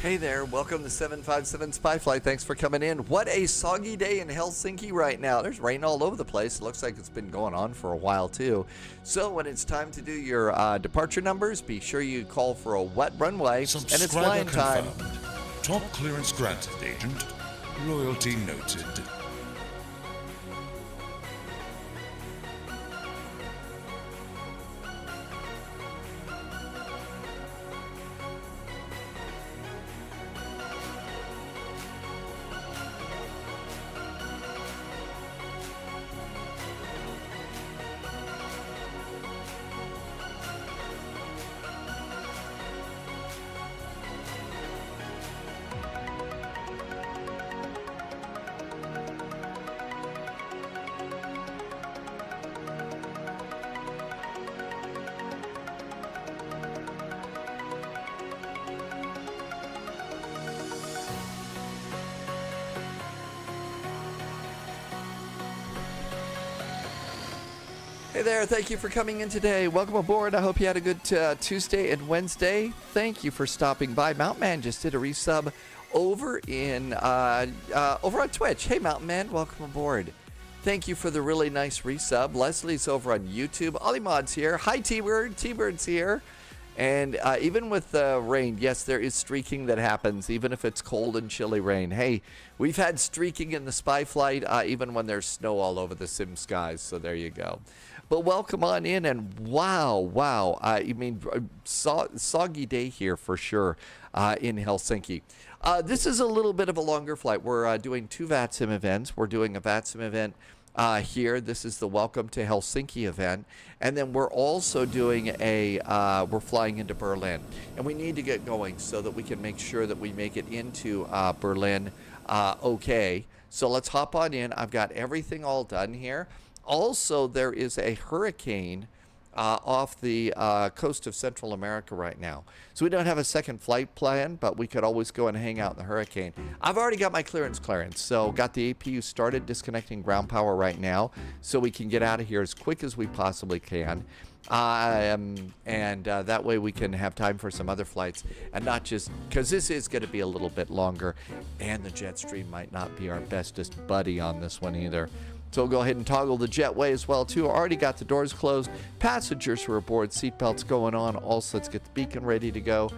Hey there, welcome to 757 Spy Flight. Thanks for coming in. What a soggy day in Helsinki right now. There's rain all over the place. It looks like it's been going on for a while too. So when it's time to do your departure numbers, be sure you call for a wet runway, and it's flying time. Top clearance granted, Agent. Loyalty noted. Hey there, thank you for coming in today. Welcome aboard. I hope you had a good Tuesday and Wednesday. Thank you for stopping by. Mountain Man just did a resub over in over on Twitch. Hey Mountain Man, welcome aboard. Thank you for the really nice resub. Leslie's over on YouTube. Ollie Mod's here. Hi T-Bird. T-Bird's here. And even with the rain, yes, there is streaking that happens, even if it's cold and chilly rain. Hey, we've had streaking in the spy flight, even when there's snow all over the sim skies. So there you go. But welcome on in, and wow. I mean, soggy day here for sure in Helsinki. This is a little bit of a longer flight. We're doing two VATSIM events. We're doing a VATSIM event here. This is the Welcome to Helsinki event. And then we're also doing we're flying into Berlin. And we need to get going so that we can make sure that we make it into Berlin okay. So let's hop on in. I've got everything all done here. Also, there is a hurricane off the coast of Central America right now. So we don't have a second flight plan, but we could always go and hang out in the hurricane. I've already got my clearance, so got the APU started disconnecting ground power right now so we can get out of here as quick as we possibly can. That way we can have time for some other flights and not just, because this is going to be a little bit longer, and the jet stream might not be our bestest buddy on this one either. So we'll go ahead and toggle the jetway as well too. Already got the doors closed. Passengers who are aboard, seatbelts going on. Also, let's get the beacon ready to go.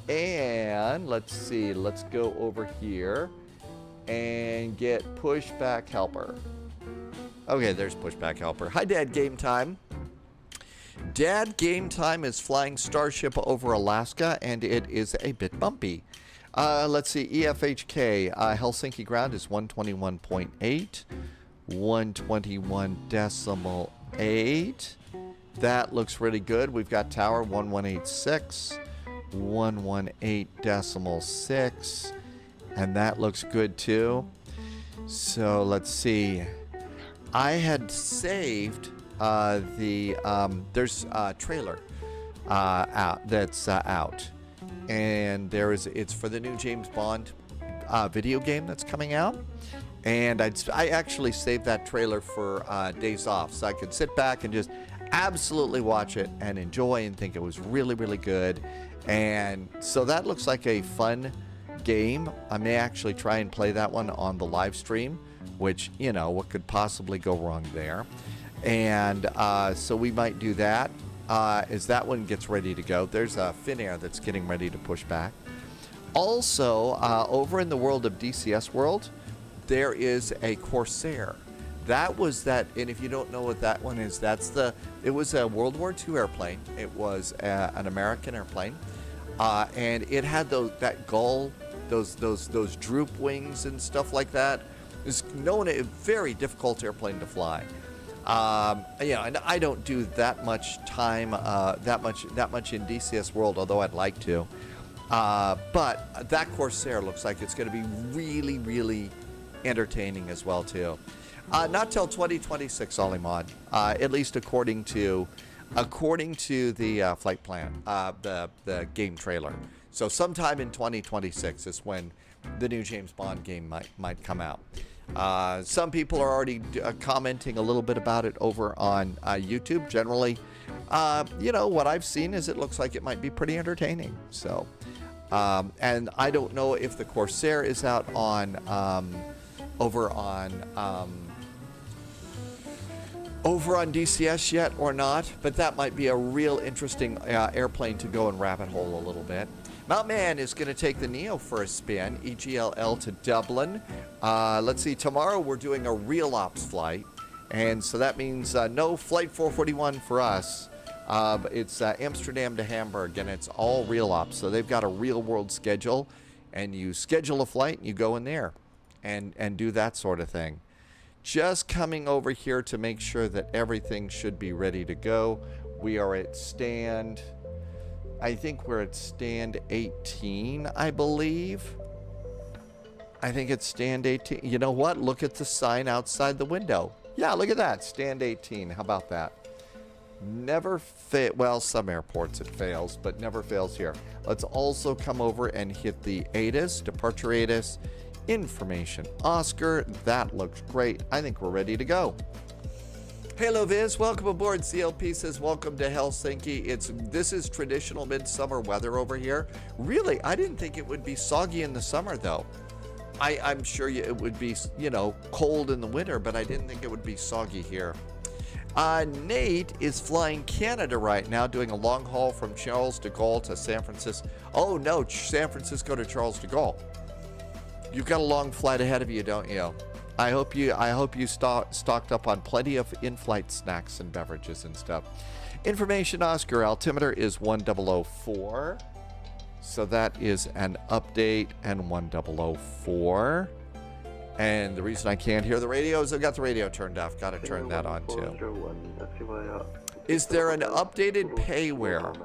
And let's see, let's go over here and get pushback helper. Okay, there's pushback helper. Hi, Dad Game Time. Dad Game Time is flying Starship over Alaska, and it is a bit bumpy. Let's see, EFHK, Helsinki ground is 121.8. 121.8. That looks really good. We've got tower 1186, 118.6, and that looks good too. So let's see. I had saved there's a trailer that's out, and it's for the new James Bond video game that's coming out. And I actually saved that trailer for days off, so I could sit back and just absolutely watch it and enjoy and think it was really, really good. And so that looks like a fun game. I may actually try and play that one on the live stream, which, you know, what could possibly go wrong there. And so we might do that as that one gets ready to go. There's a Finnair that's getting ready to push back. Also, over in the world of DCS World, there is a Corsair. That was that, and if you don't know what that one is, it was a World War II airplane. It was an American airplane, and it had those droop wings and stuff like that. It's known a very difficult airplane to fly. Yeah, and I don't do that much time, that much in DCS World, although I'd like to. But that Corsair looks like it's going to be really, really entertaining as well too. Not till 2026, Ollie Mod, at least according to the flight plan, the game trailer. So sometime in 2026 is when the new James Bond game might come out. Some people are already commenting a little bit about it over on YouTube. Generally, you know, what I've seen is it looks like it might be pretty entertaining. So And I don't know if the Corsair is out on over on DCS yet or not, but that might be a real interesting airplane to go and rabbit hole a little bit. Mount Man is going to take the Neo for a spin, EGLL to Dublin. Let's see, tomorrow we're doing a real ops flight, and so that means no Flight 441 for us. It's Amsterdam to Hamburg, and it's all real ops. So they've got a real world schedule, and you schedule a flight and you go in there and do that sort of thing. Just coming over here to make sure that everything should be ready to go. We are at stand, I think we're at stand 18, I believe. I think it's stand 18. You know what? Look at the sign outside the window. Yeah, look at that. Stand 18. How about that? Never fail. Well, some airports it fails, but never fails here. Let's also come over and hit the ATIS, departure ATIS, information Oscar. That looks great. I think we're ready to go. Hello Viz, welcome aboard. CLP says welcome to Helsinki. This is traditional midsummer weather over here. Really, I didn't think it would be soggy in the summer though. I'm sure it would be, you know, cold in the winter, but I didn't think it would be soggy here. Nate is flying Canada right now, doing a long haul from Charles de Gaulle to San Francisco. Oh no, San Francisco to Charles de Gaulle. You've got a long flight ahead of you, don't you? I hope you stocked up on plenty of in-flight snacks and beverages and stuff. Information Oscar, altimeter is 1004. So that is an update, and 1004. And the reason I can't hear the radio is I've got the radio turned off. Got to turn that on too. Is there an updated payware?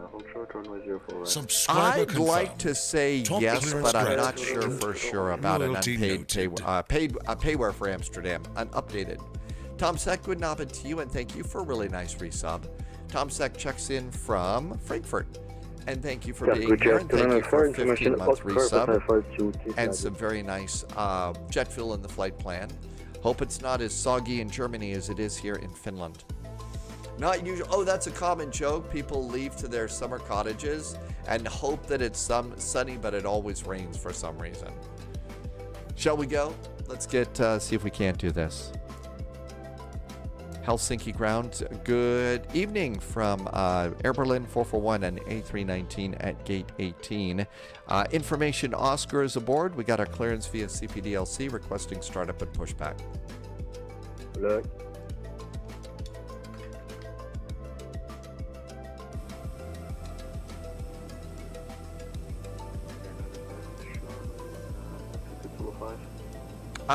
I'd like to say yes, but I'm not sure for sure about an unpaid payware for Amsterdam. Unupdated. Tom Sek, good nobbin to you, and thank you for a really nice resub. Tom Sek checks in from Frankfurt. And thank you for being here, and thank you for a 15-month resub and some very nice jet fuel in the flight plan. Hope it's not as soggy in Germany as it is here in Finland. Not usual. Oh, that's a common joke. People leave to their summer cottages and hope that it's sunny, but it always rains for some reason. Shall we go? Let's get see if we can't do this. Helsinki ground, good evening from Air Berlin 441 and A319 at gate 18. Information Oscar is aboard. We got our clearance via CPDLC requesting startup and pushback. Hello.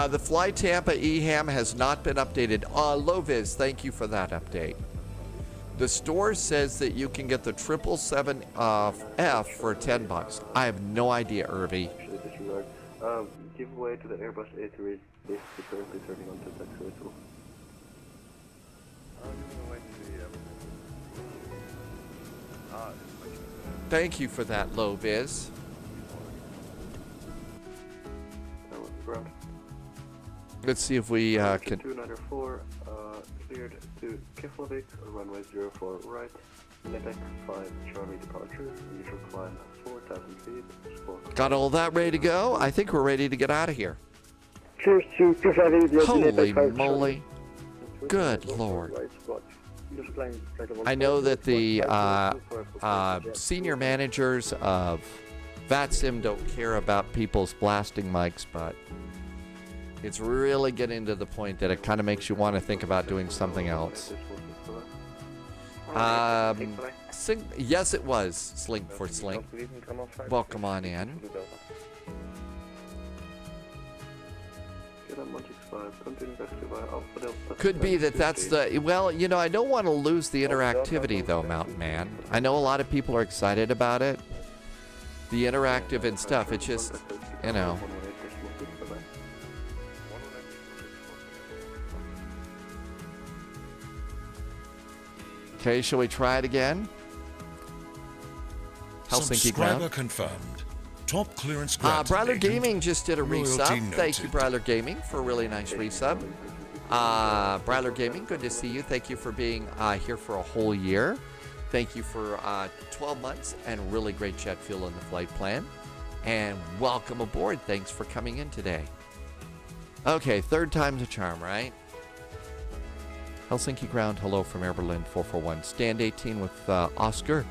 The Fly Tampa EHAM has not been updated. Loviz, thank you for that update. The store says that you can get the 777F for $10. I have no idea, Irvi. Give way to the Airbus A3 is currently turning on to taxiway 2. Thank you for that, Loviz. That was the ground. Let's see if we can. 294 cleared to Keflavik, runway 04 right, Letek 5 Charlie departure, usual climb 4,000 feet. Got all that ready to go? I think we're ready to get out of here. Cheers to Keflavik. Holy moly. Good Lord. I know that the senior managers of VATSIM don't care about people's blasting mics, but it's really getting to the point that it kind of makes you want to think about doing something else. Yes, it was Slink for Slink. Welcome on in. Could be that that's the... Well, you know, I don't want to lose the interactivity, though, Mountain Man. I know a lot of people are excited about it. The interactive and stuff, it's just, you know... Okay, shall we try it again? Helsinki ground. Confirmed. Top clearance granted. Brawler Gaming just did a resub. Thank you, Brawler Gaming, for a really nice resub. Brawler Gaming, good to see you. Thank you for being here for a whole year. Thank you for 12 months and really great jet fuel in the flight plan. and welcome aboard. Thanks for coming in today. Okay, third time's a charm, right? Helsinki ground, hello from Air Berlin 441. Stand 18 with Oscar.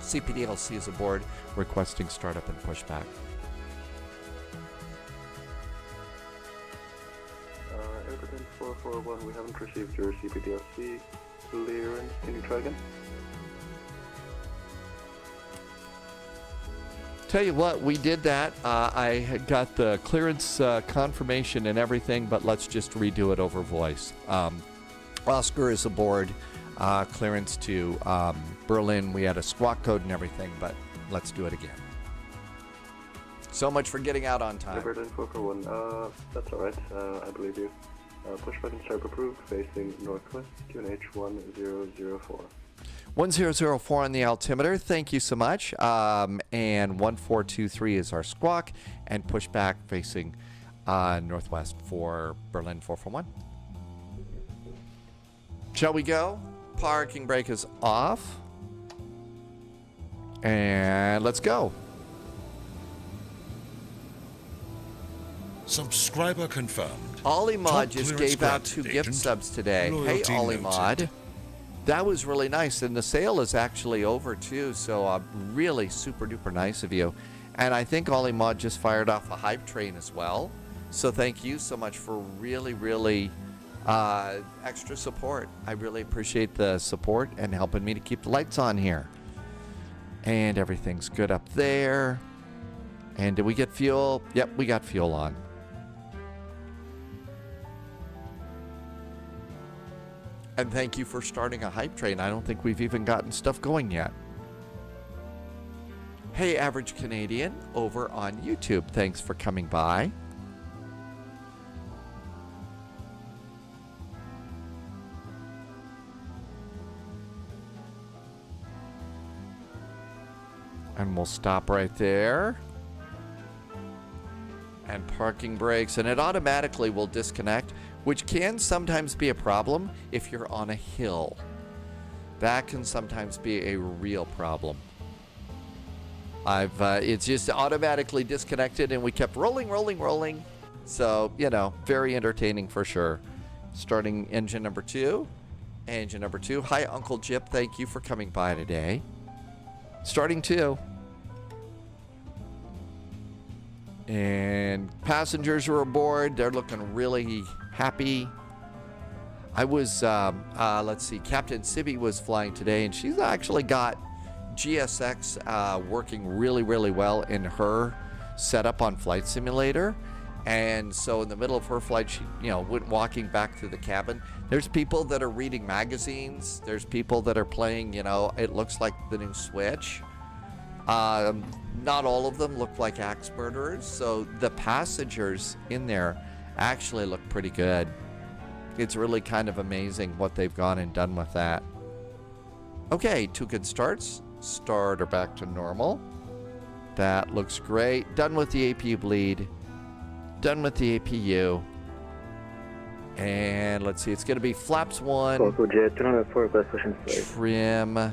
CPDLC is aboard, requesting startup and pushback. Air Berlin 441, we haven't received your CPDLC clearance. Can you try again? Tell you what, we did that. I had got the clearance confirmation and everything, but let's just redo it over voice. Oscar is aboard. Clearance to Berlin. We had a squawk code and everything, but let's do it again. So much for getting out on time. Berlin 441, that's alright, I believe you. Pushback and sharp approved, facing northwest, QNH 1004. 1004 on the altimeter. Thank you so much. And 1423 is our squawk, and pushback facing northwest for Berlin 441. Shall we go? Parking brake is off. And let's go. Subscriber confirmed. Ollie Mod Top just clearance gave out granted, 2 gift agent. subs today. Loyalty Hey, Ollie noted. Mod. That was really nice. And the sale is actually over, too. So really super duper nice of you. And I think Ollie Mod just fired off a hype train as well. So thank you so much for really, really extra support. I really appreciate the support and helping me to keep the lights on here. And everything's good up there. And did we get fuel? Yep, we got fuel on. And thank you for starting a hype train. I don't think we've even gotten stuff going yet. Hey, Average Canadian over on YouTube. Thanks for coming by. And we'll stop right there. And parking brakes. And it automatically will disconnect, which can sometimes be a problem if you're on a hill. That can sometimes be a real problem. It's just automatically disconnected, and we kept rolling. So, you know, very entertaining for sure. Starting engine number 2. Engine number 2. Hi, Uncle Jip. Thank you for coming by today. Starting 2. And passengers are aboard. They're looking really happy. I was, let's see, Captain Sibby was flying today, and she's actually got GSX working really, really well in her setup on Flight Simulator. And so in the middle of her flight, she, went walking back through the cabin. There's people that are reading magazines. There's people that are playing, it looks like the new Switch. Not all of them look like axe murderers, so the passengers in there actually look pretty good. It's really kind of amazing what they've gone and done with that. Okay, 2 good starts. Starter back to normal. That looks great. Done with the APU bleed. Done with the APU. And let's see, it's going to be flaps 1. Cargo Jet 294, best pushing space. Trim.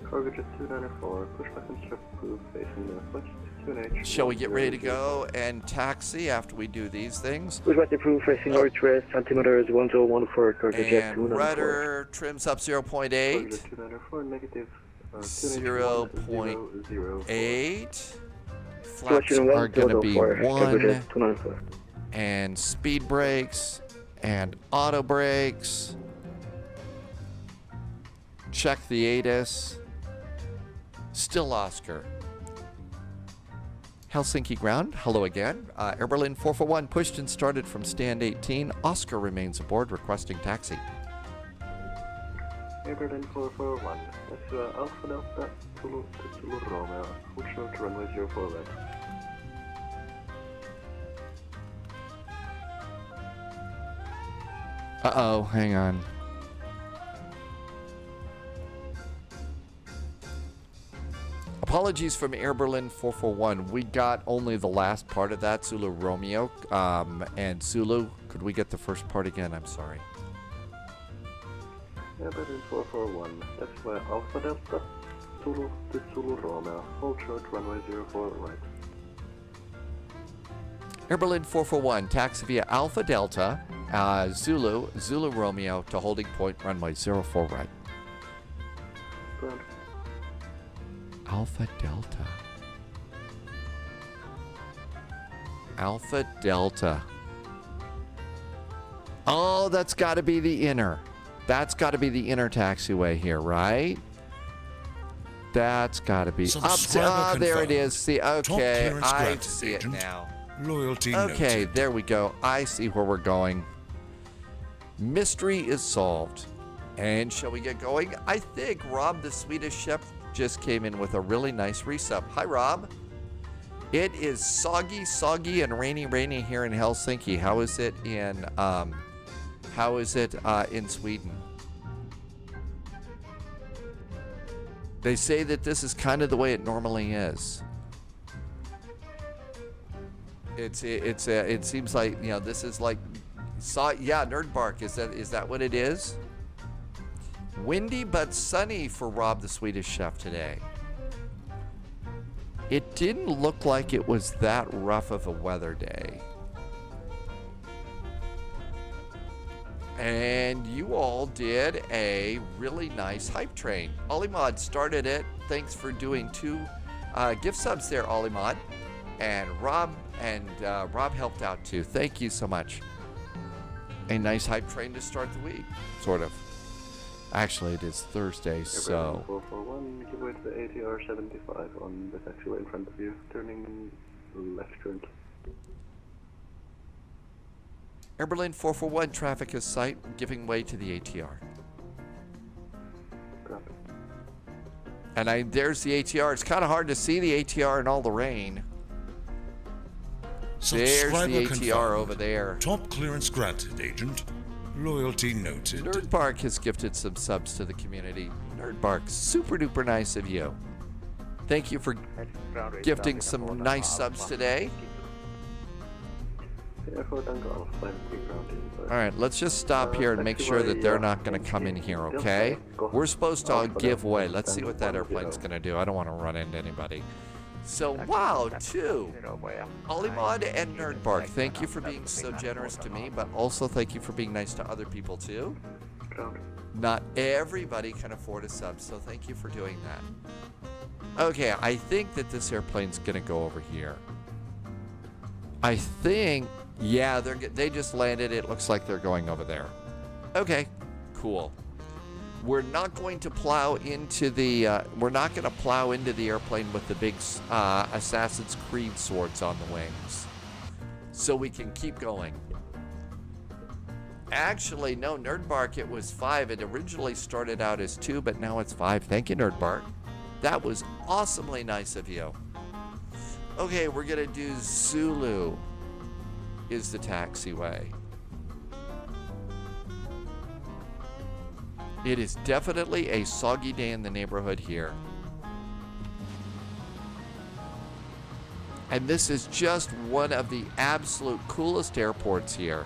Cargo Jet 294, pushback and strip approved, facing northwest, QNH. Shall we get ready to go and taxi after we do these things? Pushback approved, facing northwest, altimeter is 1014, Cargo Jet 294. And rudder trims up 0.8. Cargo Jet 294, negative. 0.8. Flaps are going to be 1. And speed brakes and auto brakes. Check the ATIS. Still Oscar. Helsinki ground, hello again. Air Berlin 441 pushed and started from stand 18. Oscar remains aboard, requesting taxi. Air Berlin 441, that's Alpha Delta, Zulu Romeo, full short runway 04 right. Uh-oh, hang on. Apologies from Air Berlin 441. We got only the last part of that, Zulu Romeo. And Zulu, could we get the first part again? I'm sorry. Air Berlin 441, that's Alpha Delta, Zulu to Zulu Romeo. Hold short, runway 04 right. Air Berlin 441, taxi via Alpha Delta, Zulu Romeo to holding point runway 04 right. Ground. Alpha Delta. Alpha Delta. Oh, that's got to be the inner. That's got to be the inner taxiway here, right? That's got to be. Subscriber There it confirmed. is. See, okay, clearance I granted, see it agent. now. Loyalty Okay, noted. there we go. I see where we're going. Mystery is solved. And shall we get going? I think Rob, the Swedish chef, just came in with a really nice resub. Hi, Rob. It is soggy, and rainy here in Helsinki. How is it in in Sweden? They say that this is kind of the way it normally is. It seems like, you know, this is like, Nerd Bark. Is that what it is? Windy but sunny for Rob the Swedish Chef today. It didn't look like it was that rough of a weather day. And you all did a really nice hype train. Olimod started it. Thanks for doing 2 gift subs there, Olimod. And Rob helped out too. Thank you so much. A nice hype train to start the week, sort of. Actually, it is Thursday, so. 441, give way to the ATR 75 on the taxiway in front of you, turning left currently. Air Berlin 441, traffic is sight, giving way to the ATR. Copy. And there's the ATR. It's kind of hard to see the ATR in all the rain. There's Subscriber the ATR confirmed. over there. Top clearance granted, agent. Loyalty noted. Nerd Bark has gifted some subs to the community. Nerd Bark, super duper nice of you. Thank you for gifting some nice subs today. Airport Tango Alpha 53 grounding. All right, let's just stop here and make sure that they're not going to come in here, okay? We're supposed to give way. Let's see what that airplane's going to do. I don't want to run into anybody. So, wow, 2. Olimod and Nerd Bark, thank you for being so generous to me, but also thank you for being nice to other people, too. Ground. Not everybody can afford a sub, so thank you for doing that. Okay, I think that this airplane's going to go over here. I think, yeah, they just landed. It looks like they're going over there. Okay, cool. We're not going to plow into the airplane with the big Assassin's Creed swords on the wings, so we can keep going. Actually, no, Nerd Bark, it was 5. It originally started out as 2, but now it's 5. Thank you, Nerd Bark. That was awesomely nice of you. Okay, we're gonna do Zulu is the taxiway. It is definitely a soggy day in the neighborhood here. And this is just one of the absolute coolest airports here.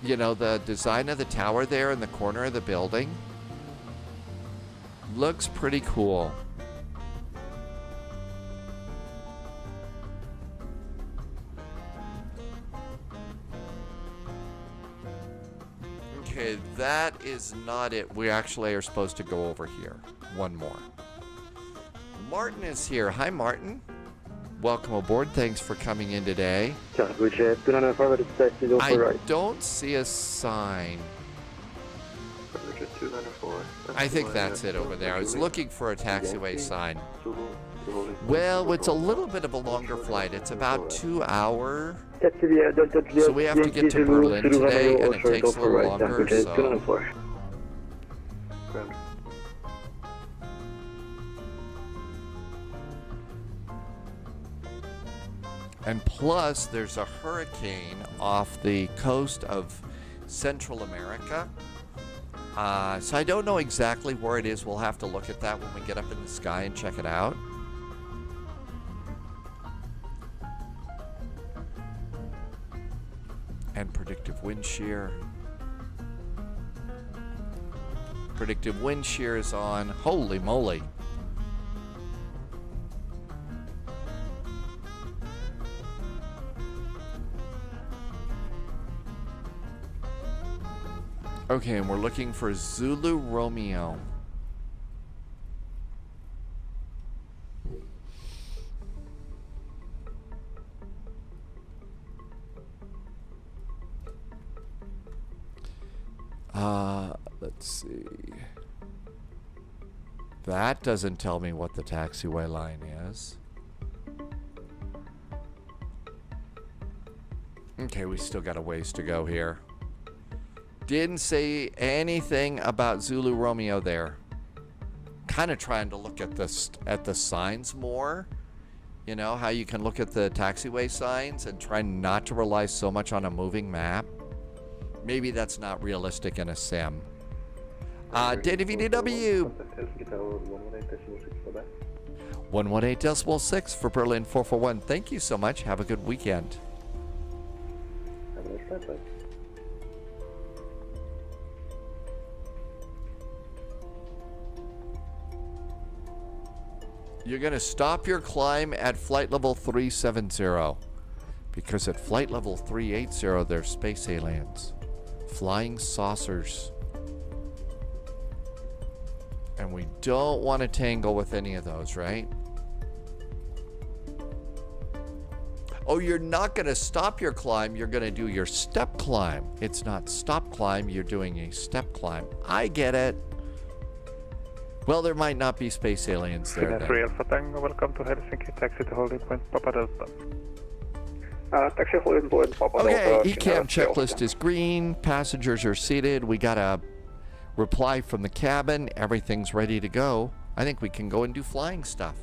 You know, the design of the tower there in the corner of the building looks pretty cool. Okay, that is not it. We actually are supposed to go over here. One more. Martin is here. Hi, Martin. Welcome aboard. Thanks for coming in today. I don't see a sign. I think that's it over there. I was looking for a taxiway sign. Well, it's a little bit of a longer flight. It's about 2 hours. So we have to get to Berlin today, and it takes a little longer, so... And plus, there's a hurricane off the coast of Central America. So I don't know exactly where it is. We'll have to look at that when we get up in the sky and check it out. And predictive wind shear. Predictive wind shear is on. Holy moly. Okay, and we're looking for Zulu Romeo. Let's see. That doesn't tell me what the taxiway line is. Okay, we still got a ways to go here. Didn't say anything about Zulu Romeo there. Kind of trying to look at the signs more. You know, how you can look at the taxiway signs and try not to rely so much on a moving map. Maybe that's not realistic in a sim. Data VDW. 118.6 for Berlin 441. Thank you so much. Have a good weekend. Have a nice flight, bye. You're going to stop your climb at flight level 370. Because at flight level 380, there's space aliens. Flying saucers. And we don't want to tangle with any of those, right? Oh, you're not going to stop your climb. You're going to do your step climb. It's not stop climb. You're doing a step climb. I get it. Well, there might not be space aliens there. Finland 3 Alpha Tango, welcome to Helsinki. Taxi to holding point Papa Delta. Taxi holding point Papa Delta. Okay, ECAM checklist is green. Passengers are seated. We got a reply from the cabin. Everything's ready to go. I think we can go and do flying stuff.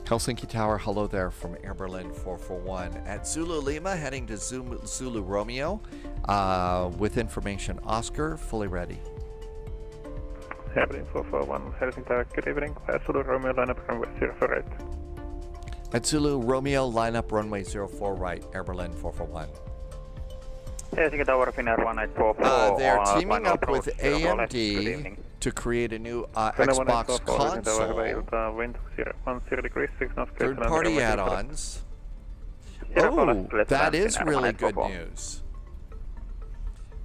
Helsinki Tower, hello there from Air Berlin 441. At Zulu Lima, heading to Zulu Romeo. With information, Oscar, fully ready. Air Berlin 441, Helsinki Tower, good evening. At Zulu Romeo, line up runway 04 right. At Zulu Romeo, line up runway 04 right, Air Berlin 441. Helsinki Tower, Finnair 1844. They're teaming up with AMD to create a new Xbox console. Third-party add-ons. Oh, that is really good news.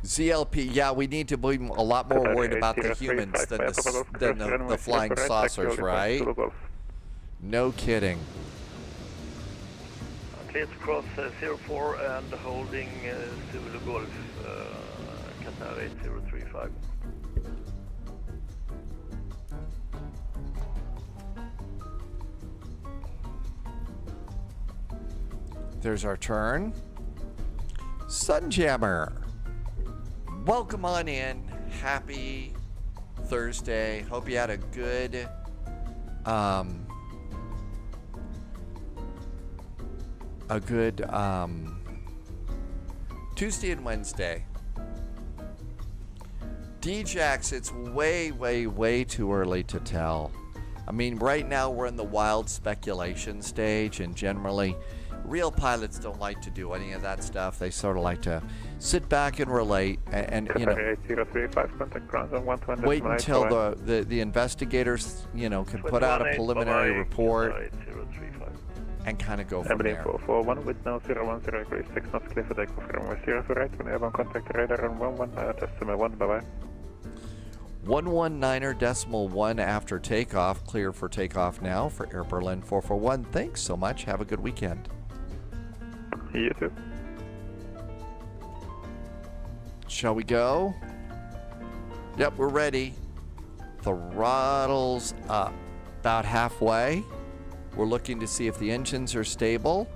ZLP, yeah, we need to be a lot more worried about the humans than the flying saucers, right? No kidding. Clear to cross 04 and holding Zulu Golf, Qatar 8035. There's our turn. Sunjammer. Welcome on in. Happy Thursday. Hope you had a good Tuesday and Wednesday. DJax, it's way too early to tell. I mean, right now we're in the wild speculation stage, and generally real pilots don't like to do any of that stuff. They sort of like to sit back and relate and you know, wait until the investigators, you know, can put out a preliminary report and kind of go from there. 441 with now 010 degrees 6 knots clear for takeoff runway 0 right. When you have on contact radar on 11.1, bye bye. 119.1 after takeoff. Clear for takeoff now for Air Berlin 441. Thanks so much. Have a good weekend. You too. Shall we go? Yep, we're ready. Throttle's up. About halfway. We're looking to see if the engines are stable.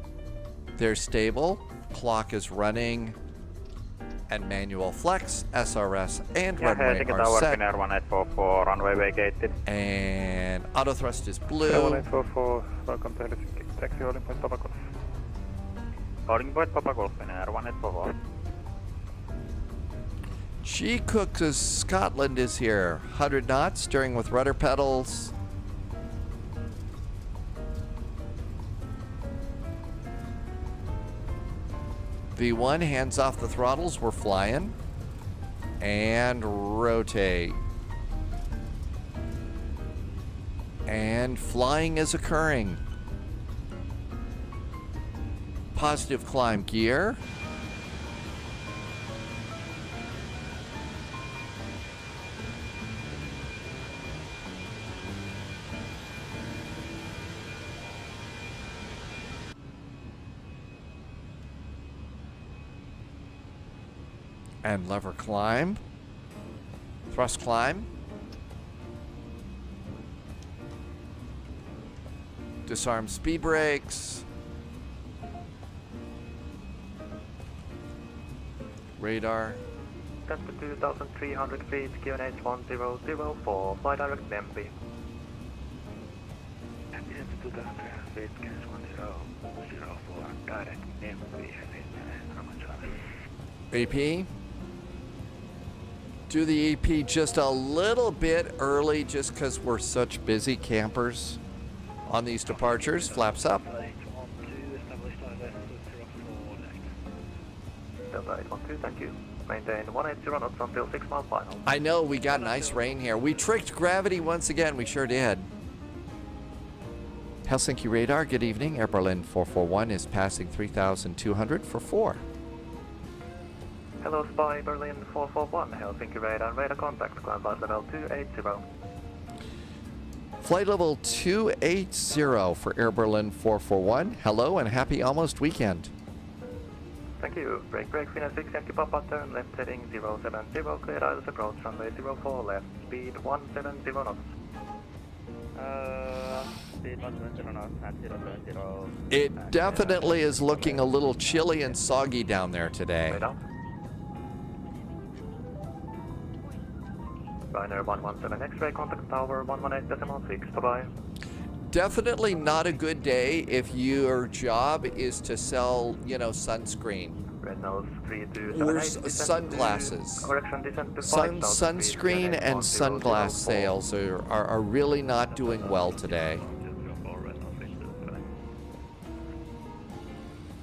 They're stable. Clock is running. And manual flex, SRS, and runway are set. 1844, runway vacated. And auto thrust is blue. 1844, welcome to Helsinki. Taxi holding point Papa Golf. Holding point Papa Golf, Finnair 1844. She Cooks Scotland is here. 100 knots, steering with rudder pedals. V1, hands off the throttles, we're flying. And rotate. And flying is occurring. Positive climb gear. And lever climb. Thrust climb. Disarm speed brakes. Radar. 10 to 2,300 feet, QNH 1004, fly direct MB. 10 to 2,300 feet, QNH 1004, direct MB. AP. Do the AP just a little bit early just because we're such busy campers on these departures. Flaps up. Delta 812, thank you. Maintain 180 knots until 6 mile final. I know we got nice rain here. We tricked gravity once again. We sure did. Helsinki radar, good evening. Air Berlin 441 is passing 3,200 for 4. Hello, Spy Berlin 441, Helsinki radar contact, climb flight level 280. Flight level 280 for Air Berlin 441. Hello and happy almost weekend. Thank you. Break, Finna 6, empty Papa, turn left heading 070, clear ILS approach, runway 04 left, speed 170 knots. Speed 170 knots at 070. It definitely is looking a little chilly and soggy down there today. Radar. Ryanair 117 X-ray, contact tower 118.6, bye-bye. Definitely not a good day if your job is to sell, sunscreen. Red nose 3278. Or sunglasses. Correction, descent to Sunscreen and sunglass sales are really not doing well today.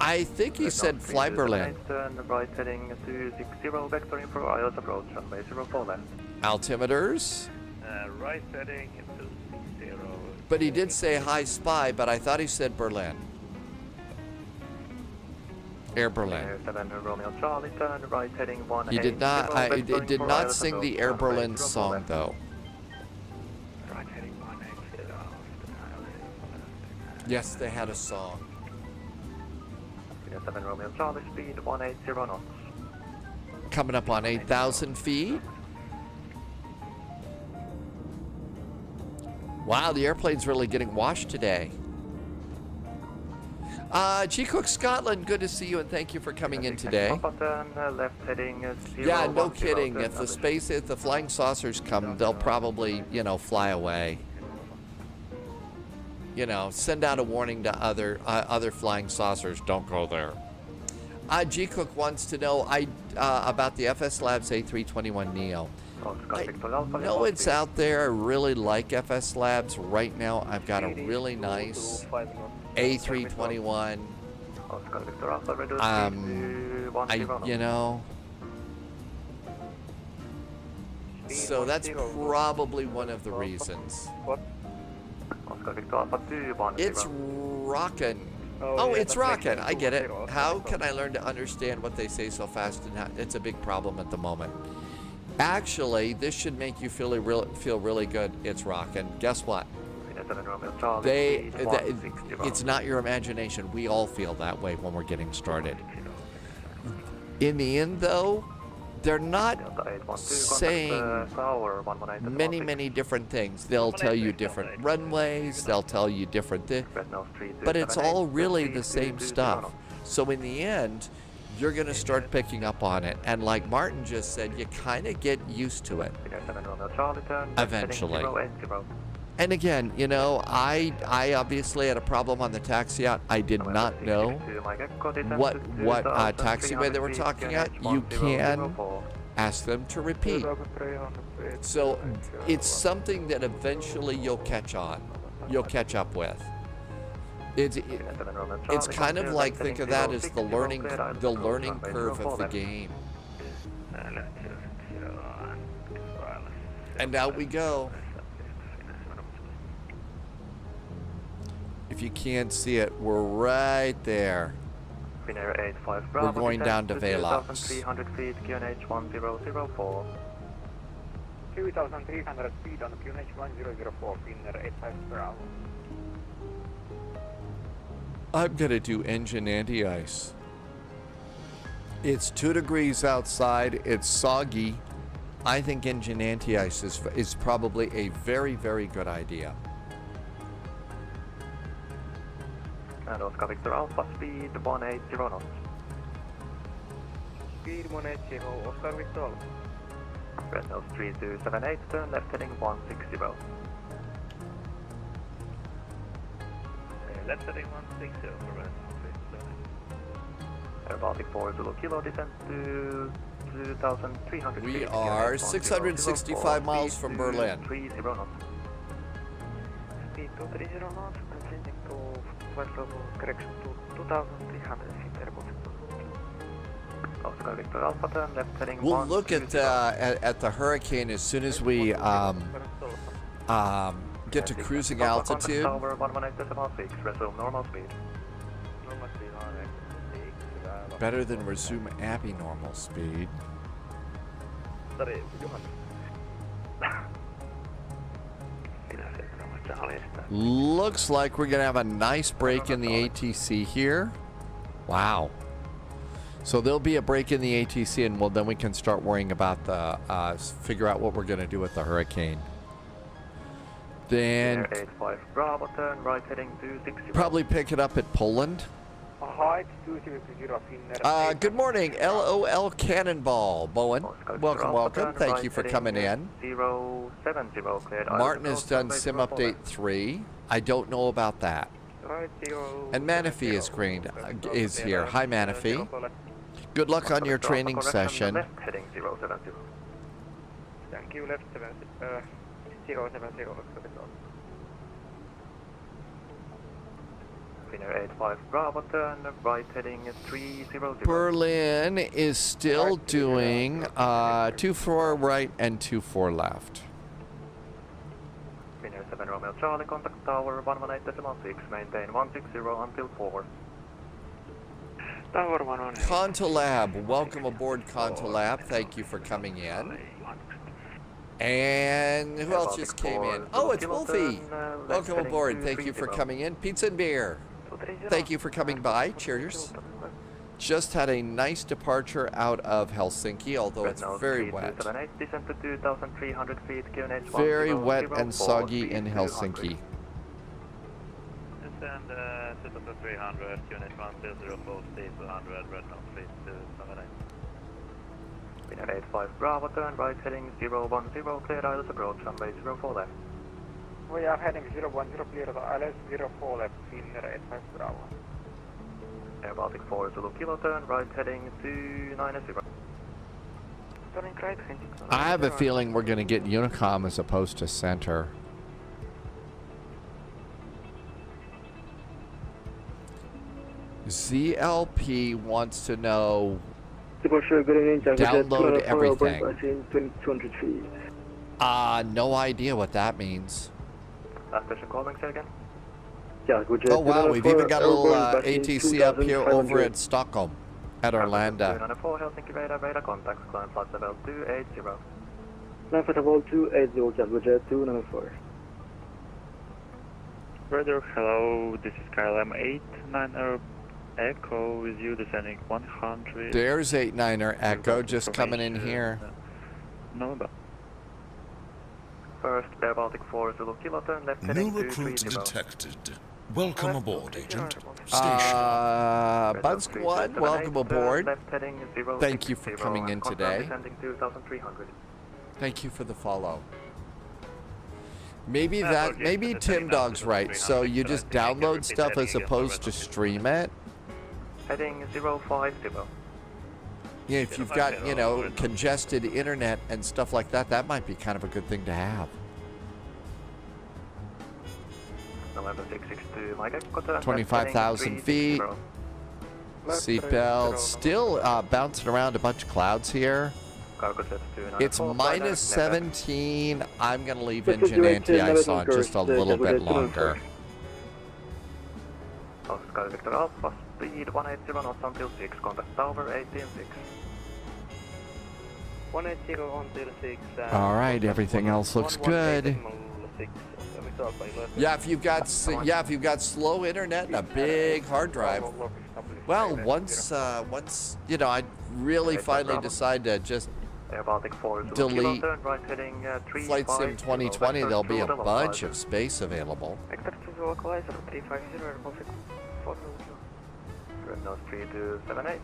I think he said Fly Berlin. Turn right heading 260, vector info, ILS approach, runway 04 left. Altimeters. Right heading 260. But he did say hi Spy, but I thought he said Berlin. Air Berlin. Air 7 Romeo Charlie, turn right heading 180. He did not. It did for not ILS sing the approach, Air runway Berlin 04 song left. though. Right heading 180. Yes, they had a song. Air 7 Romeo Charlie, speed 180 knots. Coming up on 8,000 feet. Wow, the airplane's really getting washed today. G Cook Scotland, good to see you and thank you for coming in today. Papa turn left heading Yeah, no 010, kidding. turn If the established. if the flying saucers come, they'll probably, fly away. Send out a warning to other flying saucers. Don't go there. G Cook wants to know about the FS Labs A321neo. I know it's out there. I really like FS Labs. Right now, I've got a really nice A321. So that's probably one of the reasons. It's rockin'. Oh, it's rockin'. I get it. How can I learn to understand what they say so fast? And how, it's a big problem at the moment. Actually, this should make you feel really good. It's rockin'. Guess what? It's not your imagination. We all feel that way when we're getting started. In the end, though, they're not saying many different things. They'll tell you different runways. They'll tell you different things. But it's all really the same stuff. So in the end, you're going to start picking up on it. And like Martin just said, you kind of get used to it eventually. And again, I obviously had a problem on the taxi out. I did not know what taxiway they were talking about. You can ask them to repeat. So it's something that eventually you'll catch up with. It's kind of like, think of that as the learning curve of the game. And out we go. If you can't see it, we're right there. We're going down to Velox. 2,300 feet, QNH 1004. 2,300 feet on QNH 1004, Finnair 85 per hour. I'm gonna do engine anti-ice. It's 2 degrees outside, it's soggy. I think engine anti-ice is probably a very, very good idea. And Oscar Victor Alpha, speed 180 knots. Speed 180, Oscar Victor Alpha. Red nose 3278, turn left heading 160. Left heading 160 for red. Baltic 4 Zulu Kilo, descent to 2,300 feet. We are 665 miles from Berlin. 30 knots. Speed 230 knots, descending to flight level correction to 2,300 feet, airport. Oscar Victor Alpha, turn left heading We'll look at the hurricane as soon as we get to cruising altitude. Tower 118.6, resume normal speed. Better than resume Abbey normal speed. Looks like we're gonna have a nice break in the ATC here. Wow. So there'll be a break in the ATC, and then we can start worrying about the figure out what we're gonna do with the hurricane. Then 85 Bravo, turn right heading 260. probably pick it up at Poland. Height 200 Finnair. Good morning, LOL Cannonball. Bowen, welcome. Thank you for coming in. 070 cleared. Martin has done Sim Update 3. I don't know about that. And Manaphy is here. Hi, Manaphy. Good luck on your training session. Left heading 070. Thank you, left 070. Finnair 85 Bravo, turn right heading 300. Berlin is still doing 24 right and 24 left. Finnair 7 Romeo Charlie, contact tower 118.6, maintain 160 until 4. Tower 118. Contolab, welcome aboard Contolab. Thank you for coming in. And who else just came in? Oh, it's Wolfie. Welcome aboard. Thank you for coming in. Pizza and beer. Thank you for coming by. Cheers. Just had a nice departure out of Helsinki, although it's very wet. Very wet and soggy in Helsinki. Descend 2,300, QNH 1004, speed 200, red nose, speed 278. Finnair 85 Bravo, turn right heading 010, cleared ILS approach, runway 04 left. We are heading 010, clear the ILS 04 left, Finnair 85 Bravo. Air Baltic 4 Zulu Kilo, turn right heading 290. Turning right, I have a feeling we're going to get Unicom as opposed to center. ZLP wants to know, download everything. 200 feet. No idea what that means. Station calling, say again? Oh wow, we've even got a little ATC up here over at Stockholm, at Arlanda. 294 Helsinki radar contacts, climb flight level 280. Climb flight level 280, Calgary 294. Radar, hello, this is Kyle M89er Echo with you, descending 100. There's 89er Echo just coming in here. November. First, Air Baltic 4 Zulu Kilo, turn left heading New recruit 230. detected. Welcome aboard, Agent. Station. Bud Squad, welcome aboard. Left heading 060, Thank you for coming in today. Descending 2,300. Thank you for the follow. Maybe Tim Dog's right. So you just download stuff as opposed to stream it. Heading 050. Yeah, if you've got, you know, congested internet and stuff like that, that might be kind of a good thing to have. November 662, Mike Echo, turn left 25,000 heading feet. 360. Seatbelts. Still bouncing around a bunch of clouds here. Cargo set to It's 294, minus flight direct, 17. I'm going to leave Just engine direct to anti-ice on American just a coast, little bit Cavalier longer. Oscar Victor Alpha, speed 180 knots until 6, contact tower 18.6. 180 until 6. All right, everything else looks good. Yeah, if you've got if you've got slow internet and a big hard drive. Well, once you know, I really finally decide to just Air Baltic 4, delete turn right heading Flight Sim 2020, there'll be a bunch of space available. Vector to localizer 350 airport 4 Nose 3278,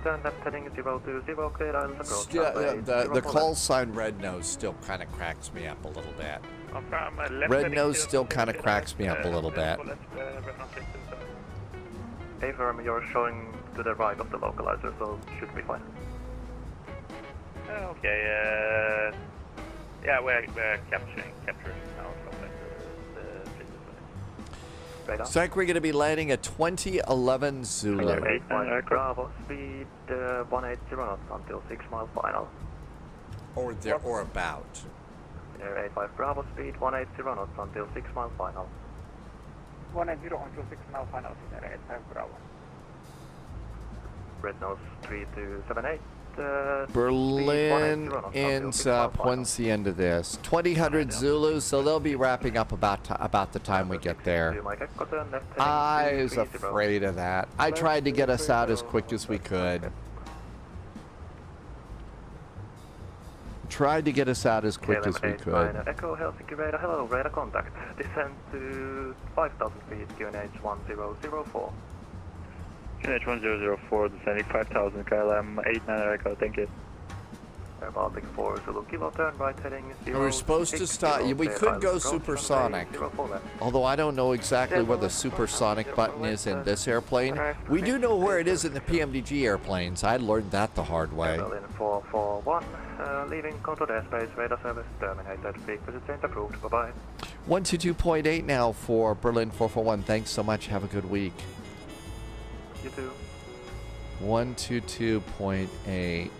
turn left heading 020, clear islands approach. Still, runway the 04 call left. sign red nose still kind of cracks me up a little bit. Left Red heading nose 0, still kind of cracks me up a little bit. Affirm, you're showing to the right of the localizer, so should be fine. Okay, yeah, we're capturing now from the Radar. So I think we're going to be landing a 2011 Zulu. 8 Bravo, speed 180 knots until 6 mile final. Or there, or about. Air 85 Bravo, speed 180 knots until 6 mile final. 180 until 6 mile final, 85 Bravo. Red nose 3278. Berlin ends up, when's the end of this? 2000 Zulu, so they'll be wrapping up about the time we get there. I was afraid of that. I tried to get us out as quick as we could. Tried to get us out as quick as we could. Echo Helsinki radar, hello, radar contact. Descend to 5,000 feet, QNH 1004. QNH 1004, descending 5,000, KLM 89 Echo, thank you. Air Baltic 4, Zulu Kilo, turn right heading 0. We're supposed to stop. We could go supersonic. Although I don't know exactly where the supersonic button is in this airplane. We do know where it is in the PMDG airplanes. I learned that the hard way. Berlin 441, leaving controlled airspace, radar service terminated. Frequency change approved. Bye-bye. 122.8 now for Berlin 441. Thanks so much. Have a good week. You too. 122.8.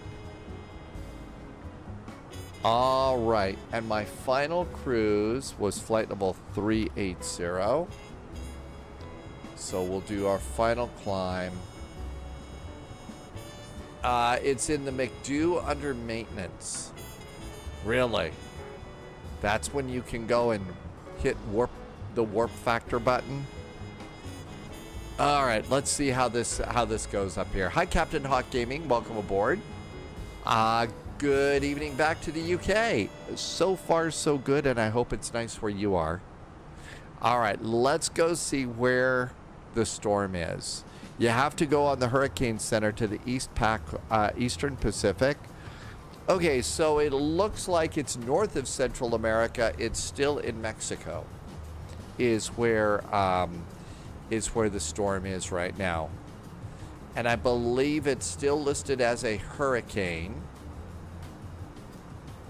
All right, and my final cruise was flight level 380. So we'll do our final climb. It's in the McDo under maintenance. Really? That's when you can go and hit the warp factor button. All right, let's see how this goes up here. Hi, Captain Hawk Gaming. Welcome aboard. Good evening back to the UK. So far, so good, and I hope it's nice where you are. All right, let's go see where the storm is. You have to go on the Hurricane Center to the Eastern Pacific. Okay, so it looks like it's north of Central America. It's still in Mexico, is where the storm is right now. And I believe it's still listed as a hurricane.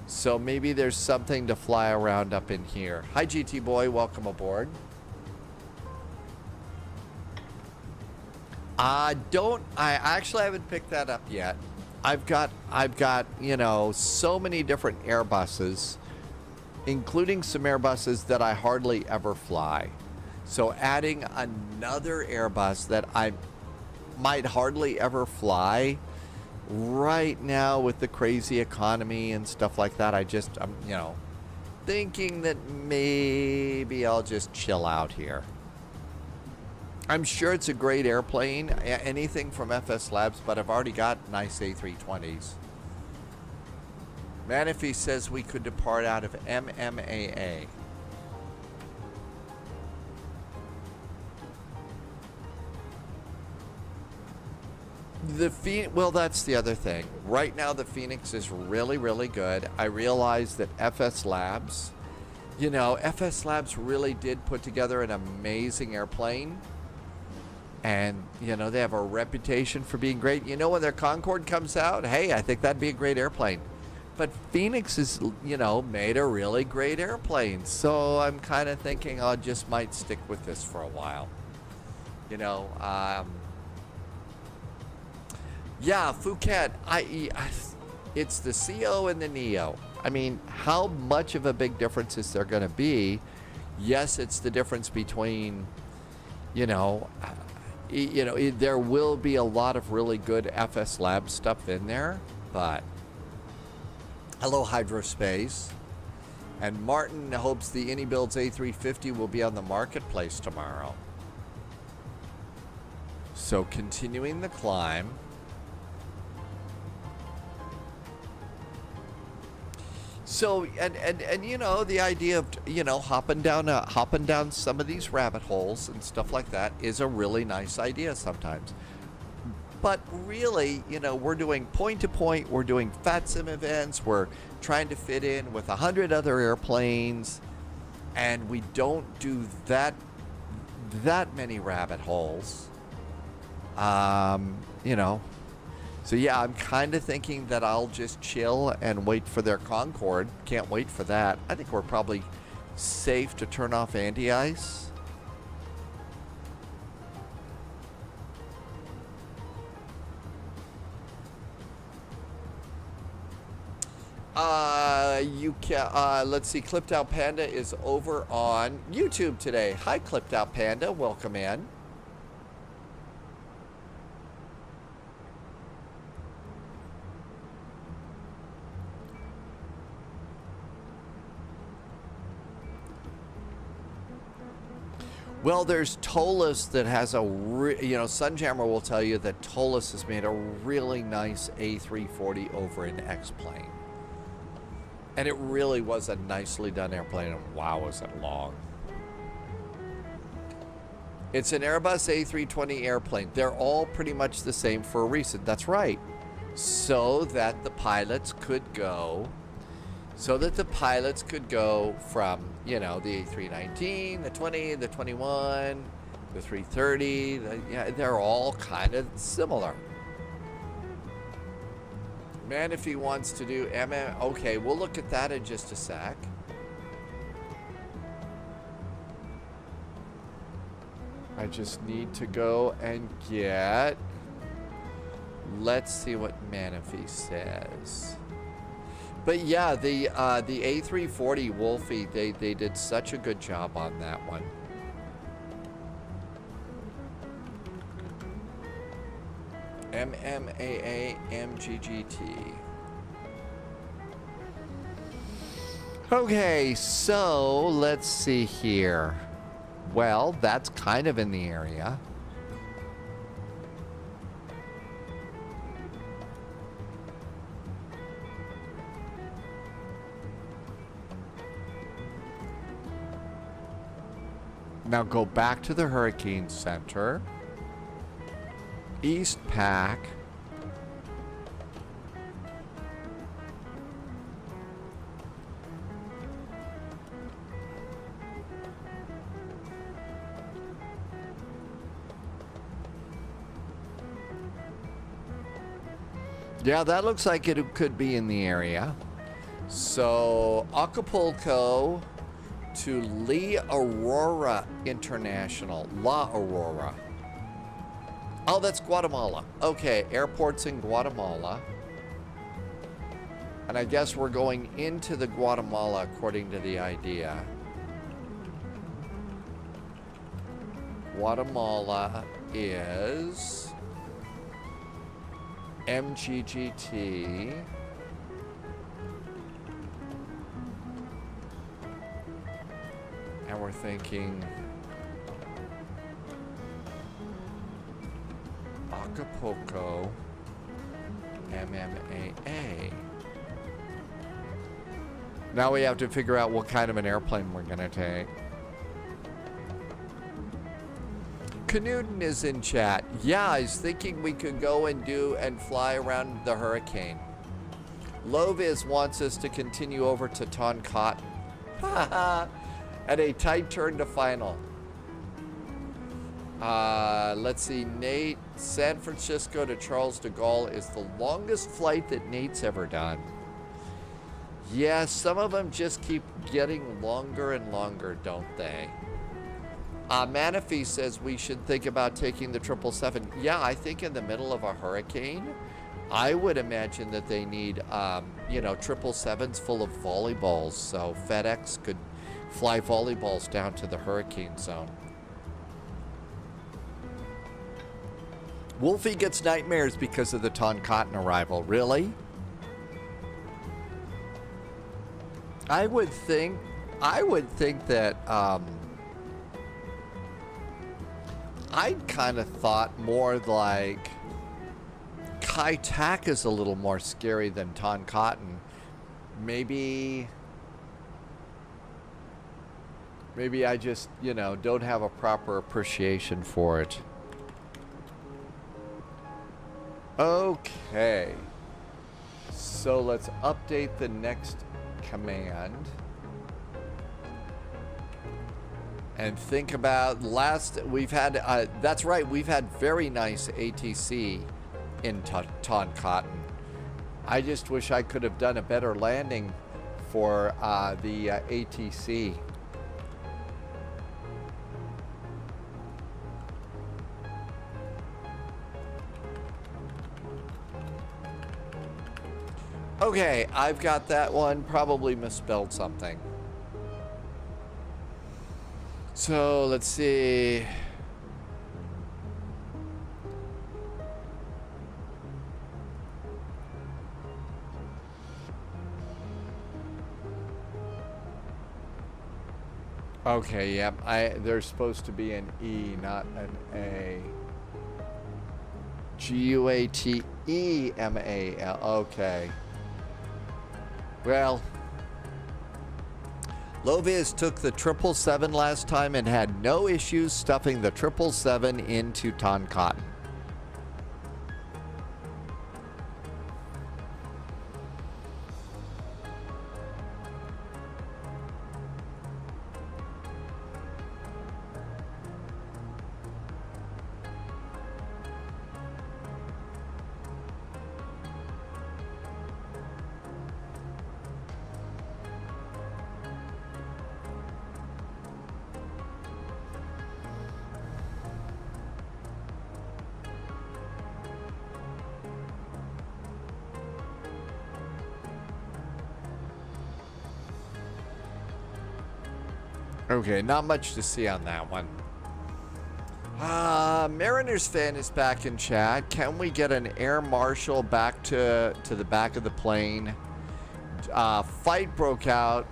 So maybe there's something to fly around up in here. Hi, GT Boy. Welcome aboard. I actually haven't picked that up yet. I've got, you know, so many different Airbuses, including some Airbuses that I hardly ever fly. So adding another Airbus that I might hardly ever fly right now with the crazy economy and stuff like that, I'm you know, thinking that maybe I'll just chill out here. I'm sure it's a great airplane, anything from FS Labs, but I've already got nice A320s. Manifee says we could depart out of MMAA. Well, that's the other thing. Right now, the Phoenix is really, really good. I realize that FS Labs, you know, FS Labs really did put together an amazing airplane. And, you know, they have a reputation for being great. You know, when their Concorde comes out, hey, I think that'd be a great airplane. But Phoenix has, you know, made a really great airplane. So I'm kind of thinking I just might stick with this for a while. You know, yeah, Phuket, it's the CO and the Neo. I mean, how much of a big difference is there going to be? Yes, it's the difference between, there will be a lot of really good FS Lab stuff in there, but hello, Hydrospace. And Martin hopes the AnyBuilds A350 will be on the marketplace tomorrow. So continuing the climb. So and you know, the idea of, you know, hopping down some of these rabbit holes and stuff like that is a really nice idea sometimes. But really, you know, we're doing point to point, we're doing VATSIM events, we're trying to fit in with 100 other airplanes, and we don't do that many rabbit holes. You know. So yeah, I'm kind of thinking that I'll just chill and wait for their Concorde. Can't wait for that. I think we're probably safe to turn off anti-ice. You can, let's see, Clipped Out Panda is over on YouTube today. Hi, Clipped Out Panda. Welcome in. Well, there's Tolis that has a, Sunjammer will tell you that Tolis has made a really nice A340 over in X-Plane. And it really was a nicely done airplane, and wow, is it long. It's an Airbus A320 airplane. They're all pretty much the same for a reason. That's right. So that the pilots could go from, you know, the A319, the 20, the 21, the 330. They're all kind of similar. Man, if he wants to do okay, we'll look at that in just a sec. I just need to go and get, let's see what Manaphy says. But yeah, the A340 Wolfie, they did such a good job on that one. MMAA MGGT. Okay, so let's see here. Well, that's kind of in the area. Now go back to the Hurricane Center. East Pack. Yeah, that looks like it could be in the area. So Acapulco to La Aurora International. La Aurora. Oh, that's Guatemala. Okay, airport's in Guatemala. And I guess we're going into the Guatemala according to the idea. Guatemala is MGGT. And we're thinking Acapulco, MMAA. Now we have to figure out what kind of an airplane we're going to take. Canuden is in chat. Yeah, I was thinking we could go and fly around the Hurricane. Loviz wants us to continue over to Toncontin. At a tight turn to final. Let's see, Nate, San Francisco to Charles de Gaulle is the longest flight that Nate's ever done. Yeah, some of them just keep getting longer and longer, don't they? Manafee says we should think about taking the 777. Yeah, I think in the middle of a hurricane, I would imagine that they need, 777s full of volleyballs, so FedEx could fly volleyballs down to the hurricane zone. Wolfie gets nightmares because of the Toncontin arrival. Really? I would think that I'd kind of thought more like Kai Tak is a little more scary than Toncontin. Maybe I just, don't have a proper appreciation for it. Okay. So let's update the next command. And think about we've had, that's right, we've had very nice ATC in Toncontin. I just wish I could have done a better landing for the ATC. Okay, I've got that one. Probably misspelled something. So let's see. Okay, yep. There's supposed to be an E, not an A. Guatemal. Okay. Well, Loviz took the 777 last time and had no issues stuffing the 777 into Toncontin. Okay, not much to see on that one. Mariners fan is back in chat. Can we get an air marshal back to the back of the plane? Fight broke out.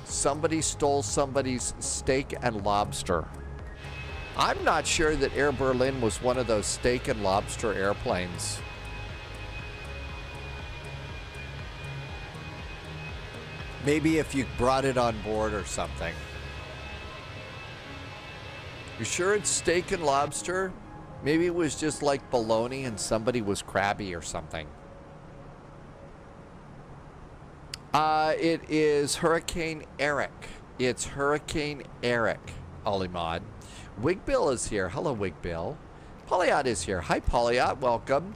Somebody stole somebody's steak and lobster. I'm not sure that Air Berlin was one of those steak and lobster airplanes. Maybe if you brought it on board or something. You sure it's steak and lobster? Maybe it was just like bologna and somebody was crabby or something. It is Hurricane Eric. It's Hurricane Eric, Olimod. Wigbill is here. Hello, Wigbill. Polyot is here. Hi, Polyot. Welcome.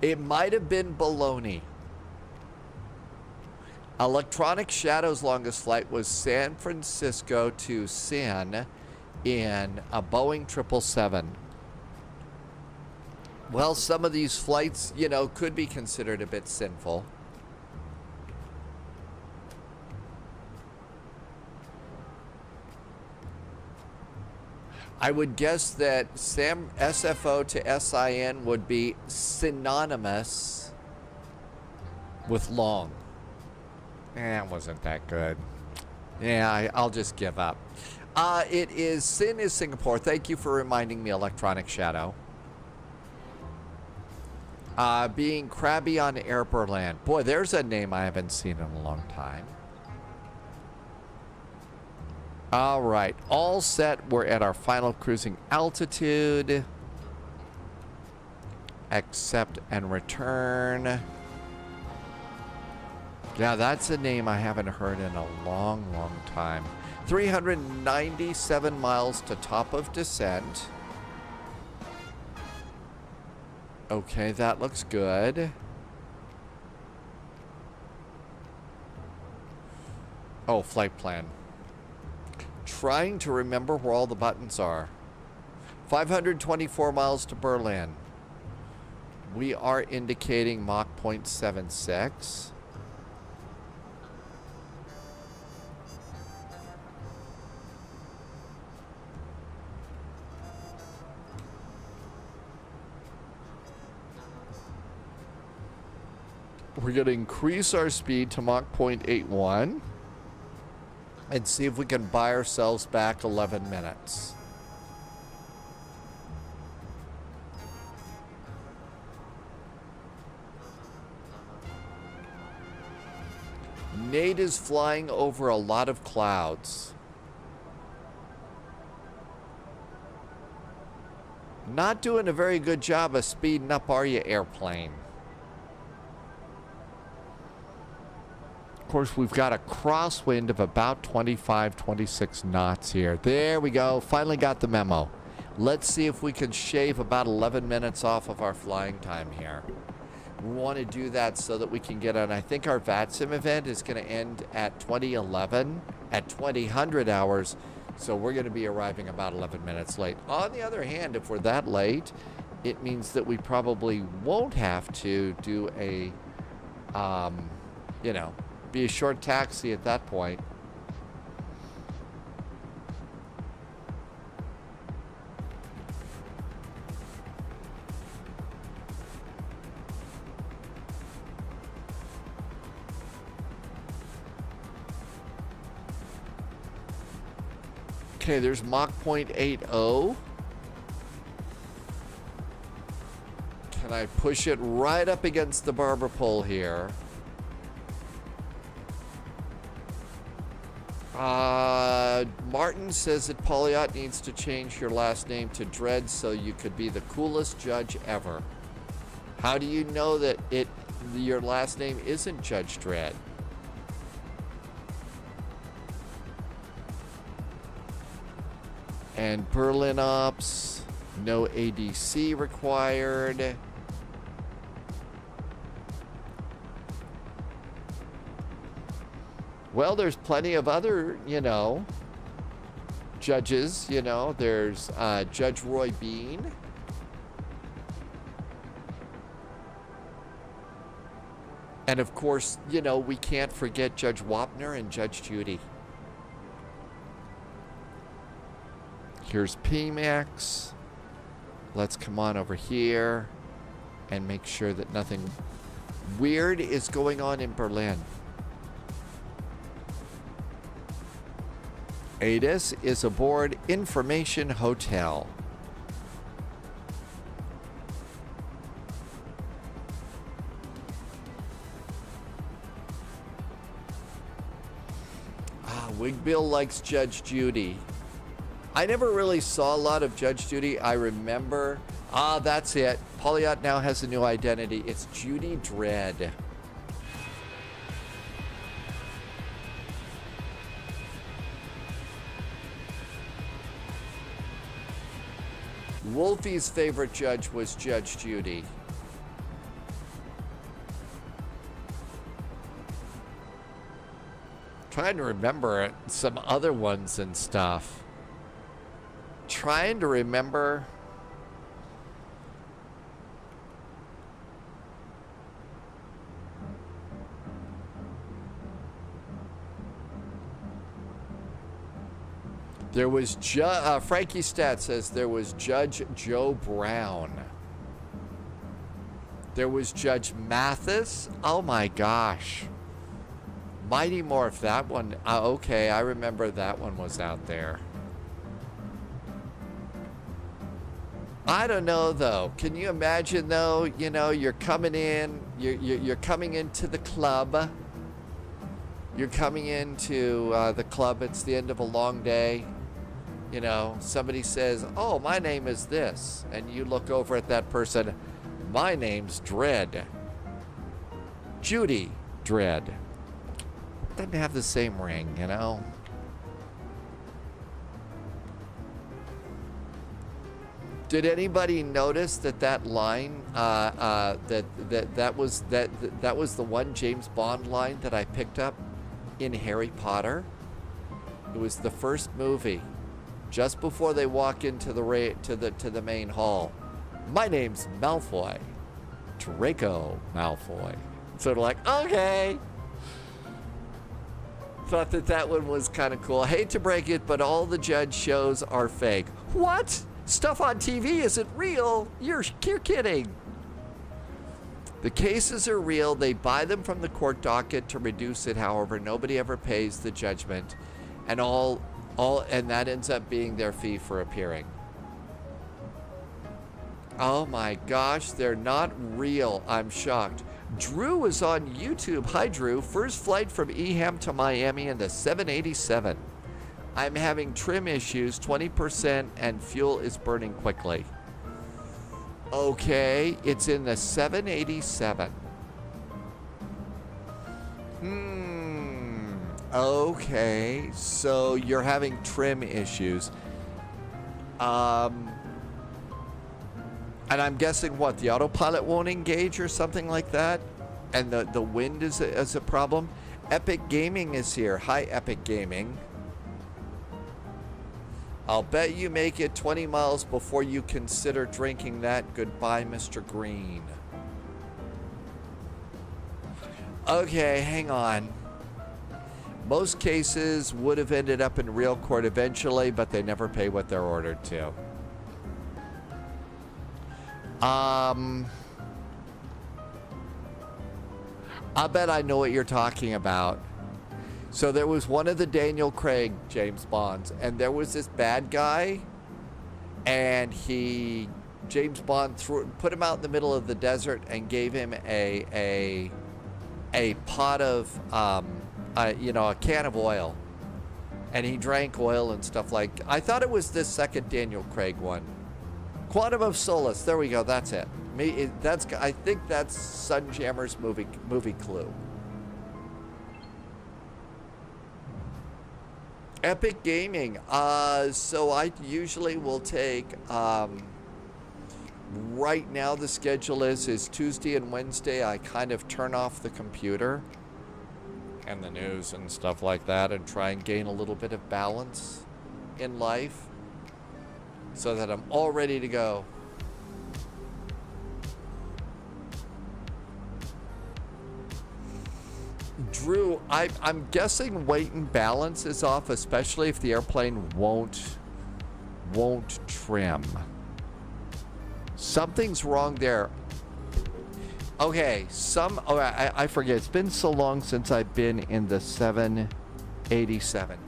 It might have been bologna. Electronic Shadow's longest flight was San Francisco to Sin in a Boeing 777. Well, some of these flights, could be considered a bit sinful. I would guess that SFO to SIN would be synonymous with long. It wasn't that good. Yeah, I'll just give up. It is Sin is Singapore. Thank you for reminding me, Electronic Shadow. Being crabby on Air Berlin. Boy, there's a name I haven't seen in a long time. All right, all set. We're at our final cruising altitude. Accept and return. Yeah, that's a name I haven't heard in a long, long time. 397 miles to top of descent. Okay, that looks good. Oh, flight plan. Trying to remember where all the buttons are. 524 miles to Berlin. We are indicating Mach 0.76. We're going to increase our speed to Mach 0.81 and see if we can buy ourselves back 11 minutes. Nate is flying over a lot of clouds. Not doing a very good job of speeding up, are you, airplane? Of course, we've got a crosswind of about 25, 26 knots here. There we go. Finally got the memo. Let's see if we can shave about 11 minutes off of our flying time here. We want to do that so that we can get on. I think our VATSIM event is going to end at 2011 at 2000 hours. So we're going to be arriving about 11 minutes late. On the other hand, if we're that late, it means that we probably won't have to do a, you know, be a short taxi at that point. Okay, there's Mach 0.80. Can I push it right up against the barber pole here? Martin says that Polyot needs to change your last name to Dredd so you could be the coolest judge ever. How do you know that your last name isn't Judge Dredd? And Berlin Ops, no ADC required. Well, there's plenty of other, you know, judges, you know. There's Judge Roy Bean. And of course, you know, we can't forget Judge Wapner and Judge Judy. Here's PMAX. Let's come on over here and make sure that nothing weird is going on in Berlin. ADIS is aboard Information Hotel. Wigbill likes Judge Judy. I never really saw a lot of Judge Judy. I remember. That's it. Polyot now has a new identity. It's Judy Dredd. Wolfie's favorite judge was Judge Judy. Trying to remember some other ones and stuff. Trying to remember. There was Frankie Stat says there was Judge Joe Brown. There was Judge Mathis. Oh my gosh. Mighty Morph, that one. Okay, I remember that one was out there. I don't know though. Can you imagine though? You know, you're coming in. You're coming into the club. You're coming into the club. It's the end of a long day. You know, somebody says, "Oh, my name is this," and you look over at that person. My name's Dredd. Judy Dredd. Doesn't have the same ring, you know. Did anybody notice that line? That was the one James Bond line that I picked up in Harry Potter. It was the first movie, just before they walk into the main hall. My name's Malfoy, Draco Malfoy. Sort of like, okay. Thought that one was kind of cool. Hate to break it, but all the Judge shows are fake. What? Stuff on TV isn't real? You're kidding. The cases are real. They buy them from the court docket to reduce it. However, nobody ever pays the judgment, and and that ends up being their fee for appearing. Oh my gosh, they're not real. I'm shocked. Drew is on YouTube. Hi, Drew. First flight from Eham to Miami in the 787. I'm having trim issues, 20%, and fuel is burning quickly. Okay, it's in the 787. Okay, so you're having trim issues. And I'm guessing what, the autopilot won't engage or something like that? And the wind is a problem? Epic Gaming is here. Hi, Epic Gaming. I'll bet you make it 20 miles before you consider drinking that. Goodbye, Mr. Green. Okay, hang on. Most cases would have ended up in real court eventually, but they never pay what they're ordered to. I bet I know what you're talking about. So there was one of the Daniel Craig James Bonds, and there was this bad guy, and James Bond put him out in the middle of the desert and gave him a pot of, a can of oil, and he drank oil and stuff like. I thought it was this second Daniel Craig one, Quantum of Solace. There we go. That's it. I think that's Sunjammer's movie clue. Epic Gaming. So I usually will take, right now the schedule is Tuesday and Wednesday. I kind of turn off the computer and the news and stuff like that and try and gain a little bit of balance in life so that I'm all ready to go. Drew, I'm guessing weight and balance is off, especially if the airplane won't trim. Something's wrong there. Okay, I forget. It's been so long since I've been in the 787.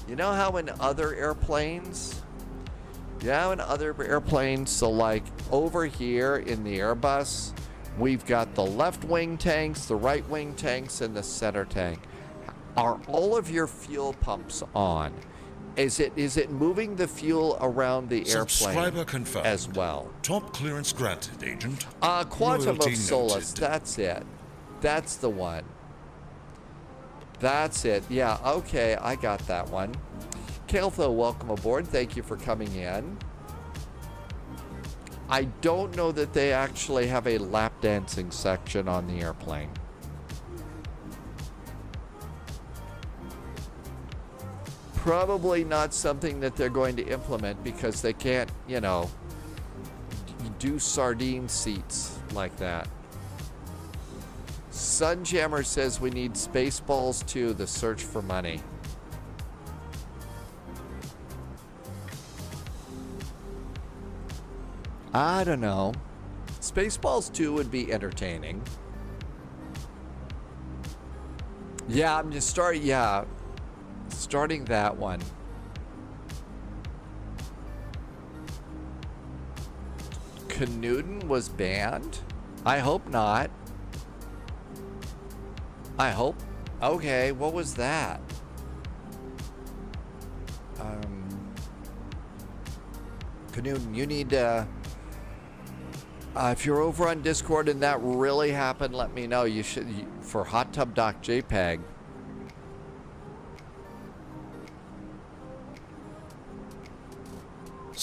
You know how in other airplanes? So like over here in the Airbus, we've got the left wing tanks, the right wing tanks, and the center tank. Are all of your fuel pumps on? Is it moving the fuel around the airplane as well? Top clearance granted, Agent. Quantum Loyalty of Solace. noted. That's it. That's the one. That's it. Yeah, okay, I got that one. Keltho, welcome aboard. Thank you for coming in. I don't know that they actually have a lap dancing section on the airplane. Probably not something that they're going to implement because they can't, do sardine seats like that. Sunjammer says we need Spaceballs 2, The Search for Money. I don't know. Spaceballs 2 would be entertaining. Yeah, I'm just starting that one. Knudden was banned? I hope not. I hope. Okay, what was that? Knudden, you need if you're over on Discord and that really happened, let me know. You should for Hot Tub Doc JPEG.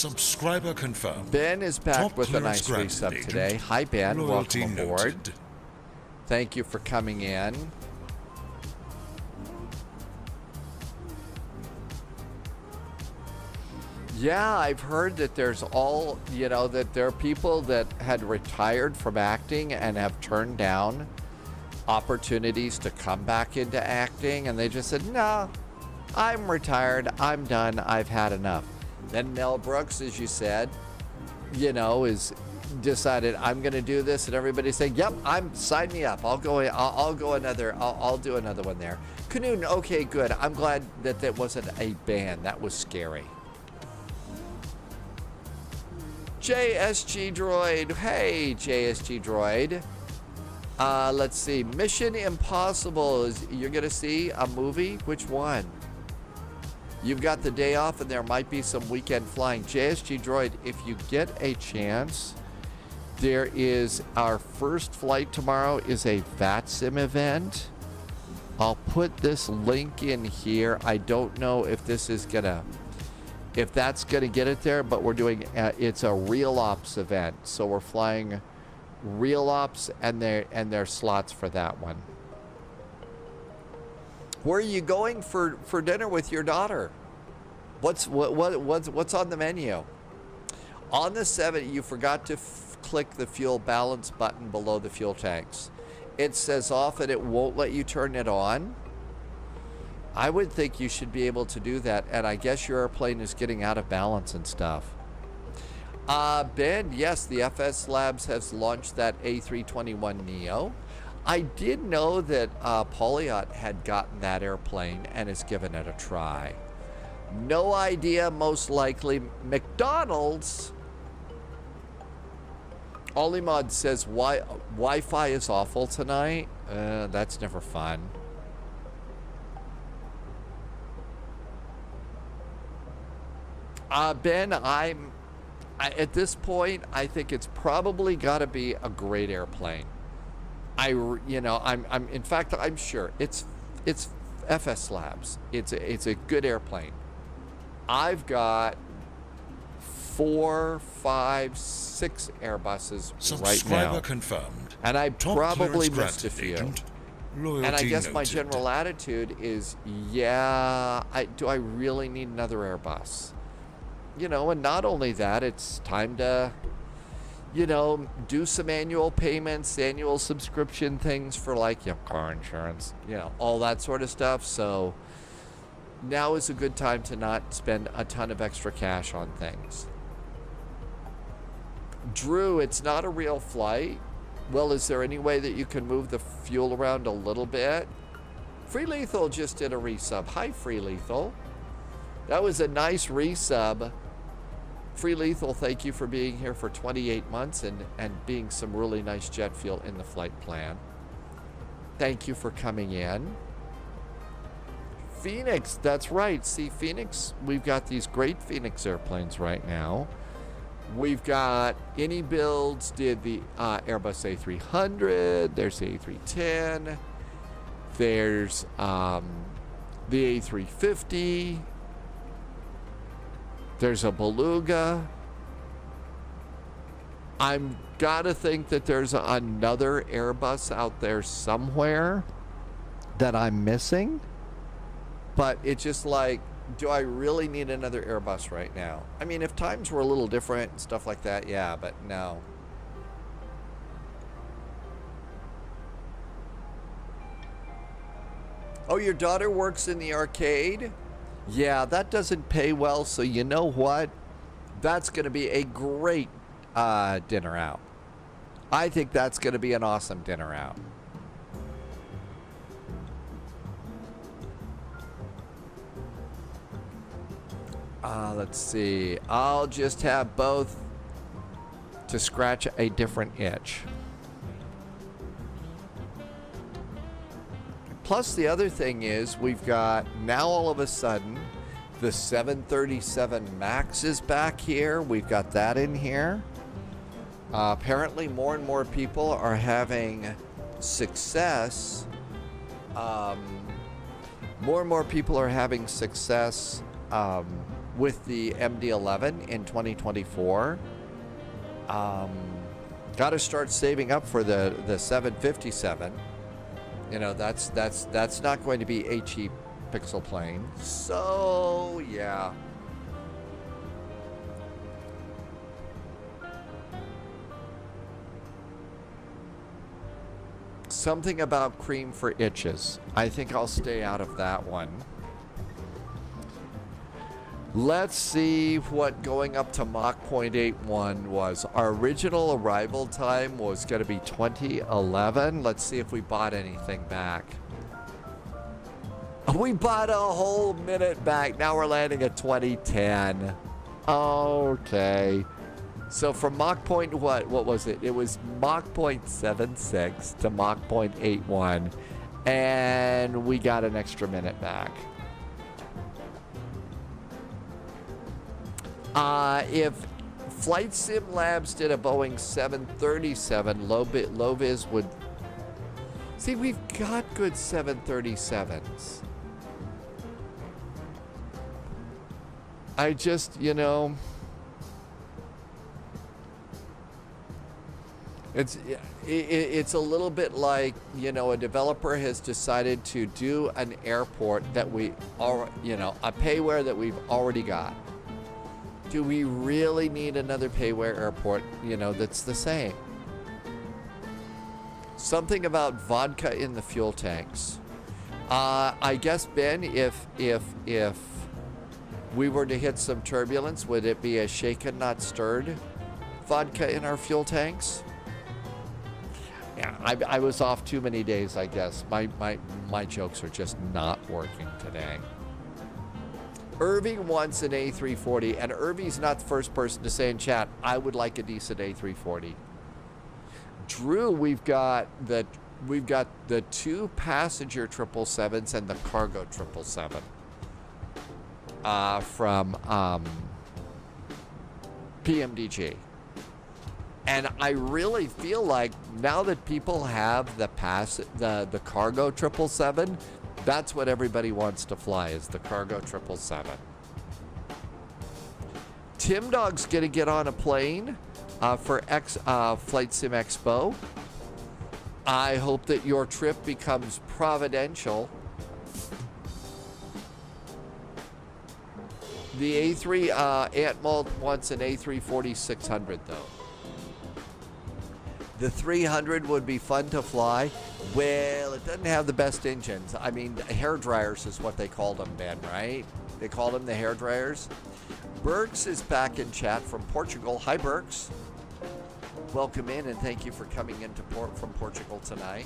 Subscriber confirmed. Ben is back Top with a clearance nice granted, resub agent. today. Hi, Ben. Loyalty Welcome aboard. noted. Thank you for coming in. Yeah, I've heard that there's that there are people that had retired from acting and have turned down opportunities to come back into acting, and they just said, no, I'm retired, I'm done, I've had enough. Then Mel Brooks, as you said, is decided, I'm going to do this, and everybody's saying, yep, sign me up. I'll do another one there. Canoon, okay, good. I'm glad that wasn't a ban. That was scary. JSG Droid. Hey, JSG Droid. Let's see. Mission Impossible. You're going to see a movie? Which one? You've got the day off and there might be some weekend flying. JSG Droid, if you get a chance, there is our first flight tomorrow is a VATSIM event. I'll put this link in here. I don't know if this is if that's gonna get it there, but we're doing it's a real ops event, so we're flying real ops and there's slots for that one. Where are you going for dinner with your daughter? What's on the menu? On the 7th, you forgot to click the fuel balance button below the fuel tanks. It says off and it won't let you turn it on. I would think you should be able to do that, and I guess your airplane is getting out of balance and stuff. Ben, yes, the FS Labs has launched that A321neo. I did know that Poliot had gotten that airplane and has given it a try. No idea, most likely McDonald's. Olimod says Wi-Fi is awful tonight. That's never fun. Ben, at this point, I think it's probably got to be a great airplane. In fact, I'm sure it's FS Labs. It's a good airplane. I've got 4, 5, 6 Airbuses right now, confirmed. and I Top probably clearance missed a few. granted, agent. Loyalty And I guess my noted. general attitude is, yeah, do I really need another Airbus? And not only that, it's time to, do some annual payments, annual subscription things for car insurance, all that sort of stuff. So now is a good time to not spend a ton of extra cash on things. Drew, it's not a real flight. Well, is there any way that you can move the fuel around a little bit? Free Lethal just did a resub. Hi, Free Lethal. That was a nice resub. Free Lethal, thank you for being here for 28 months and being some really nice jet fuel in the flight plan. Thank you for coming in. Phoenix, that's right. See, Phoenix, we've got these great Phoenix airplanes right now. We've got Any Builds did the Airbus A300. There's the A310. There's the A350. There's a Beluga. I'm gotta think that there's another Airbus out there somewhere that I'm missing. But it's just do I really need another Airbus right now? I mean, if times were a little different and stuff like that, yeah, but no. Oh, your daughter works in the arcade? Yeah, that doesn't pay well, so you know what? That's going to be a great dinner out. I think that's going to be an awesome dinner out. Let's see. I'll just have both to scratch a different itch. Plus, the other thing is we've got now all of a sudden the 737 MAX is back here. We've got that in here. Apparently, more and more people are having success. More and more people are having success with the MD-11 in 2024. Got to start saving up for the 757. You know, that's not going to be a cheap pixel plane. So yeah. Something about cream for itches. I think I'll stay out of that one. Let's see what going up to Mach 0.81 was. Our original arrival time was going to be 2011. Let's see if we bought anything back. We bought a whole minute back. Now we're landing at 2010. Okay. So from Mach point what was it? It was Mach 0.76 to Mach 0.81. And we got an extra minute back. If Flight Sim Labs did a Boeing 737, Low-Vis would... See, we've got good 737s. I just, you know... It's a little bit like, you know, a developer has decided to do an airport that we are, you know, a payware that we've already got. Do we really need another payware airport, you know, that's the same? Something about vodka in the fuel tanks. I guess, Ben, if we were to hit some turbulence, would it be a shaken, not stirred vodka in our fuel tanks? Yeah, I was off too many days, I guess. My jokes are just not working today. Irving wants an A340, and Irving's not the first person to say in chat, I would like a decent A340. Drew, we've got the two passenger 777s and the cargo 777 from PMDG. And I really feel like now that people have the cargo 777, that's what everybody wants to fly, is the cargo 777. Tim Dog's gonna get on a plane for Flight Sim Expo. I hope that your trip becomes providential. The A3 Antmalt wants an A340-600 though. The 300 would be fun to fly. Well, it doesn't have the best engines. I mean, hair dryers is what they called them, Ben, right? They called them the hair dryers. Berks is back in chat from Portugal. Hi, Berks. Welcome in, and thank you for coming into from Portugal tonight.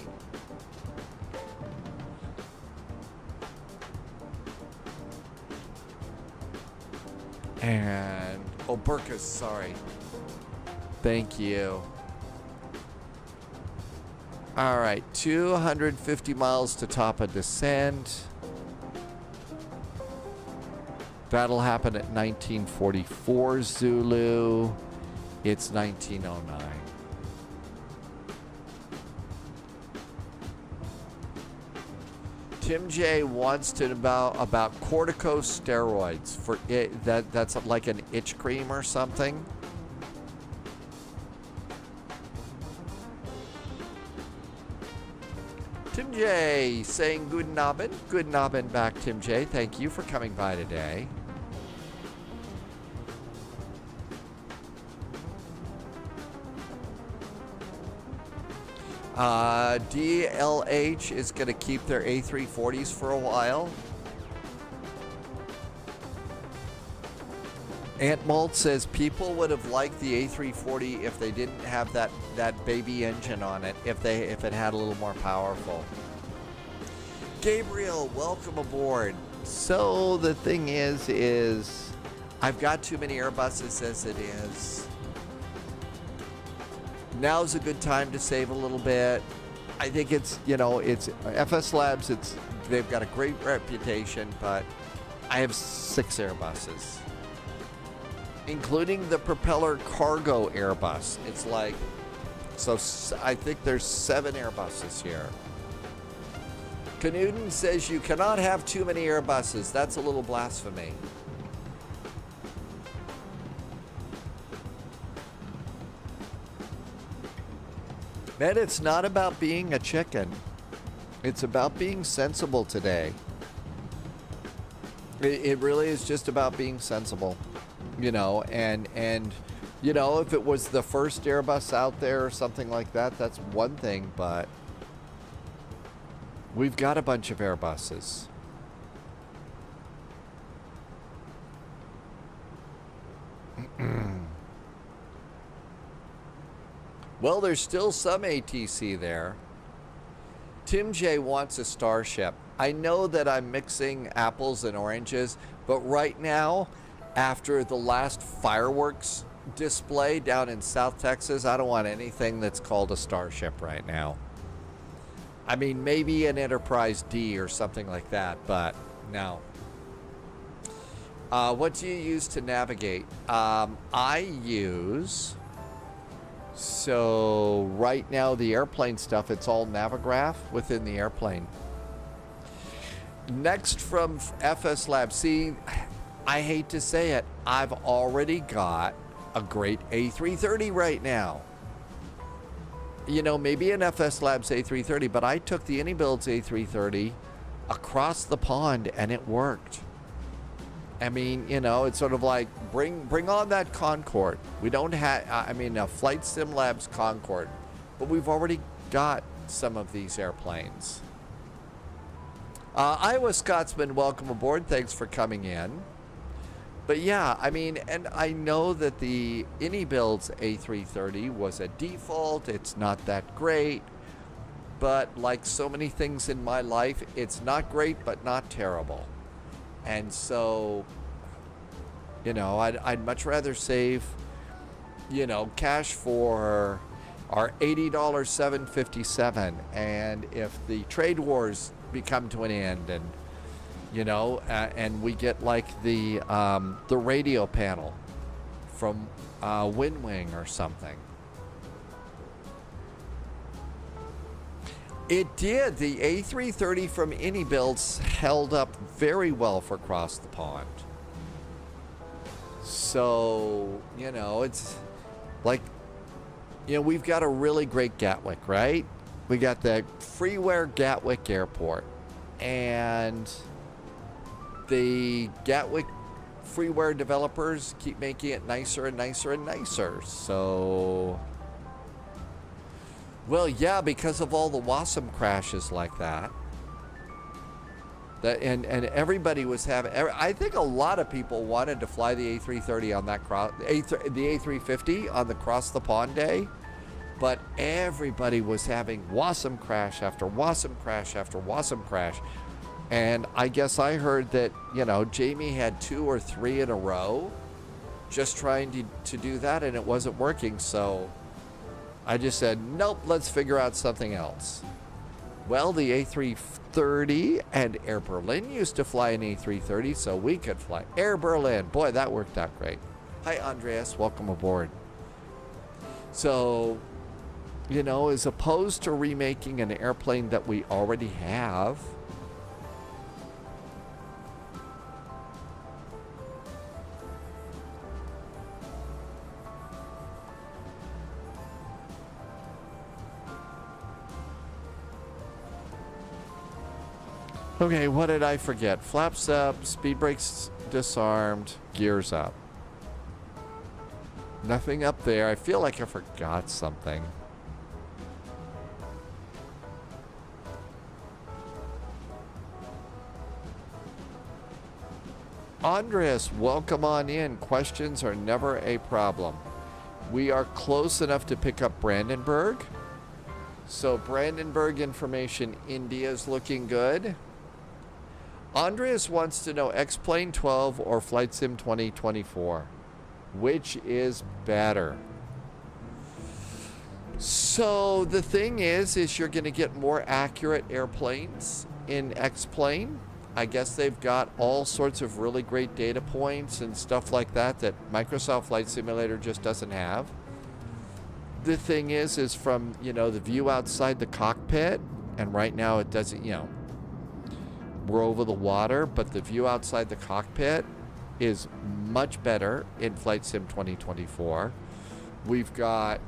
And, oh, Burkus, sorry. Thank you. All right, 250 miles to top of descent. That'll happen at 1944 Zulu. It's 1909. Tim J wants to know about corticosteroids for it. That's like an itch cream or something. Tim J saying good nobbin. Good nobbin back, Tim J. Thank you for coming by today. DLH is going to keep their A340s for a while. Aunt Malt says people would have liked the A340 if they didn't have that baby engine on it, if it had a little more powerful. Gabriel, welcome aboard. So the thing is I've got too many Airbuses as it is. Now's a good time to save a little bit. I think it's FS Labs, they've got a great reputation, but I have 6 Airbuses. Including the propeller cargo Airbus. It's like, so I think there's 7 Airbuses here. Knudden says you cannot have too many Airbuses. That's a little blasphemy. Man, it's not about being a chicken. It's about being sensible today. It really is just about being sensible, you know, and you know, if it was the first Airbus out there or something like that, that's one thing, but we've got a bunch of Airbuses. Well, there's still some ATC there. Tim J wants a Starship. I know that I'm mixing apples and oranges, but right now, after the last fireworks display down in South Texas, I don't want anything that's called a Starship right now. I mean, maybe an Enterprise D or something like that, but no. What do you use to navigate? I use... So right now the airplane stuff, it's all Navigraph within the airplane. Next from FS Lab. See, I hate to say it, I've already got a great A330 right now. You know, maybe an FS Labs A330, but I took the AnyBuilds A330 across the pond and it worked. I mean, you know, it's sort of like bring on that Concorde. We don't have, I mean, a Flight Sim Labs Concorde, but we've already got some of these airplanes. Iowa Scotsman, welcome aboard. Thanks for coming in. But yeah, I mean, and I know that the AnyBuilds A330 was a default. It's not that great, but like so many things in my life, it's not great, but not terrible. And so, you know, I'd much rather save, you know, cash for our $80 757. And if the trade wars become to an end, and you know, and we get like the radio panel from Windwing or something. It did. The A330 from AnyBuilds held up very well for across the pond. So, you know, it's like, you know, we've got a really great Gatwick, right? We got the freeware Gatwick Airport. And the Gatwick freeware developers keep making it nicer and nicer and nicer. So... Well, yeah, because of all the WASM crashes like that. And everybody was having... I think a lot of people wanted to fly the A330 on that... the A350 on the cross the pond day. But everybody was having WASM crash after WASM crash after WASM crash. And I guess I heard that, you know, Jamie had 2 or 3 in a row just trying to do that, and it wasn't working, so... I just said, nope, let's figure out something else. Well, the A330 and Air Berlin used to fly an A330, so we could fly Air Berlin. Boy, that worked out great. Hi, Andreas. Welcome aboard. So, you know, as opposed to remaking an airplane that we already have... Okay, what did I forget? Flaps up, speed brakes disarmed, gears up. Nothing up there. I feel like I forgot something. Andreas, welcome on in. Questions are never a problem. We are close enough to pick up Brandenburg. So Brandenburg information, India is looking good. Andreas wants to know X-Plane 12 or Flight Sim 2024. Which is better? So the thing is you're going to get more accurate airplanes in X-Plane. I guess they've got all sorts of really great data points and stuff like that that Microsoft Flight Simulator just doesn't have. The thing is from, you know, the view outside the cockpit, and right now it doesn't, you know, we're over the water, but the view outside the cockpit is much better in Flight Sim 2024. We've got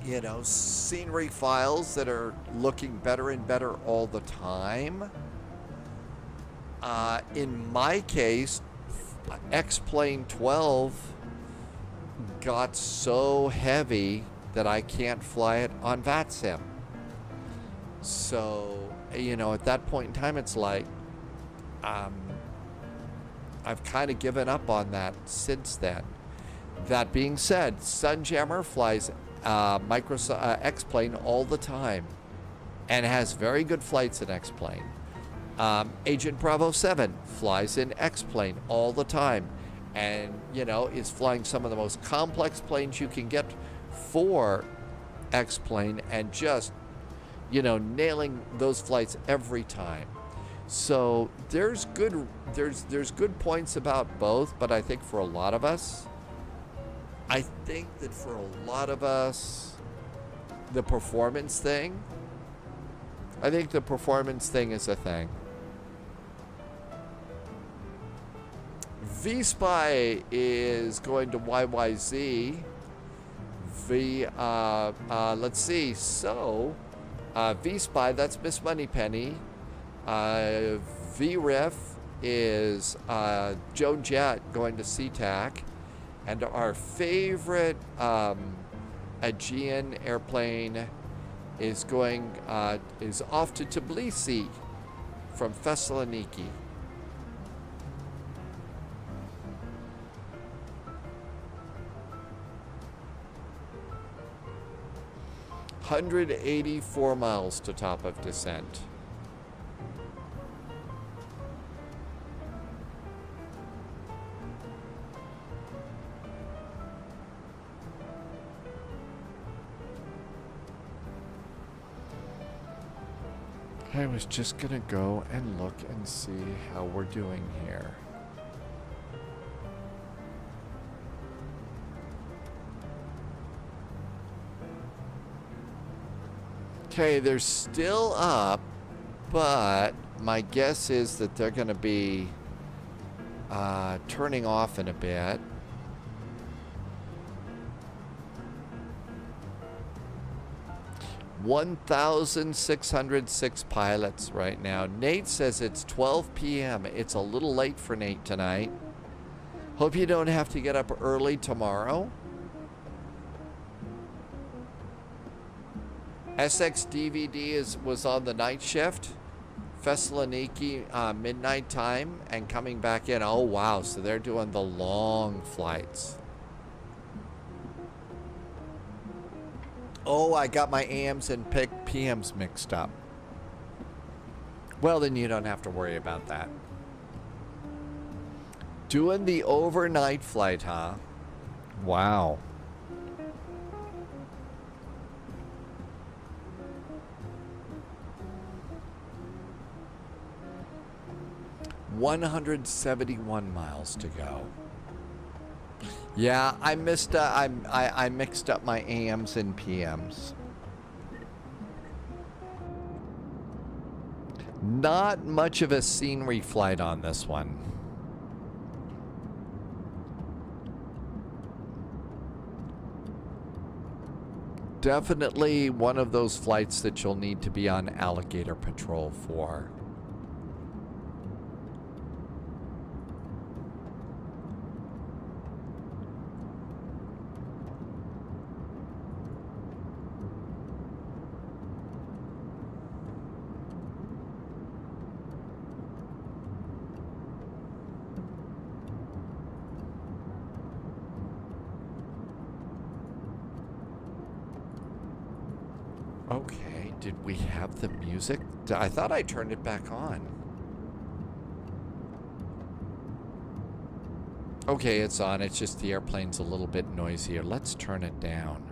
you know, scenery files that are looking better and better all the time. In my case, X-Plane 12 got so heavy that I can't fly it on VATSIM. So, you know, at that point in time, it's like, I've kind of given up on that since then. That being said, Sunjammer flies Microsoft X-Plane all the time and has very good flights in X-Plane. Agent Bravo 7 flies in X-Plane all the time and, you know, is flying some of the most complex planes you can get for X-Plane and just, you know, nailing those flights every time. So there's good points about both, but I think for a lot of us, the performance thing, I think the performance thing is a thing. V-Spy is going to YYZ. Let's see. So, V-Spy, that's Miss Moneypenny. VRIF is Joe Jet going to SeaTac. And our favorite Aegean airplane is off to Tbilisi from Thessaloniki. $184 miles to top of descent. I was just gonna go and look and see how we're doing here. Okay, they're still up, but my guess is that they're gonna be turning off in a bit. $1,606 pilots right now. Nate says it's 12 p.m. It's a little late for Nate tonight. Hope you don't have to get up early tomorrow. SX DVD was on the night shift. Thessaloniki midnight time and coming back in. Oh, wow. So they're doing the long flights. Oh, I got my AMs and PMs mixed up. Well, then you don't have to worry about that. Doing the overnight flight, huh? Wow. $171 miles to go. Yeah, I missed. I mixed up my AMs and PMs. Not much of a scenery flight on this one. Definitely one of those flights that you'll need to be on alligator patrol for. Okay, did we have the music? I thought I turned it back on. Okay, it's on. It's just the airplane's a little bit noisier. Let's turn it down.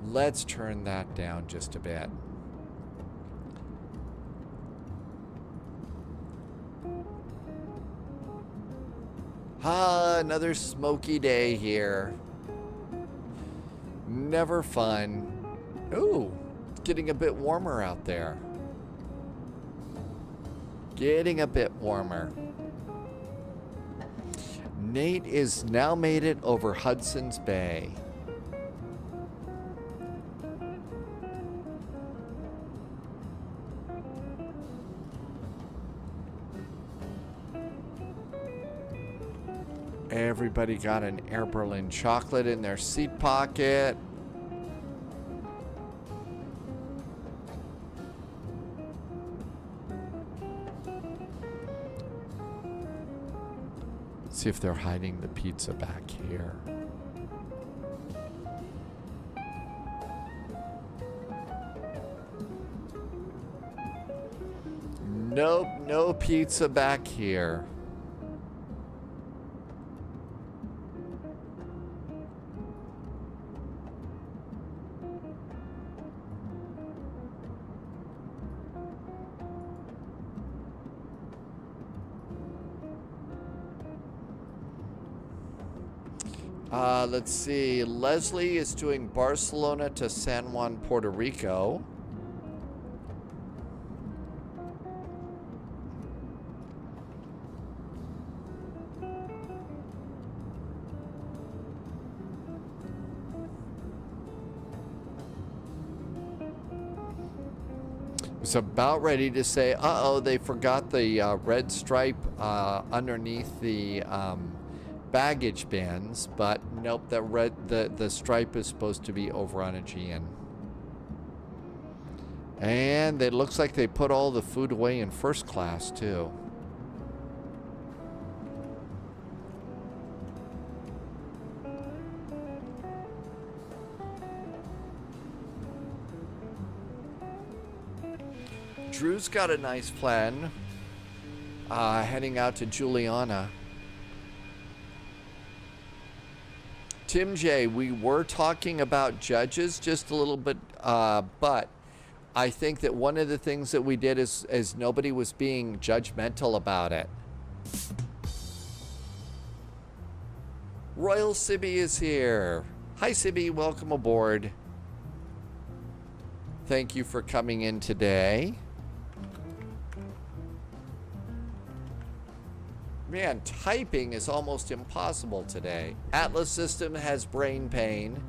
Let's turn that down just a bit. Ah, another smoky day here. Never fun. Ooh, it's getting a bit warmer out there. Getting a bit warmer. Nate is now made it over Hudson's Bay. Everybody got an Air Berlin chocolate in their seat pocket. See if they're hiding the pizza back here. Nope, no pizza back here. Let's see. Leslie is doing Barcelona to San Juan, Puerto Rico. Was about ready to say, uh-oh, they forgot the red stripe underneath the baggage bins, but nope, the stripe is supposed to be over on Aegean. And it looks like they put all the food away in first class too. Drew's got a nice plan, heading out to Juliana. Tim J, we were talking about judges just a little bit, but I think that one of the things that we did is nobody was being judgmental about it. Royal Sibby is here. Hi Sibby, welcome aboard. Thank you for coming in today. Man, typing is almost impossible today. Atlas System has brain pain.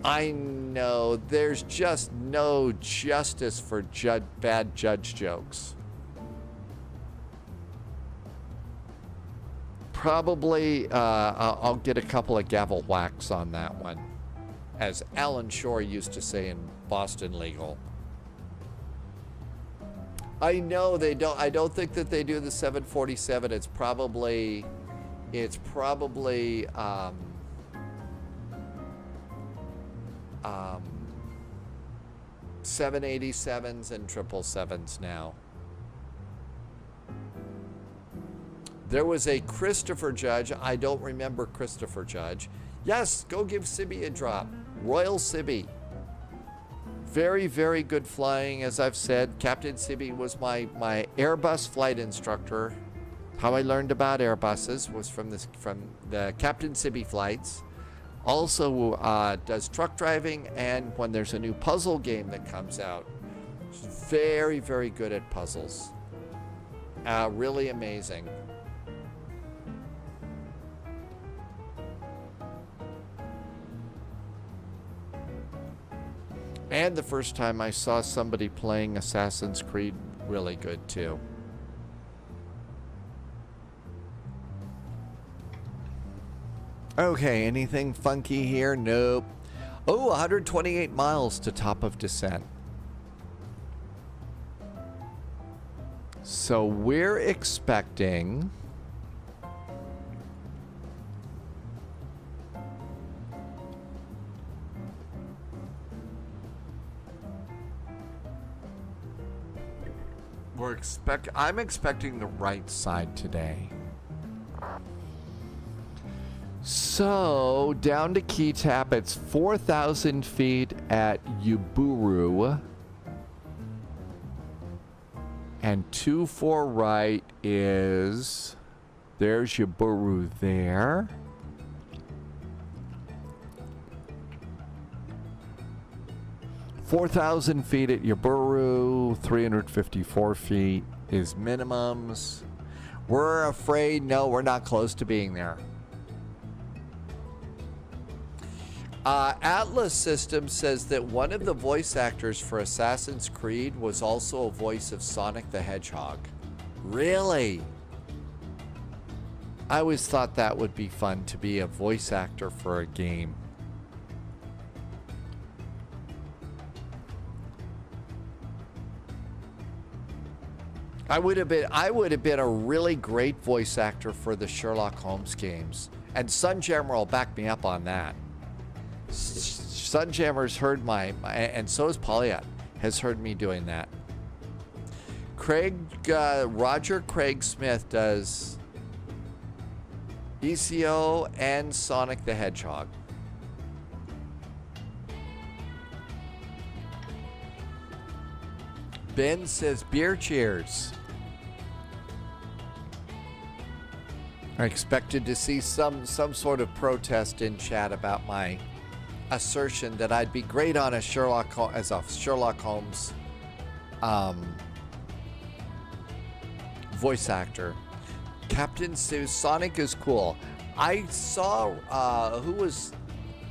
I know, there's just no justice for bad judge jokes. Probably, I'll get a couple of gavel whacks on that one. As Alan Shore used to say in Boston Legal. I know they don't. I don't think that they do the 747. It's probably 787s and 777s now. There was a Christopher Judge. I don't remember Christopher Judge. Yes, go give Sibby a drop. Royal Sibby. Very, very good flying, as I've said. Captain Sibby was my Airbus flight instructor. How I learned about Airbuses was from the Captain Sibby flights. Also does truck driving, and when there's a new puzzle game that comes out, she's very, very good at puzzles. Really amazing. And the first time I saw somebody playing Assassin's Creed, really good too. Okay, anything funky here? Nope. Oh, 128 miles to top of descent. So we're expecting... I'm expecting the right side today. So, down to key tap, it's 4,000 feet at Uburu. And 24 right is... There's Uburu there. $4,000 feet at Uburu, 354 feet is minimums. We're afraid, no, we're not close to being there. Atlas System says that one of the voice actors for Assassin's Creed was also a voice of Sonic the Hedgehog. Really? I always thought that would be fun to be a voice actor for a game. I would have been a really great voice actor for the Sherlock Holmes games. And Sunjammer will back me up on that. Sunjammer's heard and so has Polyat, has heard me doing that. Roger Craig Smith does ECO and Sonic the Hedgehog. Ben says beer cheers. I expected to see some sort of protest in chat about my assertion that I'd be great on a Sherlock Holmes voice actor. Captain Sue, Sonic is cool. I saw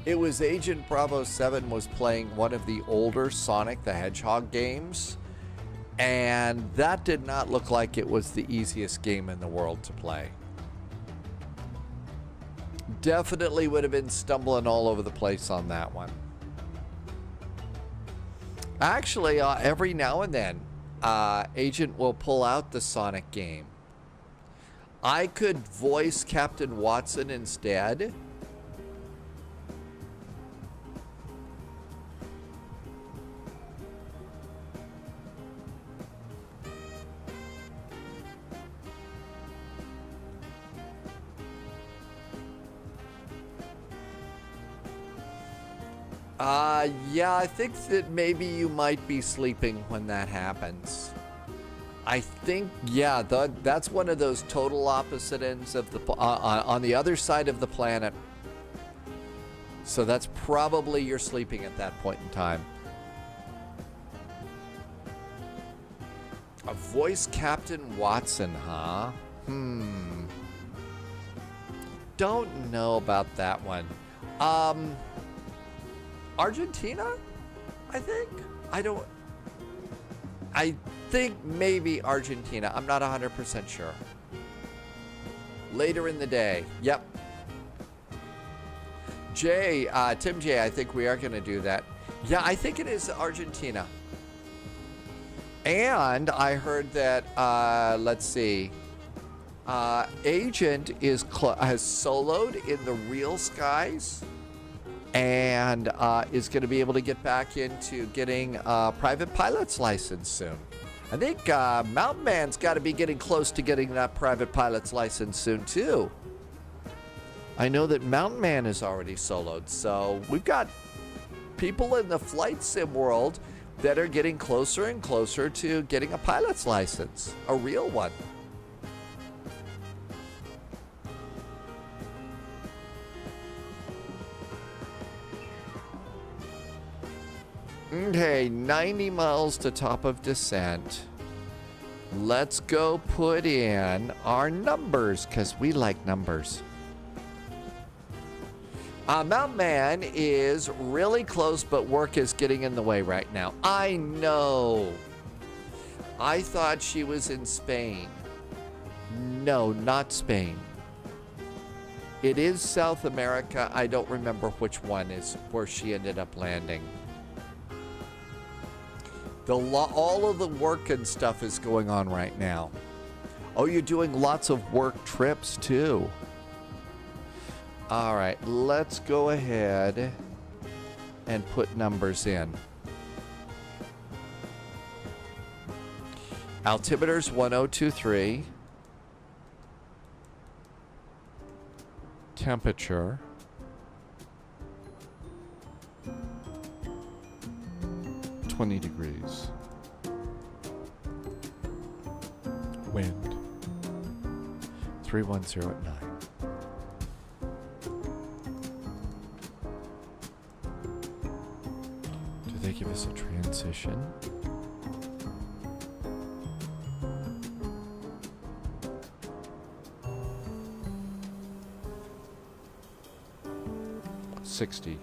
it was Agent Bravo 7 was playing one of the older Sonic the Hedgehog games, and that did not look like it was the easiest game in the world to play. Definitely would have been stumbling all over the place on that one. Actually, every now and then, Agent will pull out the Sonic game. I could voice Captain Watson instead. Yeah, I think that maybe you might be sleeping when that happens. I think, yeah, that's one of those total opposite ends of the on the other side of the planet. So that's probably you're sleeping at that point in time. A voice Captain Watson, huh? Don't know about that one. Argentina? I think. I think maybe Argentina. I'm not 100% sure. Later in the day. Yep. Tim J, I think we are going to do that. Yeah, I think it is Argentina. And I heard that, let's see, Agent has soloed in the real skies and is going to be able to get back into getting a private pilot's license soon. I think Mountain Man's got to be getting close to getting that private pilot's license soon, too. I know that Mountain Man is already soloed, so we've got people in the flight sim world that are getting closer and closer to getting a pilot's license, a real one. Okay, 90 miles to top of descent. Let's go put in our numbers, because we like numbers. Mountain Man is really close, but work is getting in the way right now. I know. I thought she was in Spain. No, not Spain. It is South America. I don't remember which one is where she ended up landing. All of the work and stuff is going on right now. Oh, you're doing lots of work trips too. All right, let's go ahead and put numbers in. Altimeter's 1023. Temperature. $20 degrees. Wind 310 at 9. Do they give us a transition? $60.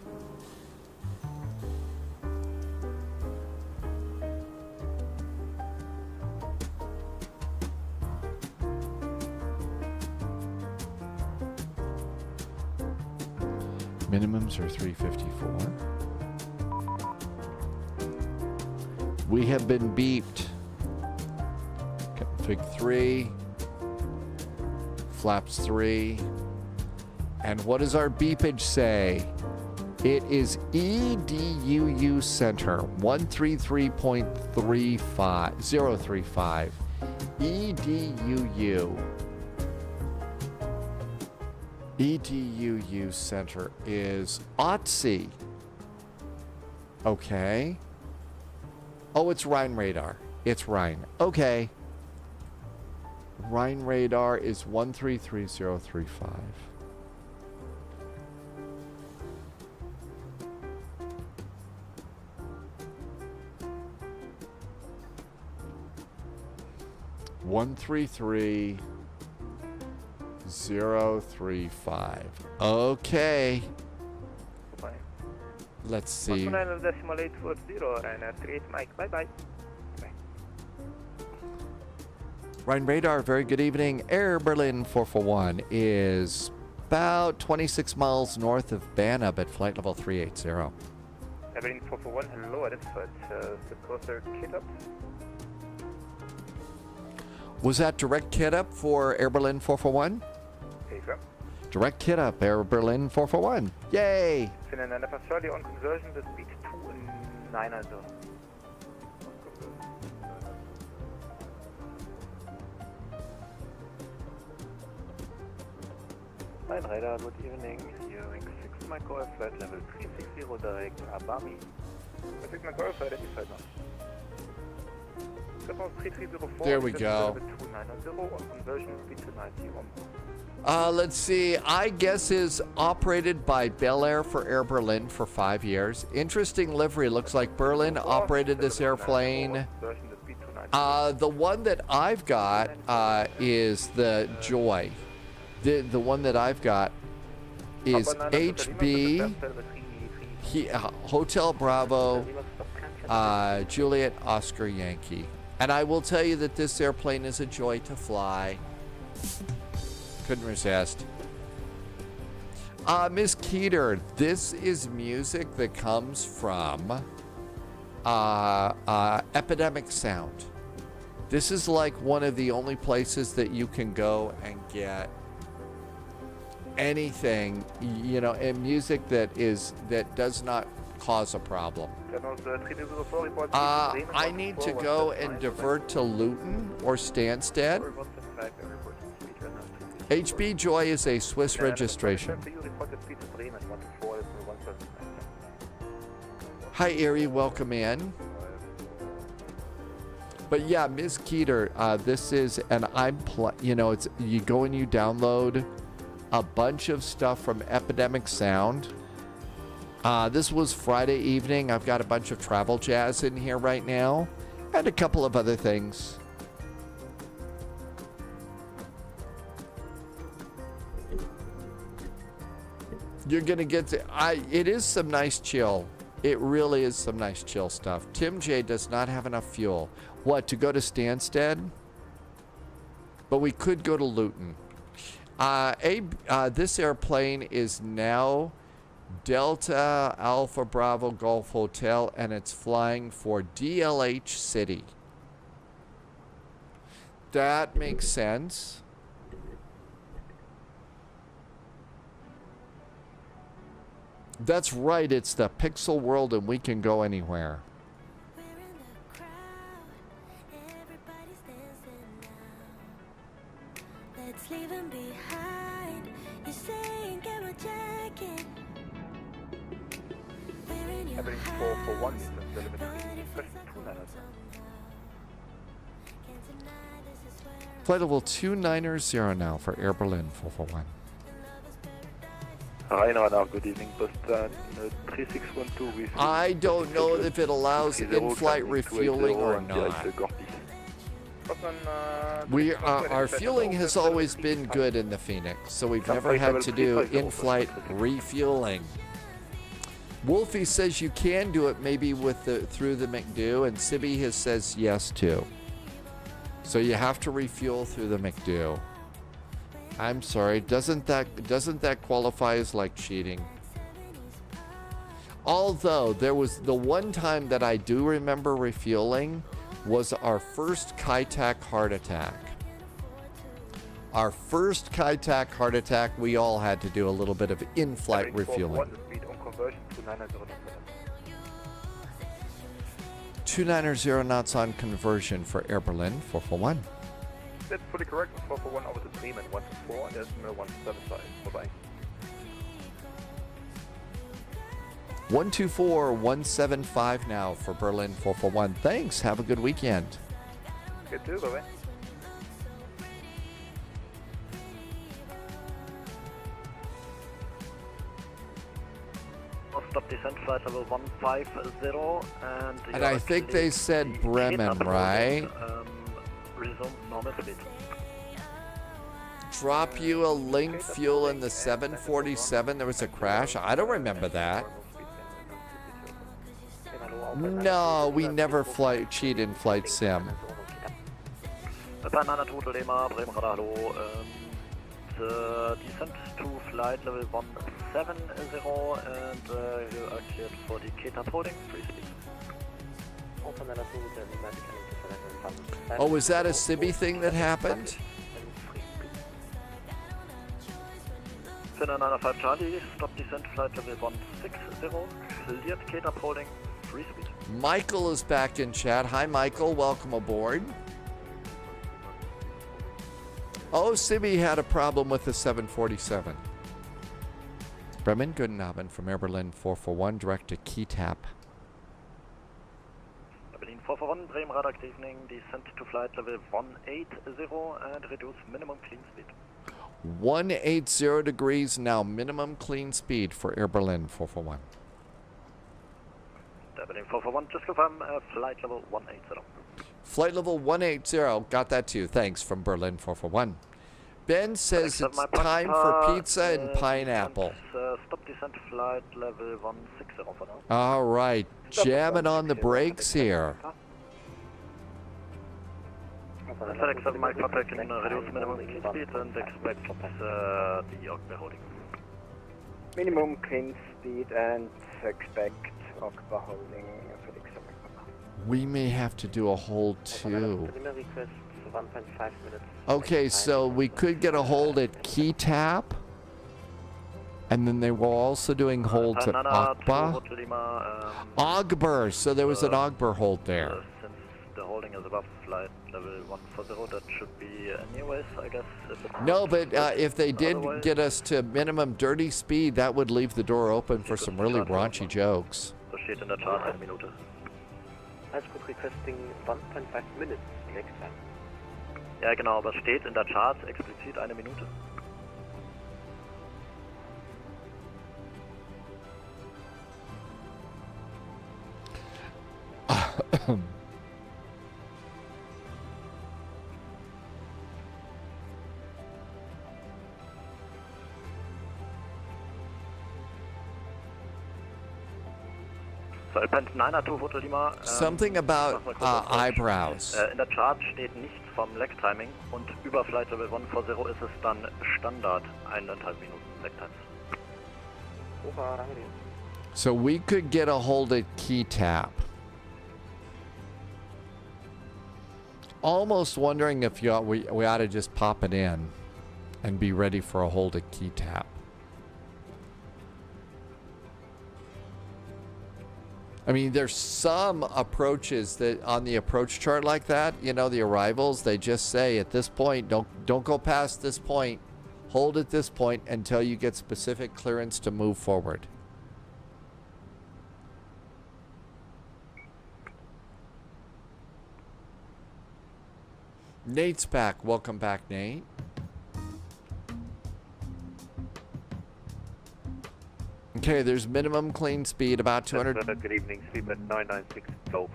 Minimums are 354. We have been beeped. Fig 3. Flaps 3. And what does our beepage say? It is EDUU Center 133.35. EDUU. EDUU Center is OTC. Okay. Oh, it's Rhine radar. It's Rhine. Okay. Rhine radar is 133035. One 33035. Okay. Let's see. 19.840, Ryanair 38 Mike. Bye bye. Rhine radar, very good evening. Air Berlin 441 is about 26 miles north of Banab at flight level 380. Air Berlin 441, hello, at the closer kit up. Was that direct kit up for Air Berlin 441? Take up. Direct kit up, Air Berlin 441. Yay! Finden an Charlie on conversion, the speed 290. Fine radar, good evening. Hearing 6 Micro flight level 360 direct Abami. 6 Micro identified now. There we go. Let's see. I guess is operated by Bel Air for Air Berlin for 5 years. Interesting livery. Looks like Berlin operated this airplane. The one that I've got is the Joy. The one that I've got is HB Hotel Bravo Juliet Oscar Yankee. And I will tell you that this airplane is a joy to fly. Couldn't resist. Ms. Keeter, this is music that comes from Epidemic Sound. This is like one of the only places that you can go and get anything, you know, and music that does not cause a problem. I need to go and divert to Luton or Stansted. HB Joy is a Swiss registration. Hi Erie, welcome in. But yeah, Ms. Keeter, this is, and you know, it's, you go and you download a bunch of stuff from Epidemic Sound. This was Friday evening. I've got a bunch of travel jazz in here right now and a couple of other things. You're going to get to, it is some nice chill. It really is some nice chill stuff. Tim J does not have enough fuel. What, to go to Stansted? But we could go to Luton. This airplane is now Delta Alpha Bravo Golf Hotel, and it's flying for DLH City. That makes sense. That's right, it's the Pixel World and we can go anywhere. Flight level 290 now for Air Berlin 441. Ryanair, good evening. Post 3612 with... I don't know if it allows in-flight refueling or not. Our fueling has always been good in the Phoenix, so we've never had to do in-flight refueling. Wolfie says you can do it maybe through the McDo, and Sibby says yes too. So you have to refuel through the McDo. I'm sorry, doesn't that qualify as like cheating? Although there was the one time that I do remember refueling was our first KYTAC heart attack. Our first KYTAC heart attack, we all had to do a little bit of in-flight refueling. 290 knots on conversion for Air Berlin 441. That's fully correct. 441 over the stream and 124 and there's no 175. Bye-bye. 124, 175 now for Berlin 441. Thanks. Have a good weekend. Good too, bye-bye. Stop descent flight level 150 And I think they said Bremen, right? Resume normal speed. Drop you a link fuel in the 747. There was a crash. I don't remember that. No, we never cheat in flight sim. Banana total Lima, Bremen radar hello. Descent to flight level 170 and you are cleared for the K-tap holding, free speed. Oh, was that a Sibby thing that happened? Finna 95 Charlie, stop descent flight level 160, cleared K-tap holding, free speed. Michael is back in chat. Hi, Michael. Welcome aboard. Oh, Sibby had a problem with the 747. Bremen, guten Abend from Air Berlin 441, direct to KeyTap. Berlin 441, Bremen radar evening, descent to flight level 180 and reduce minimum clean speed. 180 degrees now, minimum clean speed for Air Berlin 441. Berlin 441, just confirm flight level 180. Flight level 180, got that too. Thanks from Berlin 441. Ben says it's time for pizza and pineapple. Stop descent flight level 160 for now. All right, jamming on the brakes here. FedEx 7 Mike Papa can reduce minimum clean speed and expect the Ogbe holding. Minimum clean speed and expect Ogba holding FedEx 7 Mike Papa. We may have to do a hold too. Okay, so we could get a hold at KeyTap, and then they were also doing holds at Ogba. Ogber, so there was an Ogber hold there. Since the holding is above flight level 140, that should be anyways, I guess. No, but if they did get us to minimum dirty speed, that would leave the door open for some really raunchy jokes. So steht in der Chart 1 Minute. That's good, requesting 1.5 minutes next time. Ja genau, aber steht in der Chart explizit 1 Minute. Something about eyebrows. In der Chart steht nichts vom Lag Timing und über Flight Level 140 ist es dann Standard 1,5 Minuten Lag Times. So we could get a hold at KeyTap. Almost wondering if we ought to just pop it in and be ready for a hold at KeyTap. I mean, there's some approaches that on the approach chart like that, you know, the arrivals, they just say at this point, don't go past this point, hold at this point until you get specific clearance to move forward. Nate's back. Welcome back, Nate. Okay, there's minimum clean speed, about 200. Good evening, Sleeper 996 Golf,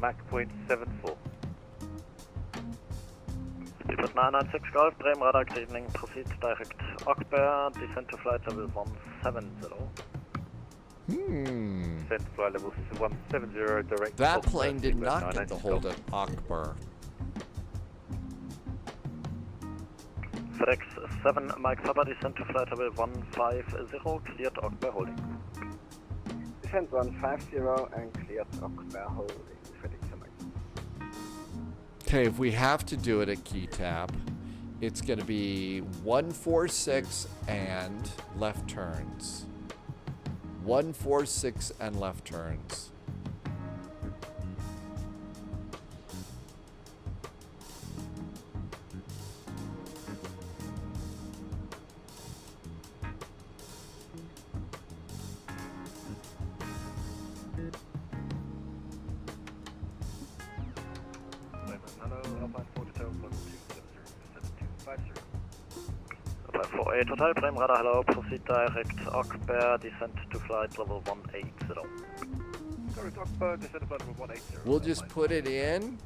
Mach .74. Sleeper 996 Golf, Bremen radar, good evening, proceed direct Ogber, descent to flight level 170. Descent flight level 170, direct. That plane did not get the hold at Ogber. FedEx 7 Mike Papa, descent to flight level 150, cleared Ogber holding. descent 150 and cleared Rockbear holding FedEx American. Okay, if we have to do it at key tap, it's going to be 146 and left turns. 146 and left turns. For 8 Hotel, Prime Radar, hello, proceed direct Ockbear, descent to flight level 180. Direct Ockbear, descent to flight level 180. We'll just put it in,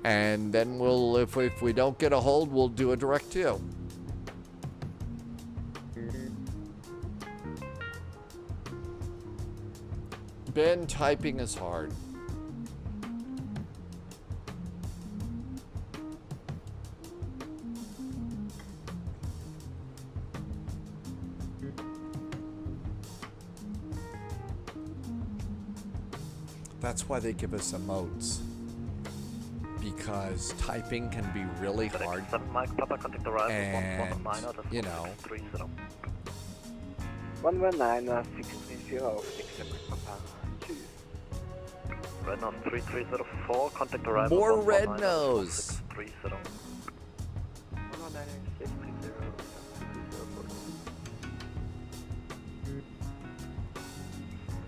and then we'll, if we don't get a hold, we'll do a direct to. Ben, typing is hard. That's why they give us emotes. Because typing can be really hard. And, you know. 119 630 Papa 2. Red nose 3304, contact arrival. More red nose. 630. 119 630.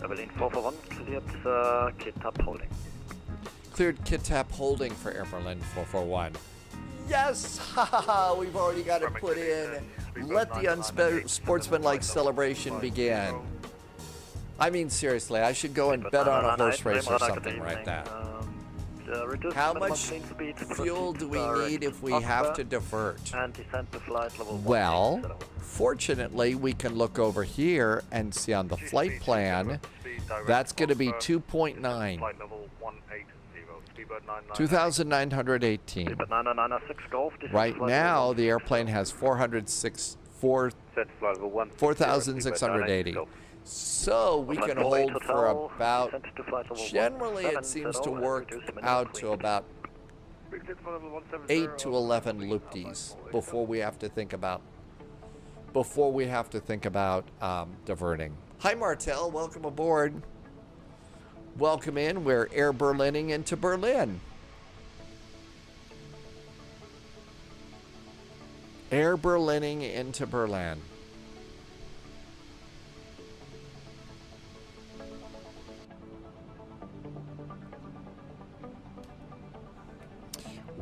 Evelyn 441, cleared kit tap holding. Cleared kit tap holding for Air Berlin 441. Yes! Haha! We've already got it put in. Let the unsportsmanlike celebration begin. I mean, seriously, I should go and bet on a horse race or something right now. How much fuel do we need if we have to divert? And descent to flight level 180. Well, fortunately, we can look over here and see on the flight plan, that's going to be 2.9. 2,918. Right now, the airplane has 4,680. So we can hold for about, generally it seems to work out to about 8 to 11 loopties before we have to think about diverting. Hi Martel, welcome aboard. Welcome in. We're Air Berlining into Berlin. Air Berlining into Berlin.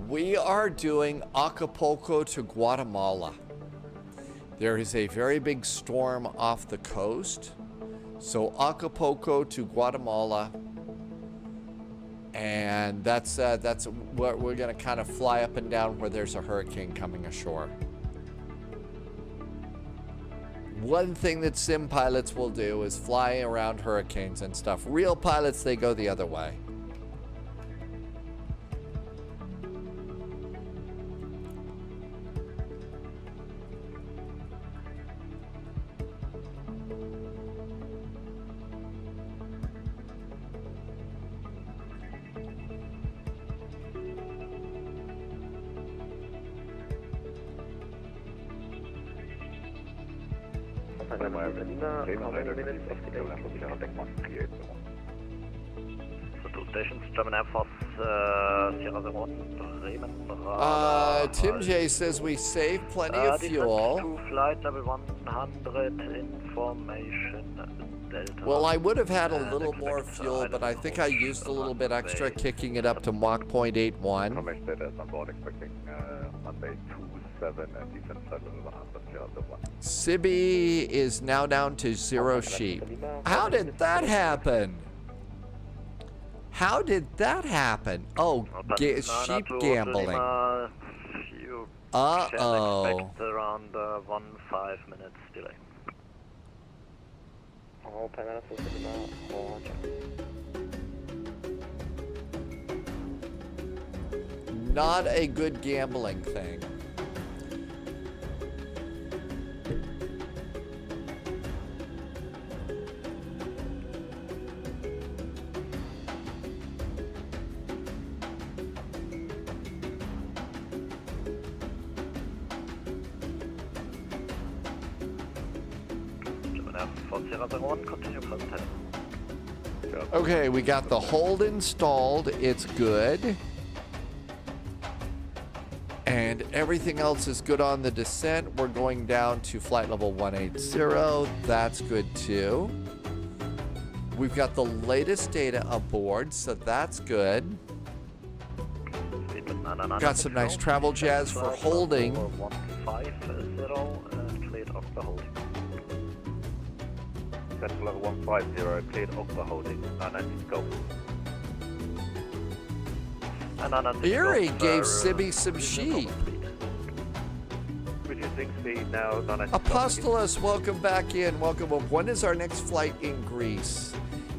We are doing Acapulco to Guatemala. There is a very big storm off the coast. So Acapulco to Guatemala, and that's what we're going to kind of fly up and down where there's a hurricane coming ashore. One thing that sim pilots will do is fly around hurricanes and stuff. Real pilots, they go the other way. Stations, German Air Force, Sierra 01, Bremen, Tim J says we save plenty of fuel. To flight level 100, information Delta. Well, I would have had a little more fuel, but I think I used a little bit extra, kicking it up to Mach 0.81. Information data is on board, expecting Monday 27 and descent flight level 100, Sierra 01. Sibi is now down to 0 sheep. How did that happen? How did that happen? Oh, sheep gambling. Uh-oh. Expect around 1-5 minutes delay. Not a good gambling thing. 4001, continue present head. Okay, we got the hold installed. It's good. And everything else is good on the descent. We're going down to flight level 180. That's good too. We've got the latest data aboard, so that's good. Got some nice travel jazz for holding. 150, cleared Okta holding. Central level 150, cleared Okta holding, 996 Golf. Erie gave Sibby some sheep. Reducing speed now, 996 Apostolos, welcome back in. Welcome up. When is our next flight in Greece?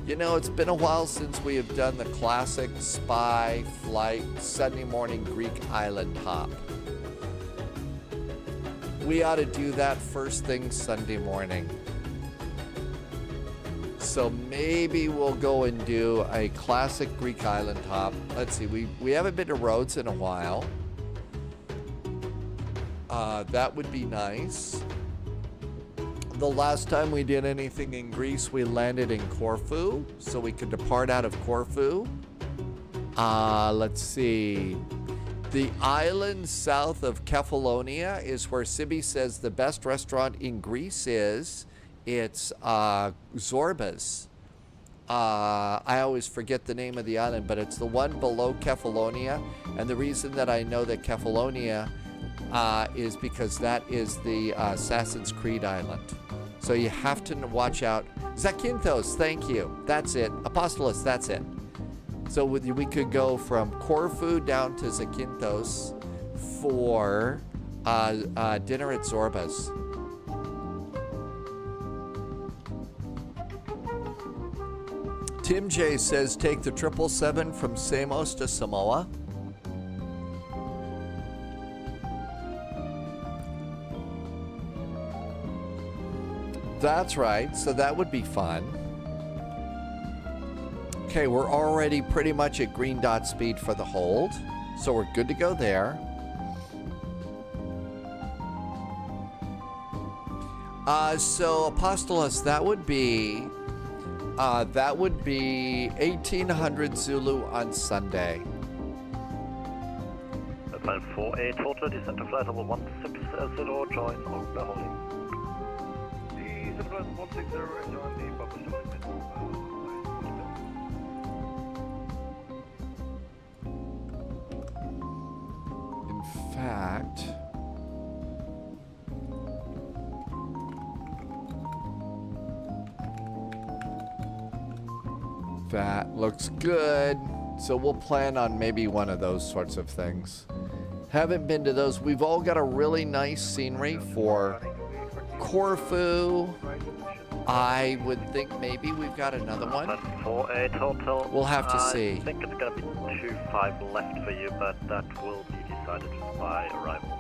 You know, it's been a while since we have done the classic spy flight Sunday morning Greek island hop. We ought to do that first thing Sunday morning. So maybe we'll go and do a classic Greek island hop. Let's see, we haven't been to Rhodes in a while. That would be nice. The last time we did anything in Greece, we landed in Corfu, so we could depart out of Corfu. Let's see. The island south of Kefalonia is where Sibby says the best restaurant in Greece is. It's Zorbas. I always forget the name of the island, but it's the one below Kefalonia. And the reason that I know that Kefalonia is because that is the Assassin's Creed island. So you have to watch out. Zakynthos, thank you. That's it. Apostolos, that's it. So we could go from Corfu down to Zakynthos for dinner at Zorbas. Tim J says take the 777 from Samos to Samoa. That's right, so that would be fun. Okay, we're already pretty much at green dot speed for the hold, so we're good to go there. So Apostolos, that would be 1800 Zulu on Sunday. Flight 48 total, descent to flight level 160, join Okta holding. Descent to flight 160 and join the Papa In fact, that looks good. So we'll plan on maybe one of those sorts of things. Haven't been to those. We've all got a really nice scenery for Corfu. I would think maybe we've got another one. 48 total. We'll have to see. I think it's going to be 25 left for you, but that will be decided by arrival.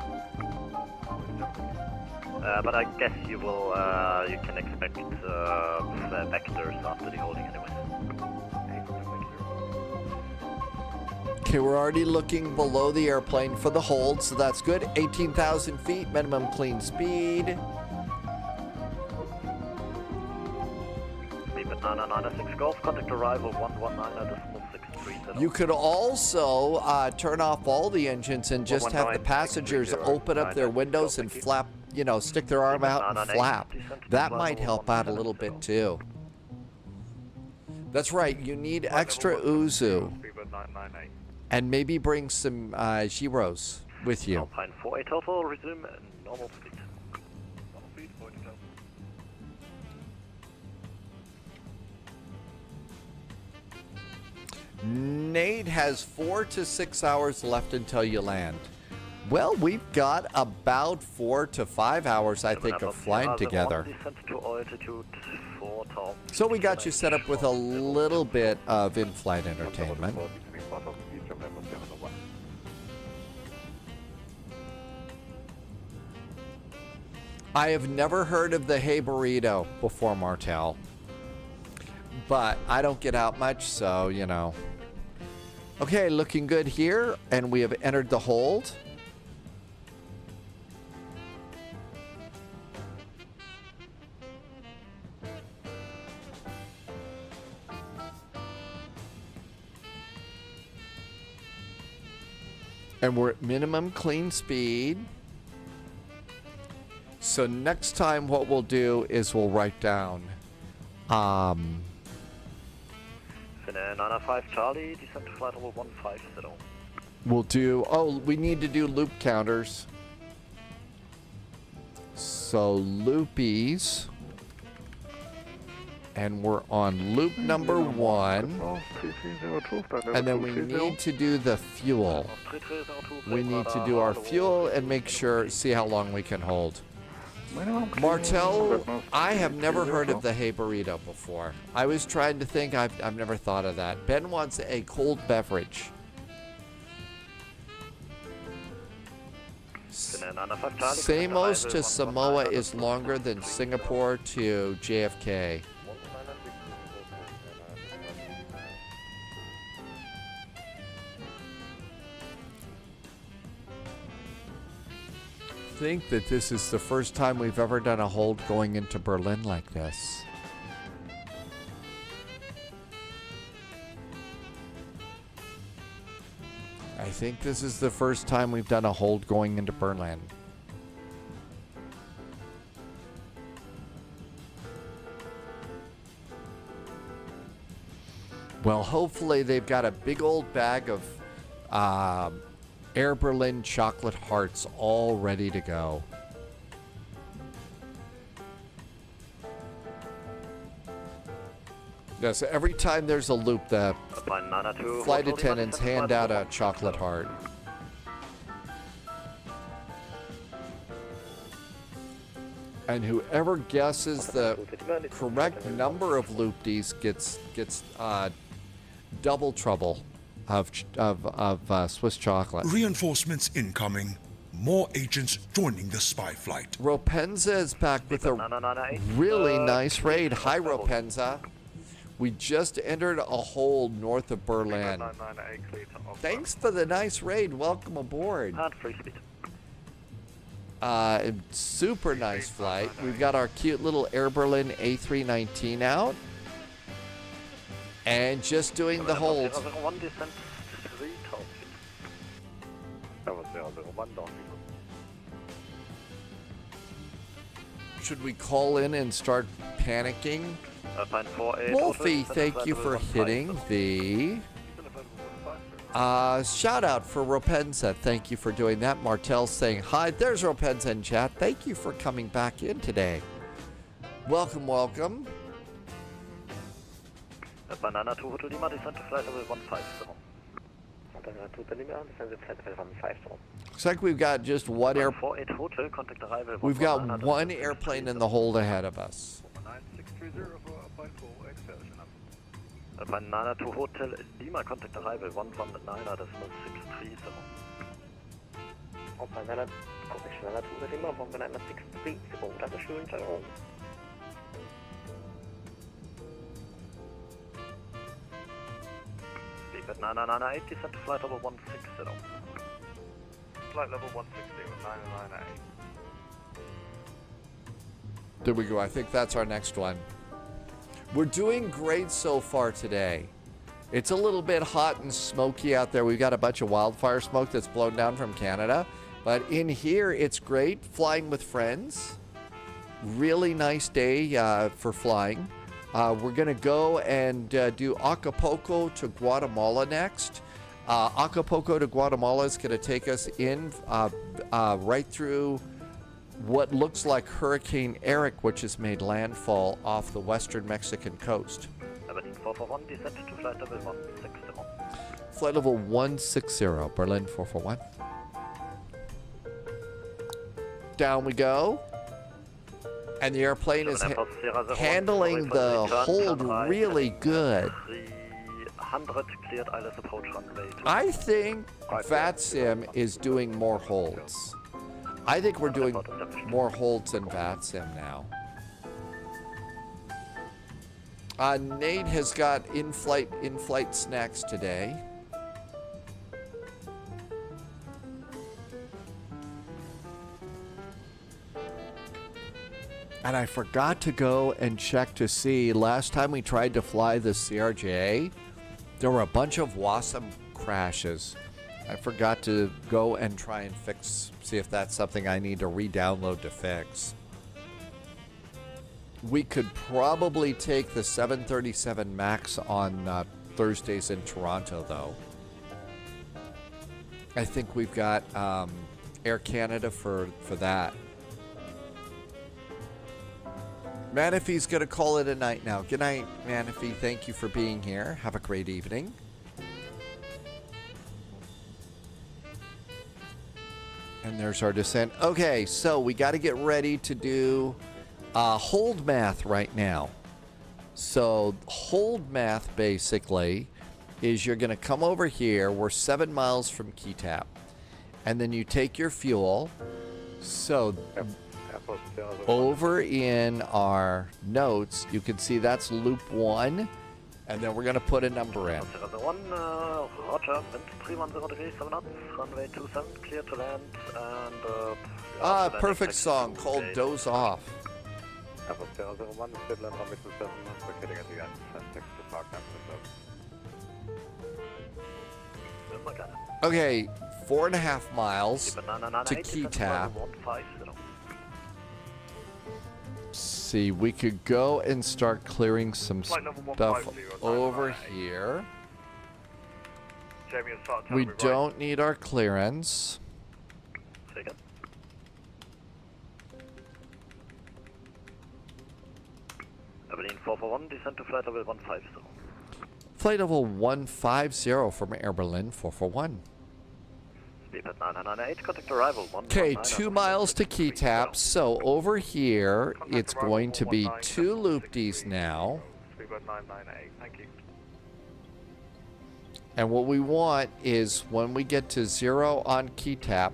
But I guess you will. You can expect vectors after the holding anyway. Okay, we're already looking below the airplane for the hold, so that's good. 18,000 feet, minimum clean speed. Banana 96 Golf, contact arrival 119.63. You could also turn off all the engines and just have the passengers open up their windows and flap, you know, stick their arm out and flap. That might help out a little bit too. That's right, you need extra Uzu. And maybe bring some gyros with you. Alpine 48 total, resume normal speed. Nate has 4 to 6 hours left until you land. Well, we've got about 4 to 5 hours, I think, of flying together. So we got you set up with a little bit of in-flight entertainment. I have never heard of the Hey Burrito before, Martel. But I don't get out much, so, you know. Okay, looking good here, and we have entered the hold. And we're at minimum clean speed. So next time what we'll do is we'll write down Finnair 905 Charlie, descent to flight level 150. we'll do, oh, we need to do loop counters. So loopies. And we're on loop number 1. And then we need to do the fuel. We need to do our fuel and make sure, see how long we can hold. Martel, I have never heard of the Hey Burrito before. I was trying to think, I've never thought of that. Ben wants a cold beverage. Samos to Samoa is longer than Singapore to JFK. I think that this is the first time we've ever done a hold going into Berlin like this. I think this is the first time we've done a hold going into Berlin. Well, hopefully they've got a big old bag of Air Berlin chocolate hearts all ready to go. Yeah, so every time there's a loop, the flight attendants hand out a chocolate heart. And whoever guesses the correct number of loopties gets double trouble of Swiss chocolate. Reinforcements incoming. More agents joining the spy flight. Ropenza is back with a really nice raid. Hi, Ropenza. We just entered a hold north of Berlin. Thanks for the nice raid. Welcome aboard. Free speed. Super nice flight. We've got our cute little Air Berlin A319 out. And just doing the hold. Should we call in and start panicking? Wolfie, thank you for hitting the shout out for Ropenza. Thank you for doing that. Martel saying hi. There's Ropenza in chat. Thank you for coming back in today. Welcome, welcome. Banana 2 Hotel Lima, descent to flight level 150. Looks like we've got just one air. 48 Hotel, contact arrival. We've got one airplane in the hold ahead of us. Banana 2 Hotel Lima, contact arrival 119, decimal 630. Banana 2 Lima, 163, Dankeschön, ciao. At 998, descent to flight level 160. Flight level 160 with 998. There we go. I think that's our next one. We're doing great so far today. It's a little bit hot and smoky out there. We've got a bunch of wildfire smoke that's blown down from Canada. But in here, it's great. Flying with friends. Really nice day for flying. We're going to go and do Acapulco to Guatemala next. Acapulco to Guatemala is going to take us in right through what looks like Hurricane Eric, which has made landfall off the western Mexican coast. 441, descent to flight level 160. Flight level 160, Berlin 441. Down we go. And the airplane is handling the hold really good. I think VATSIM is doing more holds. I think we're doing more holds than VATSIM now. Nate has got in-flight snacks today. And I forgot to go and check to see, last time we tried to fly the CRJ, there were a bunch of WASM crashes. I forgot to go and try and see if that's something I need to re-download to fix. We could probably take the 737 MAX on Thursdays in Toronto, though. I think we've got Air Canada for that. Manifee's going to call it a night now. Good night, Manifee. Thank you for being here. Have a great evening. And there's our descent. Okay, so we got to get ready to do hold math right now. So hold math basically is you're going to come over here. We're 7 miles from Keytap. And then you take your fuel. So over in our notes, you can see that's loop 1. And then we're going to put a number in. 1, Roger, wind 310 degrees, 7 knots, runway 27, clear to land, and... perfect song called Doze Off. Okay, 4.5 miles to Keytap. See, we could go and start clearing some stuff over here. We don't need our clearance. Second. Abilene 441, descend to flight level 150. Flight level 150 from Air Berlin 441. Speed at 9998, contact arrival 1. Okay, 2 miles to Keytap. So over here, it's going to be 2 loopties now. And what we want is when we get to 0 on Keytap,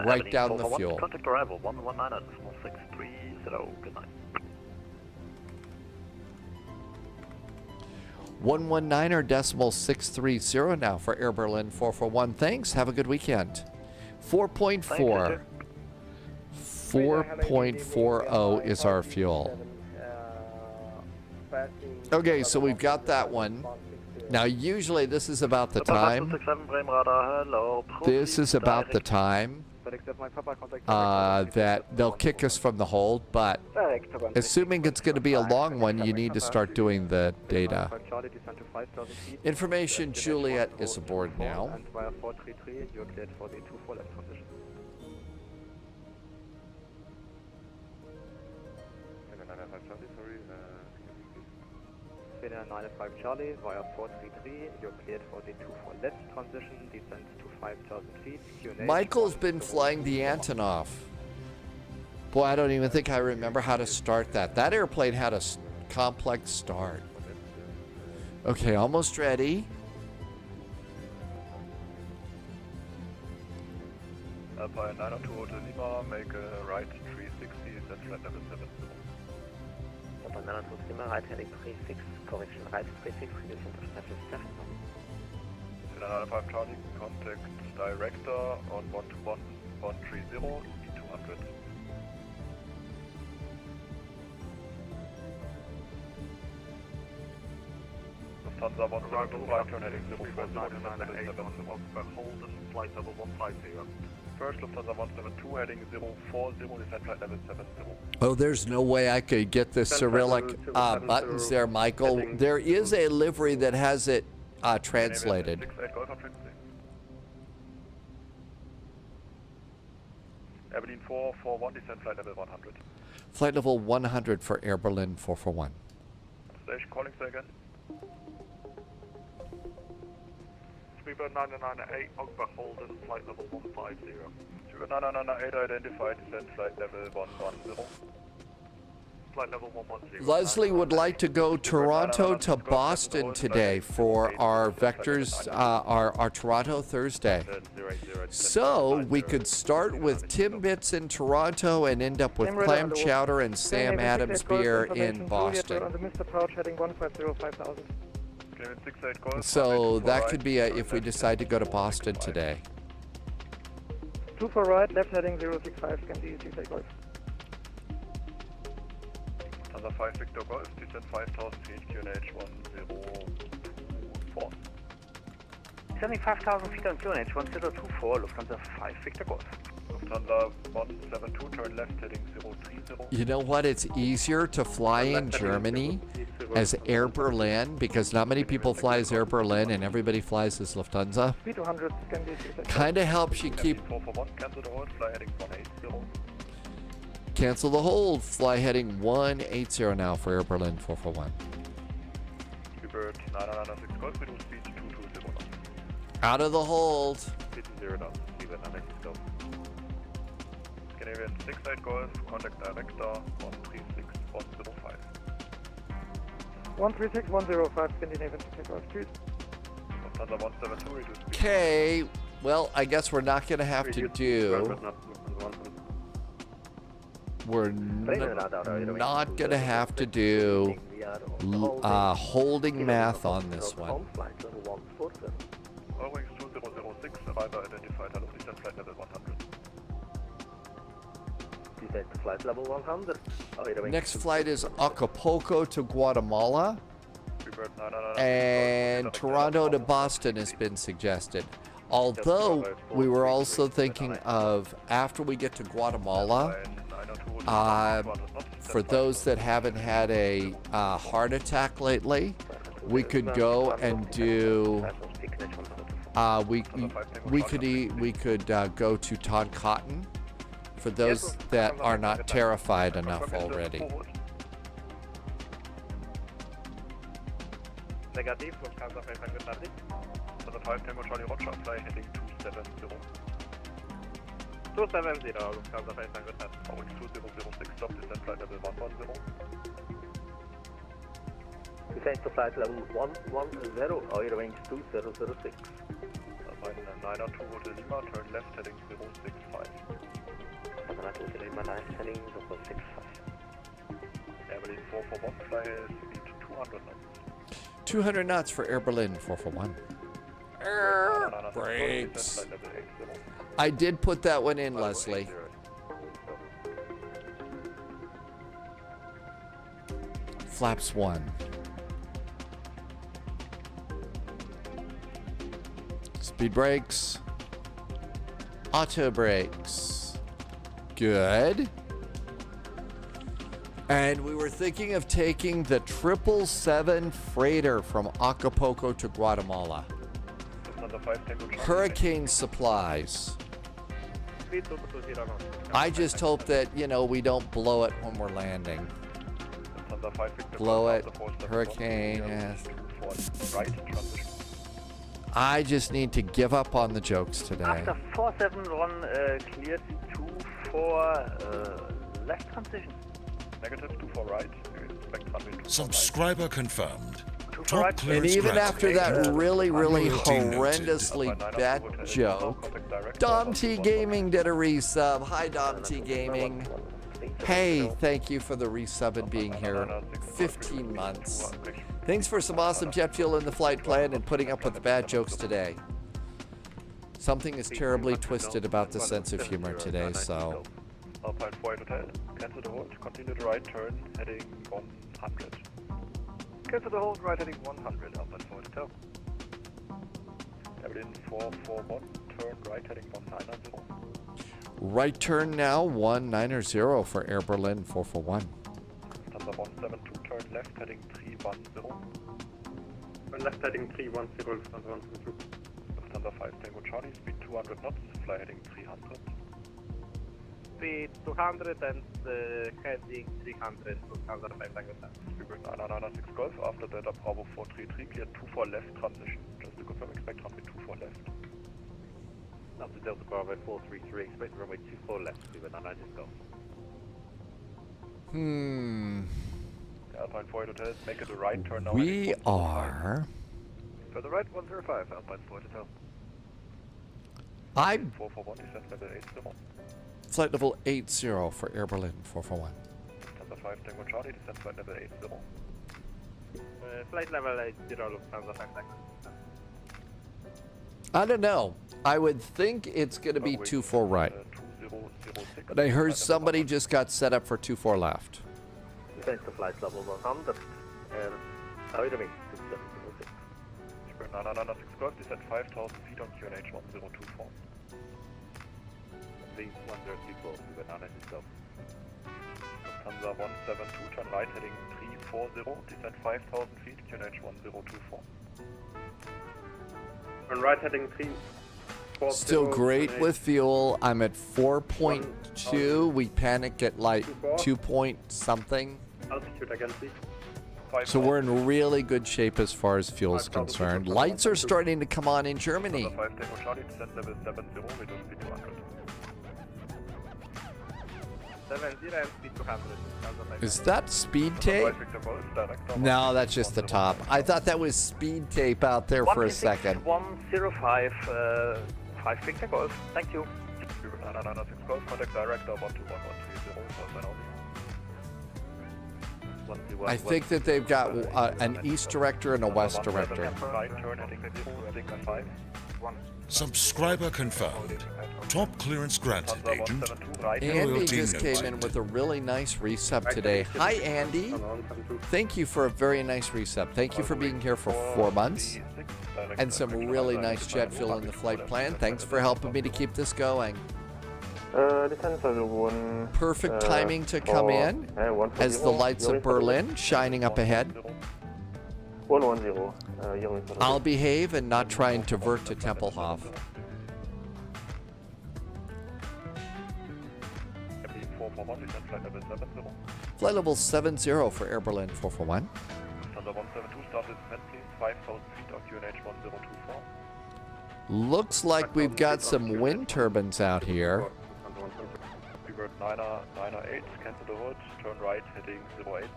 write down the fuel. Contact arrival 119.630. Good night. 119 or decimal 630 now for Air Berlin 441. Thanks. Have a good weekend. 4.4. 4.40 is our fuel. Okay, so we've got that one. Now, usually this is about the time. This is about the time that they'll kick us from the hold, but assuming it's going to be a long one, you need to start doing the data. Information Juliet is aboard now. Finnair 95 Charlie via 433, you're cleared for the 24 left transition, descent to 5,000 feet. Q&A. Michael's been flying the Antonov. Boy, I don't even think I remember how to start that. That airplane had a complex start. Okay, almost ready. By 902 Hotel Lima, make a right 360, then flight level 7. By 902 Lima, right heading 36, correction, right 36, descent to flight level 7. 905 Charlie, contact director on 121, 130, E200. Lufthansa 172, right turn heading 04998 on Holden, flight level 150. First Lufthansa 172 heading 040, descent flight level 70. Oh, there's no way I could get the Cyrillic buttons there, Michael. There is a livery that has it translated. Abilene 441, descent flight level 100. Flight level 100 for Air Berlin 441. Station calling, say again. Speedbird 9998, Ogbach Holden, flight level 150. Speedbird 9998, identified, descent flight level 110. Flight level 110. Leslie would like to go Toronto to Boston today for our Vectors, our Toronto Thursday. So we could start with Timbits in Toronto and end up with clam chowder and Sam Adams beer in Boston. So that could be if we decide to go to Boston today. 2 for right, left heading 065, can see takeoff. Under 5 Victor Golf, descent 5,000 feet, QNH 104. 75,000 feet on QNH 1024, Lufthansa 5 Victor Golf. Lufthansa 172, turn left heading 030. You know what? It's easier to fly in Germany as Air Berlin because not many people fly as Air Berlin and everybody flies as Lufthansa. V200, Kind of helps you keep... 441, cancel the hold, fly heading 180. Cancel the hold. Fly heading 180 now for Air Berlin 441. Bird 9996 Golf, reduce speed 220 knots. Out of the hold. Speed 0 knots, leave it 96 Golf. Scandinavian 68 Golf, contact director 136105. 136105, Scandinavian Takeoff, choose. Lufthansa 172, reduce speed. Okay. Well, I guess we're not going to have to do... We're not going to have to do holding math on this one. Wings 2006, arrival identified, hello, descent flight level 100. Descent to flight level 100. Next flight is Acapulco to Guatemala. And Toronto to Boston has been suggested. Although we were also thinking of, after we get to Guatemala, for those that haven't had a heart attack lately, we could go and do. We could go to Todd Cotton for those that are not terrified enough already. Negative, Lufthansa 500 Nordic. For the 5 Tango Charlie Roger, fly heading 270. 270, Lufthansa 500 Nordic. Wings 2006, stop, descent flight level 110. Descent to flight level 110, Wings 2006. 902 Hotel Lima, turn left heading 065. 902 Lima, left heading 065. Air Berlin 441, fly speed 200 knots. 200 knots for Air Berlin 441. Brakes. I did put that one in, Leslie. Flaps 1. Speed brakes. Auto brakes. Good. And we were thinking of taking the 777 freighter from Acapulco to Guatemala. Hurricane supplies. I just hope that, we don't blow it when we're landing. Blow it. Hurricane. Yes. I just need to give up on the jokes today. After 471 cleared 24 left transition. Negative 24 right. Subscriber confirmed. And even after that really horrendously bad joke, Dom T Gaming did a resub. Hi, Dom T Gaming. Hey, thank you for the resub and being here 15 months. Thanks for some awesome jet fuel in the flight plan and putting up with the bad jokes today. Something is terribly twisted about the sense of humor today, so... Alpine 4 Hotel, cancel the hold, continue the right turn, heading 100. Cancel the hold, right heading 100, Alpine 4 Hotel. Berlin 441, turn right heading 190. Right turn now, 190 for Air Berlin 441. Lufthansa 172, turn left heading 310. Turn left heading 310, Lufthansa 172. Lufthansa 5 Tango Charlie, speed 200 knots, fly heading 300. Speed 200 and heading 300, Lufthansa 5 Tango Charlie. Speedbird 9996 Golf, after that Bravo 433, clear 24 left transition. Just to confirm, expect runway 24 left. After Delta Bravo 433, expect runway 24 left, Speedbird 9996 Golf. Alpine 4 Hotel, make it a right turn now. We are... For the right 105, Alpine 4 Hotel. 441, descent level 80. Flight level 80 for Air Berlin 441. Lufthansa 5 Tango Charlie, descent flight level 80. Flight level 80, Lufthansa 5 Tango. I don't know. I would think it's going to be 24 right. But I heard somebody just got set up for 24 left. Descent to flight level 100. And Wings 2706. 996 Golf, descend 5,000 feet on QNH 1024. Things 134, banana itself. Lufthansa 172, turn right heading 340, descend 5,000 feet, QNH 1024. Turn right heading 340. Still great with fuel. I'm at 4.2. We panic at like 2 point something. Altitude again, please. So we're in really good shape as far as fuel is concerned. Lights are starting to come on in Germany. Lufthansa 5 Tango Charlie, descend level 70, reduce speed 200. 70 and speed 200. Is that speed tape? No, that's just the top. I thought that was speed tape out there for a second. 105, 5 Victor Golf. Thank you. 996 Golf, contact director 121130 I think that they've got an east director and a west director. Right turn heading 0, heading 5. Subscriber confirmed. Top clearance granted, Agent. Andy Loyalty just came in noted. with a really nice resub today. Hi, Andy. Thank you for a very nice resub. Thank you for being here for 4 months. And some really nice jet fuel in the flight plan. Thanks for helping me to keep this going. Perfect timing to come in as the lights of Berlin shining up ahead. 110. I'll behave and not try and divert to Tempelhof. Flight level 70 for Air Berlin 441. Lufthansa 172, start descent please, 5,000 feet on QNH 1024. Looks like we've got some wind turbines out here. Speedbird 908, cancel the hold, turn right heading 080.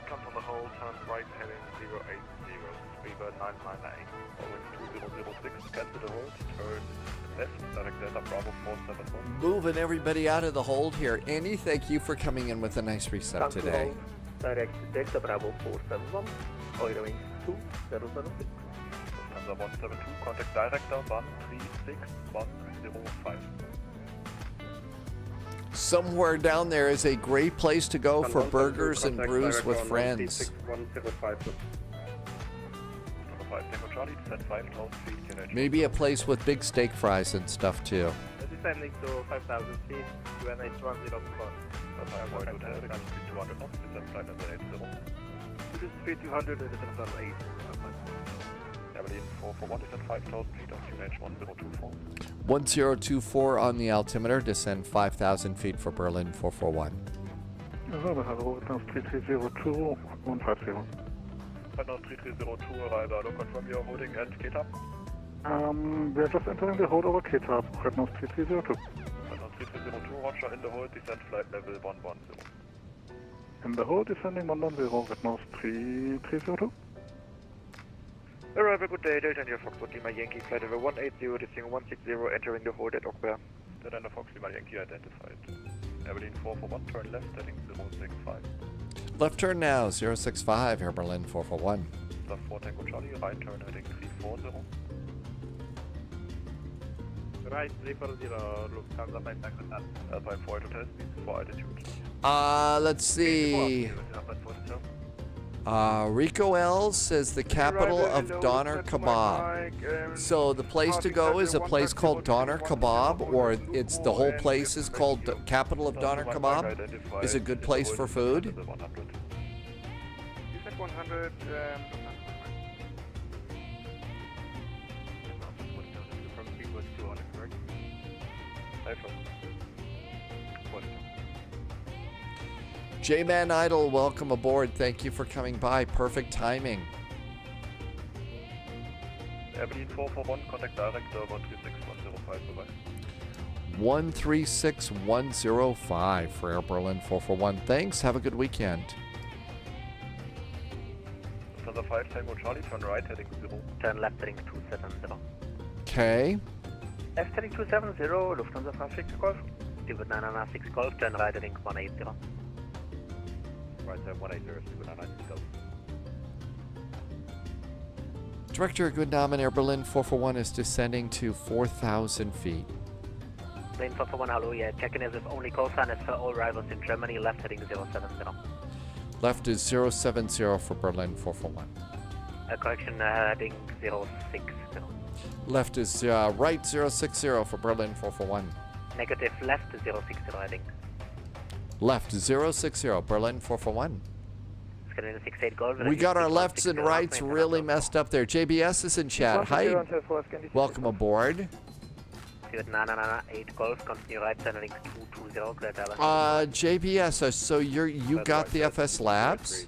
Come from the hold, turn right heading 080, Speedbird 998. Boeing 2006, cancel the hold, turn left, direct Delta Bravo 471. Moving everybody out of the hold here. Andy, thank you for coming in with a nice resub today. Direct Delta Bravo 471, oil wings 2006. Lufthansa 172, contact director 136105. Somewhere down there is a great place to go for burgers and brews with friends. 105. 5 Tango Charlie, descend 5,000 feet, QNH. Maybe a place with big steak fries and stuff too. Descending to 5,000 feet, QNH 104. Avoid hotel, descend speed 200 knots, descend flight level 80. This is speed 200 and descend level 8. Berlin 441, descend 5,000 feet on QNH 1024. 1024 on the altimeter, descend 5,000 feet for Berlin 441. Hello, 3302, 150. Final 3302, arrival, hello, confirm your holding at Takeoff. We're just entering the hold over Takeoff, Rednose 3302. Final 3302, roger, in the hold, descend flight level 110. In the hold, descending 110, Rednose 3302. Arrival, good day, Delta India Foxtrot Lima Yankee, flight level 180, descending 160, entering the hold at Okber. Delta India Fox Lima Yankee identified. Berlin 441, turn left, heading 065. Left turn now, 065, Air Berlin 441. Left 4 Tango Charlie, right turn heading 340. Right 340, Lufthansa 5 Tango Charlie. Alpine 4 hotel speed for altitude. Let's see. Rico L says the capital of Doner Kebab. So the place to go is a place called Doner Kebab, or it's the whole place is called the capital of Doner Kebab. Is a good place for food. You said 100, from Speedbird 200, correct? J-Man Idol, welcome aboard. Thank you for coming by. Perfect timing. Berlin 441, contact director 136105, bye-bye. 136105 for Air Berlin 441. Thanks. Have a good weekend. Lufthansa 5 Tango Charlie, turn right heading 0. Turn left, heading 270. Okay. Left, heading 270, Lufthansa 5 Victor Golf. Speedbird 996 Golf, turn right, heading 180. Right turn 180, Speedbird 996 Golf. Director Goodnamen Air Berlin 441 is descending to 4,000 feet. Plane 441, hello, yeah, check-in is if only call sign is for all arrivals in Germany, left heading 070. Left is 070 for Berlin 441. Correction, heading 060. Left is right 060 for Berlin 441. Negative left 060 heading. Left 060 Berlin 441. Scandinavian 68 Golf. We got our lefts and rights really messed up there. JBS is in chat. Hi. Welcome aboard. 998 Golf, continue right, turning 220, clear to JBS, so you got the FS Labs?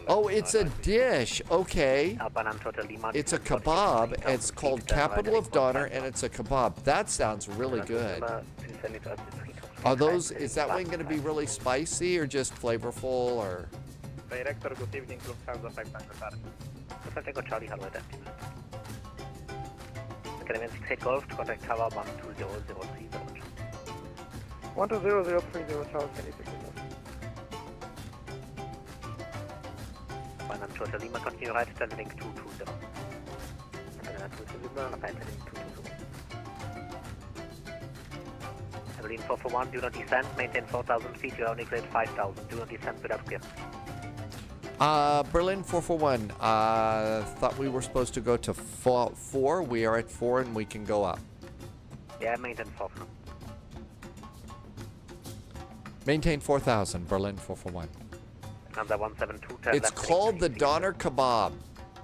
Oh, it's a dish. Okay. It's a kebab. It's called Capital of Donner, and it's a kebab. That sounds really good. Are those? Is that one going to be really spicy or just flavorful or? Director, good evening. Lufthansa 500. Charlie, hello, Scandinavian 68 Golf, contact tower 12003. 12030, Charles, can you pick this up? 1 Lima, continue right, turning 220. Berlin 441, do not descend, maintain 4,000 feet, you only cleared 5,000, do not descend without clear. Berlin 441, thought we were supposed to go to 4. We are at 4 and we can go up. Yeah, maintain 4 now. Maintain 4,000, Berlin 441. Number 172, It's called the Donner Kebab.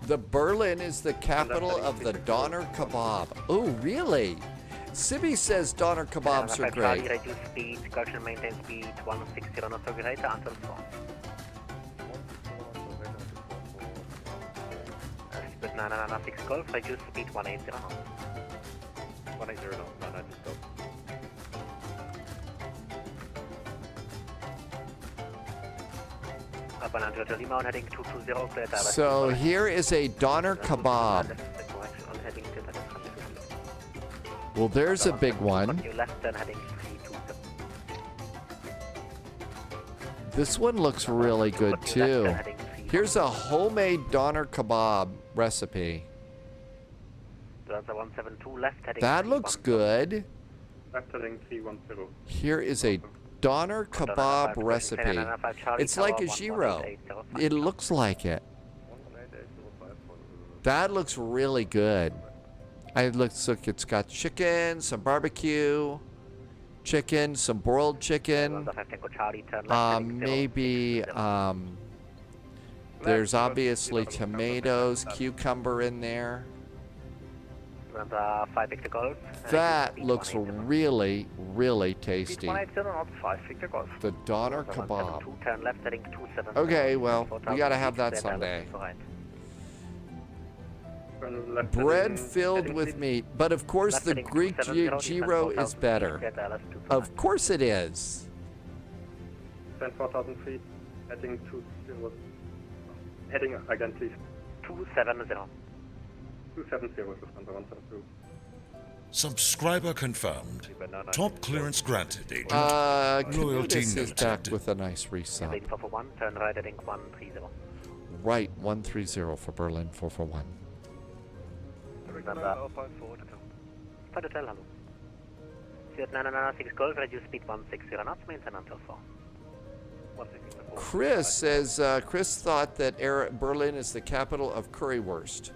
The Berlin is the capital of the Donner Kebab. Oh, really? Sibby says Donner Kebabs are great. Reduce speed, correction, maintain speed 160 on operator until 4. Speed 996 Golf, reduce speed 180 knots. 180 knots, 996 Golf. Up 100 Lima on heading 220, clear to So here is a Donner Kebab. Well, there's a big one. This one looks really good too. Here's a homemade Donner Kebab recipe. That looks good. Here is a Donner Kebab recipe. It's like a gyro. It looks like it. That looks really good. It looks like it's got chicken, some barbecue, chicken, some broiled chicken. Maybe there's obviously tomatoes, cucumber in there. That looks really, really tasty. The Donner Kebab. Okay, well, we gotta have that someday. Bread filled with meat, but of course the Greek gyro is better. Of course it is. 4,000 feet, heading heading again, please. 270. 270, Lufthansa 172. Subscriber confirmed. Top clearance granted, agent. Loyalty Canudis is back noted. with a nice resub. Berlin 441, turn right heading 130. Right, 130 for Berlin 441. Number 5 Hotel, hello. 996 Golf, reduce speed 160 knots, maintain until 4. Chris says, Chris thought that Berlin is the capital of currywurst.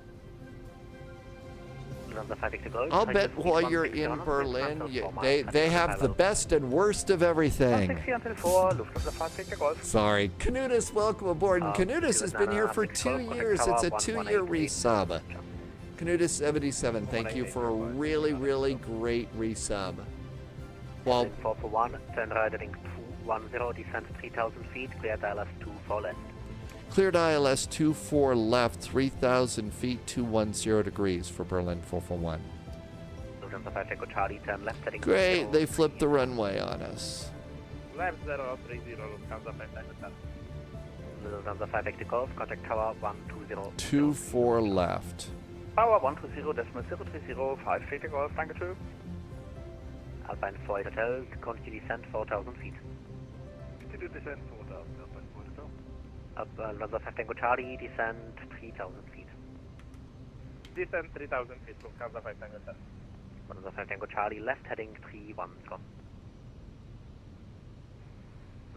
I'll bet while you're in Berlin, they have the best and worst of everything. Sorry. Canudis, welcome aboard. And Canudis has been here for 2 years. It's a 2-year resub. Canudis 77, thank you for a really, really great resub. Well, 441, turn right heading 210, descend 3,000 feet, clear ILS 24 left. Cleared ILS 24 left, 3,000 feet, 210 degrees for Berlin 441. Great, they flipped the runway on us. Left 030, Lufthansa 500. Lufthansa 5 Golf, contact tower 120. 24 left. Tower 120.030, 5 feet Golf, danke schön. Alpine 4 Hotel, continue descent 4,000 feet. Continue descent 4,000, Alpine 4 Hotel. Lufthansa 5 Charlie, descend 3,000 feet. Descent 3,000 feet, Lufthansa 5 Hotel. Lufthansa 5 Charlie, left heading 310.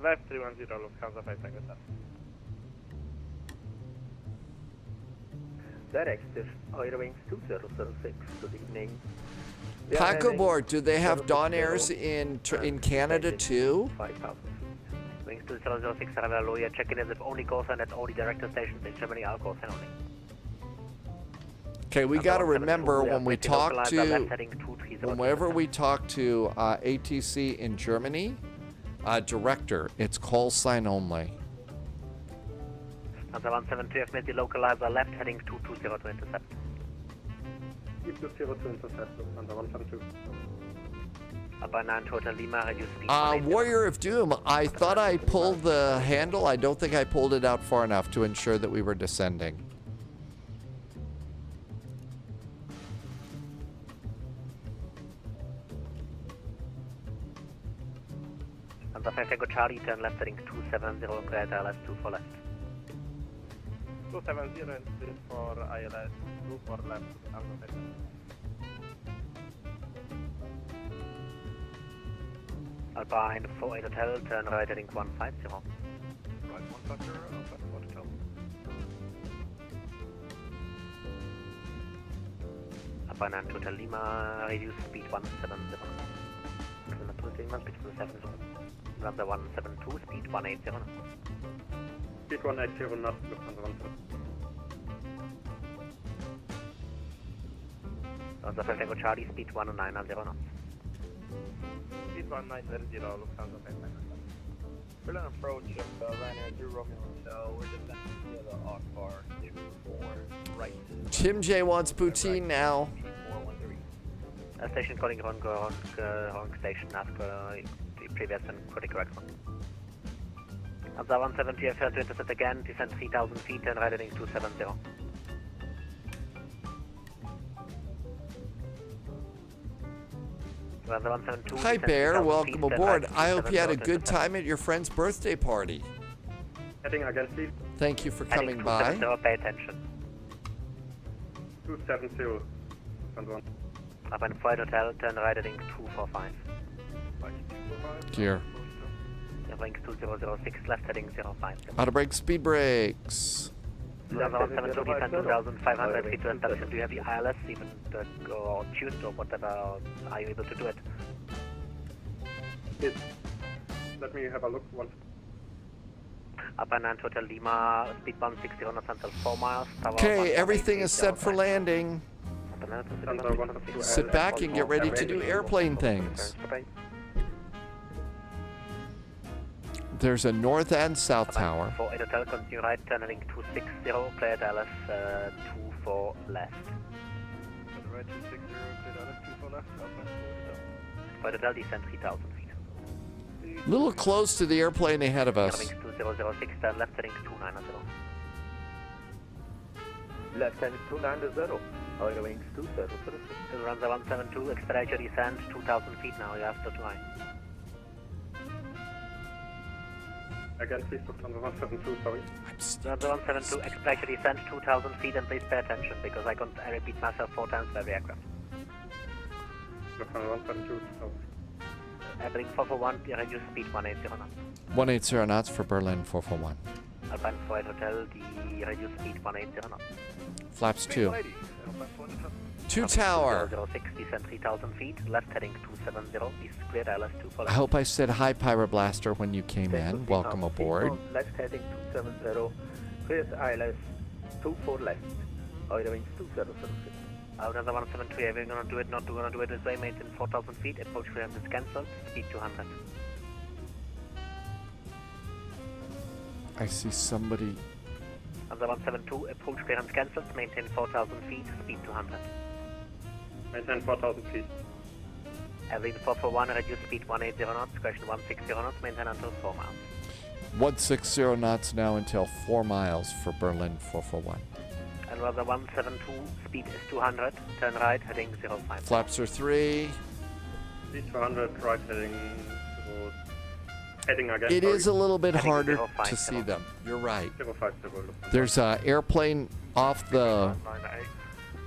Left 310, Lufthansa 5 Hotel. Directive, Eurowings 2006, good evening. Paco Board, do they have Dawn Airs in Canada too? 5,000 feet. Wings 2006, arrival lawyer, check-in as if only goes on at all the director stations in Germany, all goes only. Okay, we got to remember when we talk to, whenever we we talk to ATC in Germany, director, it's call sign only. Under 172, have made the localizer left heading 220 to intercept. 220 to intercept, under 172. By 9 Hotel Lima, reduce speed. Warrior of Doom, I thought I pulled the handle. I don't think I pulled it out far enough to ensure that we were descending. Under 5 Tango Charlie, turn left heading 270, clear ILS 2 for left. 270 and clear for ILS 2 for left. Alpine 48 Hotel, turn right heading 150. Right, 150, Alpine 4 Hotel. Alpine 9 Hotel Lima, reduce speed 170. Speed 170. Under 172, speed 180. Speed 180, not under 172. Under 5 Tango Charlie, speed 190 knots. Speed 1900, Lufthansa 599. We're going to approach Ryanair through Romeo Hotel. We're descending via the Akbar 24 right. Tim J wants poutine now. 413. Station calling wrong station, ask the previous and correct correct one. Under 170, I failed to intercept again, descend 3,000 feet and right heading 270. Under 172, Hi descend Bear, 3,000 welcome feet, aboard. right I hope you had a 270 good time at your friend's birthday party. Heading again, please. Thank you for Heading coming by. 270, pay attention. 270, under 1. Up in Flight Hotel, turn right heading 245. Here. Wings 2006, left heading 05. Auto brake, speed brakes. Under 172, descend 2,500 feet to establish. Do you have the ILS even or tuned or whatever? Are you able to do it? Yes. Let me have a look once. Up and Hotel Lima, speed 160 knots until 4 miles. Okay, everything is set for landing. Under 172. Sit back and get ready to do airplane things. There's a north and south tower. For Hotel, continue right, turning 260, clear ILS 24 left. Right 260, clear ILS 24 left. For Hotel, descend 3,000 feet. A little close to the airplane ahead of us. Wings 2006, turn left heading 290. Left hand 290, Eurowings 2006. Runway 172, expedite your descent 2,000 feet now, you have to try. Again, please, Lufthansa 172, sorry. Runway 172, expedite your descent 2,000 feet and please pay attention because I repeat myself 4 times per every aircraft. Lufthansa 172, sorry. Heading 441, reduce speed 180 knots. 180 knots for Berlin 441. Alpine Flight Hotel, the reduce speed 180 knots. Flaps 2. 2 tower. 06, descend 3,000 feet, left heading 270, is cleared ILS 2 for I left. hope I said hi Pyroblaster when you came in. Welcome aboard. Left heading 270, clears ILS 24 left, Eurowings 2006. Another 173, are we gonna do it, not gonna do it this way, maintain 4,000 feet, approach clearance is cancelled, speed 200. I see somebody. Another 172, approach clearance cancelled, maintain 4,000 feet, speed 200. Maintain 4,000 feet. Heading 441, reduce speed 180 knots, question 160 knots, maintain until 4 miles. 160 knots now until 4 miles for Berlin 441. Another 172, speed is 200, turn right, heading 05. Flaps are 3. Speed 200, right heading towards... Heading again, It is a little bit Heading harder 050. to see them. You're right. 050, Lufthansa. There's an airplane off the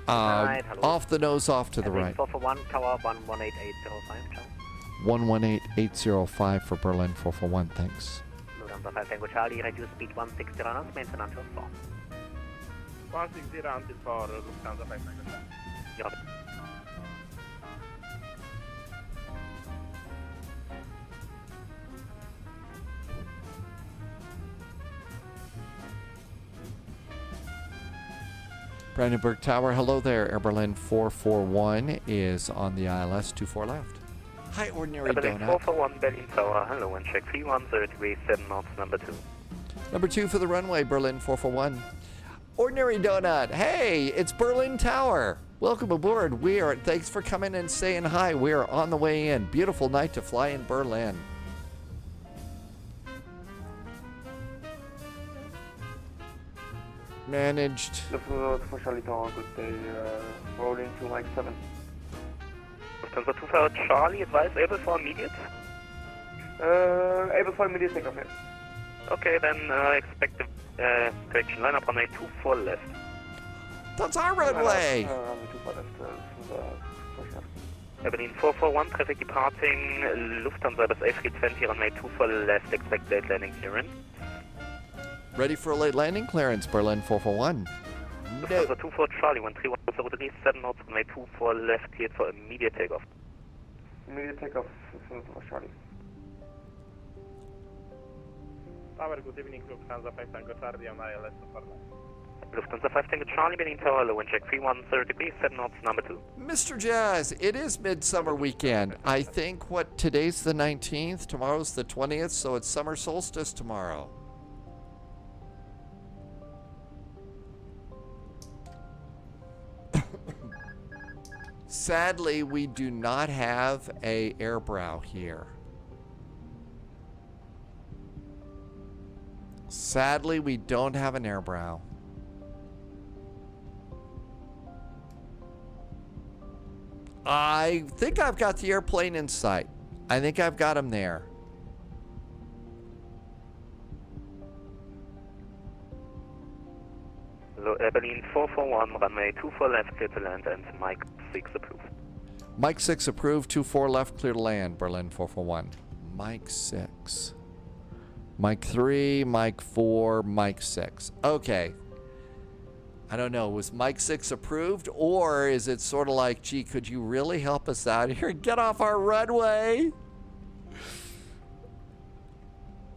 off the nose off to the Heading right. 441, tower 118805, 118805 for Berlin 441. Thanks. November 5 Tango Charlie, reduce speed 160 knots, maintain until 4. 160 until for Lufthansa 5 Yeah. Brandenburg Tower, hello there. Air Berlin 441 is on the ILS 24 left. Hi, Ordinary Berlin Donut. 441 Berlin Tower, hello and check 310 degrees 7 knots, number 2. Number 2 for the runway, Berlin 441. Ordinary Donut, hey, it's Berlin Tower. Welcome aboard. Thanks for coming and saying hi. We are on the way in. Beautiful night to fly in Berlin. Managed. For Charlie Tower, good day, rolling to Mike 7. Lufthansa 2 for Charlie, advise able for immediate? Able for immediate takeoff, yes. Okay, then expect the correction lineup runway 24 left. That's our runway. Runway 24 left, Berlin 441, traffic departing Lufthansa bis A320, runway 24 left, expect late landing clearance. Ready for a late landing clearance, Berlin 441. Lufthansa 24 Charlie, 1310 degrees 7 knots, runway 24 left, cleared for immediate takeoff. Immediate takeoff for Charlie. Tower, good evening, Lufthansa 5 Tango Charlie on ILS for Lufthansa 5 Tango Charlie, Berlin Tower, low wind check 310 degrees 7 knots, number 2. Mr. Jazz, it is midsummer weekend. I think today's the 19th, tomorrow's the 20th, so it's summer solstice tomorrow. Sadly, we do not have a airbrow here. Sadly, we don't have an airbrow. I think I've got the airplane in sight. I think I've got him there. Berlin 441, runway 24 left, clear to land, and Mike 6 approved. Mike 6 approved, 24 left, clear to land, Berlin 441. Mike 6. Mike 3, Mike 4, Mike 6. Okay. I don't know, was Mike 6 approved, or is it sort of like, gee, could you really help us out here and get off our runway?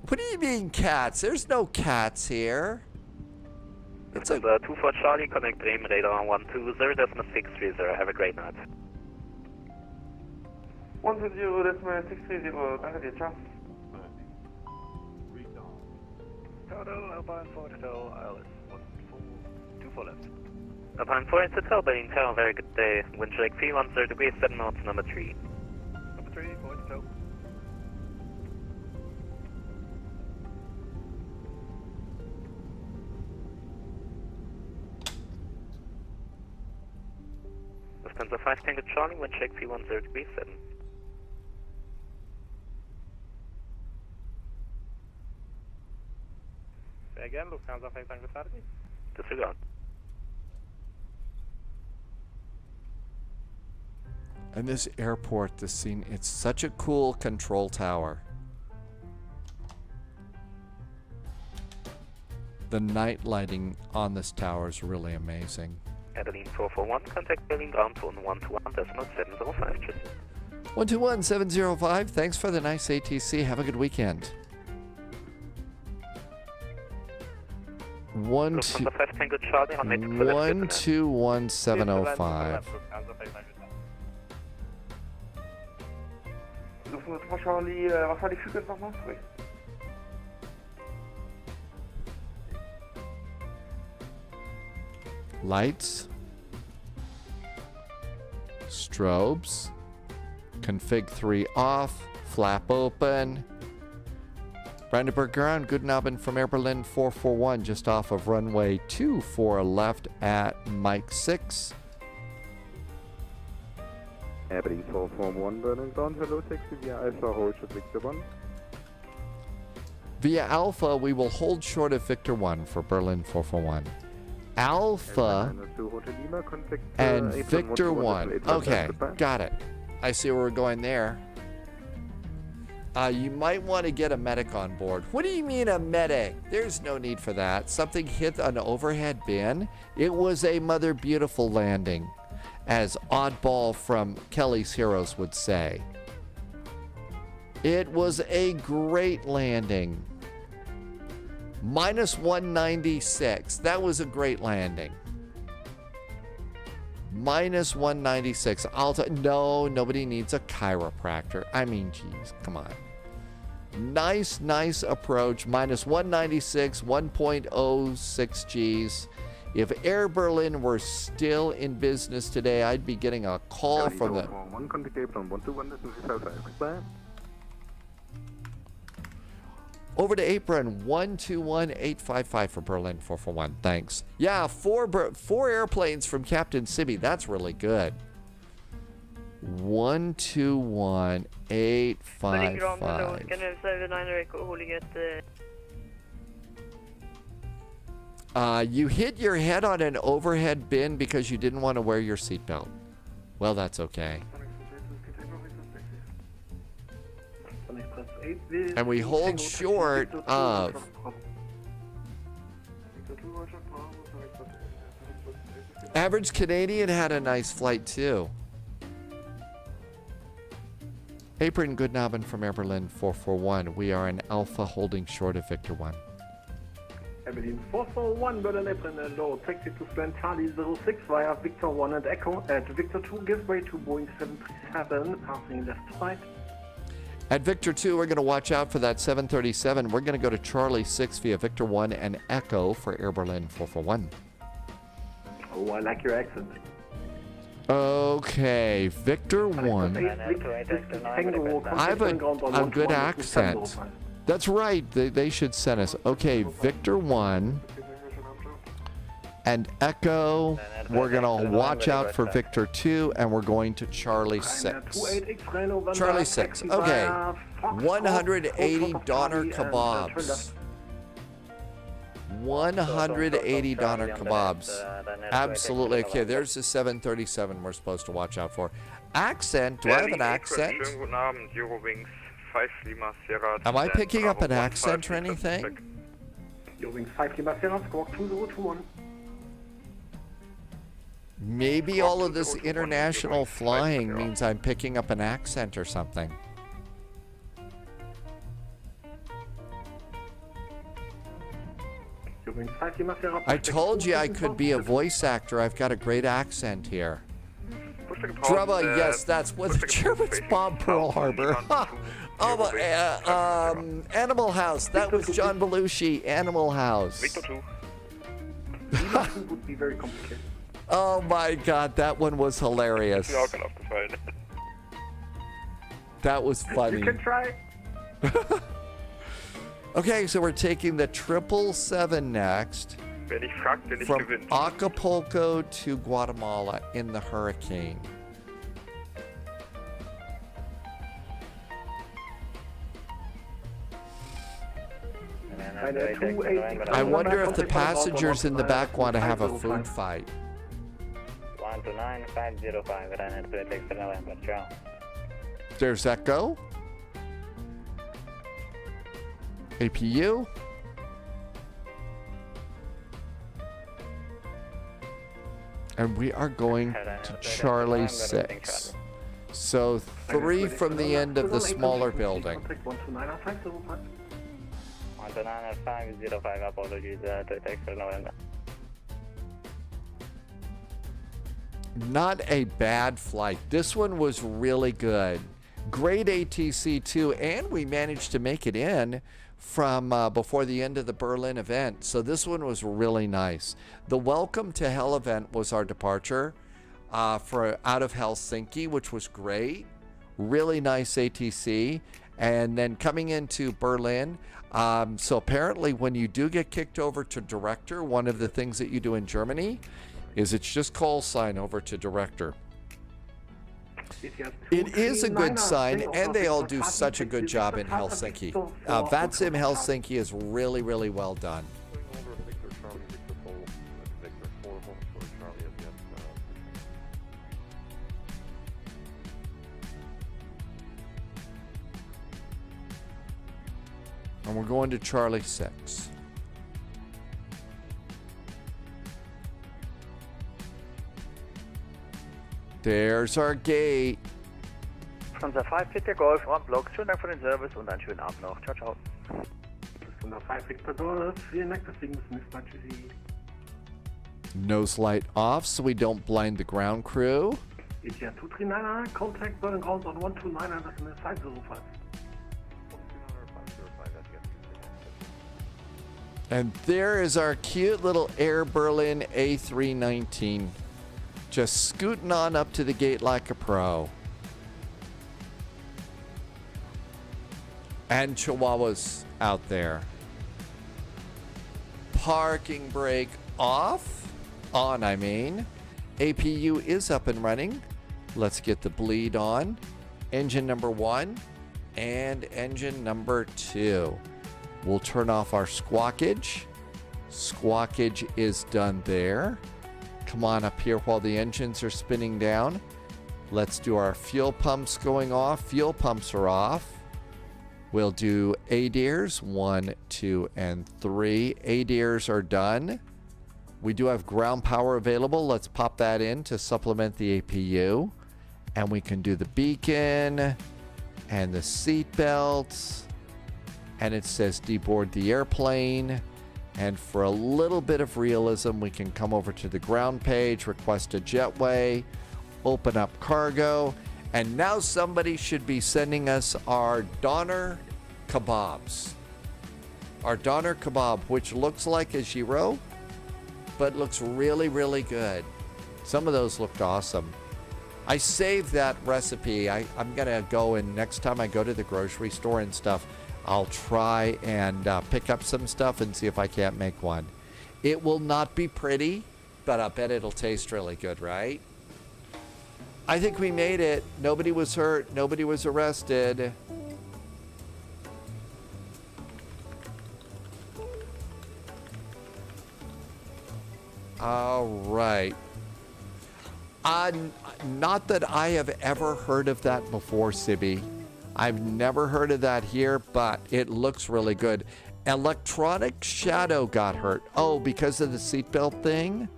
What do you mean cats? There's no cats here. It's a 24 Charlie, connect Bremen radar 120.630. Have a great night. 120.630, danke dir, ciao. Total, Alpine 4 Hotel, ILS 24 left. Alpine 4 Hotel, Berlin Tower, very good day. Wind check 310 degrees 7 knots, number 3. Number 3, 4 Hotel. Lufthansa 5 Tango Charlie, wind check 310 degrees 7. Say again, Lufthansa 5 Tango Charlie. Disregard. And this airport, this scene, it's such a cool control tower. The night lighting on this tower is really amazing. Berlin 441, contact Berlin ground phone 121.705, cheers. 121-705, thanks for the nice ATC. Have a good weekend. Lufthansa 5 Tango Charlie, runway 24 left, clear to land. 121-705. Lufthansa 2 Charlie, was war die Flugzeit nochmal? Sorry. Lights, strobes, config 3 off, flap open. Brandenburg ground, Guten Abend from Air Berlin 441, just off of runway 24 left at Mike 6. Air Berlin 441, Berlin ground, hello, taxi via Alpha, hold short Victor 1. Via Alpha, we will hold short of Victor 1 for Berlin 441. Alpha and Victor 1. Okay, got it. I see where we're going there. You might want to get a medic on board. What do you mean a medic? There's no need for that. Something hit an overhead bin. It was a Mother Beautiful landing, as Oddball from Kelly's Heroes would say. It was a great landing. Minus 196. That was a great landing. Minus 196. No, nobody needs a chiropractor. I mean, geez, come on. Nice approach. Minus 196, 1.06 Gs. If Air Berlin were still in business today, I'd be getting a call from the... Over to apron 121855 for Berlin 441. Thanks. Yeah, four airplanes from Captain Sibby. That's really good. 121855. You hit your head on an overhead bin because you didn't want to wear your seatbelt. Well, that's okay. And we hold short of... Average Canadian had a nice flight too. Apron Goodnabben from Air Berlin 441. We are in Alpha holding short of Victor 1. Air Berlin 441, Berlin Apron and low. Taxi to Sven Charlie 06 via Victor 1 and Echo. At Victor 2, give way to Boeing 737, passing left right. At Victor 2, we're going to watch out for that 737. We're going to go to Charlie 6 via Victor 1 and Echo for Air Berlin 441. Oh, I like your accent. Okay, Victor 1. I have a good accent. That's right, they should send us. Okay, Victor 1 and Echo. We're going to watch out for Victor 2, and we're going to Charlie 6. Charlie 6, okay. 180 doner kebabs. 180 doner kebabs. Absolutely. Okay, there's the 737 we're supposed to watch out for. Accent, do I have an accent? Am I picking up an accent or anything? Eurowings 5 Lima Sierra, squawk 2021. Maybe all of this international flying means I'm picking up an accent or something. I told you I could be a voice actor. I've got a great accent here. Drubba, yes, that's what the Germans bombed Pearl Harbor. Animal House. That was John Belushi. Animal House. would be very complicated. Oh my God, that one was hilarious. That was funny. You can try. Okay, so we're taking the 777 next from Acapulco to Guatemala in the hurricane. I wonder if the passengers in the back want to have a food fight. 129-505, There's Echo. APU. And we are going to Charlie 6. So 3 from the end of the smaller building. 129-505, apologies, to text for November. Not a bad flight. This one was really good. Great ATC too, and we managed to make it in from before the end of the Berlin event. So this one was really nice. The Welcome to Hell event was our departure for out of Helsinki, which was great. Really nice ATC. And then coming into Berlin, so apparently when you do get kicked over to director, one of the things that you do in Germany is it's just call sign over to director. It is a good sign, and they all do such a good job in Helsinki. VATSIM Helsinki is really, really well done. And we're going to Charlie 6. There's our gate. Von der 5 Victor Golf, One Block, schönen Dank für den Service und einen schönen Abend noch. Ciao, ciao. Von der 5 Victor Golf, vielen Dank, deswegen müssen wir tschüssi. Nose light off so we don't blind the ground crew. ETA 239, contact burning ground on 129, that's in the 505. And there is our cute little Air Berlin A319. Just scooting on up to the gate like a pro. And Chihuahua's out there. Parking brake off. On, I mean. APU is up and running. Let's get the bleed on. Engine number 1 and engine number 2. We'll turn off our squawkage. Squawkage is done there. Come on up here while the engines are spinning down. Let's do our fuel pumps going off. Fuel pumps are off. We'll do ADIRs 1, 2, and 3. ADIRs are done. We do have ground power available. Let's pop that in to supplement the APU. And we can do the beacon and the seat belts. And it says deboard the airplane. And for a little bit of realism, we can come over to the ground page, request a jetway, open up cargo. And now somebody should be sending us our doner kebabs. Our doner kebab, which looks like a gyro, but looks really, really good. Some of those looked awesome. I saved that recipe. I'm going to go, and next time I go to the grocery store and stuff, I'll try and pick up some stuff and see if I can't make one. It will not be pretty, but I bet it'll taste really good, right? I think we made it. Nobody was hurt. Nobody was arrested. All right. Not that I have ever heard of that before, Sibby. I've never heard of that here, but it looks really good. Electronic Shadow got hurt. Oh, because of the seatbelt thing?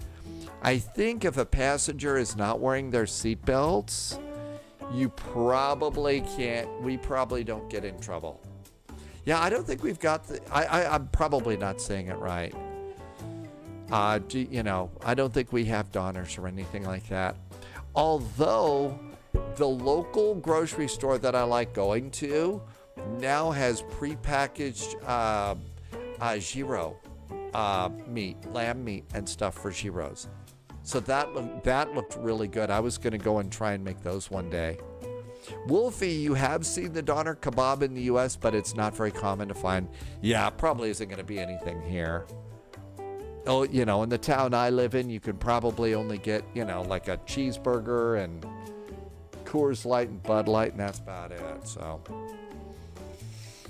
I think if a passenger is not wearing their seatbelts, you probably can't, we probably don't get in trouble. Yeah, I don't think we've got the, I'm probably not saying it right. You know, I don't think we have donors or anything like that. Although the local grocery store that I like going to now has prepackaged gyro meat, lamb meat and stuff for gyros. So that looked really good. I was going to go and try and make those one day. Wolfie, you have seen the doner kebab in the U.S., but it's not very common to find. Yeah, probably isn't going to be anything here. Oh, you know, in the town I live in, you could probably only get, you know, like a cheeseburger and Coors Light and Bud Light, and that's about it. So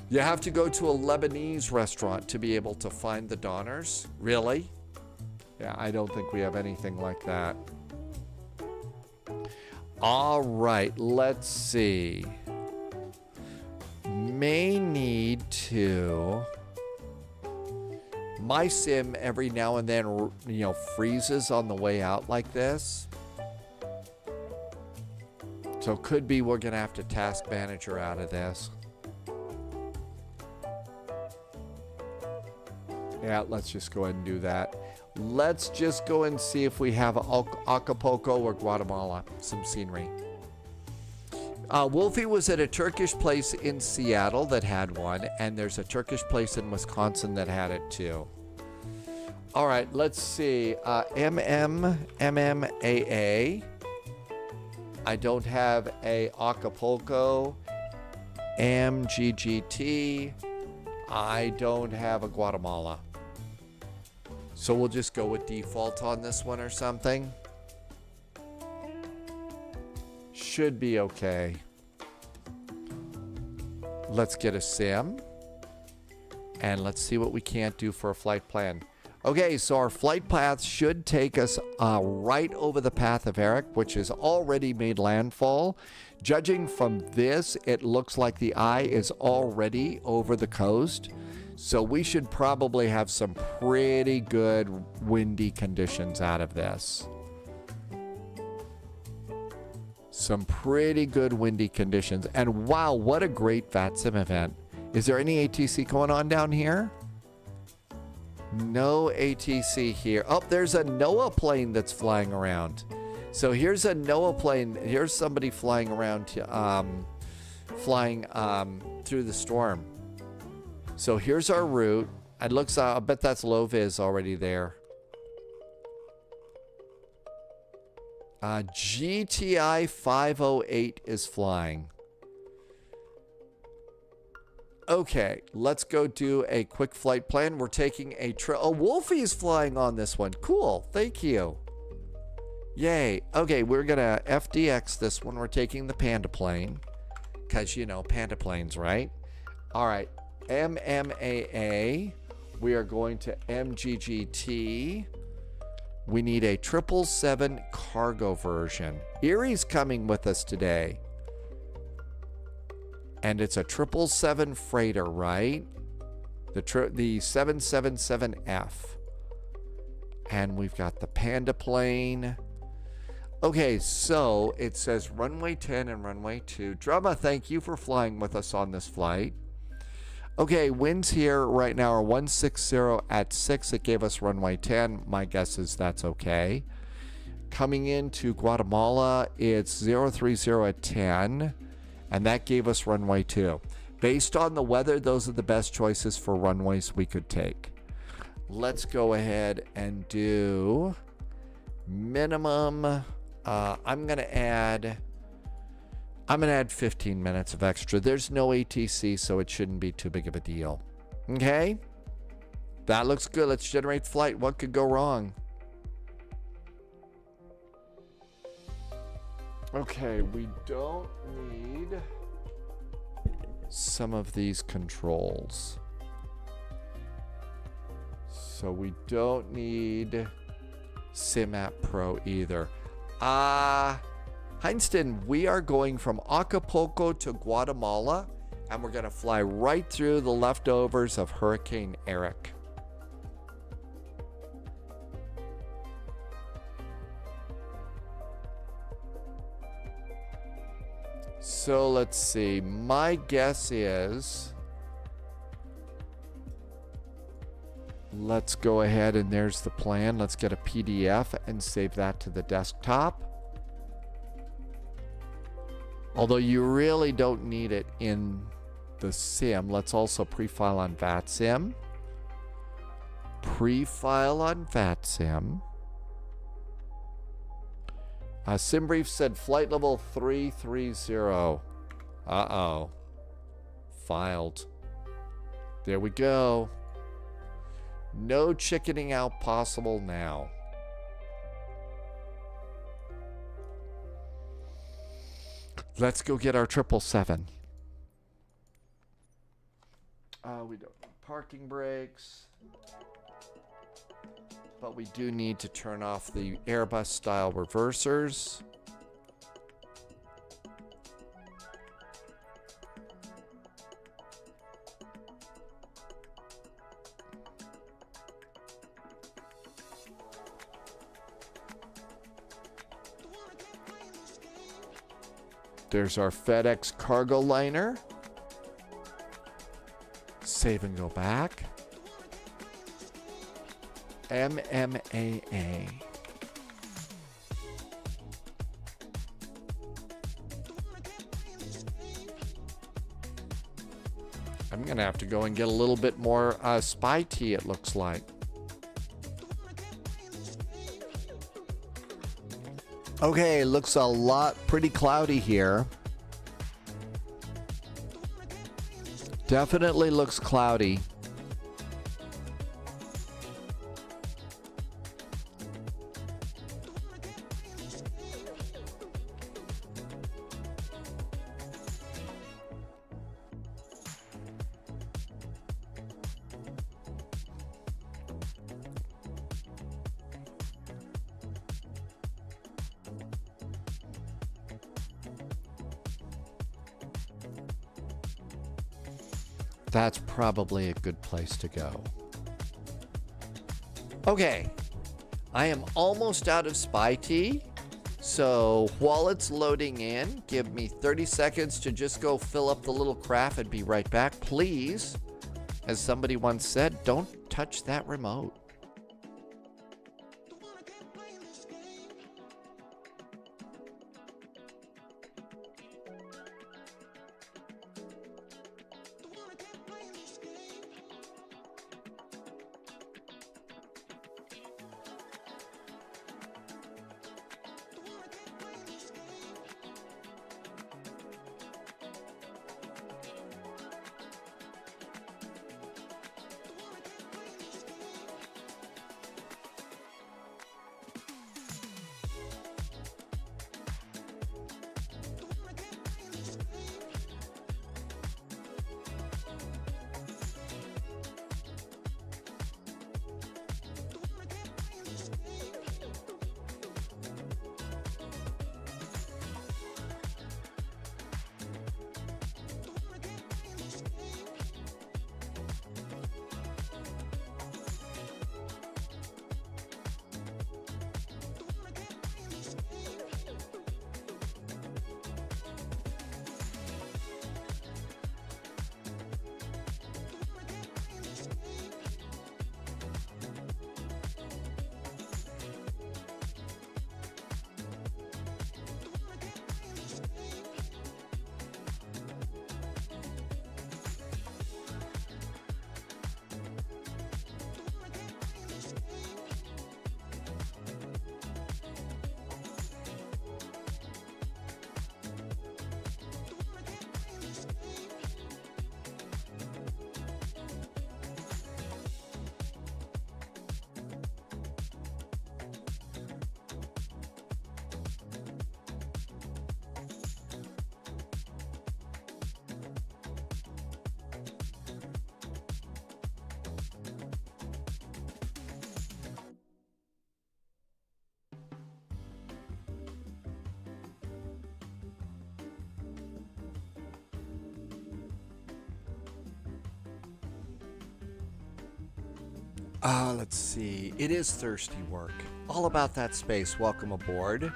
you have to go to a Lebanese restaurant to be able to find the doners. Really? Yeah, I don't think we have anything like that. All right, let's see. May need to. My sim every now and then, you know, freezes on the way out like this. So could be we're going to have to task manager out of this. Yeah, let's just go ahead and do that. Let's just go and see if we have Acapulco or Guatemala, some scenery. Wolfie was at a Turkish place in Seattle that had one, and there's a Turkish place in Wisconsin that had it too. All right, let's see. MMAA. I don't have a Acapulco. MGGT. I don't have a Guatemala. So we'll just go with default on this one or something. Should be okay. Let's get a sim. And let's see what we can't do for a flight plan. Okay, so our flight path should take us right over the path of Eric, which has already made landfall Judging from this, it looks like the eye is already over the coast. So we should probably have some pretty good windy conditions out of this. Some pretty good windy conditions. And wow, what a great VATSIM event. Is there any ATC going on down here? No ATC here. Oh, there's a NOAA plane that's flying around. So here's a NOAA plane. Here's somebody flying around, through the storm. So here's our route. It looks, I bet that's low vis already there. GTI 508 is flying. Okay, let's go do a quick flight plan. We're taking a oh, Wolfie's flying on this one. Cool, thank you. Yay. Okay, we're gonna FDX this one. We're taking the Panda plane. Because, you know, Panda planes, right? All right, MMAA. We are going to MGGT. We need a 777 cargo version. Erie's coming with us today. And it's a 777 freighter, right? The 777F. And we've got the Panda plane. Okay, so it says runway 10 and runway 2. Drama, thank you for flying with us on this flight. Okay, winds here right now are 160 at 6. It gave us runway 10. My guess is that's okay. Coming into Guatemala, it's 030 at 10. And that gave us runway 2. Based on the weather, those are the best choices for runways we could take. Let's go ahead and do minimum. I'm gonna add 15 minutes of extra. There's no ATC, so it shouldn't be too big of a deal. Okay? That looks good. Let's generate flight. What could go wrong? Okay, we don't need some of these controls. So we don't need SimApp Pro either. Heinston, we are going from Acapulco to Guatemala, and we're going to fly right through the leftovers of Hurricane Eric. So let's see. My guess is, let's go ahead and there's the plan. Let's get a PDF and save that to the desktop. Although you really don't need it in the sim. Let's also pre-file on VATSIM. Pre-file on VATSIM. SimBrief said flight level 330. Uh-oh. Filed. There we go. No chickening out possible now. Let's go get our 777. We don't need parking brakes. But we do need to turn off the Airbus style reversers. There's our FedEx cargo liner. Save and go back. MMAA. I'm gonna have to go and get a little bit more spy tea, it looks like. Okay, looks a lot pretty cloudy here. Definitely looks cloudy. That's probably a good place to go. Okay. I am almost out of spy tea. So while it's loading in, give me 30 seconds to just go fill up the little craft and be right back. Please, as somebody once said, don't touch that remote. Let's see. It is thirsty work. All about that space. Welcome aboard.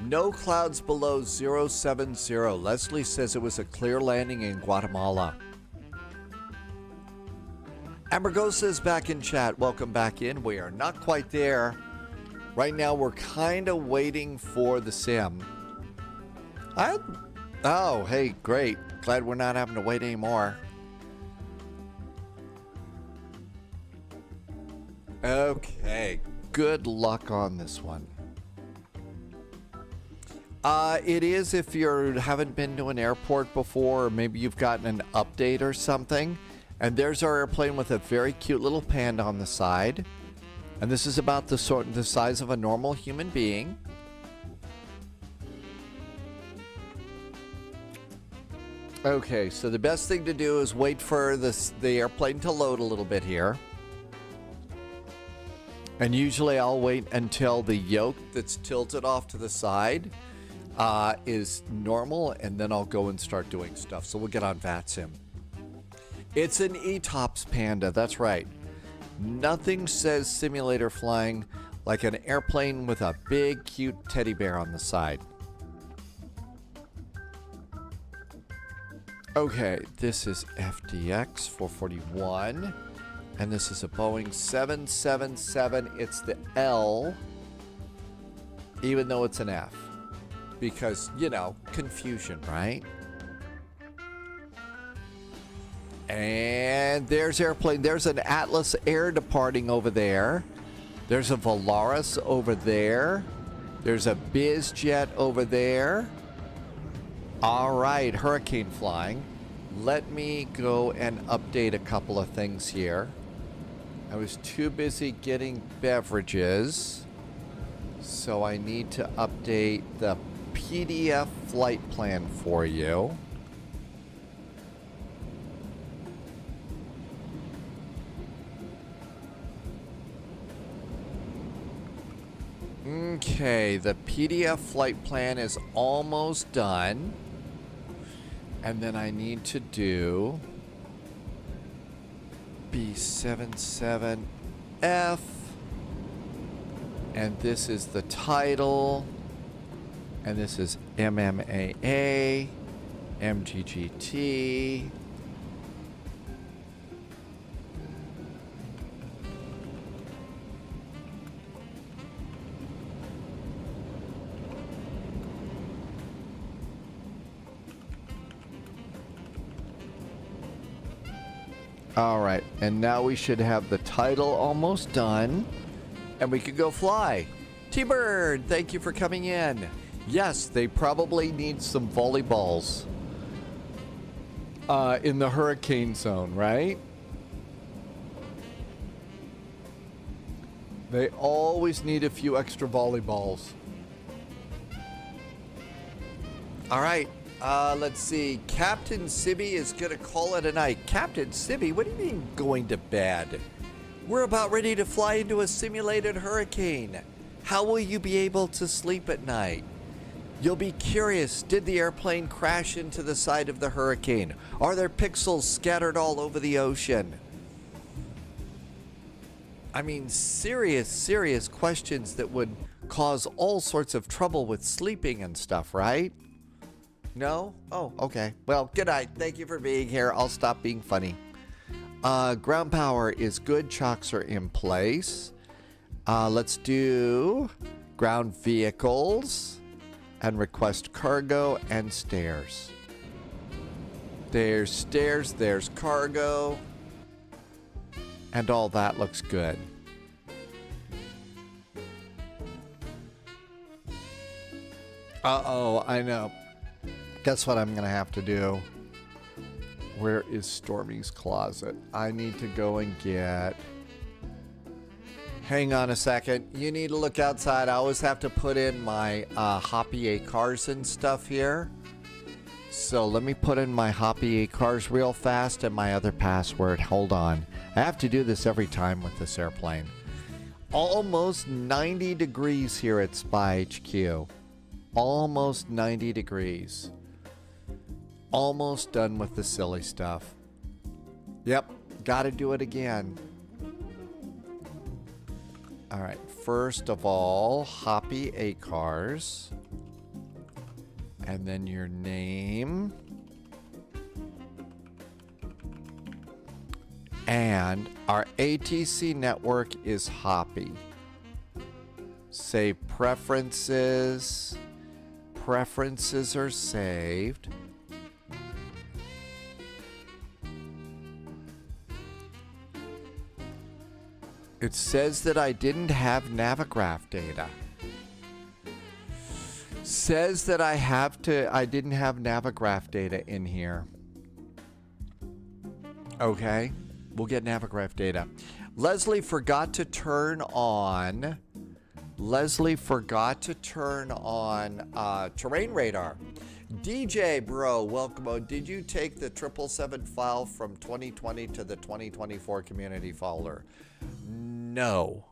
No clouds below 070. Leslie says it was a clear landing in Guatemala. Ambergosa is back in chat. Welcome back in. We are not quite there. Right now, we're kind of waiting for the sim. Oh, hey, great. Glad we're not having to wait anymore. Okay, good luck on this one. It is if you haven't been to an airport before, or maybe you've gotten an update or something. And there's our airplane with a very cute little panda on the side. And this is about the size of a normal human being. Okay, so the best thing to do is wait for the airplane to load a little bit here. And usually I'll wait until the yoke that's tilted off to the side is normal, and then I'll go and start doing stuff. So we'll get on VATSIM. It's an ETOPS Panda, that's right. Nothing says simulator flying like an airplane with a big, cute teddy bear on the side. Okay, this is FDX 441. And this is a Boeing 777. It's the L, even though it's an F. Because, you know, confusion, right? And there's airplane. There's an Atlas Air departing over there. There's a Volaris over there. There's a BizJet over there. All right, Hurricane flying. Let me go and update a couple of things here. I was too busy getting beverages, so I need to update the PDF flight plan for you. Okay, the PDF flight plan is almost done. And then I need to do B77F. And this is the title. And this is MMAA, MGGT. All right, and now we should have the title almost done, and we could go fly. T-Bird, thank you for coming in. Yes, they probably need some volleyballs in the hurricane zone, right? They always need a few extra volleyballs. All right. Let's see. Captain Sibby is going to call it a night. Captain Sibby, what do you mean going to bed? We're about ready to fly into a simulated hurricane. How will you be able to sleep at night? You'll be curious. Did the airplane crash into the side of the hurricane? Are there pixels scattered all over the ocean? I mean, serious questions that would cause all sorts of trouble with sleeping and stuff, right? No? Oh, okay. Well, good night. Thank you for being here. I'll stop being funny. Ground power is good. Chocks are in place. Let's do ground vehicles and request cargo and stairs. There's stairs, there's cargo, and all that looks good. Uh-oh, I know. Guess what I'm going to have to do? Where is Stormy's closet? I need to go and get... Hang on a second. You need to look outside. I always have to put in my Hoppy A cars and stuff here. So let me put in my Hoppy A cars real fast and my other password. Hold on. I have to do this every time with this airplane. Almost 90 degrees here at Spy HQ. Almost 90 degrees. Almost done with the silly stuff. Yep, gotta do it again. All right, first of all, Hoppy A cars. And then your name. And our ATC network is Hoppy. Save preferences. Preferences are saved. It says that I didn't have Navigraph data. Says that I didn't have Navigraph data in here. Okay, we'll get Navigraph data. Leslie forgot to turn on terrain radar. DJ bro, welcome. Oh, did you take the 777 file from 2020 to the 2024 community folder? No,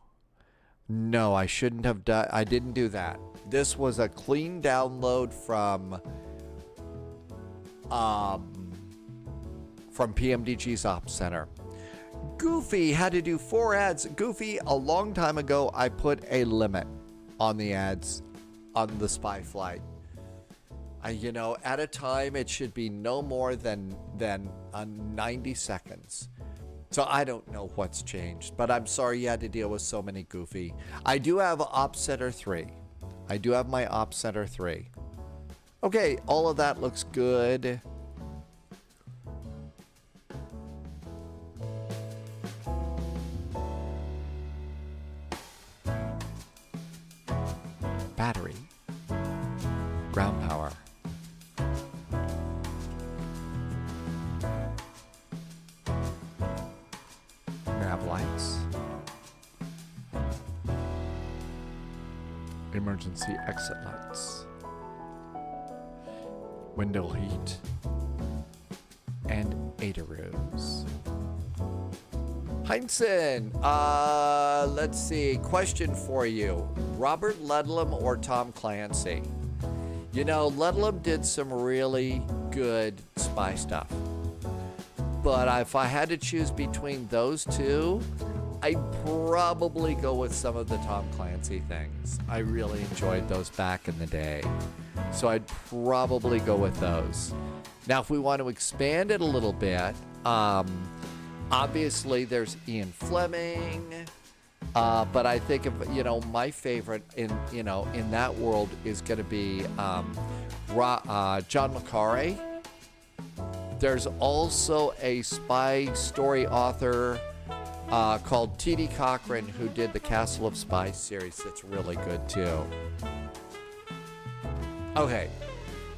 I shouldn't have done. I didn't do that. This was a clean download from PMDG's Ops Center. Goofy had to do 4 ads. Goofy, a long time ago, I put a limit on the ads on the spy flight. At a time, it should be no more than 90 seconds. So I don't know what's changed, but I'm sorry you had to deal with so many Goofy. I do have Ops Center 3. I do have my Ops Center 3. Okay, all of that looks good. Battery. Ground power. Nav lights. Emergency exit lights. Window heat. And ADA rooms. Heinzen, let's see. Question for you. Robert Ludlum or Tom Clancy? Ludlum did some really good spy stuff. But if I had to choose between those two, I'd probably go with some of the Tom Clancy things. I really enjoyed those back in the day. So I'd probably go with those. Now, if we want to expand it a little bit, obviously there's Ian Fleming. But I think my favorite in that world is going to be John le Carre. There's also a spy story author called T.D. Cochran who did the Castle of Spies series. That's really good too. Okay,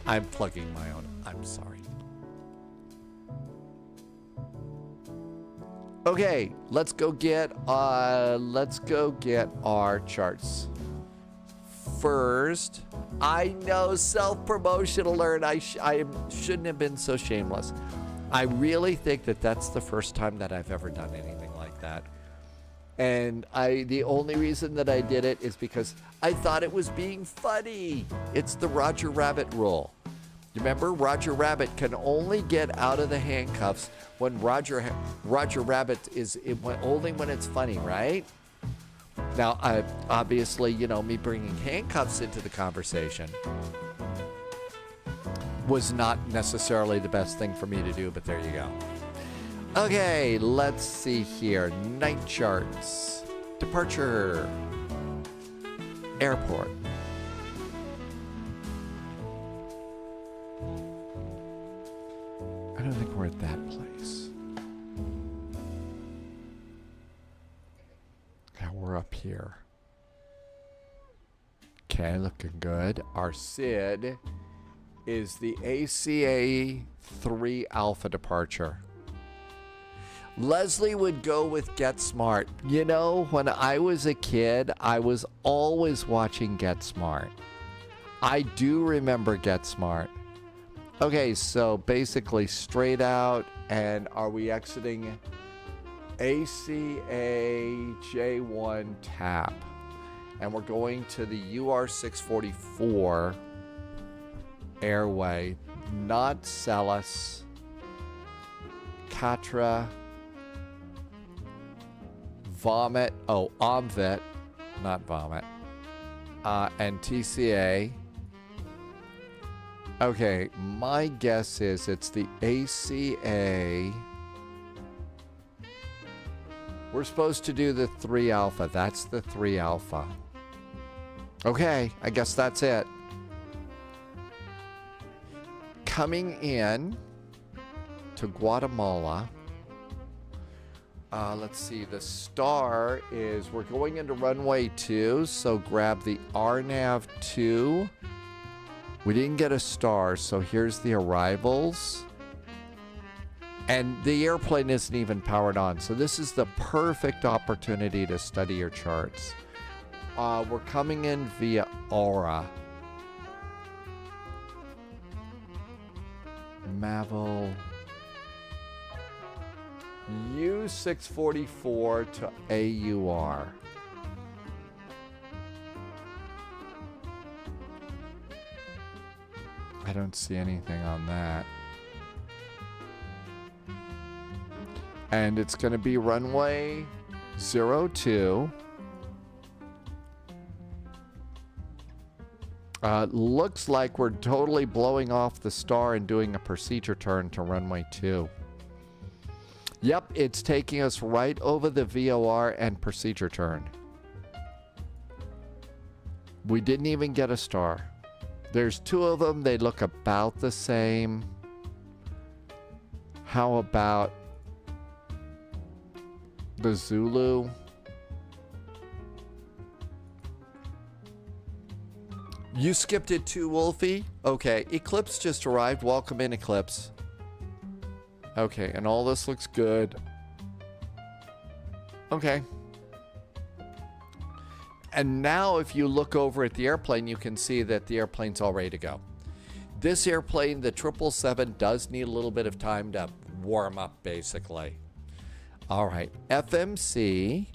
I'm plugging my own. I'm sorry. Okay, let's go get our charts. First, I know, self-promotion alert. I shouldn't have been so shameless. I really think that that's the first time that I've ever done anything like that. And the only reason that I did it is because I thought it was being funny. It's the Roger Rabbit rule. Remember, Roger Rabbit can only get out of the handcuffs when Roger Rabbit is only when it's funny, right? Now, obviously, me bringing handcuffs into the conversation was not necessarily the best thing for me to do, but there you go. Okay, let's see here. Night charts. Departure. Airport. I don't think we're at that place. Yeah, we're up here. Okay, looking good. Our SID is the ACA 3 Alpha departure. Leslie would go with Get Smart. When I was a kid, I was always watching Get Smart. I do remember Get Smart. Okay, so basically straight out, and are we exiting ACA J1 TAP? And we're going to the UR644 airway, not Celis, Catra, Vomit, Omvit, not Vomit, and TCA. Okay, my guess is it's the ACA. We're supposed to do the 3 Alpha. That's the 3 Alpha. Okay, I guess that's it. Coming in to Guatemala. Let's see, the star is, we're going into runway 2, so grab the RNAV 2. We didn't get a star, so here's the arrivals. And the airplane isn't even powered on, so this is the perfect opportunity to study your charts. We're coming in via Aura. Mavel. U644 to AUR. I don't see anything on that. And it's going to be runway 02. Looks like we're totally blowing off the star and doing a procedure turn to runway 2. Yep, it's taking us right over the VOR and procedure turn. We didn't even get a star. There's 2 of them. They look about the same. How about the Zulu? You skipped it too, Wolfie? Okay, Eclipse just arrived. Welcome in, Eclipse. Okay, and all this looks good. Okay. And now if you look over at the airplane, you can see that the airplane's all ready to go. This airplane, the 777, does need a little bit of time to warm up, basically. All right, FMC,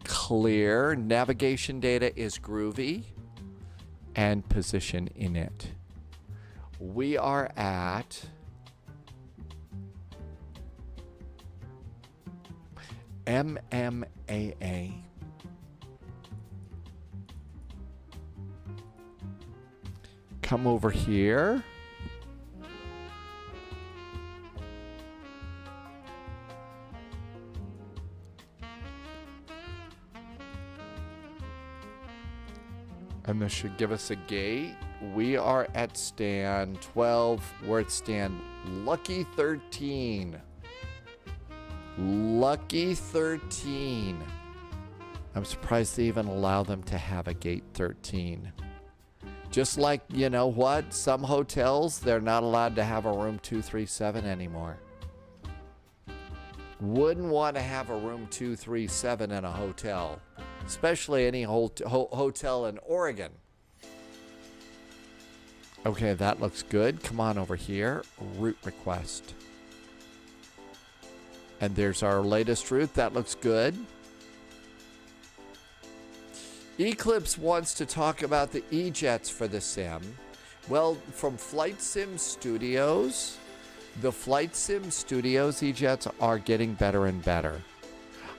clear. Navigation data is groovy. And position in it. We are at MMAA. Come over here. And this should give us a gate. We are at stand 12. We're at stand lucky 13. Lucky 13. I'm surprised they even allow them to have a gate 13. Just like, you know what? Some hotels, they're not allowed to have a room 237 anymore. Wouldn't want to have a room 237 in a hotel. Especially any hotel in Oregon. Okay, that looks good. Come on over here. Route request. And there's our latest route. That looks good. Eclipse wants to talk about the E-Jets for the sim. Well, from Flight Sim Studios, the Flight Sim Studios E-Jets are getting better and better.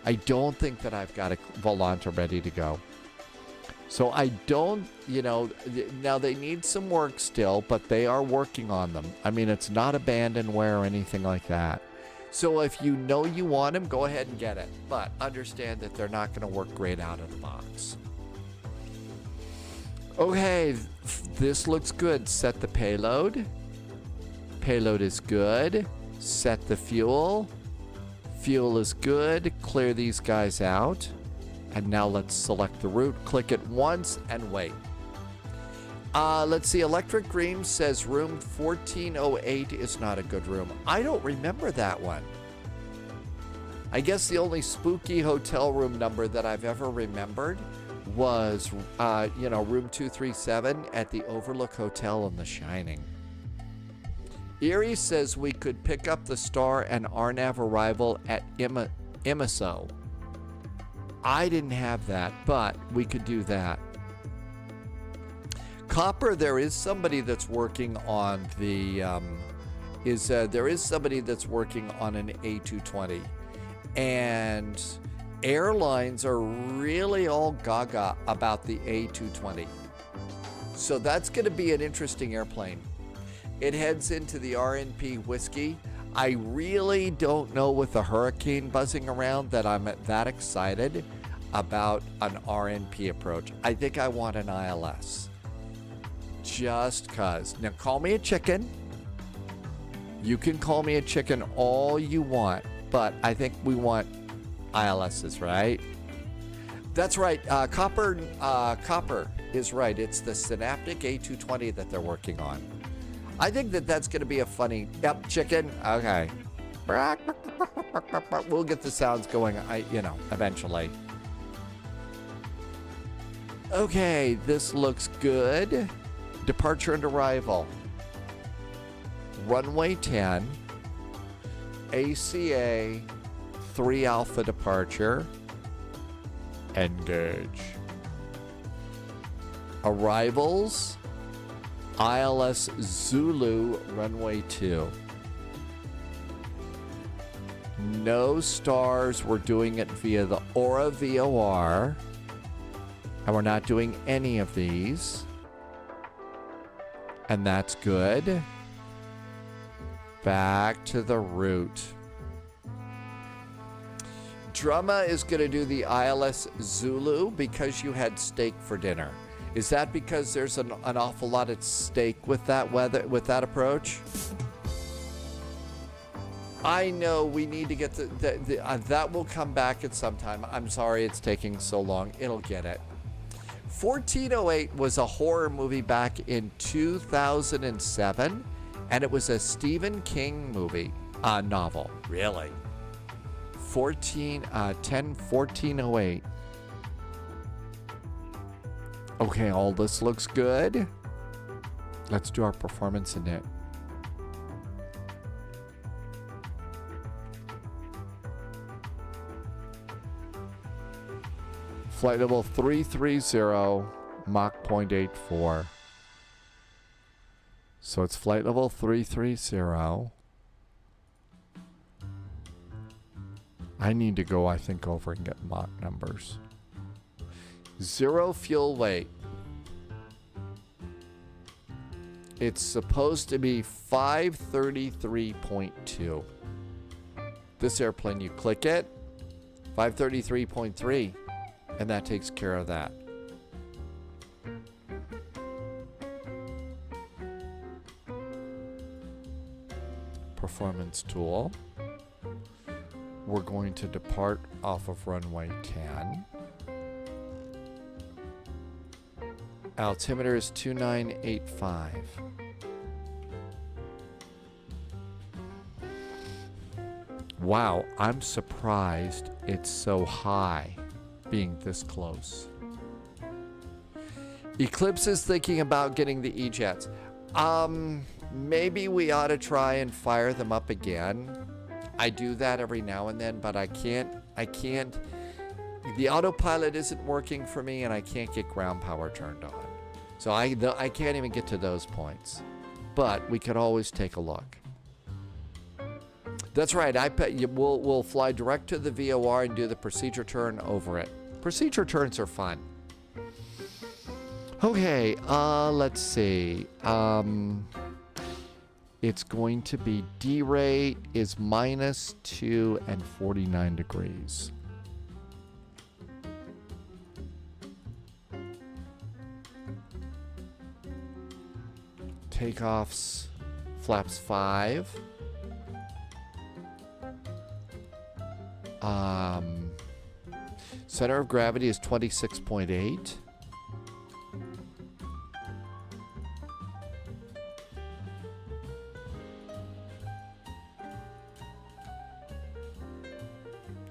I don't think that I've got a Volanta ready to go. So I don't, you know, now they need some work still, but they are working on them. I mean, it's not abandonware or anything like that. So if you know you want them, go ahead and get it. But understand that they're not going to work great out of the box. Okay, this looks good. Set the payload. Payload is good. Set the fuel. Fuel is good. Clear these guys out. And now let's select the route. Click it once and wait. Let's see. Electric Green says room 1408 is not a good room. I don't remember that one. I guess the only spooky hotel room number that I've ever remembered was, you know, room 237 at the Overlook Hotel in The Shining. Erie says we could pick up the Star and RNAV arrival at Imiso. I didn't have that, but we could do that. Copper, there is somebody that's working on the, there is somebody that's working on an A220. And airlines are really all gaga about the A220. So that's going to be an interesting airplane. It heads into the RNP whiskey. I really don't know with the hurricane buzzing around that I'm that excited about an RNP approach. I think I want an ILS. Just cause. Now call me a chicken. You can call me a chicken all you want, but I think we want ILSs, right? That's right. Copper is right. It's the Synaptic A220 that they're working on. I think that that's going to be a funny... Yep, chicken. Okay. We'll get the sounds going, eventually. Okay, this looks good. Departure and arrival. Runway 10. ACA 3 Alpha departure. Engage. Arrivals. ILS Zulu runway 2. No stars. We're doing it via the Aura VOR. And we're not doing any of these. And that's good. Back to the route. Drumma is going to do the ILS Zulu because you had steak for dinner. Is that because there's an awful lot at stake with that approach? I know we need to get that will come back at some time. I'm sorry it's taking so long. It'll get it. 1408 was a horror movie back in 2007, and it was a Stephen King movie, novel. Really? 1408. Okay, all this looks good. Let's do our performance in it. Flight level 330, Mach 0.84. So it's flight level 330. I need to go, I think, over and get Mach numbers. 0 fuel weight. It's supposed to be 533.2. This airplane, you click it, 533.3, and that takes care of that. Performance tool. We're going to depart off of runway 10. Altimeter is 2985. Wow, I'm surprised it's so high being this close. Eclipse is thinking about getting the E-jets. Maybe we ought to try and fire them up again. I do that every now and then, but I can't. The autopilot isn't working for me, and I can't get ground power turned on. So I can't even get to those points. But we could always take a look. That's right. We'll fly direct to the VOR and do the procedure turn over it. Procedure turns are fun. Okay, let's see. It's going to be D rate is -2 and 49 degrees. Takeoffs, flaps 5. Center of gravity is 26.8.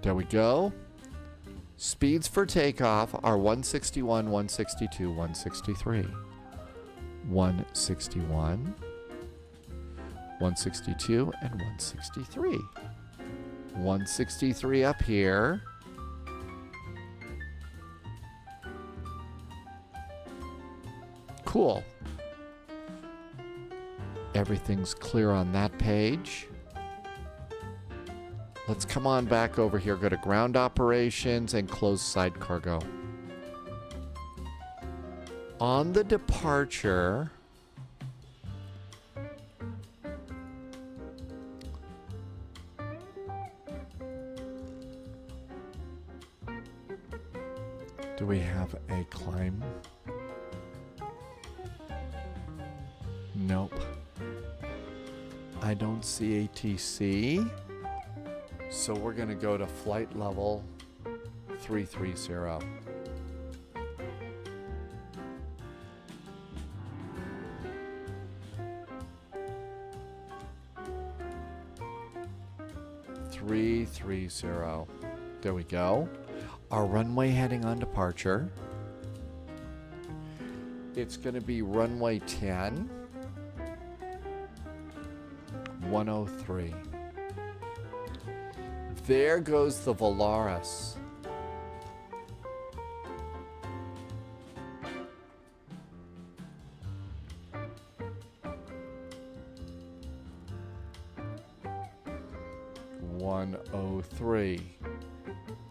There we go. Speeds for takeoff are 161, 162, 163. 161, 162, and 163. 163 up here. Cool. Everything's clear on that page. Let's come on back over here, go to ground operations and close side cargo. On the departure, do we have a climb? Nope. I don't see ATC. So we're going to go to flight level 330. There we go. Our runway heading on departure. It's going to be runway 10. 103. There goes the Volaris.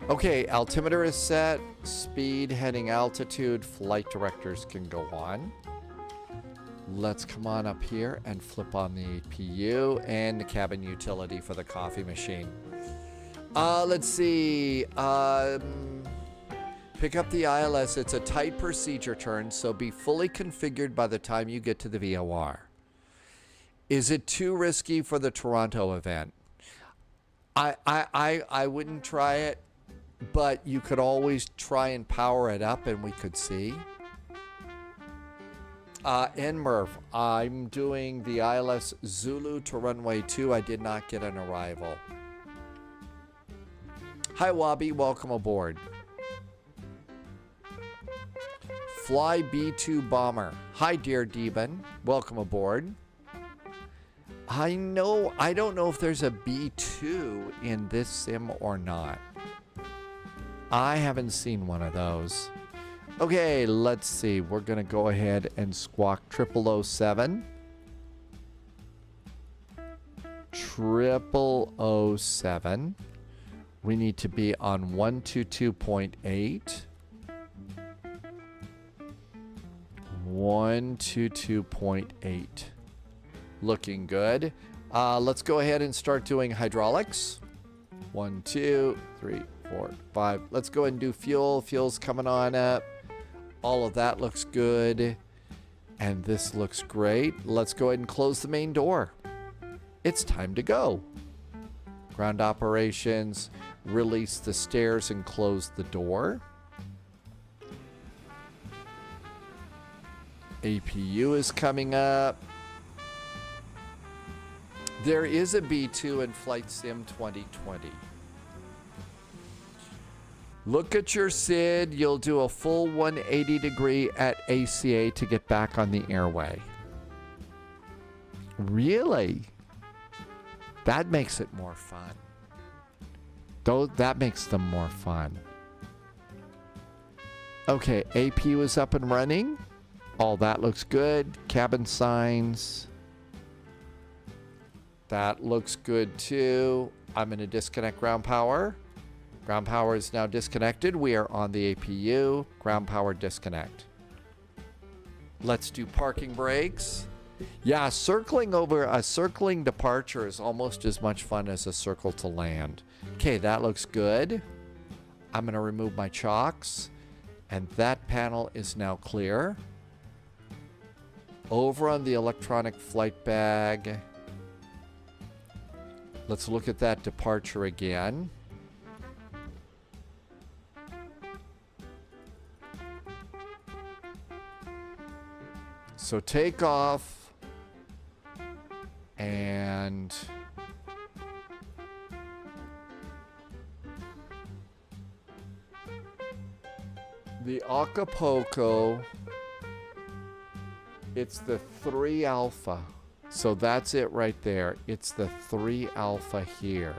Okay, altimeter is set, speed, heading altitude, flight directors can go on. Let's come on up here and flip on the APU and the cabin utility for the coffee machine. Let's see. Pick up the ILS. It's a tight procedure turn, so be fully configured by the time you get to the VOR. Is it too risky for the Toronto event? I wouldn't try it, but you could always try and power it up and we could see. NMurph, I'm doing the ILS Zulu to runway 2. I did not get an arrival. Hi, Wabi. Welcome aboard. Fly B2 Bomber. Hi, dear Deben. Welcome aboard. I don't know if there's a B2 in this sim or not. I haven't seen one of those. Okay, let's see. We're going to go ahead and squawk 0007. 0007. We need to be on 122.8. 122.8. Looking good. Let's go ahead and start doing hydraulics. 1, 2, 3, 4, 5. Let's go ahead and do fuel. Fuel's coming on up. All of that looks good. And this looks great. Let's go ahead and close the main door. It's time to go. Ground operations. Release the stairs and close the door. APU is coming up. There is a B2 in Flight Sim 2020. Look at your SID. You'll do a full 180 degree at ACA to get back on the airway. Really? That makes it more fun. That makes them more fun. Okay, APU is up and running. All that looks good. Cabin signs. That looks good too. I'm going to disconnect ground power. Ground power is now disconnected. We are on the APU. Ground power disconnect. Let's do parking brakes. Yeah, circling departure is almost as much fun as a circle to land. Okay, that looks good. I'm going to remove my chocks. And that panel is now clear. Over on the electronic flight bag. Let's look at that departure again. So takeoff and the Acapulco, it's the 3 Alpha. So that's it right there. It's the 3 Alpha here.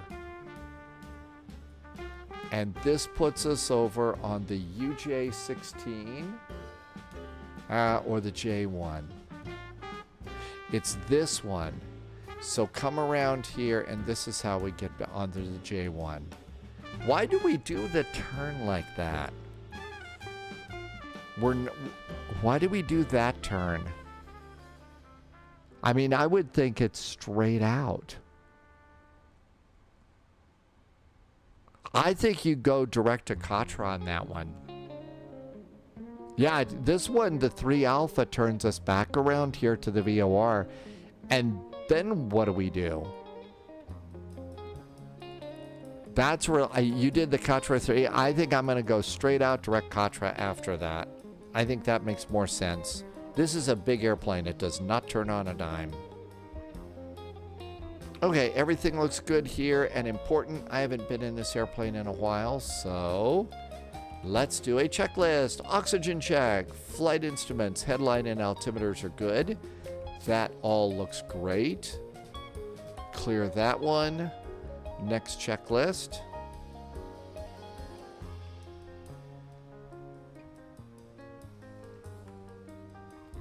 And this puts us over on the UJ16 or the J1. It's this one. So come around here and this is how we get onto the J1. Why do we do the turn like that? Why do we do that turn? I mean, I would think it's straight out. I think you go direct to Katra on that one. Yeah, this one, the 3 Alpha, turns us back around here to the VOR. And then what do we do? That's where you did the Katra 3. I think I'm going to go straight out direct Katra after that. I think that makes more sense. This is a big airplane. It does not turn on a dime. Okay, everything looks good here and important. I haven't been in this airplane in a while, so let's do a checklist. Oxygen check, flight instruments, headline and altimeters are good. That all looks great. Clear that one. Next checklist.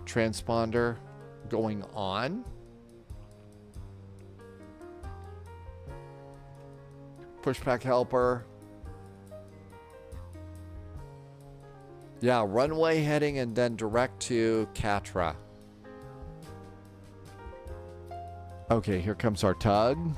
Transponder going on. Pushback helper. Yeah, runway heading and then direct to Katra. Okay, here comes our tug.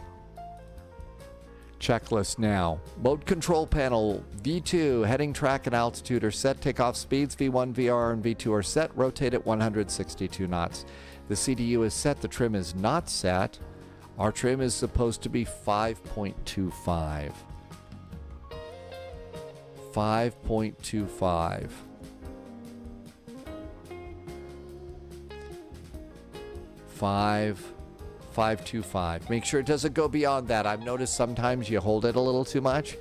Checklist now. Mode control panel. V2, heading track and altitude are set. Takeoff speeds. V1, VR, and V2 are set. Rotate at 162 knots. The CDU is set. The trim is not set. Our trim is supposed to be 5.25. 5.25. 5.25. Make sure it doesn't go beyond that. I've noticed sometimes you hold it a little too much.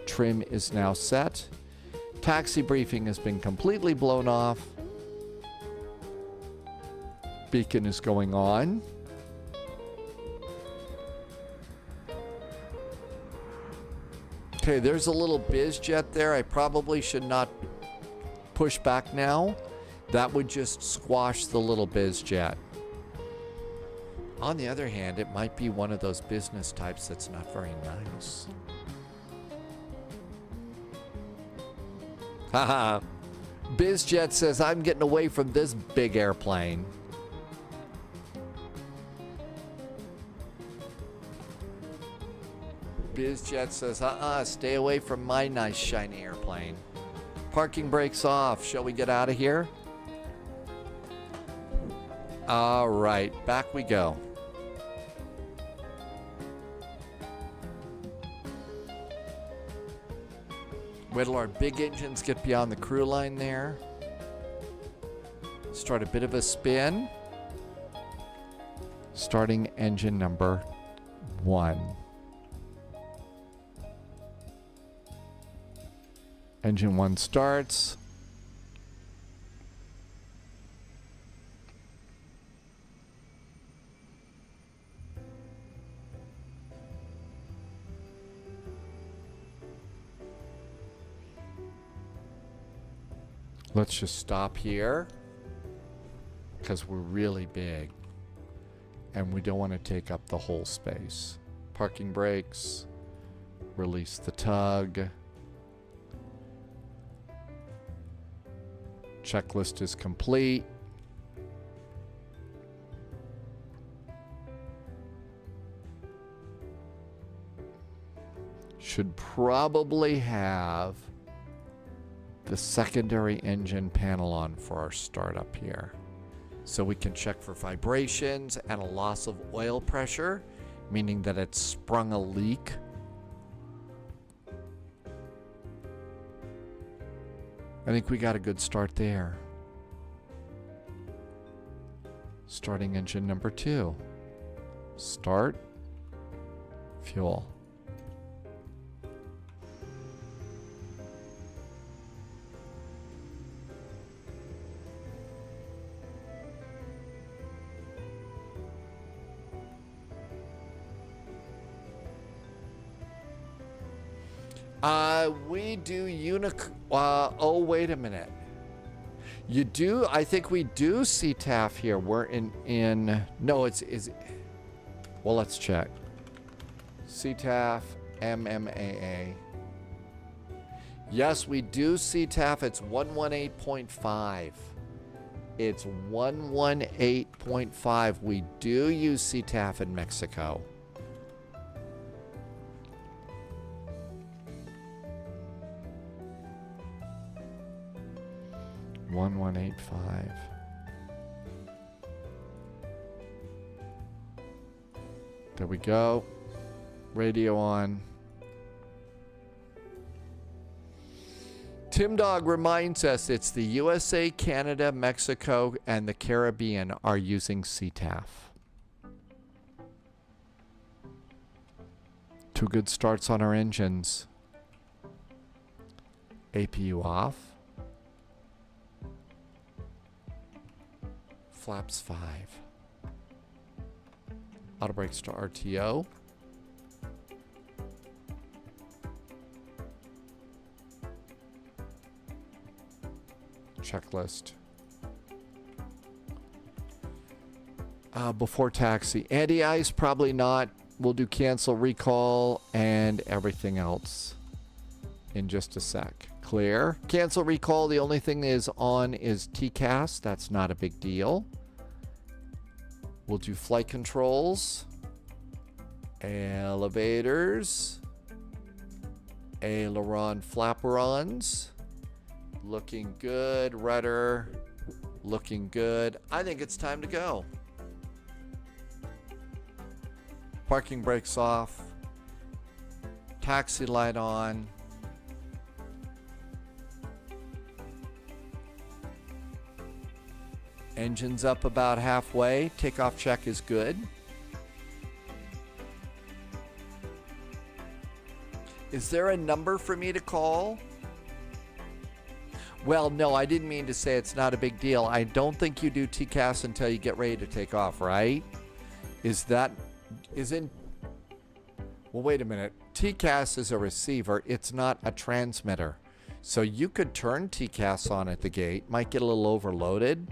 Trim is now set. Taxi briefing has been completely blown off. Beacon is going on. Okay, there's a little biz jet there. I probably should not push back now. That would just squash the little biz jet. On the other hand, it might be one of those business types that's not very nice. Haha. BizJet says, I'm getting away from this big airplane. BizJet says, stay away from my nice shiny airplane. Parking brakes off. Shall we get out of here? All right, back we go. Wait till our big engines get beyond the crew line there. Start a bit of a spin. Starting engine number 1. Engine 1 starts. Let's just stop here because we're really big and we don't want to take up the whole space. Parking brakes, release the tug. Checklist is complete. Should probably have the secondary engine panel on for our startup here. So we can check for vibrations and a loss of oil pressure, meaning that it's sprung a leak. I think we got a good start there. Starting engine number 2. Start. Fuel. We do oh, wait a minute. You do? I think we do CTAF here. We're in no, well, let's check. CTAF, MMAA. Yes, we do CTAF. It's 118.5. It's 118.5. We do use CTAF in Mexico. 1185. There we go. Radio on. Tim Dog reminds us it's the USA, Canada, Mexico, and the Caribbean are using CTAF. 2 good starts on our engines. APU off. Flaps 5. Auto brakes to RTO. Checklist. Before taxi. Anti-ice, probably not. We'll do cancel, recall, and everything else in just a sec. Clear. Cancel, recall. The only thing is on is TCAS. That's not a big deal. We'll do flight controls. Elevators. Aileron flaperons. Looking good. Rudder. Looking good. I think it's time to go. Parking brakes off. Taxi light on. Engine's up about halfway. Takeoff check is good. Is there a number for me to call? Well, no, I didn't mean to say it's not a big deal. I don't think you do TCAS until you get ready to take off, right? Well, wait a minute. TCAS is a receiver. It's not a transmitter. So you could turn TCAS on at the gate. Might get a little overloaded.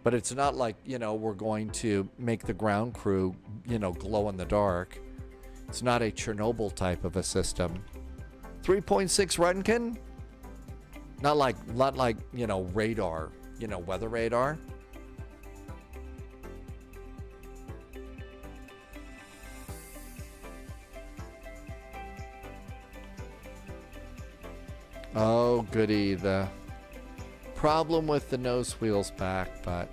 But it's not like, we're going to make the ground crew, glow in the dark. It's not a Chernobyl type of a system. 3.6 Runkin. Not like, you know, radar, you know, weather radar. Oh, goody. The problem with the nose wheel's back, but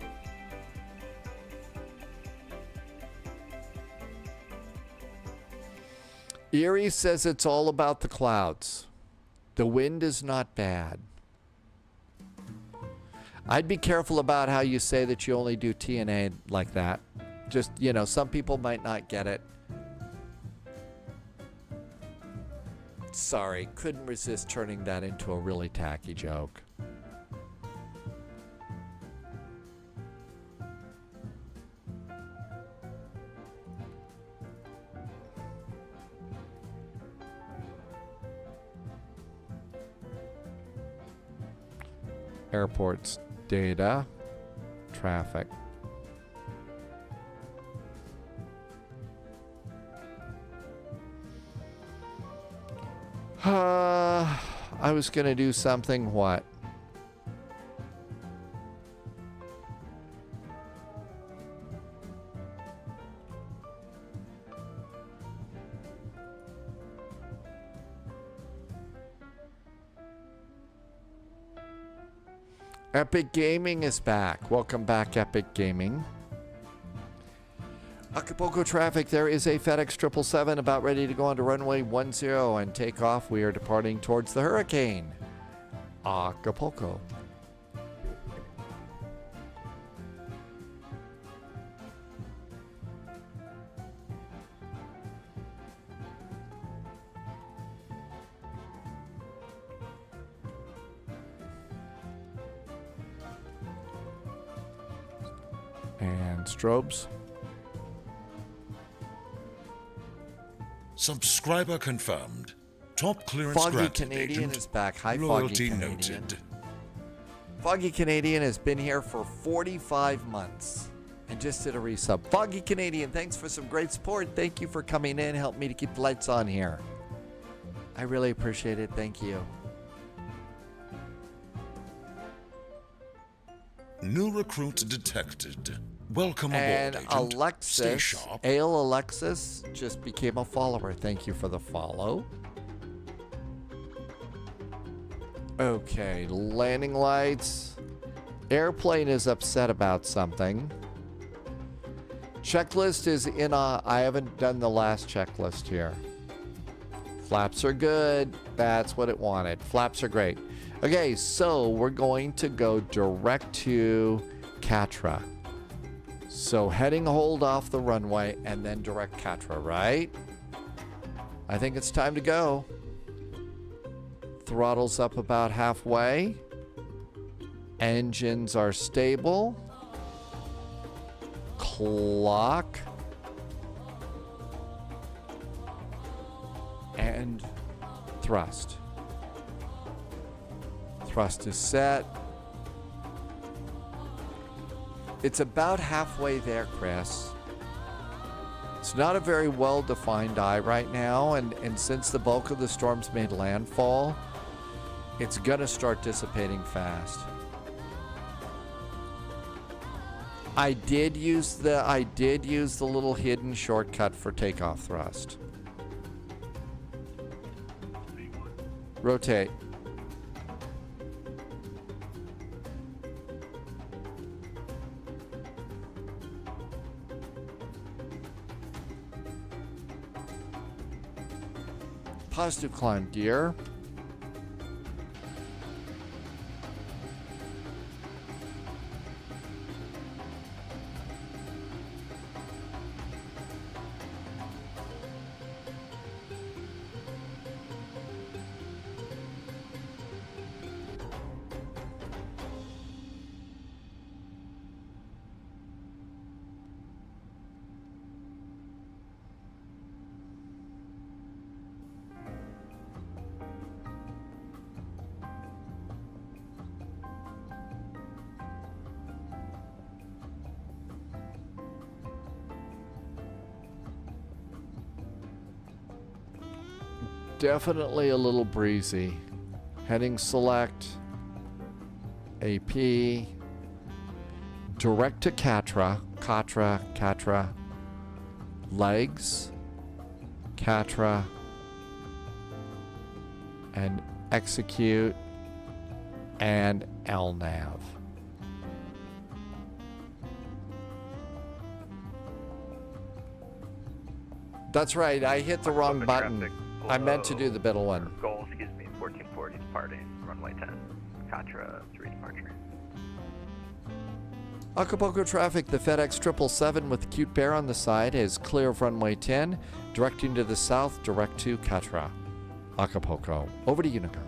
Erie says it's all about the clouds. The wind is not bad. I'd be careful about how you say that you only do TNA like that. Just, you know, some people might not get it. Sorry, couldn't resist turning that into a really tacky joke. Airports data, traffic. I was gonna do something. What? Epic Gaming is back. Welcome back, Epic Gaming. Acapulco traffic, there is a FedEx 777 about ready to go onto runway 10 and take off. We are departing towards the hurricane. Acapulco. And strobes. Subscriber confirmed. Top clearance Foggy granted, Canadian agent. is back. Hi, Loyalty Foggy Canadian. noted. Foggy Canadian has been here for 45 months and just did a resub. Foggy Canadian, thanks for some great support. Thank you for coming in. Help me to keep the lights on here. I really appreciate it. Thank you. New recruit detected. Welcome aboard, And agent. Stay Alexis, sharp. Ale Alexis, just became a follower. Thank you for the follow. Okay, landing lights. Airplane is upset about something. Checklist is in a... I haven't done the last checklist here. Flaps are good. That's what it wanted. Flaps are great. Okay, so we're going to go direct to Catra. So heading hold off the runway and then direct Catra, right? I think it's time to go. Throttle's up about halfway. Engines are stable. Clock. And thrust. Thrust is set. It's about halfway there, Chris. It's not a very well-defined eye right now, and since the bulk of the storms made landfall, it's gonna start dissipating fast. I did use the little hidden shortcut for takeoff thrust. Rotate. Positive climb gear. Definitely a little breezy. Heading select. AP, direct to Catra, legs, Catra, and execute, and LNAV. That's right, I hit the wrong button. I meant to do the middle one. Goal, 1440 departing, runway 10, Catra 3 departure. Acapulco traffic, the FedEx 777 with the cute bear on the side is clear of runway 10, directing to the south, direct to Catra. Acapulco. Over to Unica.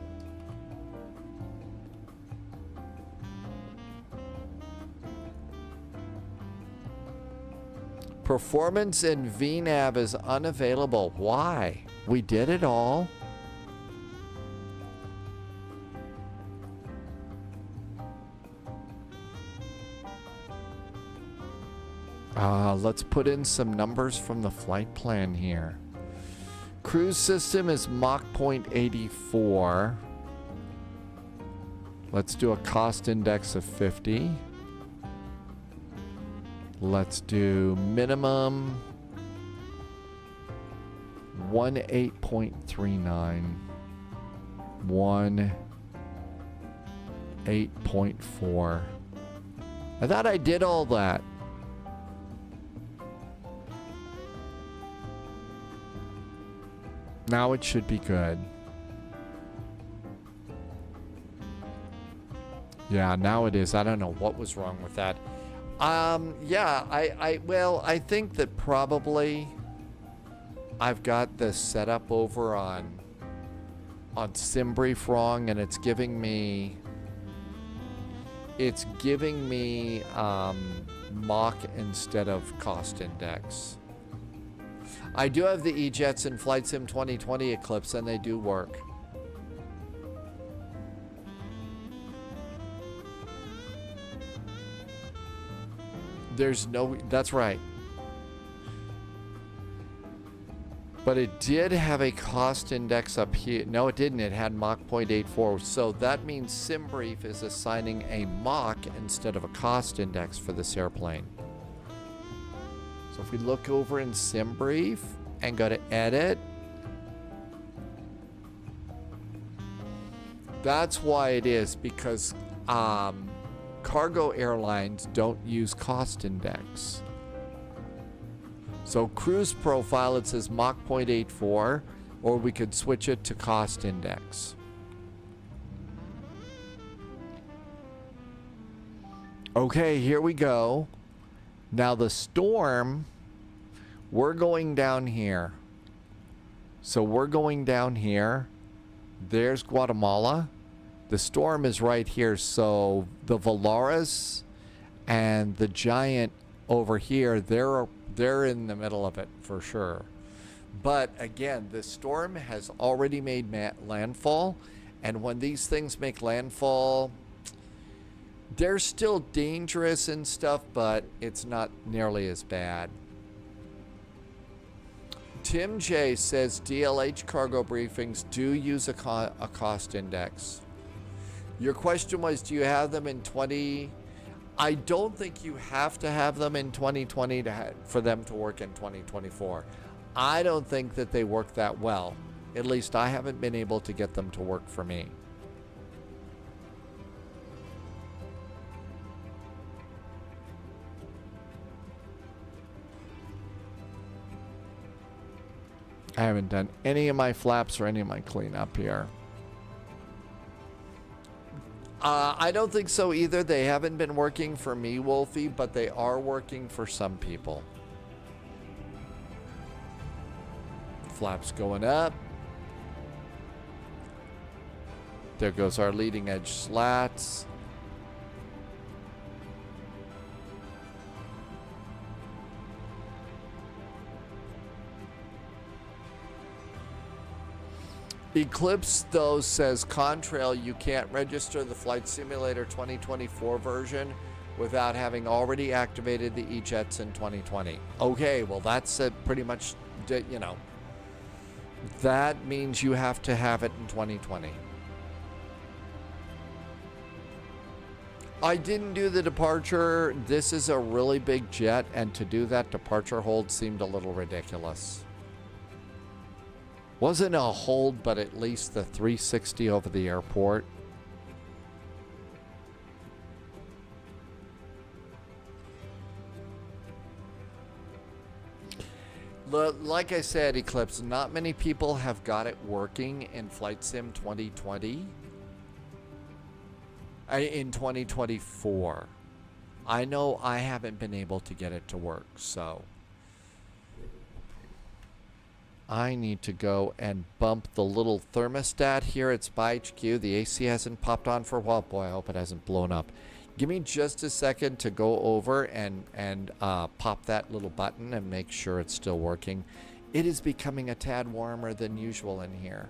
Performance in VNAV is unavailable. Why? We did it all. Let's put in some numbers from the flight plan here. Cruise system is Mach 0.84. Let's do a cost index of 50. Let's do minimum 18.39. 18.4. I thought I did all that. Now it should be good. Yeah, now it is. I don't know what was wrong with that. Yeah, I think that probably I've got this set up over on SimBrief wrong, and it's giving me Mach instead of cost index. I do have the E-Jets in Flight Sim 2020 Eclipse, and they do work. There's no, that's right. But it did have a cost index up here. No, it didn't. It had Mach 0.84. So that means SimBrief is assigning a Mach instead of a cost index for this airplane. So if we look over in SimBrief and go to edit, that's why it is, because cargo airlines don't use cost index. So cruise profile, it says Mach 0.84, or we could switch it to cost index. Okay, here we go. Now the storm, we're going down here. So we're going down here. There's Guatemala. The storm is right here. So the Volaris and the Giant over here, they're in the middle of it for sure. But again, the storm has already made landfall. And when these things make landfall, they're still dangerous and stuff, but it's not nearly as bad. Tim J says DLH cargo briefings do use a cost index. Your question was, do you have them in 20? I don't think you have to have them in 2020 for them to work in 2024. I don't think that they work that well. At least I haven't been able to get them to work for me. I haven't done any of my flaps or any of my cleanup here. I don't think so either. They haven't been working for me, Wolfie, but they are working for some people. Flaps going up. There goes our leading edge slats. Eclipse, though, says Contrail, you can't register the Flight Simulator 2024 version without having already activated the E-Jets in 2020. Okay, well, that's pretty much, you know, that means you have to have it in 2020. I didn't do the departure. This is a really big jet, and to do that departure hold seemed a little ridiculous. Wasn't a hold, but at least the 360 over the airport. Like I said, Eclipse, not many people have got it working in Flight Sim 2020. In 2024. I know I haven't been able to get it to work, so I need to go and bump the little thermostat here at Spy HQ. The AC hasn't popped on for a while. Boy, I hope it hasn't blown up. Give me just a second to go over and pop that little button and make sure it's still working. It is becoming a tad warmer than usual in here.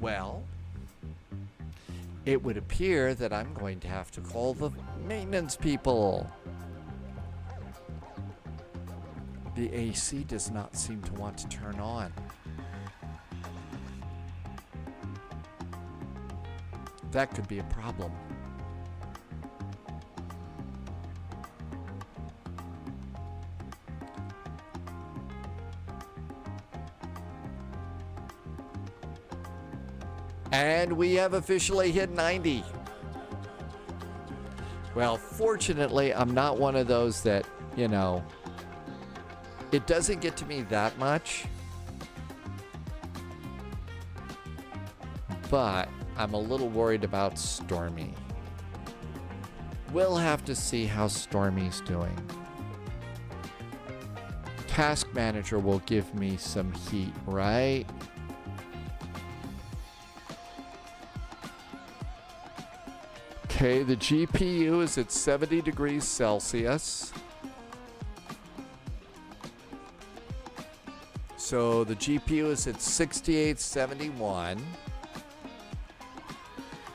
Well, it would appear that I'm going to have to call the maintenance people. The AC does not seem to want to turn on. That could be a problem. And we have officially hit 90. Well, fortunately, I'm not one of those that, you know, it doesn't get to me that much. But I'm a little worried about Stormy. We'll have to see how Stormy's doing. Task Manager will give me some heat, right? Okay, the GPU is at 70 degrees Celsius. So the GPU is at 6871.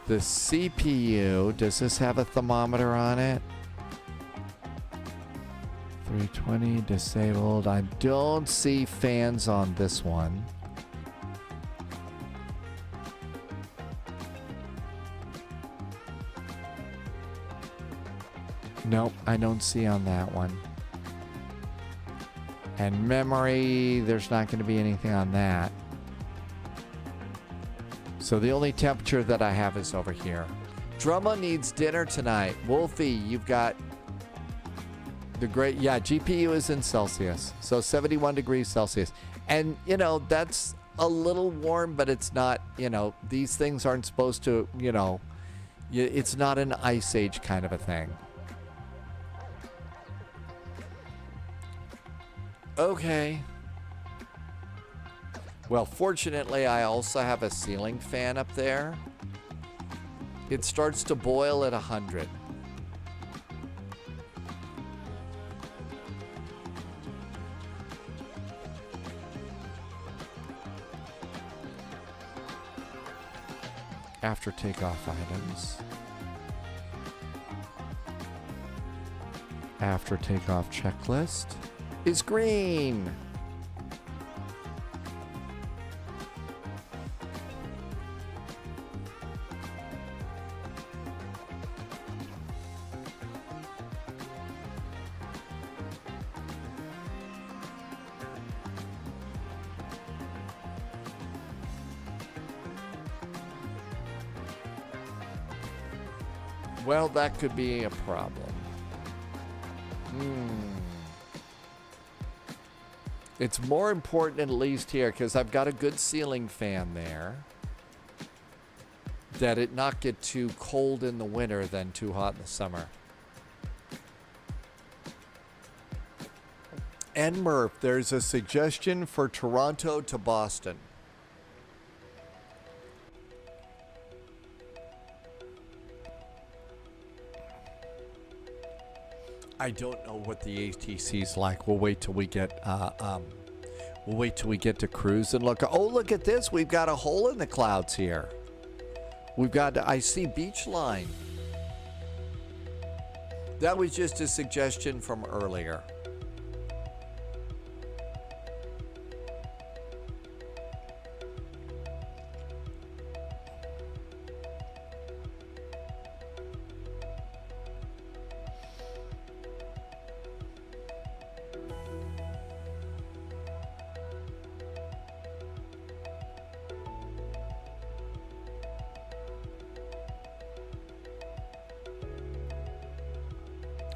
The CPU, does this have a thermometer on it? 320 disabled. I don't see fans on this one. Nope, I don't see on that one. And memory, there's not going to be anything on that. So the only temperature that I have is over here. Drumma needs dinner tonight. Wolfie, you've got the great, yeah, GPU is in Celsius. So 71 degrees Celsius. And, you know, that's a little warm, but it's not, you know, these things aren't supposed to, you know, it's not an ice age kind of a thing. Okay. Well, fortunately, I also have a ceiling fan up there. It starts to boil at 100. After takeoff items. After takeoff checklist is green. Well, that could be a problem. It's more important, at least here, because I've got a good ceiling fan there, that it not get too cold in the winter than too hot in the summer. And Murph, there's a suggestion for Toronto to Boston. I don't know what the ATC's like. We'll wait till we get to cruise and look. Oh, look at this. We've got a hole in the clouds here. We've got, I see beach line. That was just a suggestion from earlier.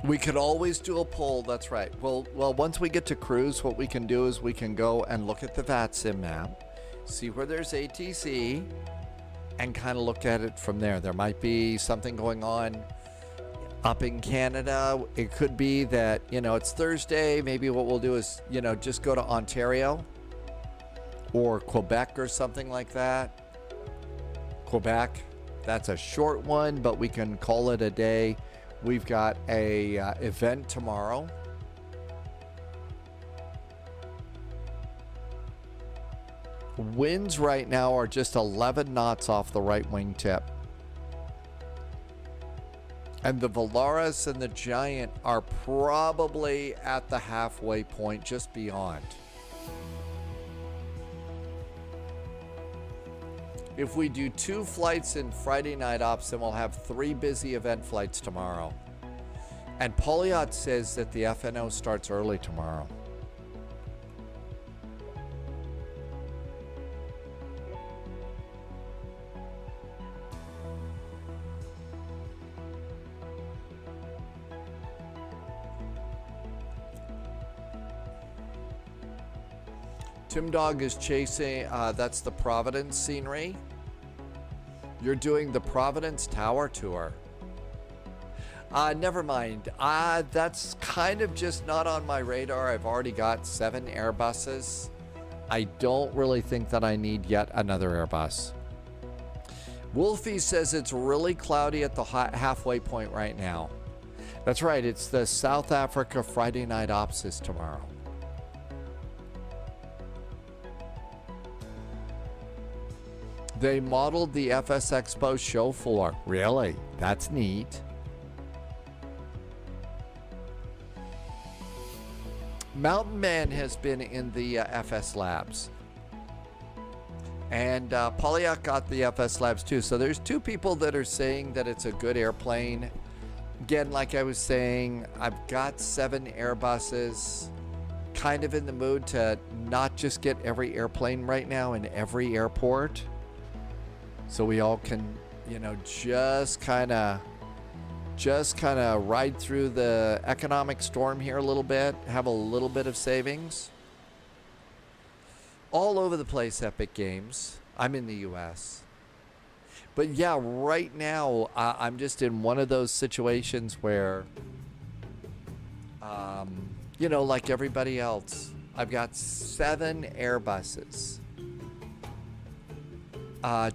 We could always do a poll, that's right. Well, once we get to cruise, what we can do is we can go and look at the VATSIM map, see where there's ATC, and kind of look at it from there. There might be something going on up in Canada. It could be that, it's Thursday. Maybe what we'll do is, just go to Ontario or Quebec or something like that. Quebec, that's a short one, but we can call it a day. We've got a event tomorrow. Winds right now are just 11 knots off the right wingtip. And the Valaris and the Giant are probably at the halfway point, just beyond. If we do 2 flights in Friday night ops, then we'll have 3 busy event flights tomorrow. And Polyot says that the FNO starts early tomorrow. Tim Dog is chasing, that's the Providence scenery. You're doing the Providence Tower tour. Never mind. That's kind of just not on my radar. I've already got 7 Airbuses. I don't really think that I need yet another Airbus. Wolfie says it's really cloudy at the halfway point right now. That's right. It's the South Africa Friday night ops is tomorrow. They modeled the FS Expo show floor. Really? That's neat. Mountain Man has been in the FS Labs. And Polyak got the FS Labs too. So there's 2 people that are saying that it's a good airplane. Again, like I was saying, I've got 7 Airbuses. Kind of in the mood to not just get every airplane right now in every airport. So we all can, just kind of ride through the economic storm here a little bit, have a little bit of savings. All over the place, Epic Games. I'm in the US. But yeah, right now, I'm just in one of those situations where, like everybody else, I've got 7 Airbuses.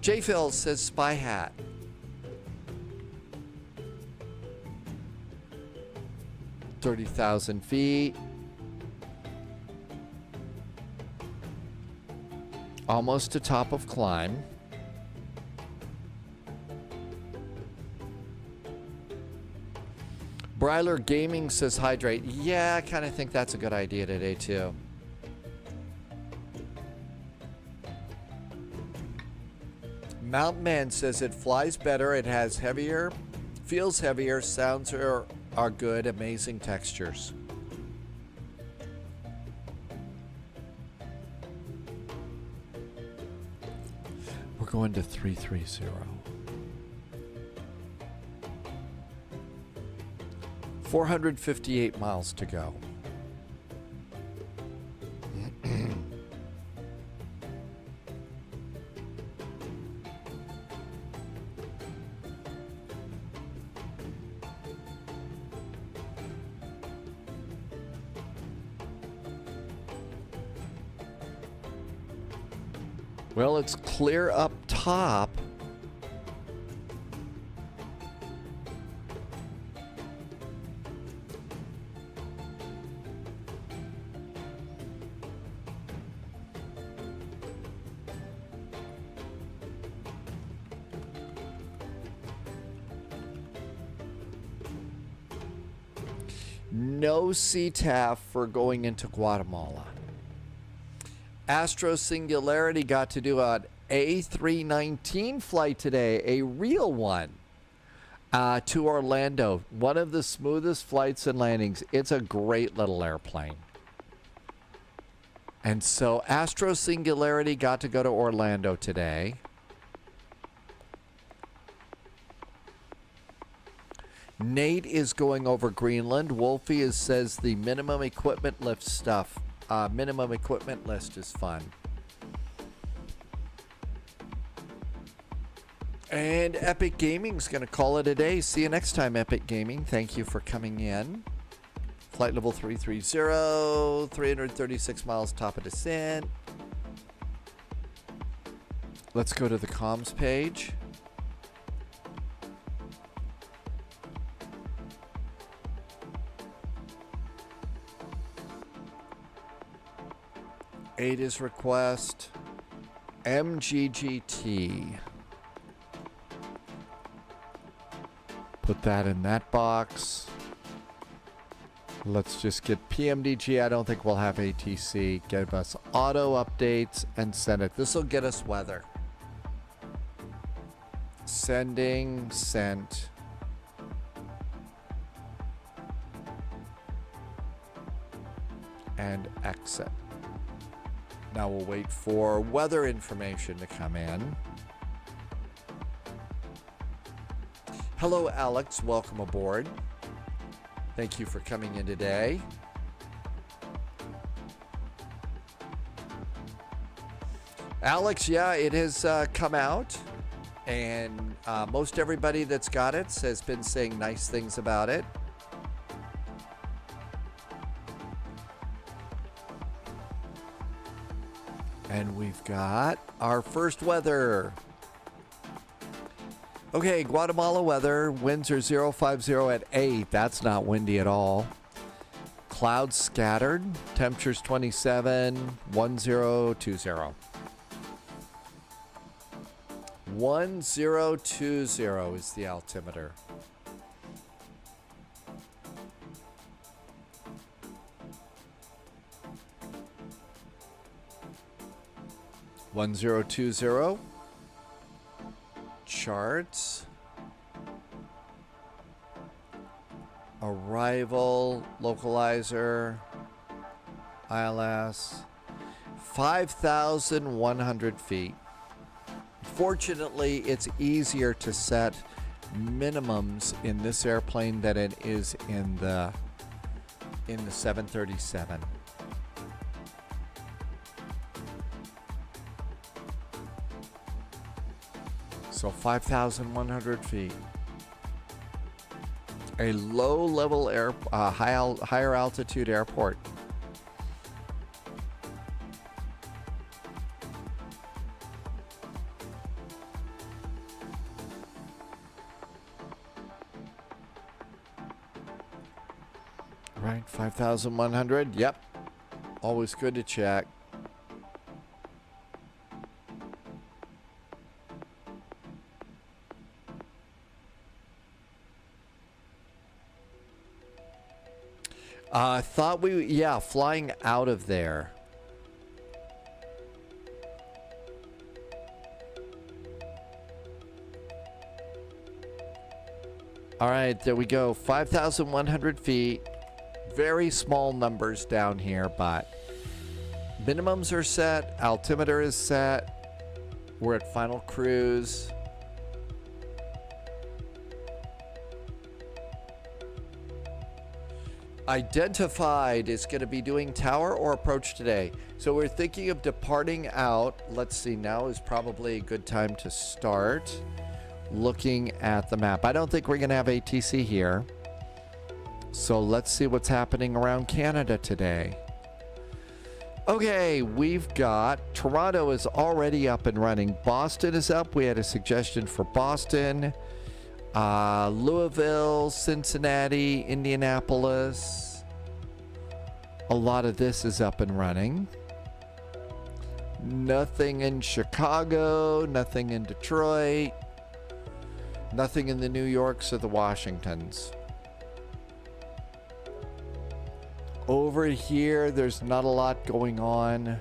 J. Phil says Spy Hat. $30,000 feet. Almost to top of climb. Bryler Gaming says hydrate. Yeah, I kind of think that's a good idea today, too. Mountain Man says it flies better. It has heavier, feels heavier, sounds are good, amazing textures. We're going to 330. 458 miles to go. Well, it's clear up top. No CTAF for going into Guatemala. Astro Singularity got to do an A319 flight today, a real one, to Orlando. One of the smoothest flights and landings. It's a great little airplane. And so Astro Singularity got to go to Orlando today. Nate is going over Greenland. Wolfie says the minimum equipment lift stuff. Minimum equipment list is fun. And Epic Gaming's going to call it a day. See you next time, Epic Gaming. Thank you for coming in. Flight level 330, 336 miles top of descent. Let's go to the comms page. ADA's request, MGGT. Put that in that box. Let's just get PMDG. I don't think we'll have ATC. Give us auto updates and send it. This will get us weather. Sending, sent. And exit. Now we'll wait for weather information to come in. Hello, Alex. Welcome aboard. Thank you for coming in today. Alex, yeah, it has come out, and most everybody that's got it has been saying nice things about it. And we've got our first weather. Okay, Guatemala weather. Winds are 050 at 8. That's not windy at all. Clouds scattered. Temperatures 27. 1020. 1020 is the altimeter. Charts. Arrival, localizer, ILS, 5,100 feet. Fortunately, it's easier to set minimums in this airplane than it is in the 737. So 5,100 feet. A low-level higher altitude airport. Right, 5,100. Yep. Always good to check. I thought flying out of there. All right, there we go. 5,100 feet. Very small numbers down here, but minimums are set. Altimeter is set. We're at final cruise. Identified is going to be doing tower or approach today. So we're thinking of departing out. Let's see, now is probably a good time to start looking at the map. I don't think we're going to have ATC here. So let's see what's happening around Canada today. Okay, we've got Toronto is already up and running. Boston is up. We had a suggestion for Boston. Louisville, Cincinnati, Indianapolis. A lot of this is up and running. Nothing in Chicago, nothing in Detroit, nothing in the New Yorks or the Washingtons. Over here, there's not a lot going on.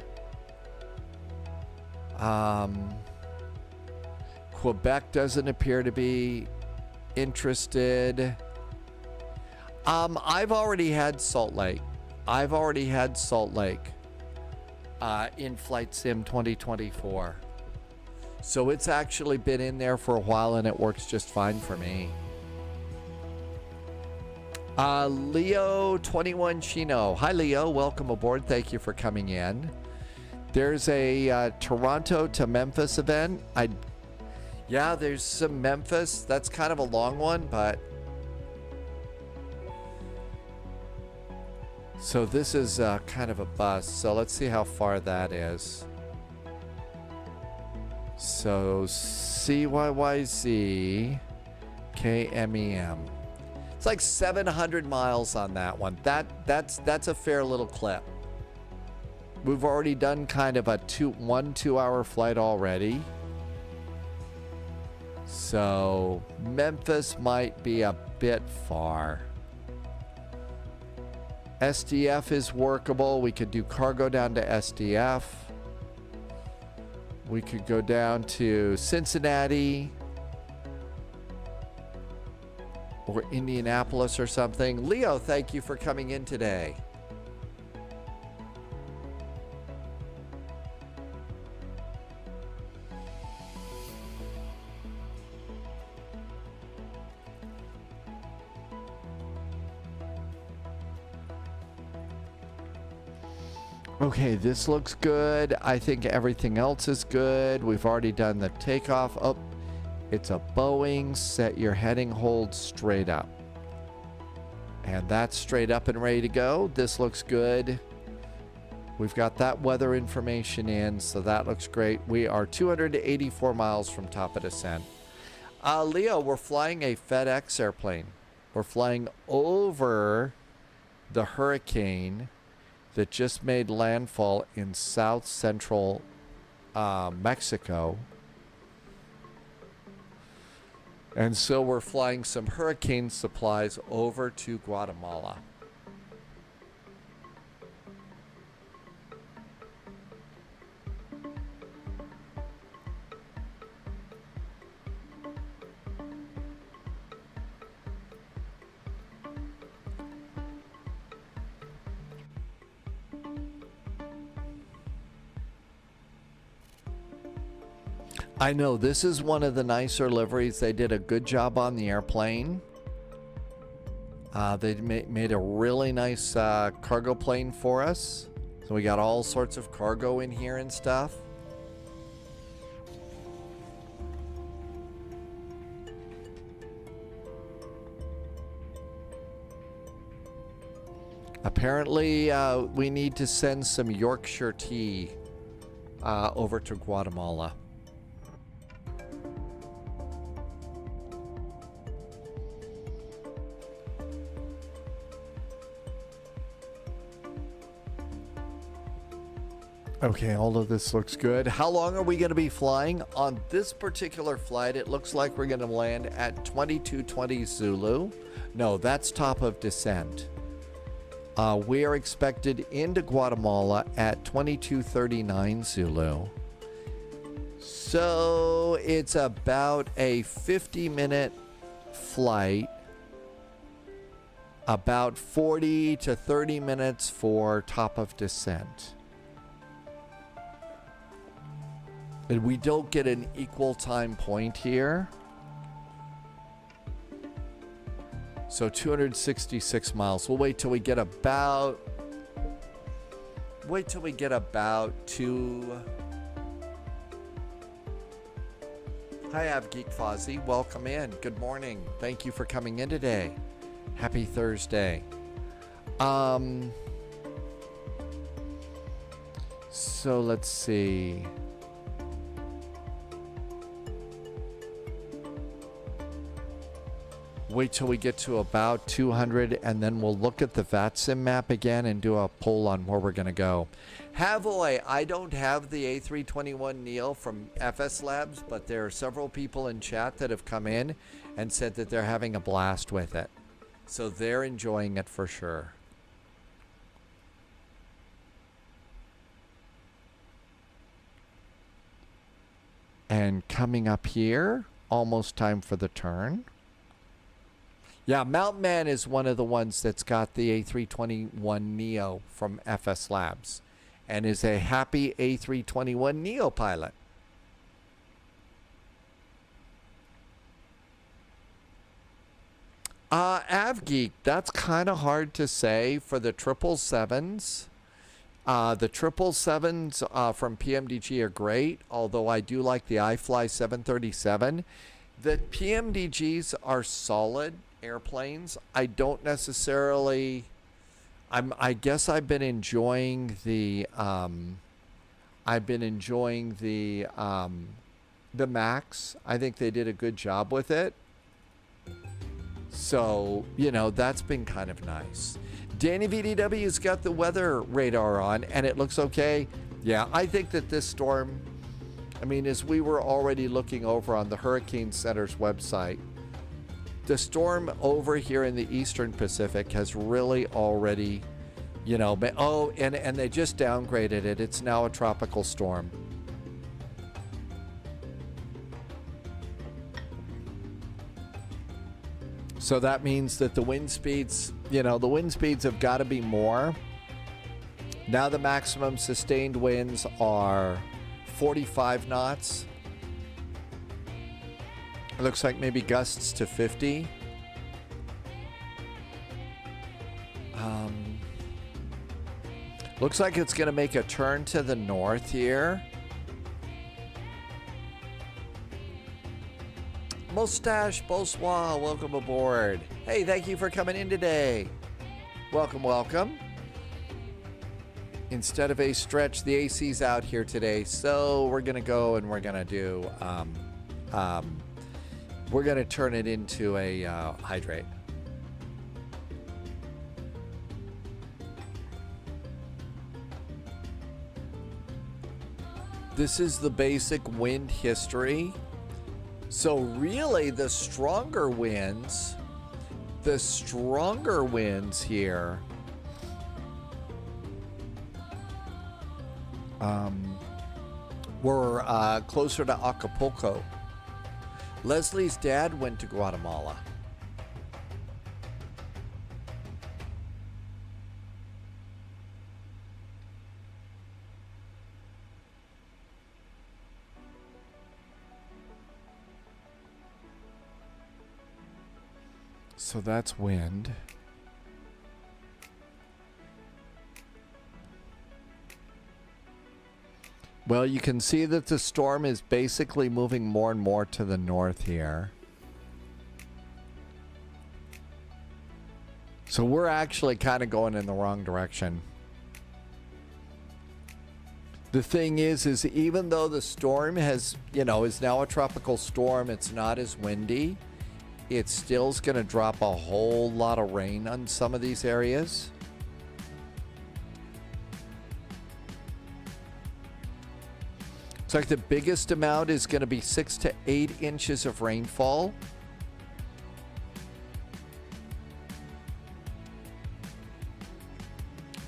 Quebec doesn't appear to be interested. I've already had Salt Lake. In Flight Sim 2024. So it's actually been in there for a while and it works just fine for me. Leo 21 Chino. Hi Leo, welcome aboard. Thank you for coming in. There's a Toronto to Memphis event. Yeah, there's some Memphis. That's kind of a long one, but so this is kind of a bust. So let's see how far that is. So CYYZ KMEM. It's like 700 miles on that one. That's a fair little clip. We've already done kind of a 2-hour flight already. So Memphis might be a bit far. SDF is workable. We could do cargo down to SDF. We could go down to Cincinnati or Indianapolis or something. Leo, thank you for coming in today. Okay, this looks good. I think everything else is good. We've already done the takeoff. Oh, it's a Boeing. Set your heading hold straight up. And that's straight up and ready to go. This looks good. We've got that weather information in, so that looks great. We are 284 miles from top of descent. Leo, we're flying a FedEx airplane. We're flying over the hurricane that just made landfall in south central Mexico. And so we're flying some hurricane supplies over to Guatemala. I know, this is one of the nicer liveries. They did a good job on the airplane. They made a really nice cargo plane for us. So we got all sorts of cargo in here and stuff. Apparently, we need to send some Yorkshire tea over to Guatemala. Okay, all of this looks good. How long are we going to be flying? On this particular flight, it looks like we're going to land at 2220 Zulu. No, that's top of descent. We're expected into Guatemala at 22:39 Zulu. So it's about a 50-minute flight, about 40 to 30 minutes for top of descent. And we don't get an equal time point here. So 266 miles. We'll wait till we get about to... Hi, Geek Fozzie. Welcome in. Good morning. Thank you for coming in today. Happy Thursday. So let's see. Wait till we get to about 200, and then we'll look at the VATSIM map again and do a poll on where we're going to go. Havoy, I don't have the A321neo from FS Labs, but there are several people in chat that have come in and said that they're having a blast with it. So they're enjoying it for sure. And coming up here, almost time for the turn. Yeah, Mountain Man is one of the ones that's got the A321neo from FS Labs and is a happy A321neo pilot. AvGeek, that's kind of hard to say for the 777s. The 777s from PMDG are great, although I do like the iFly 737. The PMDGs are solid airplanes. I don't necessarily... I guess I've been enjoying the Max. I think they did a good job with it. So, you know, that's been kind of nice. Danny VDW's got the weather radar on and it looks okay. Yeah, I think that this storm, I mean, as we were already looking over on the Hurricane Center's website, the storm over here in the Eastern Pacific has really already, you know, and they just downgraded it. It's now a tropical storm. So that means that the wind speeds, you know, the wind speeds have got to be more. Now the maximum sustained winds are 45 knots. It looks like maybe gusts to 50. Looks like it's going to make a turn to the north here. Mustache Bonsoir, welcome aboard. Hey, thank you for coming in today. Welcome, welcome. Instead of a stretch, the AC's out here today, so we're going to go and we're going to do... we're going to turn it into a hydrate. This is the basic wind history. So really the stronger winds here were closer to Acapulco. Leslie's dad went to Guatemala. So that's wind. Well, you can see that the storm is basically moving more and more to the north here. So we're actually kind of going in the wrong direction. The thing is even though the storm has, you know, is now a tropical storm, it's not as windy. It still's going to drop a whole lot of rain on some of these areas. It's like the biggest amount is going to be 6 to 8 inches of rainfall.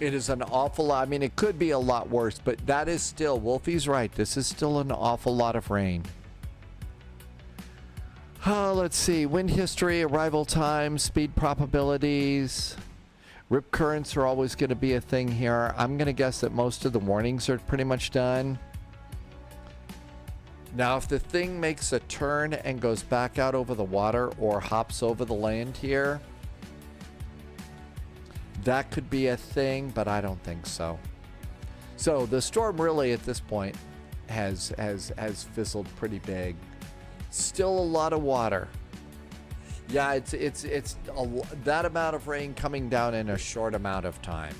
It is an awful lot. I mean, it could be a lot worse, but that is still, Wolfie's right. This is still an awful lot of rain. Let's see. Wind history, arrival time, speed probabilities. Rip currents are always going to be a thing here. I'm going to guess that most of the warnings are pretty much done. Now, if the thing makes a turn and goes back out over the water or hops over the land here, that could be a thing, but I don't think so. So the storm really at this point has fizzled pretty big. Still a lot of water. Yeah, it's that amount of rain coming down in a short amount of time.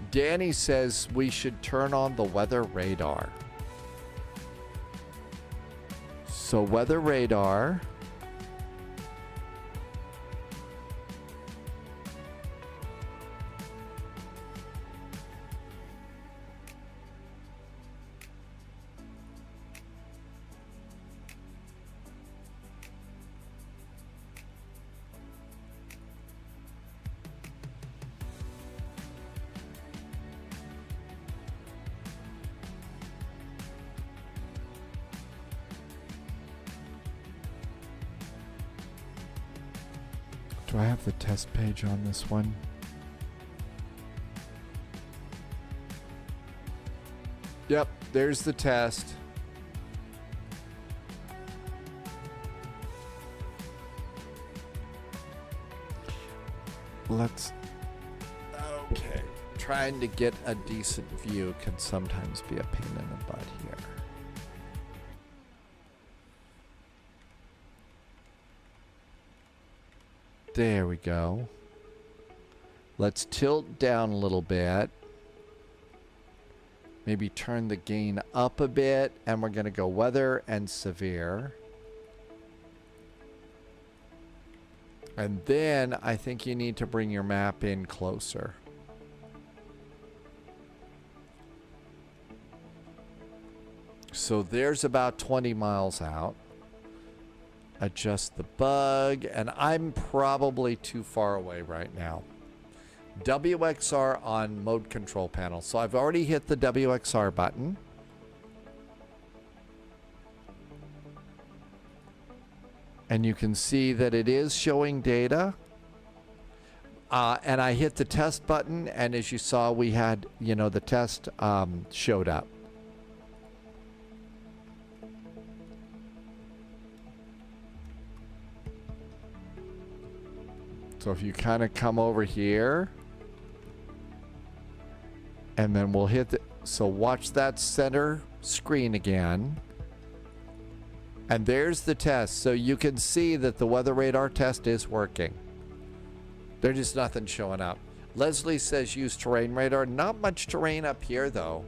Danny says we should turn on the weather radar. So weather radar. Do I have the test page on this one? Yep, there's the test. Let's... Okay. Trying to get a decent view can sometimes be a pain in the butt here. There we go. Let's tilt down a little bit. Maybe turn the gain up a bit, and we're going to go weather and severe. And then I think you need to bring your map in closer. So there's about 20 miles out. Adjust the bug, and I'm probably too far away right now. WXR on mode control panel. So I've already hit the WXR button. And you can see that it is showing data. And I hit the test button, and as you saw, we had, you know, the test showed up. So if you kind of come over here, and then we'll hit the, so watch that center screen again. And there's the test. So you can see that the weather radar test is working. There's just nothing showing up. Leslie says use terrain radar. Not much terrain up here though.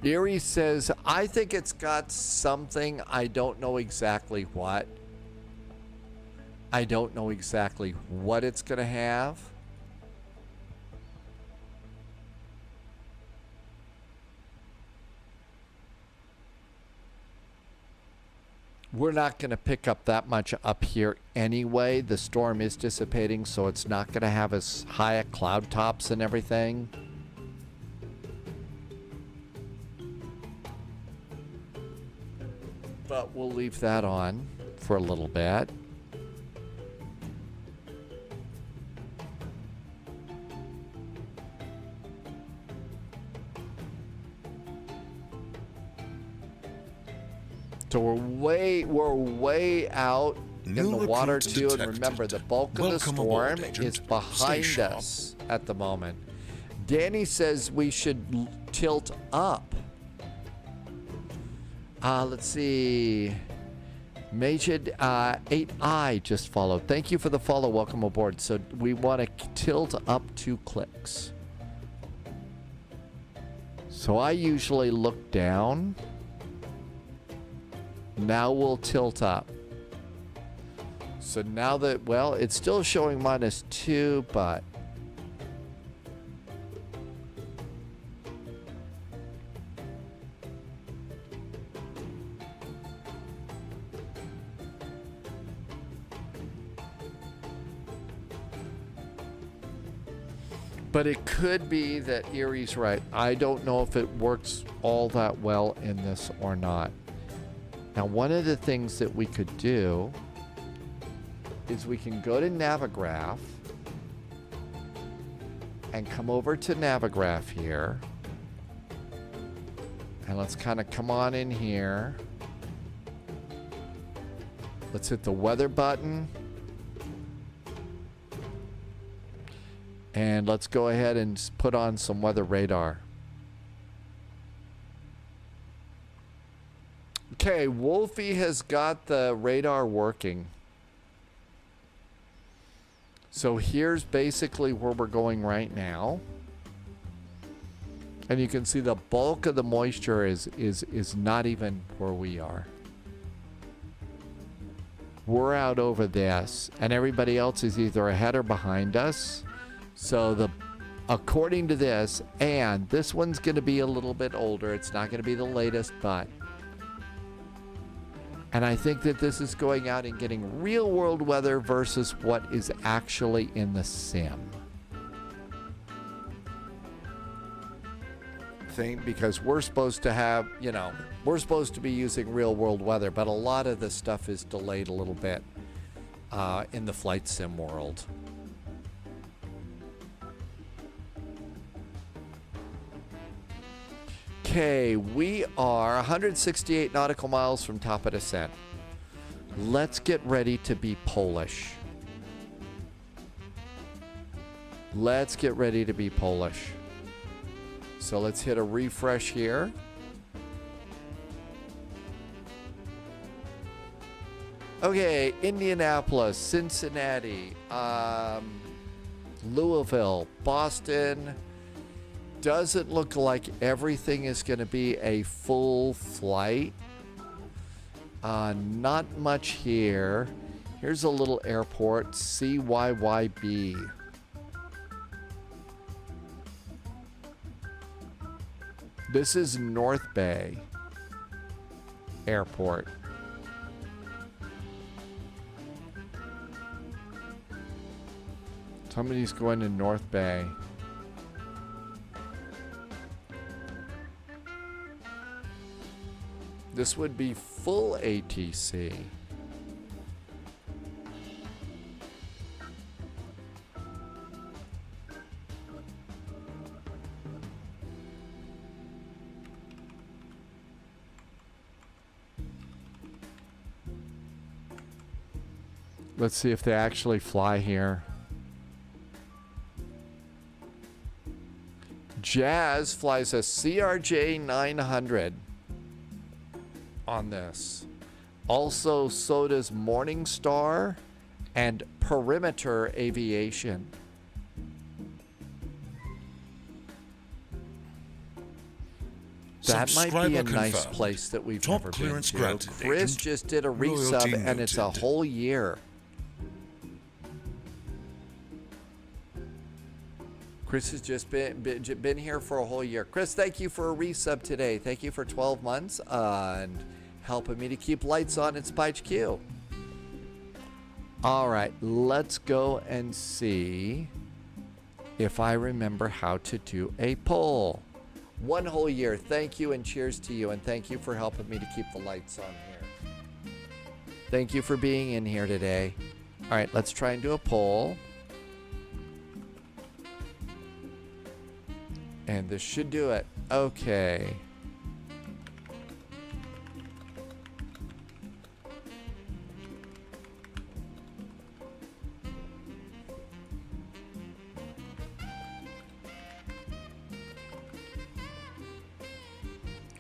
Erie says, I think it's got something. I don't know exactly what. I don't know exactly what it's going to have. We're not going to pick up that much up here anyway. The storm is dissipating, so it's not going to have as high cloud tops and everything. But we'll leave that on for a little bit. So we're way out in the water too, and remember the bulk of the storm is behind us at the moment. Danny says we should tilt up. Let's see. Majid 8i just followed. Thank you for the follow. Welcome aboard. So we want to tilt up 2 clicks. So I usually look down. Now we'll tilt up. So now that, well, it's still showing -2, but it could be that Erie's right. I don't know if it works all that well in this or not. Now, one of the things that we could do is we can go to Navigraph and come over to Navigraph here. And let's kind of come on in here. Let's hit the weather button. And let's go ahead and put on some weather radar. Okay, Wolfie has got the radar working. So here's basically where we're going right now. And you can see the bulk of the moisture is not even where we are. We're out over this, and everybody else is either ahead or behind us. So according to this, and this one's going to be a little bit older. It's not going to be the latest, but. And I think that this is going out and getting real world weather versus what is actually in the sim. Because we're supposed to have, we're supposed to be using real world weather, but a lot of the stuff is delayed a little bit in the flight sim world. Okay, we are 168 nautical miles from top of descent. Let's get ready to be Polish. Let's get ready to be Polish. So let's hit a refresh here. Okay, Indianapolis, Cincinnati, Louisville, Boston. Doesn't look like everything is going to be a full flight. Not much here. Here's a little airport, CYYB. This is North Bay Airport. Somebody's going to North Bay. This would be full ATC. Let's see if they actually fly here. Jazz flies a CRJ 900 on this. Also, so does Morningstar and Perimeter Aviation. That might be a nice place that we've never been to. Chris just did a resub and it's a whole year. Chris has just been here for a whole year. Chris, thank you for a resub today. Thank you for 12 months and helping me to keep lights on at SPY-HQ. All right, let's go and see if I remember how to do a poll. 1 whole year. Thank you and cheers to you, and thank you for helping me to keep the lights on here. Thank you for being in here today. All right, let's try and do a poll. And this should do it. Okay.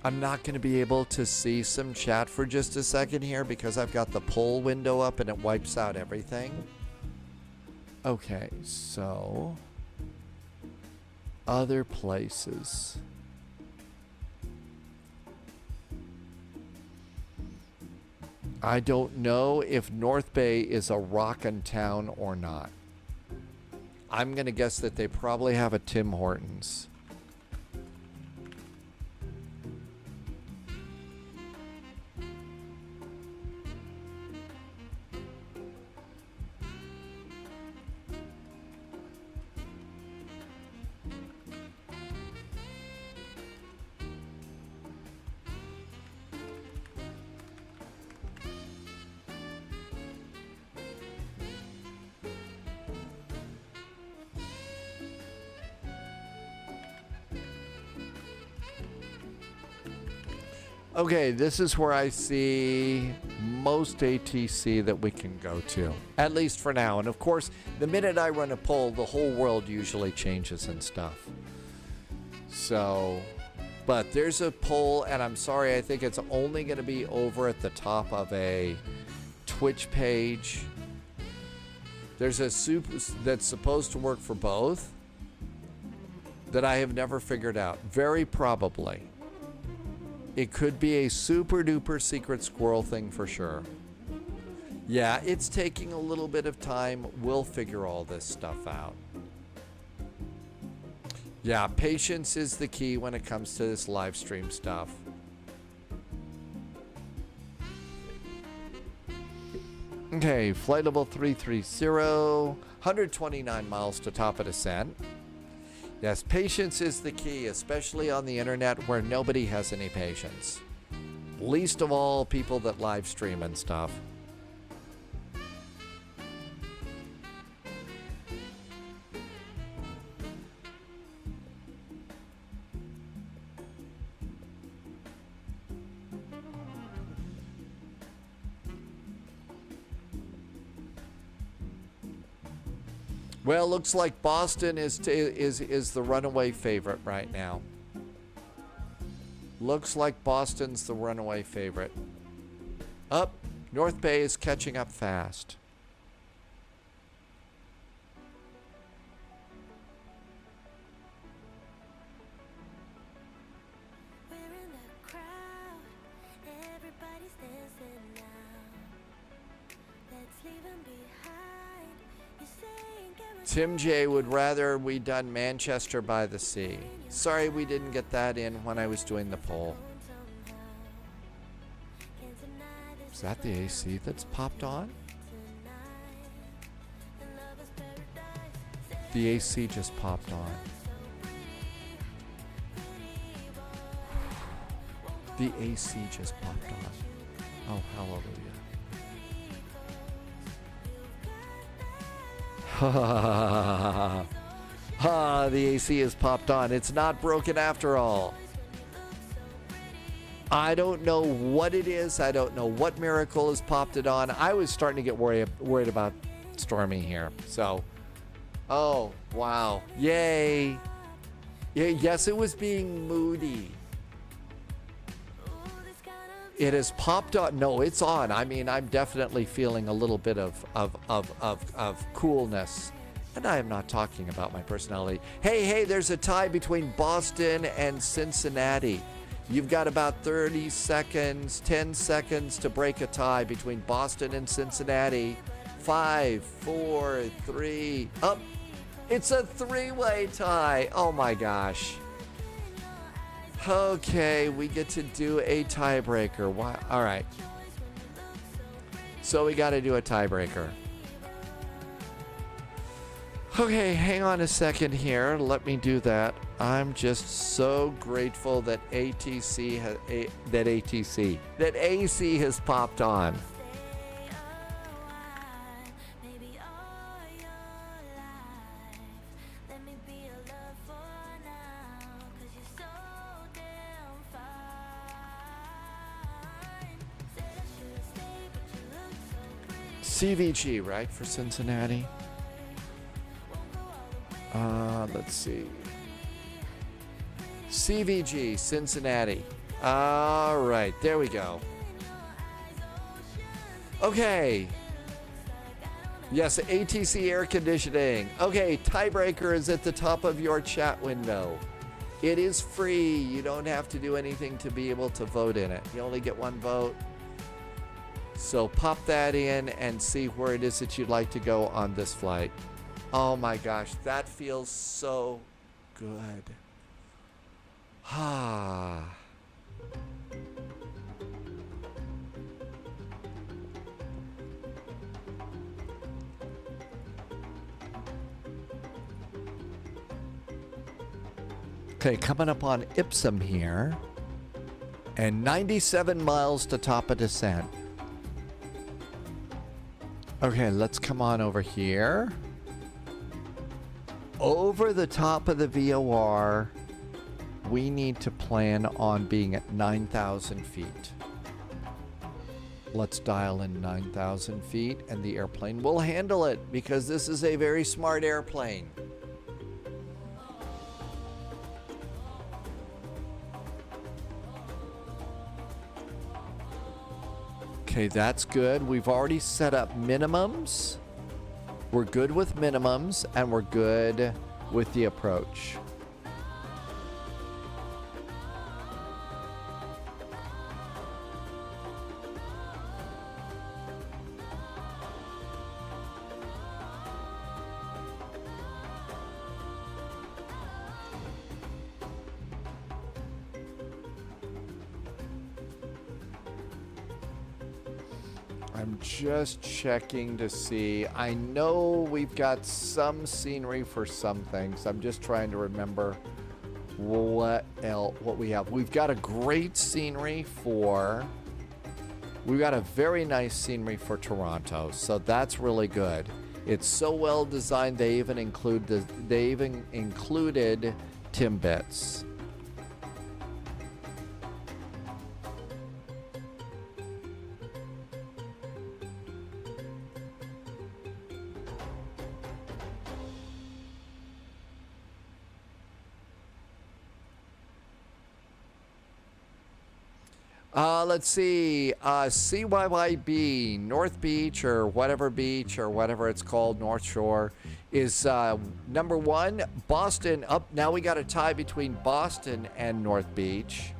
I'm not going to be able to see some chat for just a second here because I've got the poll window up and it wipes out everything. Okay, so other places. I don't know if North Bay is a rockin' town or not. I'm going to guess that they probably have a Tim Hortons. Okay, this is where I see most ATC that we can go to, at least for now. And of course, the minute I run a poll, the whole world usually changes and stuff. So, but there's a poll, and I'm sorry, I think it's only going to be over at the top of a Twitch page. There's a soup that's supposed to work for both that I have never figured out. Very probably. It could be a super duper secret squirrel thing for sure. Yeah, it's taking a little bit of time. We'll figure all this stuff out. Yeah, patience is the key when it comes to this live stream stuff. Okay, flight level 330, 129 miles to top of descent. Yes, patience is the key, especially on the internet where nobody has any patience. Least of all people that live stream and stuff. Well, looks like Boston is the runaway favorite right now. Looks like Boston's the runaway favorite. Up, North Bay is catching up fast. Tim J would rather we done Manchester by the Sea. Sorry we didn't get that in when I was doing the poll. Is that the AC that's popped on? The AC just popped on. The AC just popped on. Oh, hallelujah. The AC is popped on. It's not broken after all. I don't know what it is. I don't know what miracle has popped it on. I was starting to get worried about Stormy here. So, oh, wow. Yay. Yeah, yes, it was being moody. It has popped on. No, it's on. I mean, I'm definitely feeling a little bit of coolness. And I am not talking about my personality. Hey, there's a tie between Boston and Cincinnati. You've got about 30 seconds, 10 seconds to break a tie between Boston and Cincinnati. 5, 4, 3, up. It's a three-way tie. Oh my gosh. Okay, we get to do a tiebreaker. Why? All right. So we got to do a tiebreaker. Okay, hang on a second here. Let me do that. I'm just so grateful that AC has popped on. CVG, right, for Cincinnati? Let's see. CVG, Cincinnati. All right, there we go. Okay. Yes, ATC air conditioning. Okay, tiebreaker is at the top of your chat window. It is free. You don't have to do anything to be able to vote in it. You only get one vote. So pop that in and see where it is that you'd like to go on this flight. Oh my gosh, that feels so good. Ah. Okay, coming up on Ipsum here. And 97 miles to top of descent. Okay, let's come on over here. Over the top of the VOR, we need to plan on being at 9,000 feet. Let's dial in 9,000 feet and the airplane will handle it because this is a very smart airplane. Okay, that's good. We've already set up minimums. We're good with minimums and we're good with the approach. I'm just checking to see. I know we've got some scenery for some things. I'm just trying to remember what we have. We've got a great scenery for. We've got a very nice scenery for Toronto, so that's really good. It's so well designed. They even included Timbits. Let's see, CYYB, North Beach or whatever it's called, North Shore, is number one. Boston, up, now we got a tie between Boston and North Beach.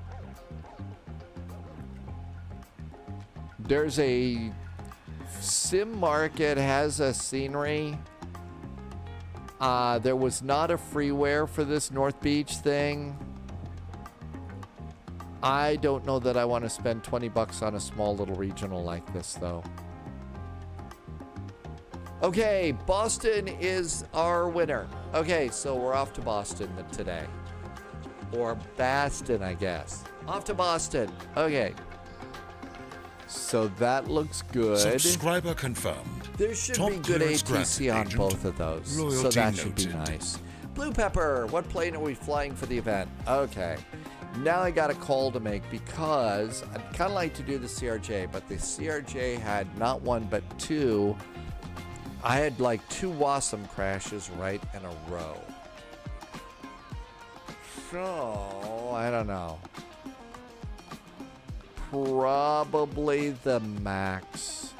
There's a Sim Market has a scenery. There was not a freeware for this North Beach thing. I don't know that I want to spend 20 bucks on a small little regional like this, though. Okay, Boston is our winner. Okay, so we're off to Boston today. Or Baston, I guess. Off to Boston. Okay. So that looks good. Subscriber confirmed. There should be good ATC on both of those. So that should be nice. Blue Pepper, what plane are we flying for the event? Okay. Now I got a call to make because I'd kind of like to do the CRJ, but the CRJ had not one but two. I had like two WASM crashes right in a row. So, I don't know. Probably the MAX.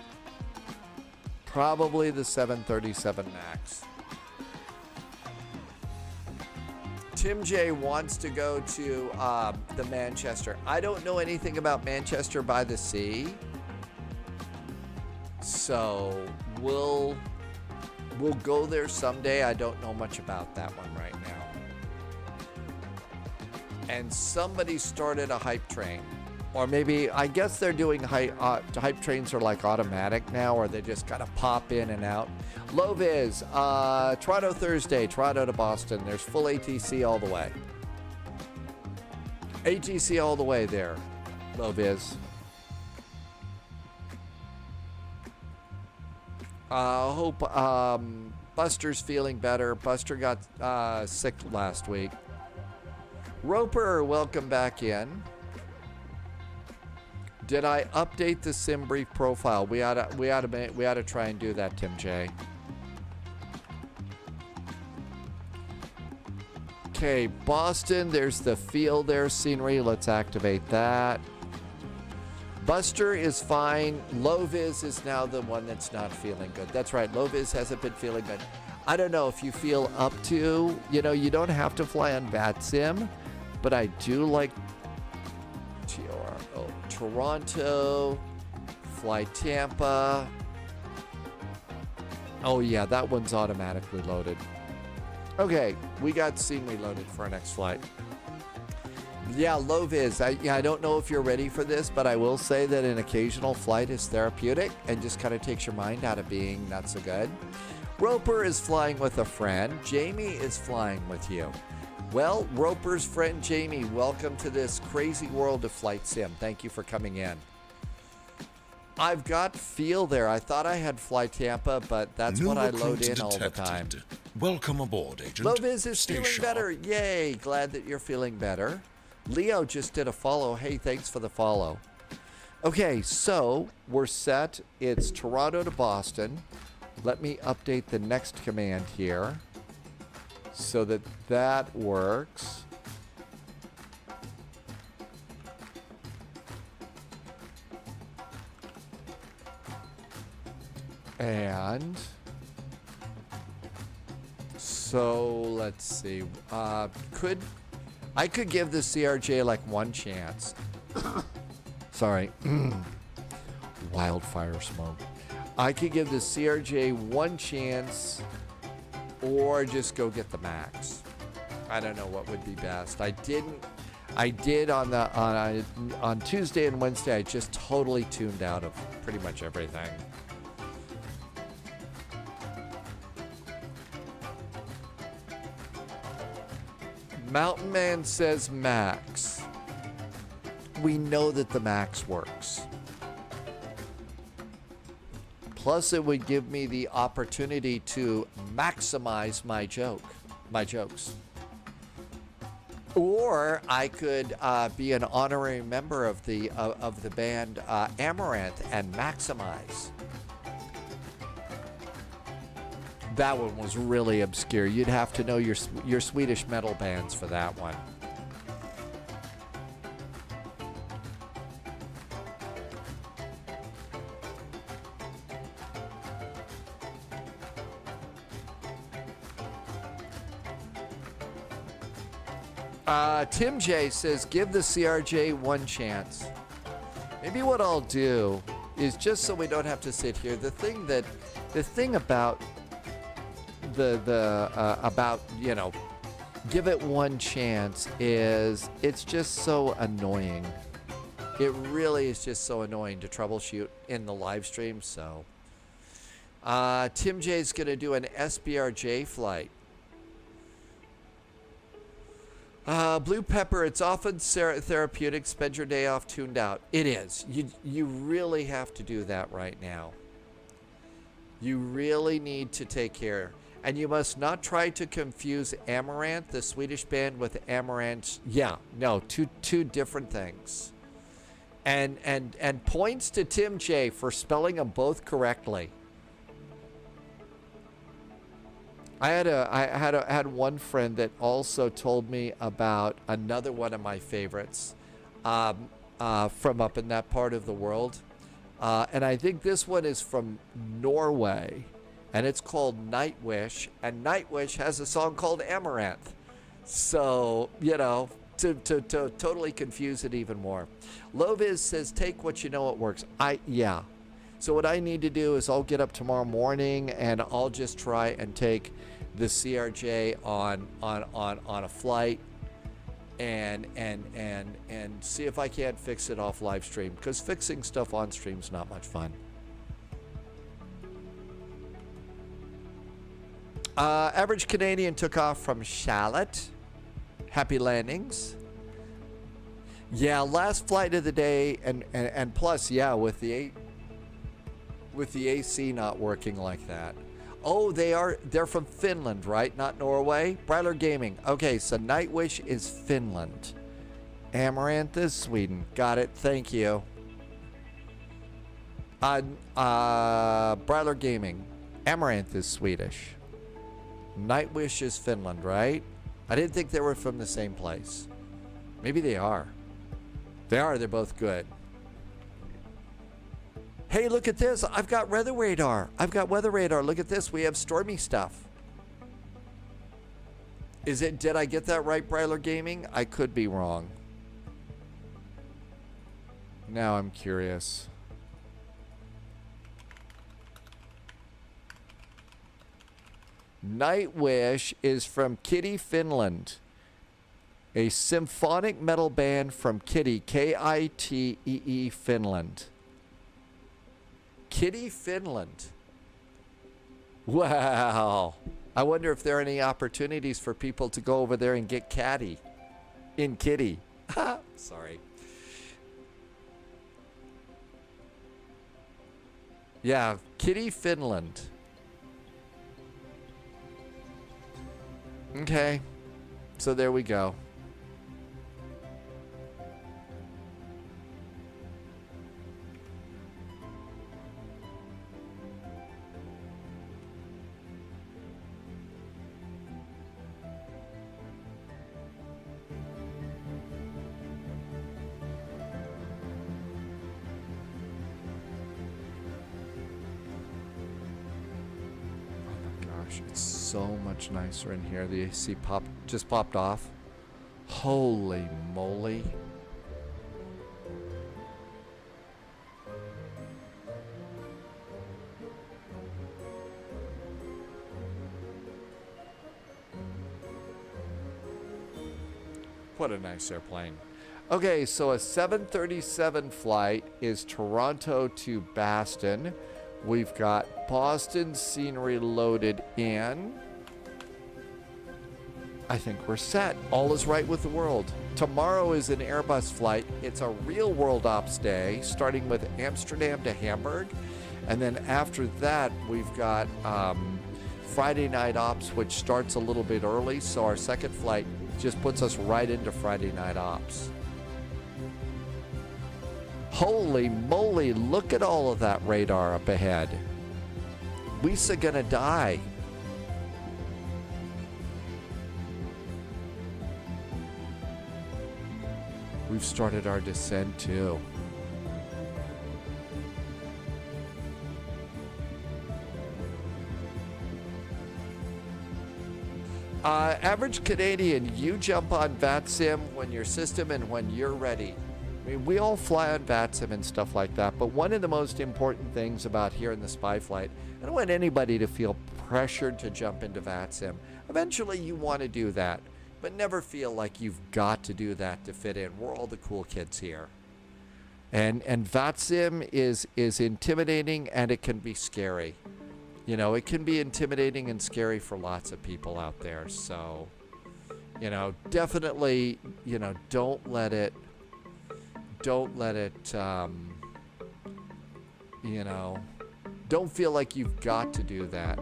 Probably the 737 MAX. Tim J wants to go to the Manchester. I don't know anything about Manchester by the Sea. So we'll go there someday. I don't know much about that one right now. And somebody started a hype train. Or maybe, I guess they're doing hype trains are like automatic now, or they just gotta pop in and out. Low Viz, Toronto Thursday, Toronto to Boston. There's full ATC all the way. ATC all the way there, Low Viz. Hope Buster's feeling better. Buster got sick last week. Roper, welcome back in. Did I update the sim brief profile? We ought to try and do that, Tim J. Okay, Boston, there's the field there, scenery. Let's activate that. Buster is fine. Low-vis is now the one that's not feeling good. That's right, low-vis hasn't been feeling good. I don't know if you feel up to, you know, you don't have to fly on VATSIM, but I do like Toronto, fly Tampa. Oh yeah, that one's automatically loaded. Okay, we got scenery loaded for our next flight. Yeah, low vis. I don't know if you're ready for this, but I will say that an occasional flight is therapeutic and just kind of takes your mind out of being not so good. Roper is flying with a friend. Jamie is flying with you. Well, Roper's friend Jamie, welcome to this crazy world of flight sim. Thank you for coming in. I've got feel there. I thought I had Fly Tampa, but that's New what I load recruits in all the detected. time. Welcome aboard, Agent. Low-vis is Stay feeling sharp. better. Yay, glad that you're feeling better. Leo just did a follow. Hey, thanks for the follow. Okay, so we're set. It's Toronto to Boston. Let me update the next command here so that that works. And so let's see. I could give the CRJ like one chance. Sorry. Wildfire smoke. I could give the CRJ one chance or just go get the max. I don't know what would be best. I did on Tuesday and Wednesday. I just totally tuned out of pretty much everything. Mountain Man says max. We know that the max works. Plus, it would give me the opportunity to maximize my jokes. Or I could be an honorary member of the band Amaranth and maximize. That one was really obscure. You'd have to know your Swedish metal bands for that one. Tim J says, give the CRJ one chance. Maybe what I'll do is, just so we don't have to sit here, the thing about about, you know, give it one chance is it's just so annoying. It really is just so annoying to troubleshoot in the live stream. So Tim J's gonna do an SBRJ flight. Blue Pepper, it's often therapeutic. Spend your day off tuned out. It is. You really have to do that right now. You really need to take care. And you must not try to confuse Amaranth, the Swedish band, with Amaranth. Yeah, no, two different things. And points to Tim J for spelling them both correctly. I had one friend that also told me about another one of my favorites from up in that part of the world. And I think this one is from Norway. And it's called Nightwish. And Nightwish has a song called Amaranth. So, you know, to totally confuse it even more. Loviz says, take what you know it works. Yeah. So what I need to do is I'll get up tomorrow morning and I'll just try and take the CRJ on a flight and see if I can't fix it off live stream, because fixing stuff on stream is not much fun. Average Canadian took off from Charlotte. Happy landings. Yeah, last flight of the day, and plus, yeah, with the AC not working like that. Oh, they're from Finland, right? Not Norway? Bryler Gaming. Okay, so Nightwish is Finland. Amaranth is Sweden. Got it. Thank you. Bryler Gaming. Amaranth is Swedish. Nightwish is Finland, right? I didn't think they were from the same place. Maybe they are. They are. They're both good. Hey, look at this. I've got weather radar. Look at this. We have stormy stuff. Did I get that right, Bryler Gaming? I could be wrong. Now I'm curious. Nightwish is from Kitty, Finland. A symphonic metal band from Kitty, Kitee, Finland. Kitty, Finland. Wow. I wonder if there are any opportunities for people to go over there and get catty in Kitty. Sorry. Yeah, Kitty, Finland. Okay. So there we go. It's so much nicer in here. The AC just popped off. Holy moly. What a nice airplane. Okay, so a 737 flight is Toronto to Boston. We've got Boston scenery loaded in. I think we're set. All is right with the world. Tomorrow is an Airbus flight. It's a real world ops day, starting with Amsterdam to Hamburg. And then after that, we've got Friday night ops, which starts a little bit early. So our second flight just puts us right into Friday night ops. Holy moly, look at all of that radar up ahead. We's gonna die. We've started our descent too. Average Canadian, you jump on VATSIM when your system and when you're ready. I mean, we all fly on VATSIM and stuff like that, but one of the most important things about here in the spy flight, I don't want anybody to feel pressured to jump into VATSIM. Eventually you want to do that, but never feel like you've got to do that to fit in. We're all the cool kids here. And VATSIM is intimidating, and it can be scary. You know, it can be intimidating and scary for lots of people out there. So, you know, definitely, you know, don't let it, you know, don't feel like you've got to do that.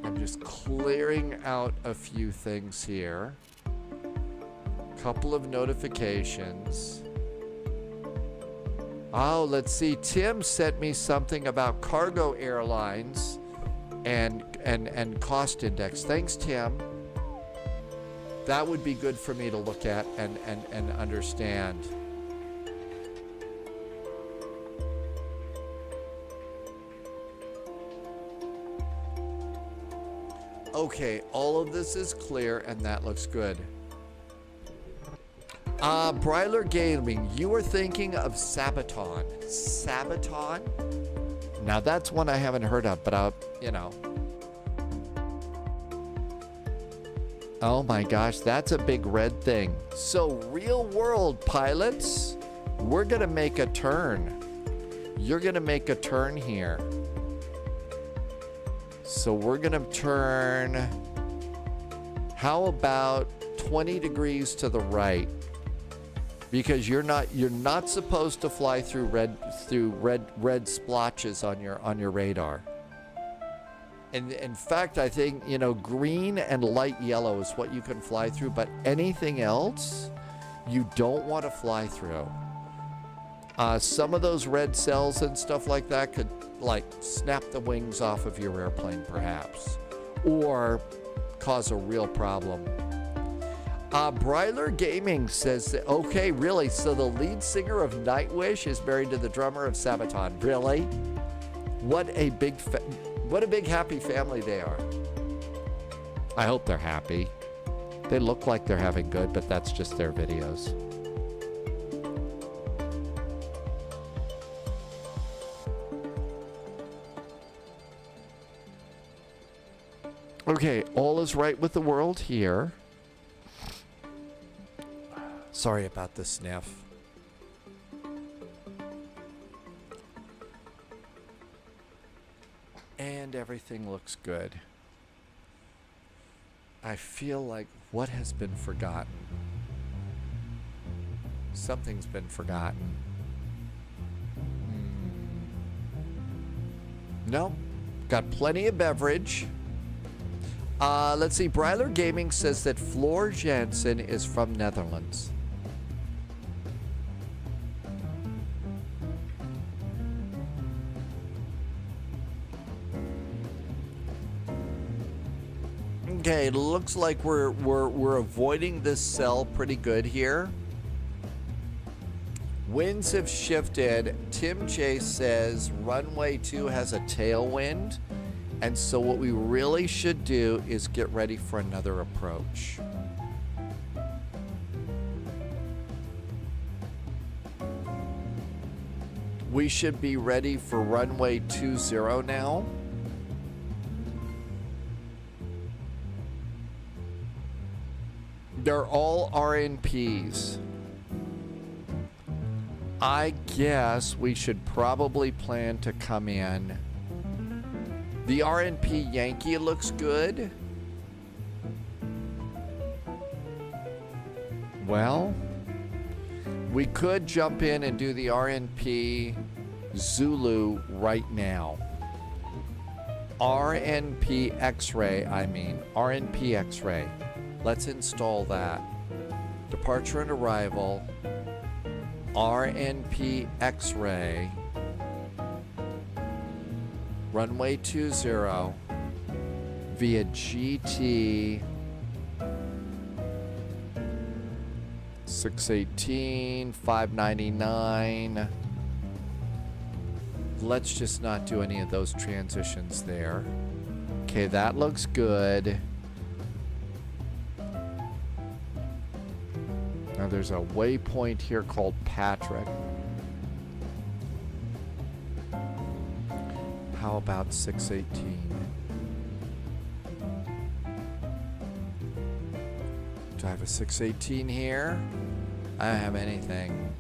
I'm just clearing out a few things here. Couple of notifications. Oh, let's see. Tim sent me something about cargo airlines and cost index. Thanks, Tim. That would be good for me to look at and understand. Okay, all of this is clear, and that looks good. Bryler Gaming, you were thinking of Sabaton. Sabaton? Now that's one I haven't heard of, but you know. Oh my gosh, that's a big red thing. So real world pilots, we're gonna make a turn. You're gonna make a turn here. So we're gonna turn, how about 20 degrees to the right? Because you're not supposed to fly through red splotches on your radar. And in fact, I think, you know, green and light yellow is what you can fly through, but anything else you don't want to fly through. Some of those red cells and stuff like that could like snap the wings off of your airplane perhaps, or cause a real problem. Bryler Gaming says that, okay, really? So the lead singer of Nightwish is married to the drummer of Sabaton. Really? What a big happy family they are. I hope they're happy. They look like they're having good, but that's just their videos. Okay, all is right with the world here. Sorry about the sniff. And everything looks good. I feel like what has been forgotten? Something's been forgotten. No, got plenty of beverage. Let's see. Bryler Gaming says that Floor Jansen is from Netherlands. Okay, it looks like we're avoiding this cell pretty good here. Winds have shifted. Tim Chase says runway 2 has a tailwind, and so what we really should do is get ready for another approach. We should be ready for runway 20 now. They're all RNPs. I guess we should probably plan to come in. The RNP Yankee looks good. Well, we could jump in and do the RNP Zulu right now. RNP X-ray, RNP X-ray. Let's install that. Departure and arrival. RNP X-ray. Runway 20 via GT 618, 599. Let's just not do any of those transitions there. Okay, that looks good. Now there's a waypoint here called Patrick. How about 618? Do I have a 618 here? I don't have anything.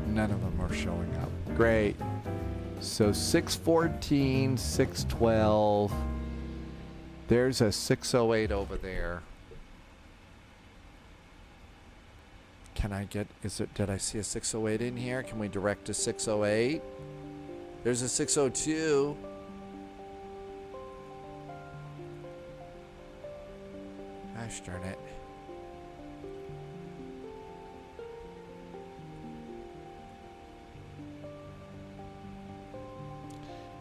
None of them are showing up. Great. So 614, 612. There's a 608 over there. Can I get, did I see a 608 in here? Can we direct to 608? There's a 602. Gosh darn it.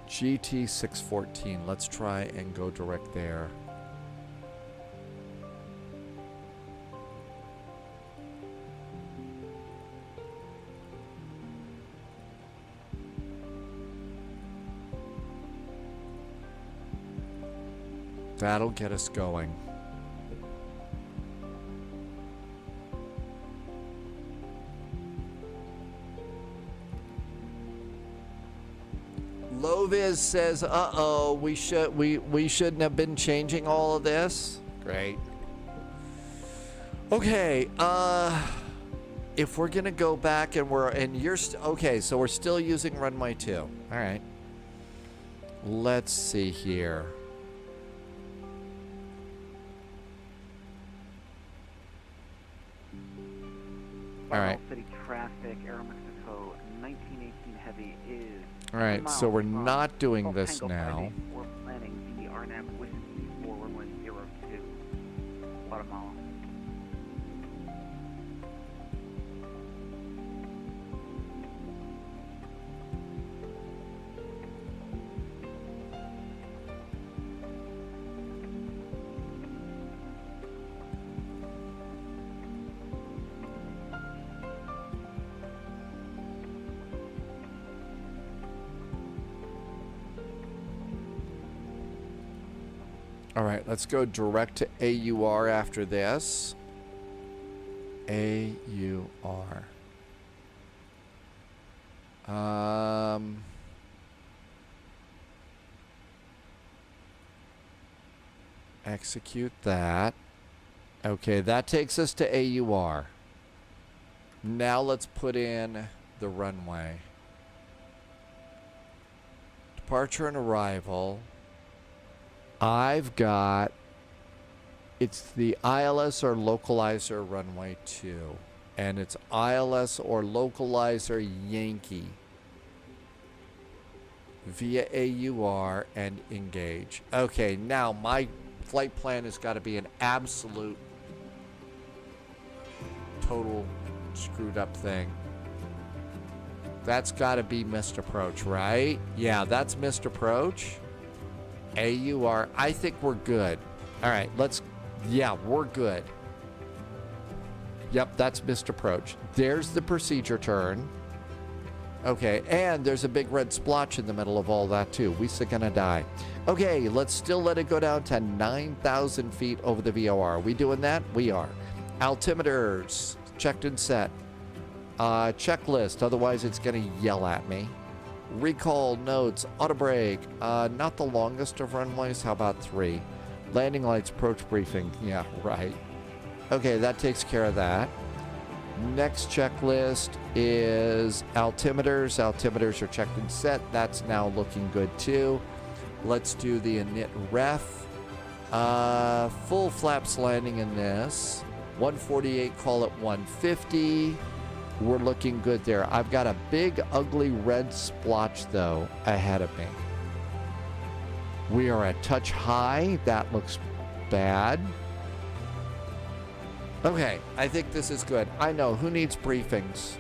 GT 614. Let's try and go direct there. That'll get us going. Loviz says, "Uh-oh, we shouldn't have been changing all of this." Great. Okay, if we're gonna go back and you're okay, so we're still using runway 2. All right. Let's see here. All right. City traffic, Aeromexico 1918 heavy is. All right, so we're not doing this Tango now. Friday. We're planning the RNAV Whiskey for runway 02, Guatemala. All right, let's go direct to AUR after this. AUR. Execute that. Okay, that takes us to AUR. Now let's put in the runway. Departure and arrival. I've got, it's the ILS or localizer runway 2. And it's ILS or localizer Yankee. Via AUR and engage. Okay, now my flight plan has got to be an absolute total screwed up thing. That's got to be missed approach, right? Yeah, that's missed approach. AUR, I think we're good. All right, yeah, we're good. Yep, that's missed approach. There's the procedure turn. Okay, and there's a big red splotch in the middle of all that too. We're gonna die. Okay, let's still let it go down to 9,000 feet over the VOR. Are we doing that? We are. Altimeters, checked and set. Checklist, otherwise it's gonna yell at me. Recall, notes, auto brake. Not the longest of runways, how about 3? Landing lights, approach briefing. Yeah, right. Okay, that takes care of that. Next checklist is altimeters. Altimeters are checked and set. That's now looking good too. Let's do the init ref. Full flaps landing in this. 148, call it 150. We're looking good there. I've got a big, ugly red splotch though ahead of me. We are at touch high. That looks bad. Okay, I think this is good. I know, who needs briefings?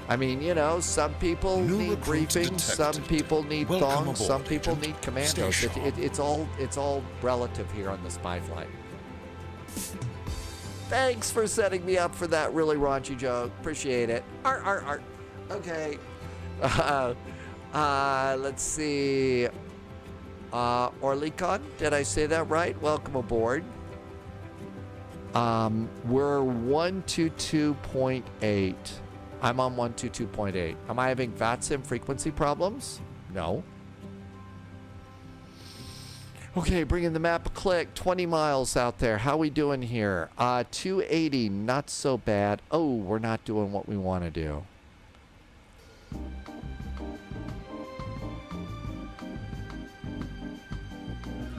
I mean, you know, some people need briefings, some people need thongs, some people need commandos. It's all relative here on the spy flight. Thanks for setting me up for that really raunchy joke. Appreciate it. Okay. Let's see. Orlikon, did I say that right? Welcome aboard. We're 122.8. I'm on 122.8. Am I having VATSIM frequency problems? No. Okay, bringing the map a click. 20 miles out there. How we doing here? 280, not so bad. Oh, we're not doing what we want to do.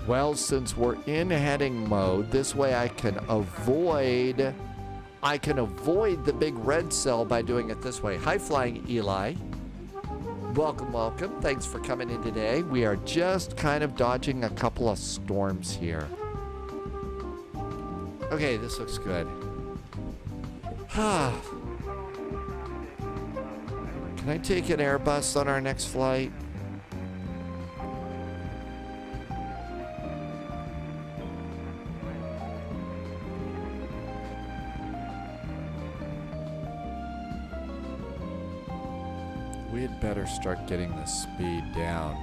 Well, since we're in heading mode, this way I can avoid the big red cell by doing it this way. Hi, Flying Eli. Welcome, welcome. Thanks for coming in today. We are just kind of dodging a couple of storms here. Okay, this looks good. Can I take an Airbus on our next flight? We had better start getting the speed down.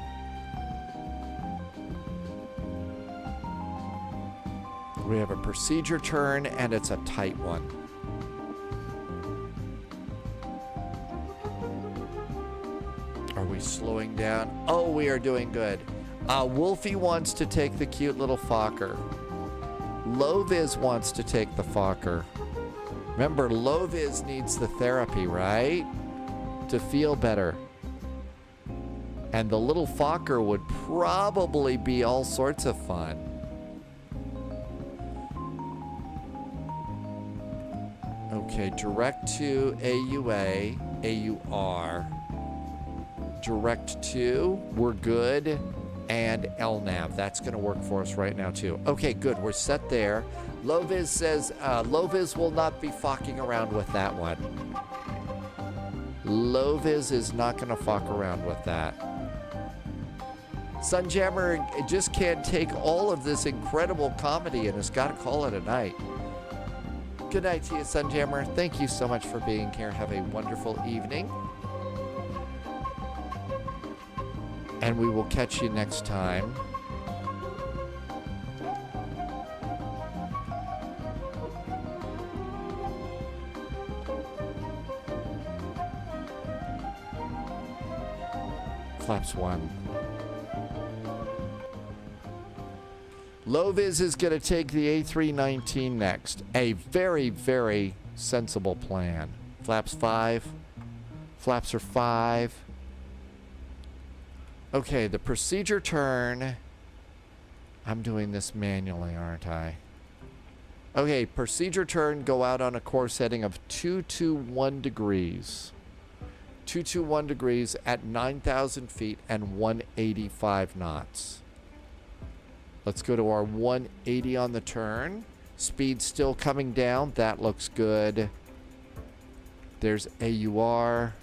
We have a procedure turn and it's a tight one. Are we slowing down? Oh, we are doing good. Wolfie wants to take the cute little Fokker. Loviz wants to take the Fokker. Remember, Loviz needs the therapy, right? To feel better. And the little Fokker would probably be all sorts of fun. Okay, direct to AUA, AUR. Direct to, we're good. And LNAV, that's gonna work for us right now too. Okay, good, we're set there. Loviz says, Loviz will not be fucking around with that one. Loviz is not going to fuck around with that. Sunjammer just can't take all of this incredible comedy and has got to call it a night. Good night to you, Sunjammer. Thank you so much for being here. Have a wonderful evening. And we will catch you next time. Flaps 1. Low vis is going to take the A319 next. A very, very sensible plan. Flaps 5. Flaps are 5. Okay, the procedure turn. I'm doing this manually, aren't I? Okay, procedure turn, go out on a course heading of 221 degrees. 221 degrees at 9,000 feet and 185 knots. Let's go to our 180 on the turn. Speed still coming down. That looks good. There's AUR.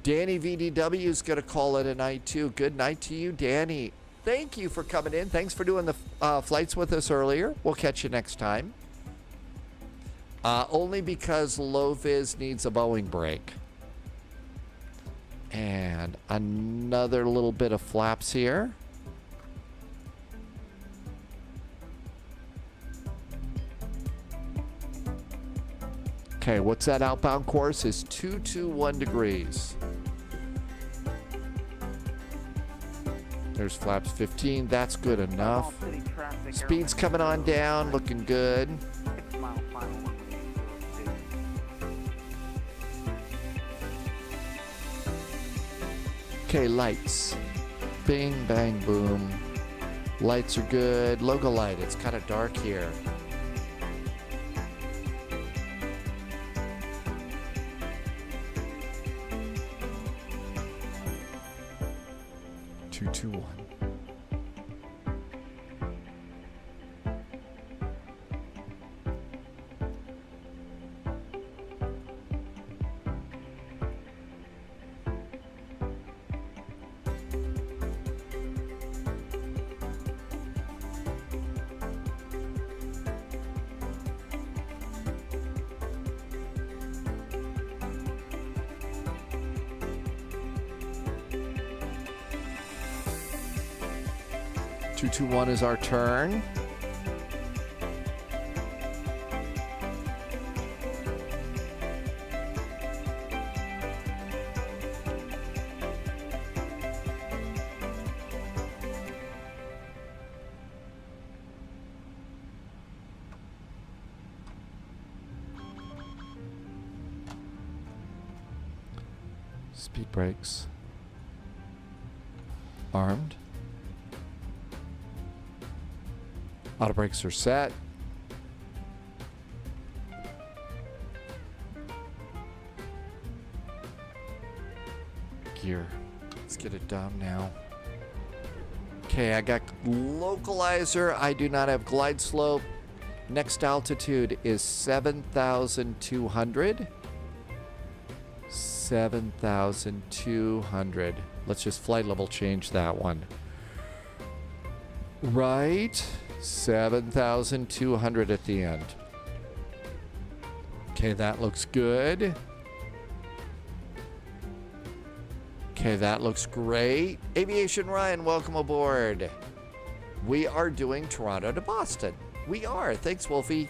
Danny VDW is going to call it a night too. Good night to you, Danny. Thank you for coming in. Thanks for doing the flights with us earlier. We'll catch you next time. Only because low vis needs a Boeing break. And another little bit of flaps here. Okay, what's that outbound course? Is 221 degrees. There's flaps 15. That's good enough. Speed's coming on down, looking good. Okay, lights. Bing, bang, boom. Lights are good. Logo light. It's kind of dark here. One is our turn. Speed brakes. Armed. Auto brakes are set. Gear. Let's get it down now. Okay, I got localizer. I do not have glide slope. Next altitude is 7,200. 7,200. Let's just flight level change that one. Right. 7,200 at the end. Okay, that looks good. Okay, that looks great. Aviation Ryan, welcome aboard. We are doing Toronto to Boston. We are. Thanks, Wolfie.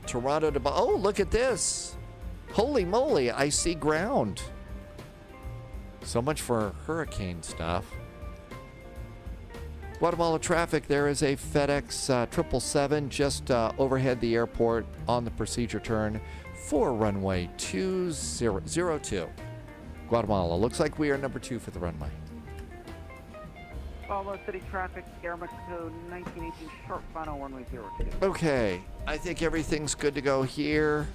Toronto to Boston. Oh, look at this. Holy moly, I see ground. So much for hurricane stuff. Guatemala traffic, there is a FedEx 777 just overhead the airport on the procedure turn for runway 2002. Guatemala, looks like we are number 2 for the runway. Follow city traffic, Air Mexico 1918 short final runway 02. Okay, I think everything's good to go here.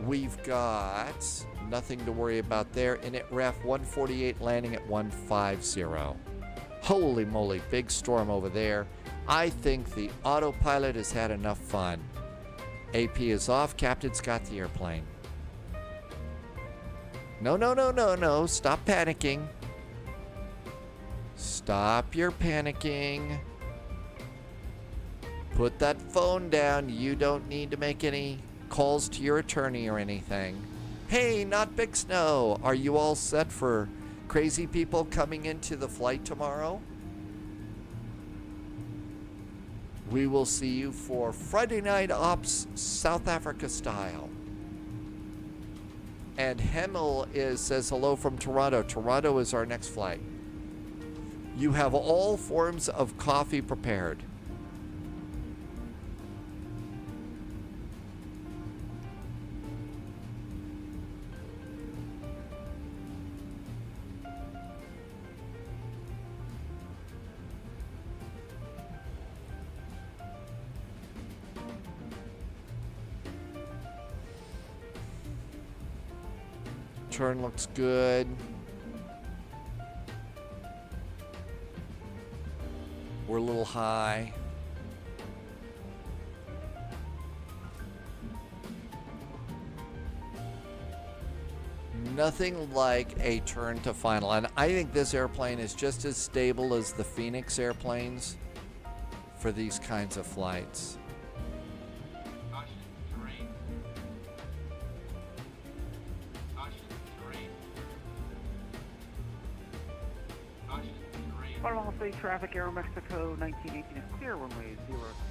We've got nothing to worry about there. Init ref 148 landing at 150. Holy moly, big storm over there. I think the autopilot has had enough fun. AP is off. Captain's got the airplane. No, no, no, no, no. Stop panicking. Stop your panicking. Put that phone down. You don't need to make any calls to your attorney or anything. Hey, not Big Snow. Are you all set for crazy people coming into the flight tomorrow? We will see you for Friday Night Ops South Africa style. And Hemel says hello from Toronto. Toronto is our next flight. You have all forms of coffee prepared. Turn looks good. We're a little high. Nothing like a turn to final. And I think this airplane is just as stable as the Phoenix airplanes for these kinds of flights. Traffic, Aero Mexico 1918 is clear, runway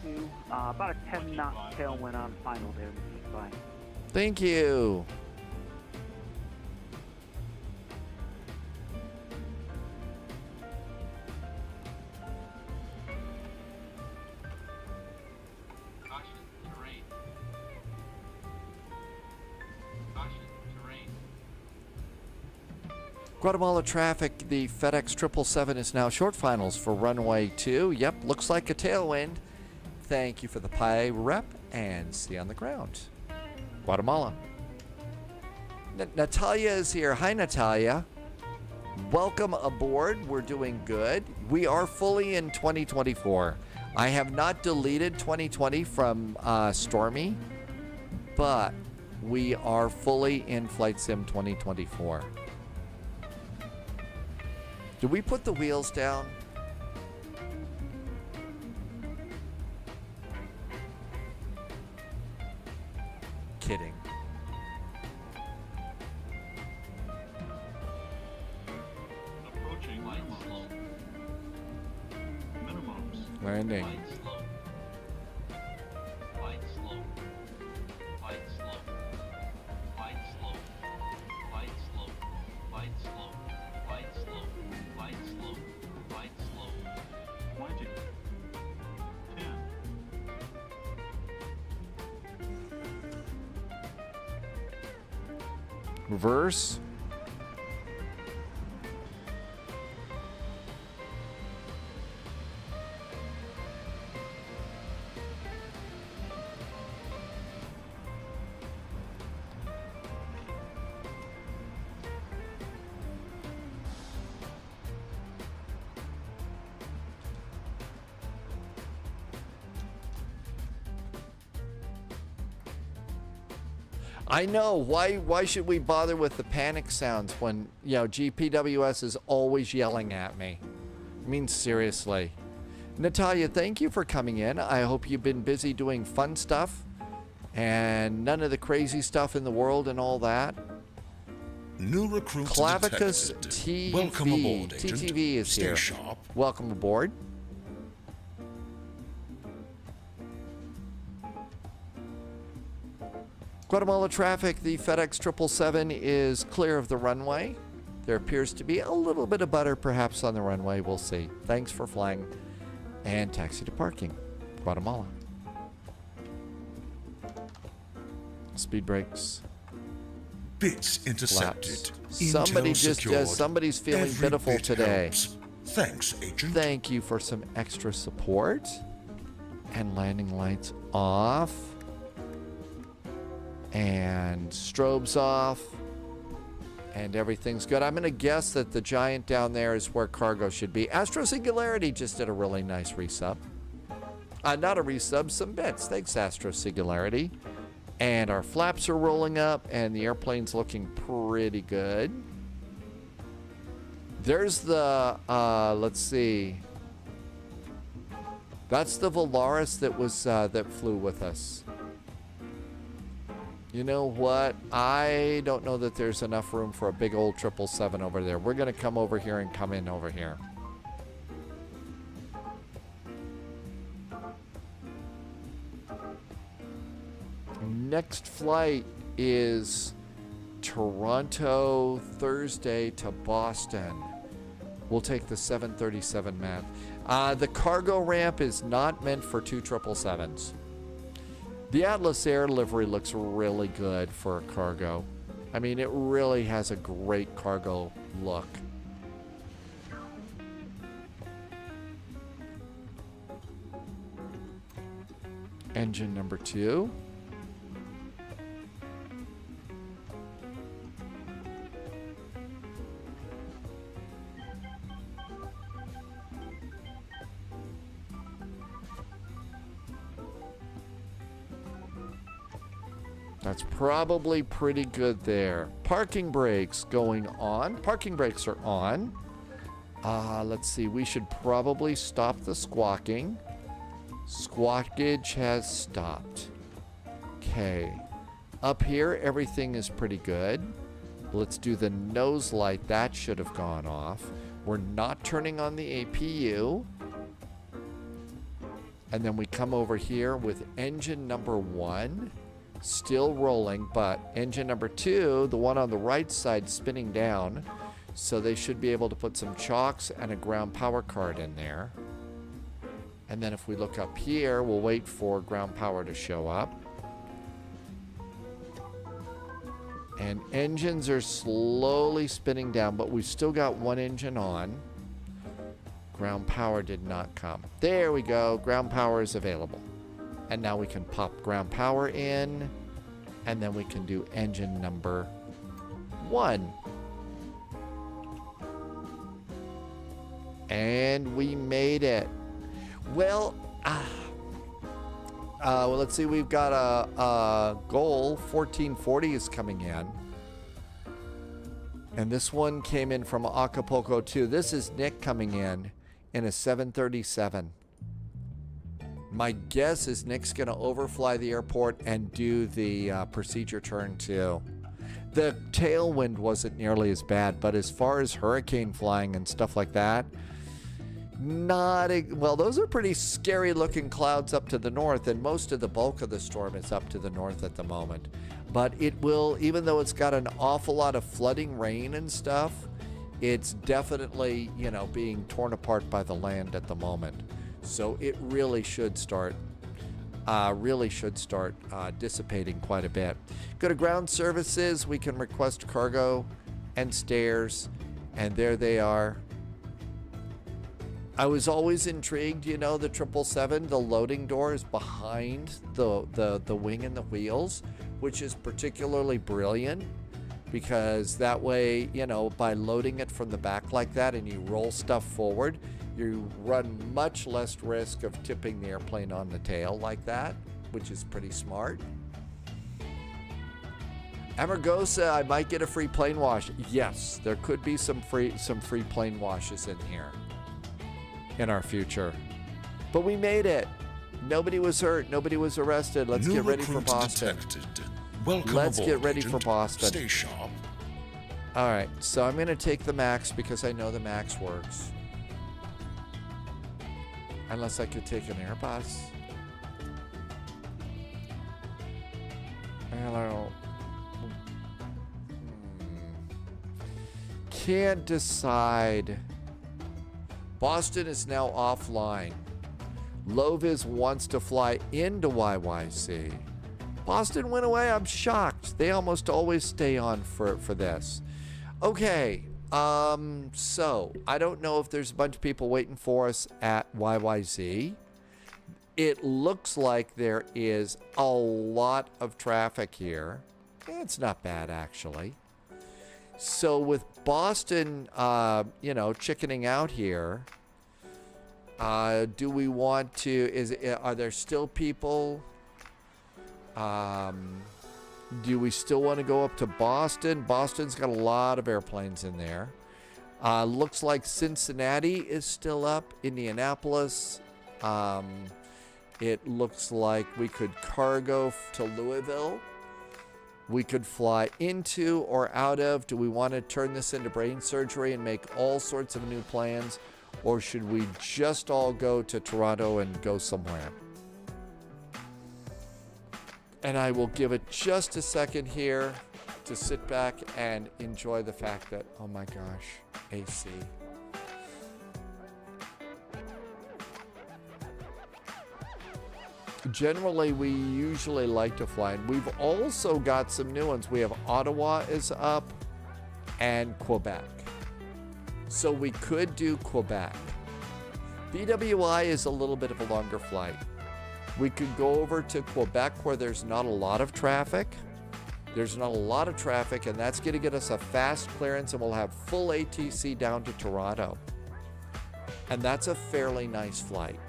02. About a 10 knot tailwind on final there, Mr. Spy. Thank you. Guatemala traffic, the FedEx 777 is now short finals for runway 2. Yep, looks like a tailwind. Thank you for the pie rep and see you on the ground. Guatemala. Natalia is here. Hi, Natalia. Welcome aboard. We're doing good. We are fully in 2024. I have not deleted 2020 from Stormy, but we are fully in Flight Sim 2024. Did we put the wheels down? Kidding. Approaching light slow. Minimums. Landing. Light slow. Light slow. Light slow. Light slow. Light slow. Light slow. Light slow. Light slow. Light slow. 20. 10. Reverse. I know. Why should we bother with the panic sounds when, you know, GPWS is always yelling at me? I mean, seriously. Natalia, thank you for coming in. I hope you've been busy doing fun stuff and none of the crazy stuff in the world and all that. New recruits Clavicus detected. TV. Welcome aboard, Agent. TTV is Stay here. sharp. Welcome aboard. Guatemala traffic, the FedEx 777 is clear of the runway. There appears to be a little bit of butter perhaps on the runway. We'll see. Thanks for flying. And taxi to parking. Guatemala. Speed brakes. Bits intercepted. Flaps. Somebody Intel just secured. somebody's feeling Every pitiful bit today. helps. Thanks, Agent. Thank you for some extra support. And landing lights off. And strobes off. And everything's good. I'm going to guess that the giant down there is where cargo should be. Astro Singularity just did a really nice resub. Not a resub, some bits. Thanks, Astro Singularity. And our flaps are rolling up, and the airplane's looking pretty good. There's the, let's see. That's the Volaris that was, that flew with us. You know what? I don't know that there's enough room for a big old 777 over there. We're going to come over here and come in over here. Next flight is Toronto Thursday to Boston. We'll take the 737 math. The cargo ramp is not meant for two 777s. The Atlas Air livery looks really good for cargo. I mean, it really has a great cargo look. Engine number 2. That's probably pretty good there. Parking brakes going on. Parking brakes are on. Let's see. We should probably stop the squawking. Squawkage has stopped. Okay. Up here, everything is pretty good. Let's do the nose light. That should have gone off. We're not turning on the APU. And then we come over here with engine number 1. Still rolling, but engine number 2, the one on the right side, spinning down. So they should be able to put some chocks and a ground power card in there. And then if we look up here, we'll wait for ground power to show up. And engines are slowly spinning down, but we've still got one engine on. Ground power did not come. There we go. Ground power is available. And now we can pop ground power in, and then we can do engine number 1. And we made it. Well, let's see. We've got a goal. 1440 is coming in. And this one came in from Acapulco too. This is Nick coming in a 737. My guess is Nick's going to overfly the airport and do the procedure turn too. The tailwind wasn't nearly as bad, but as far as hurricane flying and stuff like that, well, those are pretty scary looking clouds up to the north, and most of the bulk of the storm is up to the north at the moment. But it will, even though it's got an awful lot of flooding rain and stuff, it's definitely, being torn apart by the land at the moment. So it really should start dissipating quite a bit. Go to ground services. We can request cargo and stairs, and there they are. I was always intrigued, the 777, the loading door is behind the wing and the wheels, which is particularly brilliant because that way, by loading it from the back like that and you roll stuff forward, you run much less risk of tipping the airplane on the tail like that, which is pretty smart. Amargosa, I might get a free plane wash. Yes, there could be some free plane washes in here in our future. But we made it. Nobody was hurt. Nobody was arrested. Let's get ready for Boston. Let's get ready for Boston. Stay sharp. All right, so I'm going to take the MAX because I know the MAX works. Unless I could take an Airbus. Hello. Can't decide. Boston is now offline. Lovis wants to fly into YYC. Boston went away. I'm shocked. They almost always stay on for this. Okay. So I don't know if there's a bunch of people waiting for us at YYZ. It looks like there is a lot of traffic here. It's not bad, actually. So with Boston, chickening out here, do we want to, are there still people? Do we still want to go up to Boston? Boston's got a lot of airplanes in there. Looks like Cincinnati is still up. Indianapolis. It looks like we could cargo to Louisville. We could fly into or out of. Do we want to turn this into brain surgery and make all sorts of new plans? Or should we just all go to Toronto and go somewhere? And I will give it just a second here to sit back and enjoy the fact that, oh my gosh, AC. Generally, we usually like to fly. And we've also got some new ones. We have Ottawa is up and Quebec. So we could do Quebec. BWI is a little bit of a longer flight. We could go over to Quebec where there's not a lot of traffic. There's not a lot of traffic, and that's going to get us a fast clearance, and we'll have full ATC down to Toronto. And that's a fairly nice flight.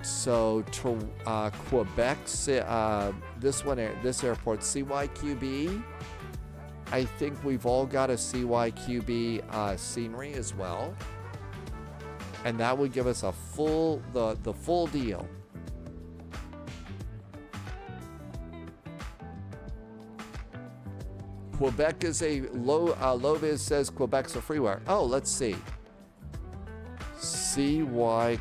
So Quebec, this airport, CYYZ. I think we've all got a CYYZ scenery as well, and that would give us a the full deal. Quebec is a Loviz says Quebec's a freeware. Oh, let's see. CYYZ.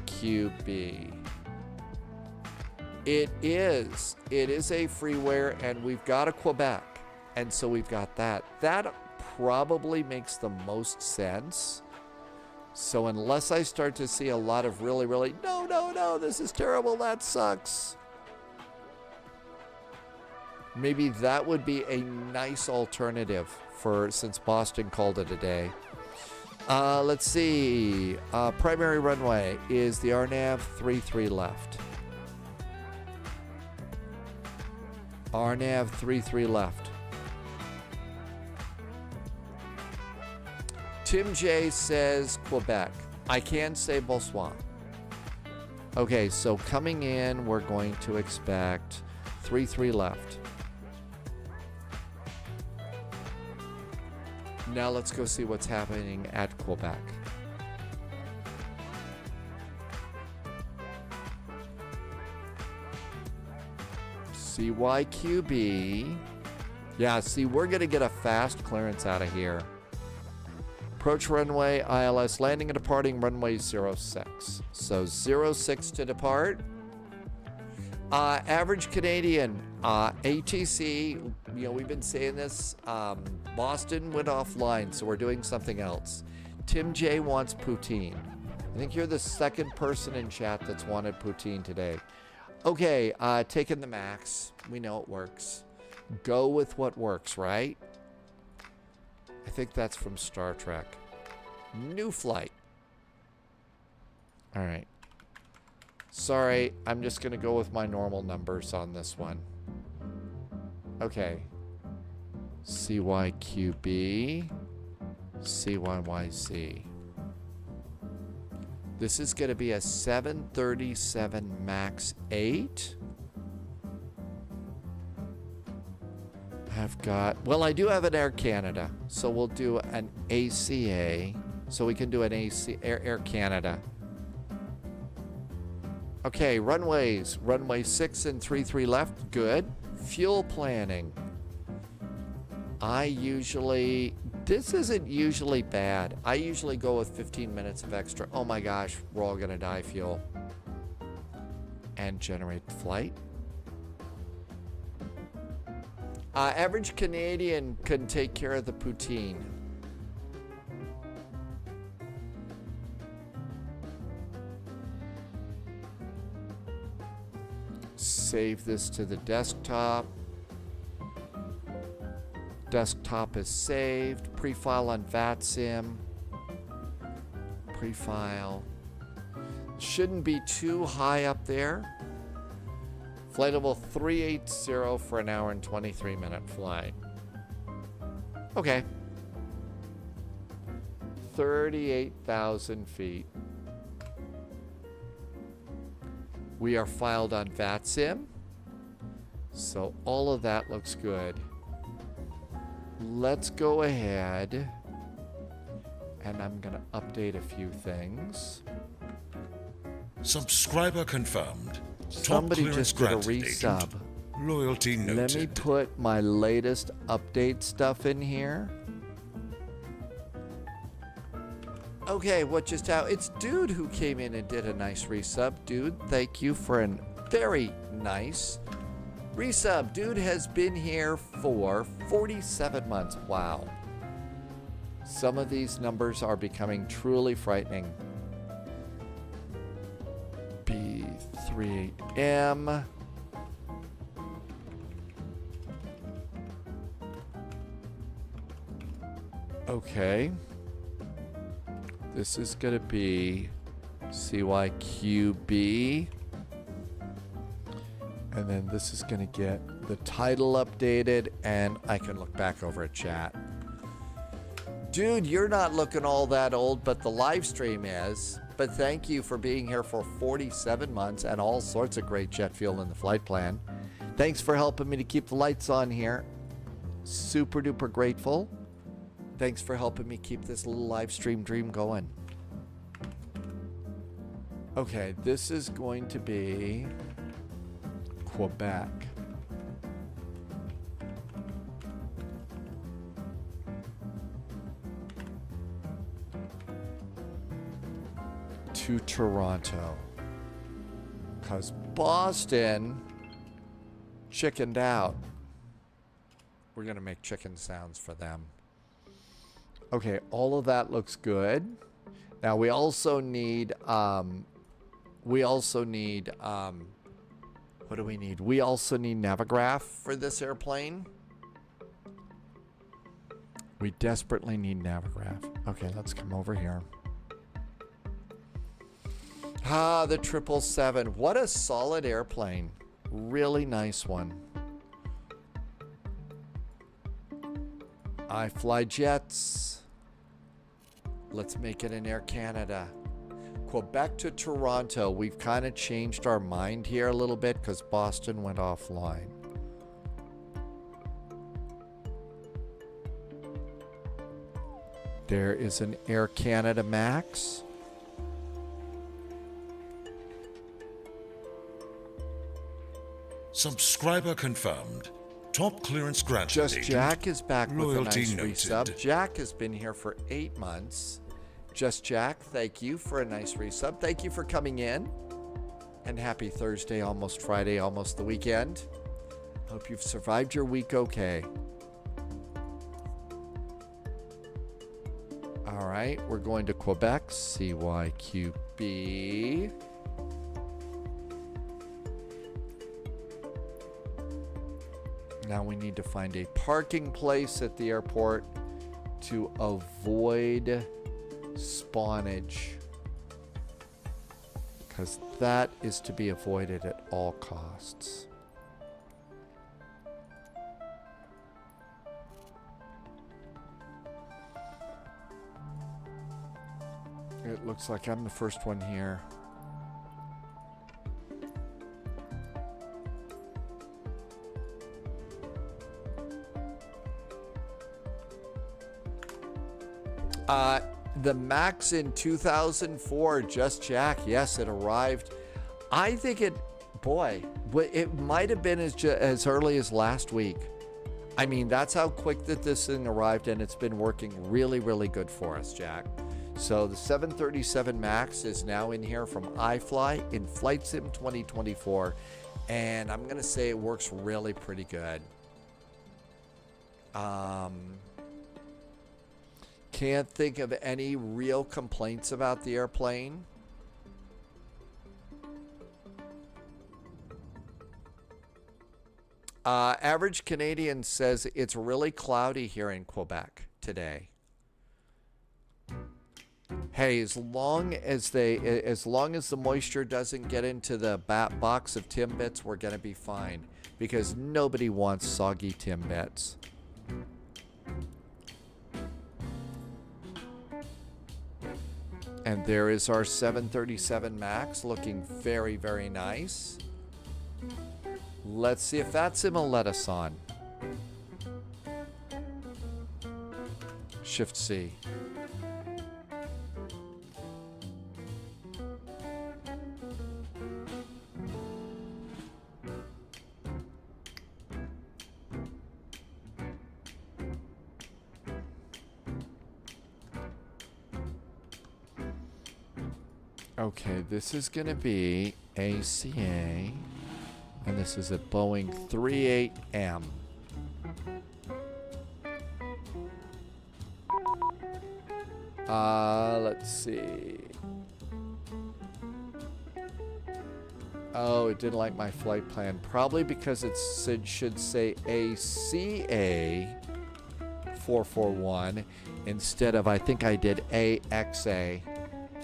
It is a freeware, and we've got a Quebec, and so we've got that. That probably makes the most sense. So unless I start to see a lot of really, no, this is terrible, that sucks. Maybe that would be a nice alternative since Boston called it a day. Let's see. Primary runway is the RNAV 33 left. RNAV 33 left. Tim J says Quebec. I can say Bonsoir. Okay, so coming in, we're going to expect 33 left. Now let's go see what's happening at Quebec. CYYZ. Yeah, see, we're going to get a fast clearance out of here. Approach runway, ILS, landing and departing runway 06. So 06 to depart. Average Canadian, ATC, we've been saying this, Boston went offline, so we're doing something else. Tim J wants poutine. I think you're the second person in chat that's wanted poutine today. Okay, taking the max. We know it works. Go with what works, right? I think that's from Star Trek. New flight. All right. Sorry, I'm just going to go with my normal numbers on this one. Okay. CYYZ. CYYZ. This is going to be a 737 MAX 8. I do have an Air Canada, so we'll do an ACA. So we can do an Air Canada. Okay, runways. Runway 6 and 33 left. Good. Fuel planning. This isn't usually bad. I usually go with 15 minutes of extra. Oh my gosh, we're all gonna die fuel. And generate flight. Average Canadian can take care of the poutine. Save this to the desktop. Desktop is saved. Prefile on VATSIM. Prefile. Shouldn't be too high up there. Flight level 380 for an hour and 23-minute flight. Okay. 38,000 feet. We are filed on VATSIM. So all of that looks good. Let's go ahead and I'm going to update a few things. Subscriber confirmed. Somebody just did a resub. Loyalty noted. Let me put my latest update stuff in here. Okay, what just out? It's Dude who came in and did a nice resub. Dude, thank you for a very nice Resub, dude has been here for 47 months. Wow. Some of these numbers are becoming truly frightening. B38M. Okay. This is going to be CYYZ. And then this is going to get the title updated, and I can look back over at chat. Dude, you're not looking all that old, but the live stream is. But thank you for being here for 47 months and all sorts of great jet fuel in the flight plan. Thanks for helping me to keep the lights on here. Super duper grateful. Thanks for helping me keep this little live stream dream going. Okay, this is going to be Quebec. To Toronto. Because Boston chickened out. We're going to make chicken sounds for them. Okay, all of that looks good. Now we also need what do we need? We also need Navigraph for this airplane. We desperately need Navigraph. Okay, let's come over here. Ah, the 777. What a solid airplane. Really nice one. I fly jets. Let's make it an Air Canada. Quebec to Toronto. We've kind of changed our mind here a little bit because Boston went offline. There is an Air Canada Max. Subscriber confirmed. Top clearance granted. Just agent. Jack is back with a Loyalty nice noted. resub. Jack has been here for 8 months. Just Jack, thank you for a nice resub. Thank you for coming in. And happy Thursday, almost Friday, almost the weekend. Hope you've survived your week okay. All right, we're going to Quebec, CYYZ. Now we need to find a parking place at the airport to avoid spawnage, because that is to be avoided at all costs. It looks like I'm the first one here. The Max in 2004, Just Jack. Yes, it arrived. I think it might have been as early as last week. I mean, that's how quick that this thing arrived, and it's been working really, really good for us, Jack. So the 737 Max is now in here from iFly in Flight Sim 2024, and I'm going to say it works really pretty good. Can't think of any real complaints about the airplane. Average Canadian says it's really cloudy here in Quebec today. Hey, as long as the moisture doesn't get into the box of Timbits, we're gonna be fine, because nobody wants soggy Timbits. And there is our 737 Max looking very, very nice. Let's see if VATSIM will let us on. Shift C. Okay, this is going to be ACA And this is at Boeing 38M. Let's see. Oh, it didn't like my flight plan. Probably because it should say ACA 441 instead of, I think I did AXA.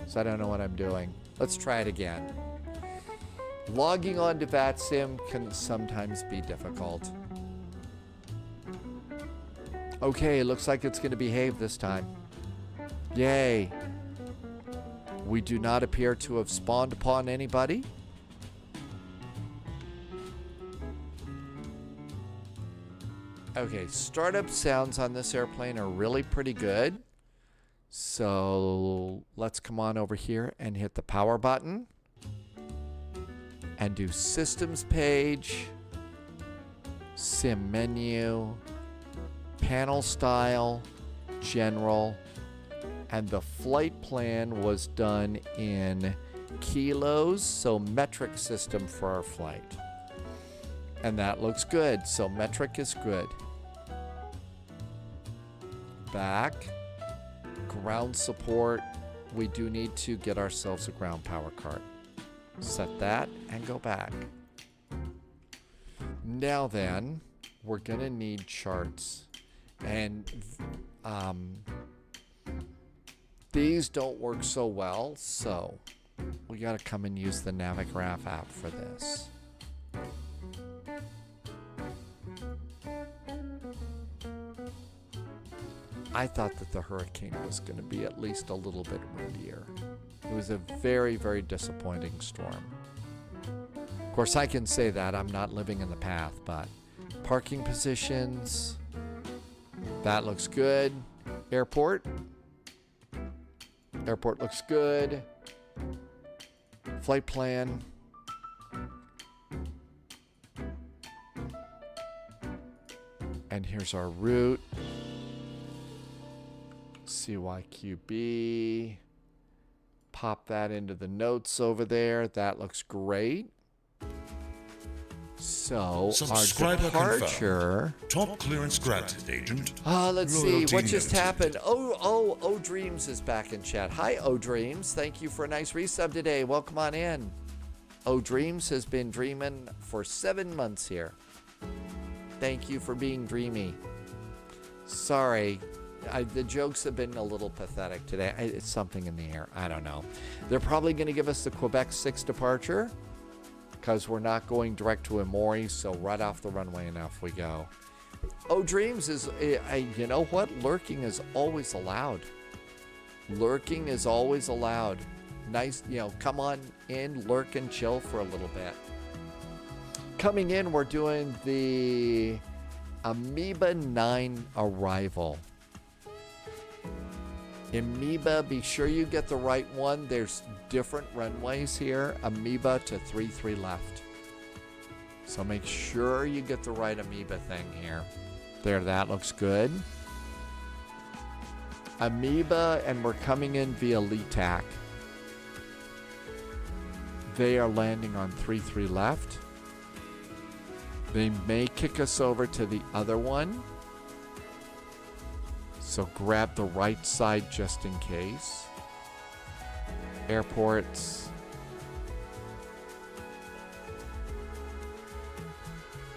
So I don't know what I'm doing. Let's try it again. Logging on to VATSIM can sometimes be difficult. Okay, it looks like it's going to behave this time. Yay. We do not appear to have spawned upon anybody. Okay, startup sounds on this airplane are really pretty good. So let's come on over here and hit the power button. And do systems page, sim menu, panel style, general, and the flight plan was done in kilos, so metric system for our flight. And that looks good, so metric is good. Back, ground support, we do need to get ourselves a ground power cart. Set that and go back. Now then, we're gonna need charts. And these don't work so well, so we gotta come and use the Navigraph app for this. I thought that the hurricane was going to be at least a little bit windier. It was a very, very disappointing storm. Of course, I can say that. I'm not living in the path, but parking positions, that looks good. Airport. Airport looks good. Flight plan. And here's our route. CYYZ. Pop that into the notes over there. That looks great. So, Subscriber our departure... confirmed. Top clearance granted, Agent. Let's see. Loyalty What just noted. happened? Oh, Dreams is back in chat. Hi, Dreams. Thank you for a nice resub today. Welcome on in. Dreams has been dreaming for 7 months here. Thank you for being dreamy. Sorry. The jokes have been a little pathetic today. It's something in the air. I don't know. They're probably going to give us the Quebec 6 departure because we're not going direct to Amori, so right off the runway and off we go. Dreams is, you know what? Lurking is always allowed. Lurking is always allowed. Nice, come on in, lurk and chill for a little bit. Coming in, we're doing the Amoeba 9 arrival. Amoeba, be sure you get the right one. There's different runways here. Amoeba to 33 left. So make sure you get the right Amoeba thing here. There, that looks good. Amoeba, and we're coming in via LETAC. They are landing on 33 left. They may kick us over to the other one. So grab the right side just in case. Airports.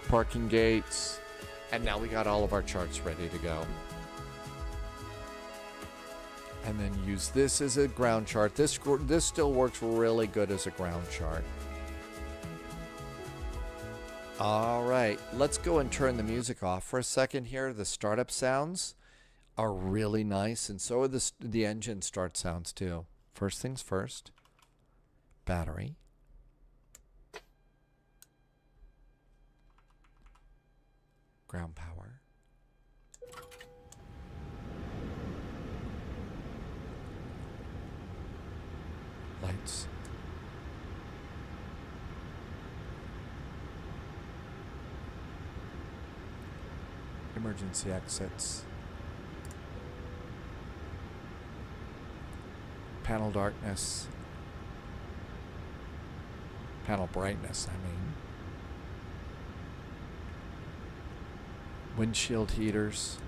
Parking gates. And now we got all of our charts ready to go. And then use this as a ground chart. This still works really good as a ground chart. All right, let's go and turn the music off for a second here. The startup sounds are really nice, and so are the engine start sounds too. First things first, battery. Ground power. Lights. Emergency exits. Panel darkness. Panel brightness, I mean. Windshield heaters.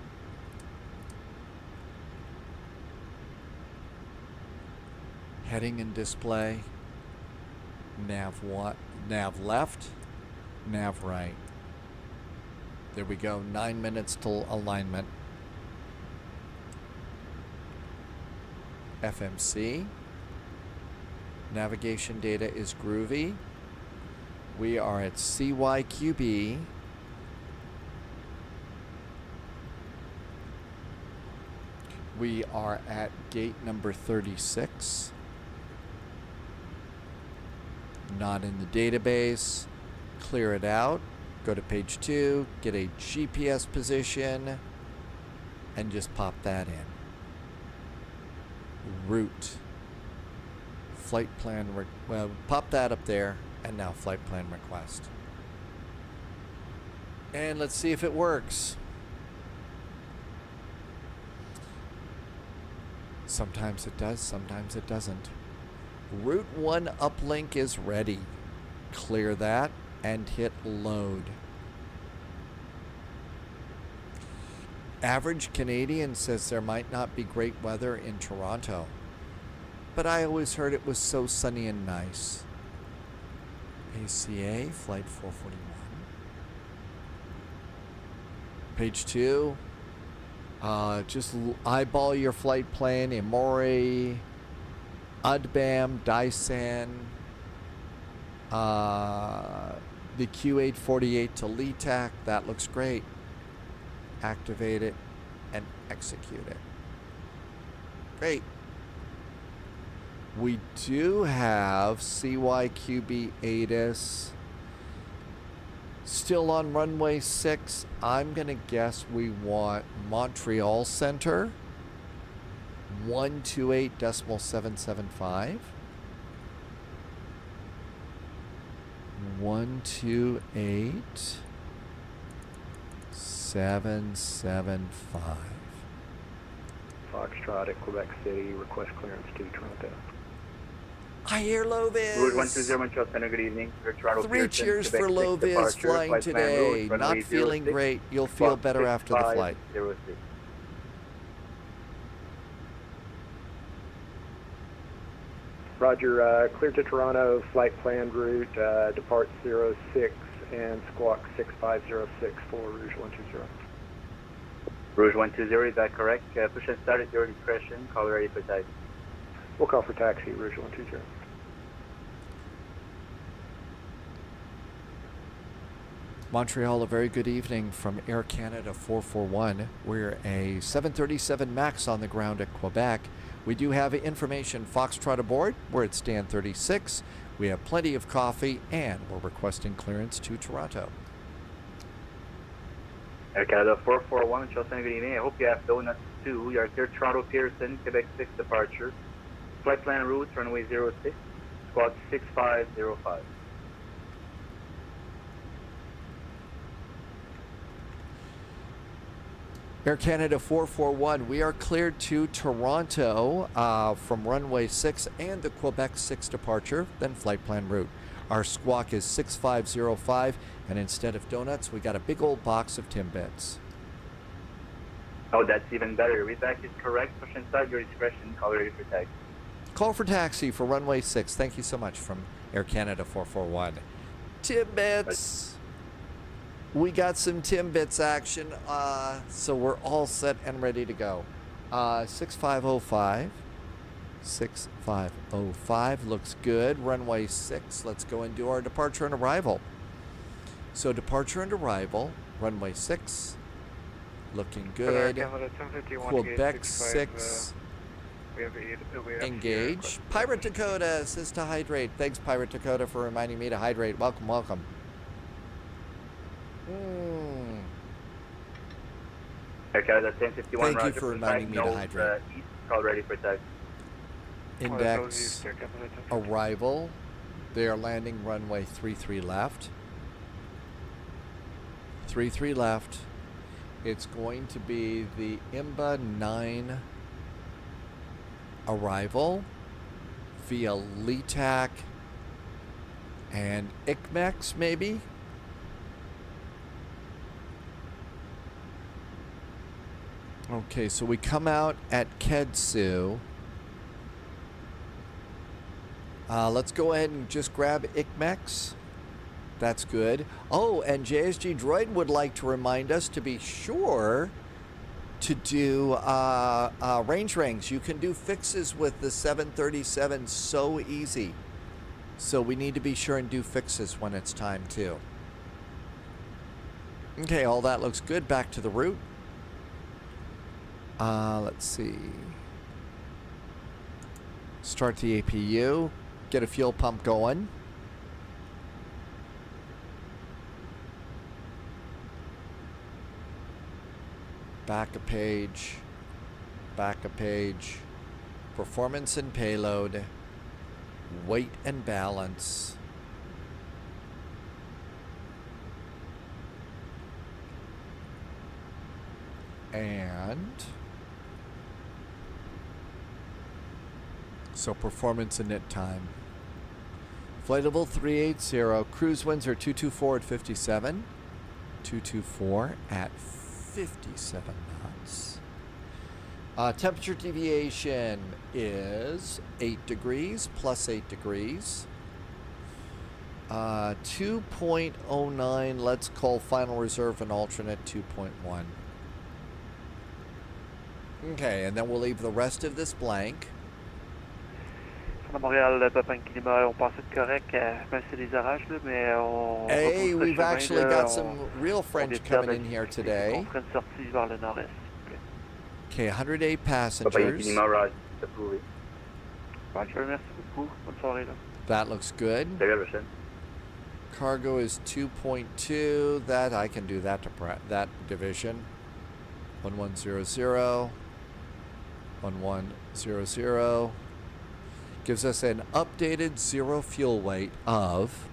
Heading and display. Nav left, nav right. There we go. 9 minutes till alignment. FMC. Navigation data is groovy. We are at CYYZ. We are at gate number 36. Not in the database. Clear it out. Go to page 2. Get a GPS position. And just pop that in. Route. Flight plan. Well, pop that up there. And now flight plan request. And let's see if it works. Sometimes it does, sometimes it doesn't. Route 1 uplink is ready. Clear that and hit load. Average Canadian says there might not be great weather in Toronto, but I always heard it was so sunny and nice. ACA, flight 441. Page 2. Just eyeball your flight plan. Emori, Udbam, Dyson, the Q848 to LETAC. That looks great. Activate it and execute it. Great. We do have CYYZ ATIS still on runway 6. I'm going to guess we want Montreal Center 128.775. 128.775. Foxtrot at Quebec City, request clearance to Toronto. I hear Lovis. Route 120 Montreal Center, good evening. Toronto 3 Pearson, cheers Quebec for 6 Lovis departure, flying flight plan today. route, Not runway feeling 06, great. You'll feel squawk better after the flight. 6506. Roger, clear to Toronto, flight plan route, depart 06 and squawk 6506 for Rouge 120. Rouge 120, is that correct? Push and start at your discretion, call ready for taxi. We'll call for taxi, Rouge 120. Montreal, a very good evening from Air Canada 441. We're a 737 MAX on the ground at Quebec. We do have information Foxtrot aboard. We're at stand 36. We have plenty of coffee, and we're requesting clearance to Toronto. Air Canada 441, Chelsea, good evening. I hope you have donuts too. You are clear Toronto Pearson, Quebec 6 departure. Flight plan route, runway 06, squawk 6505. Air Canada 441, we are cleared to Toronto from runway 6 and the Quebec 6 departure, then flight plan route. Our squawk is 6505, and instead of donuts, we got a big old box of Timbits. Oh, that's even better. Readback is correct. Push inside your discretion. Call ready for taxi. Call for taxi for runway 6. Thank you so much from Air Canada 441. Timbits. We got some Timbits action, so we're all set and ready to go. 6505. 6505 looks good. Runway 6. Let's go and do our departure and arrival. So departure and arrival, runway 6. Looking good. Quebec 6. Engage. Pirate Dakota says to hydrate. Thanks, Pirate Dakota, for reminding me to hydrate. Welcome, welcome. Okay, that's 1051. Thank you for reminding me to hydrate. East, call ready for taxi. Index arrival. They are landing runway 33 left. 33 left. It's going to be the IMBA 9 arrival via LETAC and ICMEX maybe. Okay, so we come out at Kedsu. Let's go ahead and just grab ICMEX. That's good. Oh, and JSG Droid would like to remind us to be sure to do range rings. You can do fixes with the 737 so easy. So we need to be sure and do fixes when it's time too. Okay, all that looks good. Back to the route. Let's see. Start the APU. Get a fuel pump going. Back a page. Back a page. Performance and payload. Weight and balance. And so performance and knit time. Flight level 380. Cruise winds are 224 at 57. 224 at 57 knots. Temperature deviation is 8 degrees plus 8 degrees. 2.09. Let's call final reserve and alternate 2.1. Okay, and then we'll leave the rest of this blank. Montréal, Papin Climat, on pense être correct, même si c'est des orages, là, mais on... Hey, we've actually got some real French coming in here today. On ferait une sortie vers le nord-est. Okay, 108 passengers. Roger, merci beaucoup. Bonne soirée, là. That looks good. Cargo is 2.2. That I can do that to that division. 1100. 1100. Gives us an updated zero fuel weight of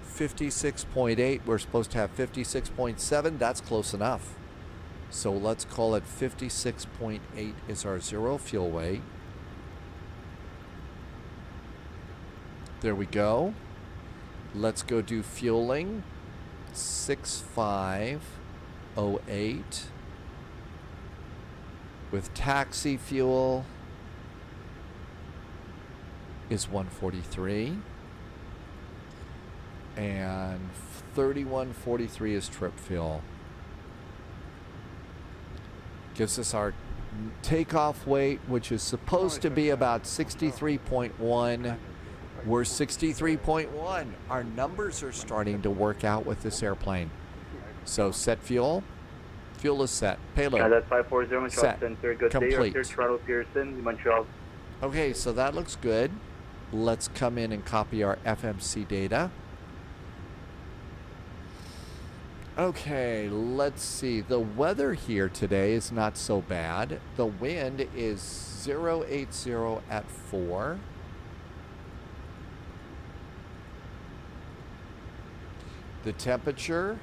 56.8. We're supposed to have 56.7. That's close enough. So let's call it 56.8 is our zero fuel weight. There we go. Let's go do fueling. 6508 with taxi fuel is 143 and 3143 is trip fuel. Gives us our takeoff weight, which is supposed to be about 63.1. We're 63.1. Our numbers are starting to work out with this airplane. So set fuel. Fuel is set. Payload. That's 540 set. Center. Good Complete. day. Toronto Pearson, Montreal. Okay, so that looks good. Let's come in and copy our FMC data. Okay, let's see. The weather here today is not so bad. The wind is 080 at 4. The temperature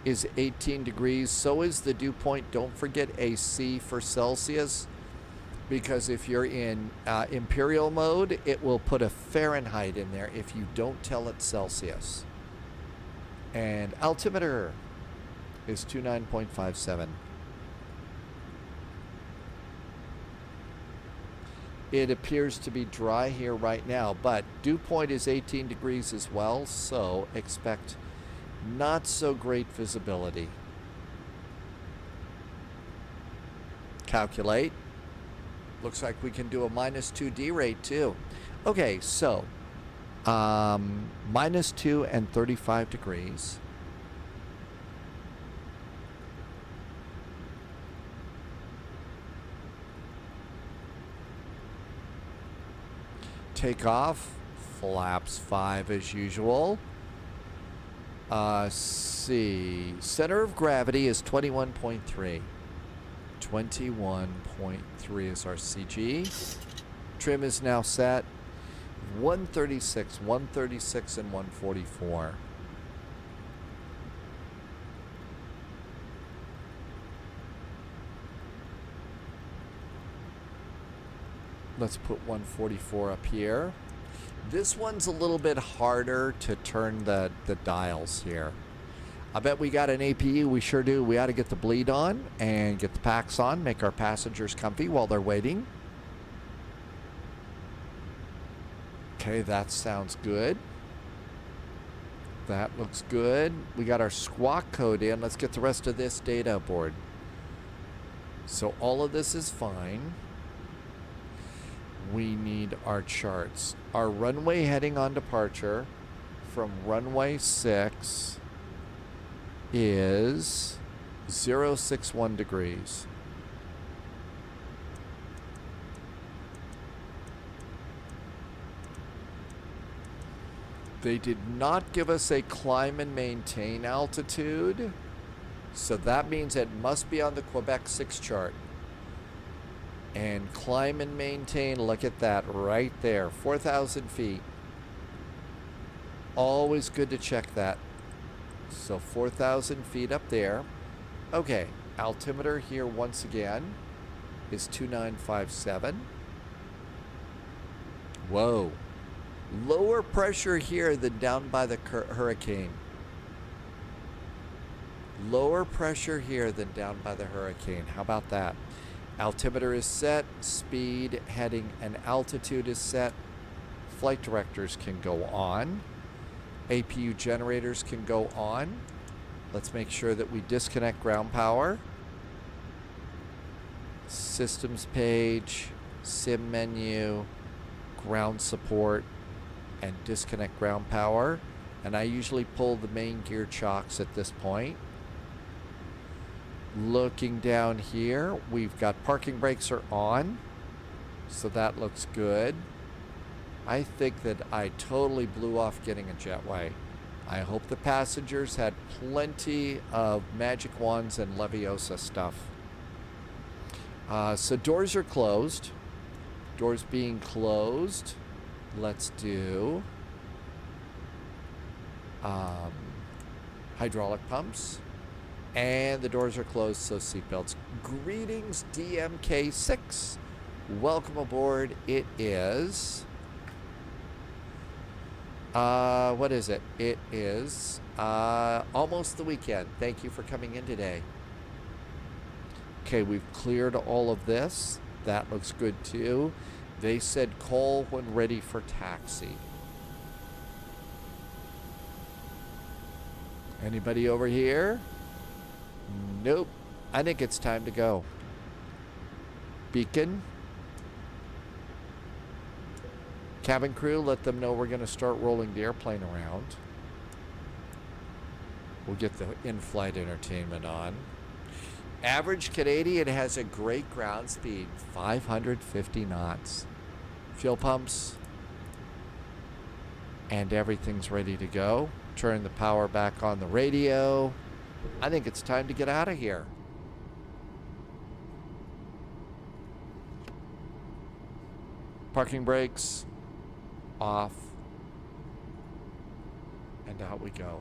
is 18 degrees. So is the dew point. Don't forget AC for Celsius, because if you're in imperial mode, it will put a Fahrenheit in there if you don't tell it Celsius. And altimeter is 29.57. It appears to be dry here right now, but dew point is 18 degrees as well, so expect not so great visibility. Calculate. Looks like we can do a -2 rate too. Okay, so -2 and 35 degrees. Takeoff, flaps 5 as usual. See, center of gravity is 21.3. 21.3 is our CG. Trim is now set. 136, 136, and 144. Let's put 144 up here. This one's a little bit harder to turn the dials here. I bet we got an APU. We sure do. We ought to get the bleed on and get the packs on, make our passengers comfy while they're waiting. Okay, that sounds good. That looks good. We got our squawk code in. Let's get the rest of this data aboard. So all of this is fine. We need our charts. Our runway heading on departure from runway 6 is 061 degrees. They did not give us a climb and maintain altitude, so that means it must be on the Quebec 6 chart. And climb and maintain, look at that right there, 4,000 feet. Always good to check that. So 4,000 feet up there. Okay, altimeter here once again is 2957. Whoa. Lower pressure here than down by the hurricane. Lower pressure here than down by the hurricane. How about that? Altimeter is set, speed, heading, and altitude is set. Flight directors can go on. APU generators can go on. Let's make sure that we disconnect ground power. Systems page, sim menu, ground support, and disconnect ground power. And I usually pull the main gear chocks at this point. Looking down here, we've got parking brakes are on, so that looks good. I think that I totally blew off getting a jetway. I hope the passengers had plenty of magic wands and Leviosa stuff. So doors are closed. Doors being closed. Let's do hydraulic pumps. And the doors are closed, so seatbelts. Greetings, DMK6. Welcome aboard. It is... what is it? It is almost the weekend. Thank you for coming in today. Okay, we've cleared all of this. That looks good too. They said call when ready for taxi. Anybody over here? Nope. I think it's time to go. Beacon. Cabin crew, let them know we're going to start rolling the airplane around. We'll get the in-flight entertainment on. Average Canadian has a great ground speed, 550 knots. Fuel pumps. And everything's ready to go. Turn the power back on the radio. I think it's time to get out of here. Parking brakes off, and out we go.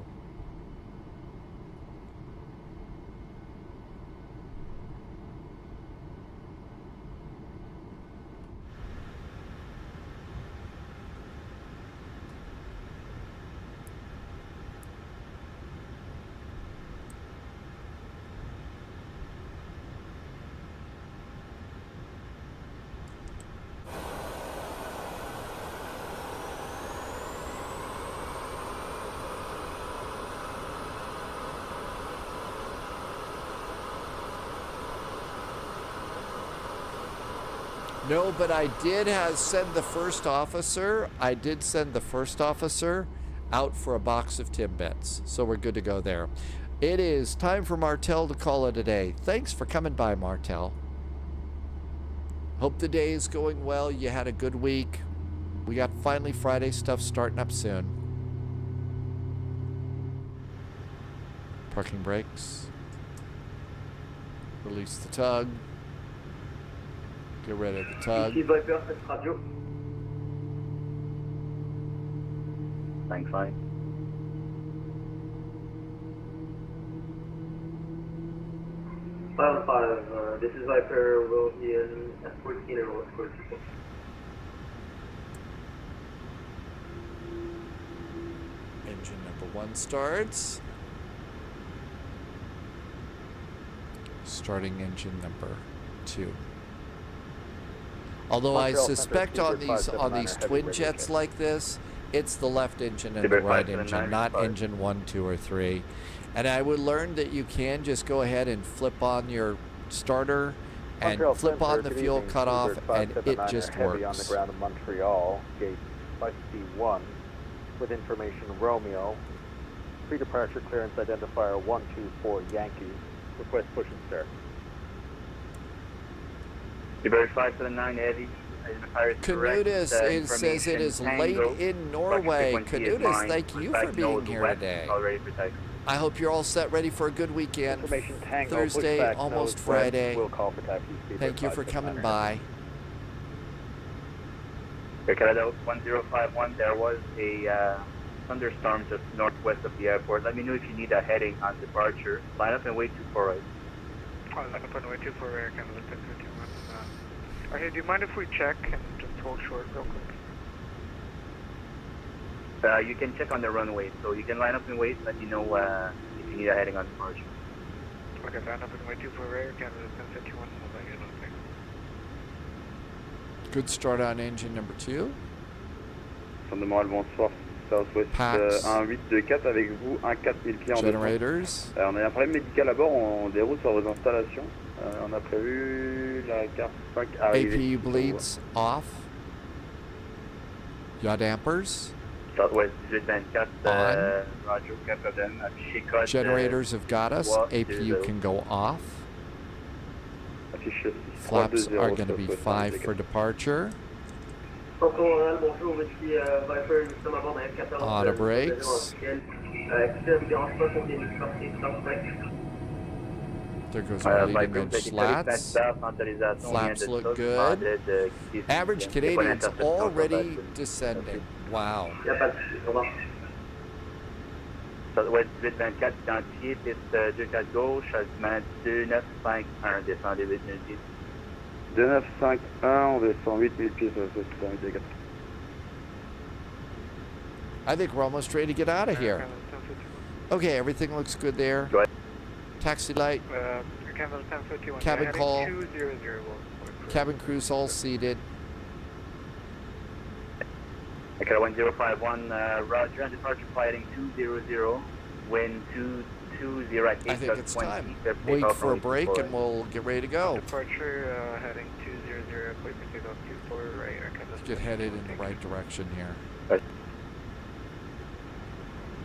No, but I did send the first officer. I did send the first officer out for a box of Timbits. So we're good to go there. It is time for Martel to call it a day. Thanks for coming by, Martel. Hope the day is going well. You had a good week. We got finally Friday stuff starting up soon. Parking brakes. Release the tug. Get rid of the tug. Ici Viper, test radio. Thanks, fine. This is Viper, will be in S14 or S14. Engine number 1 starts. starting engine number 2. Although I Montreal suspect Center, on these Seabird 579 twin heavy radio jets check. like this, it's the left engine and the Seabird right 579, engine, not sorry. engine 1, 2, or 3. And I would learn that you can just go ahead and flip on your starter and Montreal flip Center, on the good fuel evening. cutoff, Seabird and it 579 just heavy on the works. ground in Montreal, gate 5C1, with information Romeo. Pre-departure clearance identifier 124 Yankee. Request push and start. Seabird 579 heavy. Identifier is correct. Canutus, it says it is late Tango. in Norway. Frequency is Canutus, mine. thank you Pushback for being node here west, today. all ready for takeoff. I hope you're all set, ready for a good weekend. Information Tango. Thursday, pushback almost nose Friday. west. We'll call for taxi. Seabird Thank you for 579 coming heavy. by. Air Canada 1051, there was a thunderstorm just northwest of the airport. Let me know if you need a heading on departure. Line up and wait 248. Line up and wait 24 Air Canada 1051. Okay, do you mind if we check and just hold short real quick? You can check on the runway, so you can line up and wait. Let me know if you need a heading on departure. Okay, line up and wait 24 Air Canada 1051. We'll let you know. Thanks. Good start on engine number 2. Centre de Montréal, bonsoir. Southwest Pax. 1824 avec vous, 4000 pieds en descente. Generators. On a un problème médical à bord, on déroule sur vos installations. On a prévu la carte 5 arrivée. APU bleeds off. Yaw dampers. Southwest 1824, On. Roger, Captain, affiché code. Generators have got us. 3, APU 2, can go off. Affiche 6, Flaps 320, are going to be Southwest 5 1824. for departure. Bonjour, ici Viper, nous sommes à bord d'un F-14. Auto brakes. Écoutez, ça ne me dérange pas qu'on vienne exporter tout. There goes our leading edge slats. Flaps Flaps look good. Average Canadian's already descending. Wow. Il n'y a pas de souci, au revoir. Southwest 1824, identifié, piste 24 gauche, altimétre 2951, descendez 8010. 2951, on descend 8000 pieds sur le système immédiat. I think we're almost ready to get out of Air here. Canada 1051. Okay, everything looks good there. Go ahead. Taxi light, Air Canada 1051. Cabin heading call. 200. cabin crew's all seated. Echo 1051, Roger, on departure flighting 200, wind 220 at I think it's 8.20. time. Takeoff Wait for a only break 24. and we'll get ready to go. Departure heading 200. Please proceed on 24 right. Air Canada. Let's get headed in the right direction here.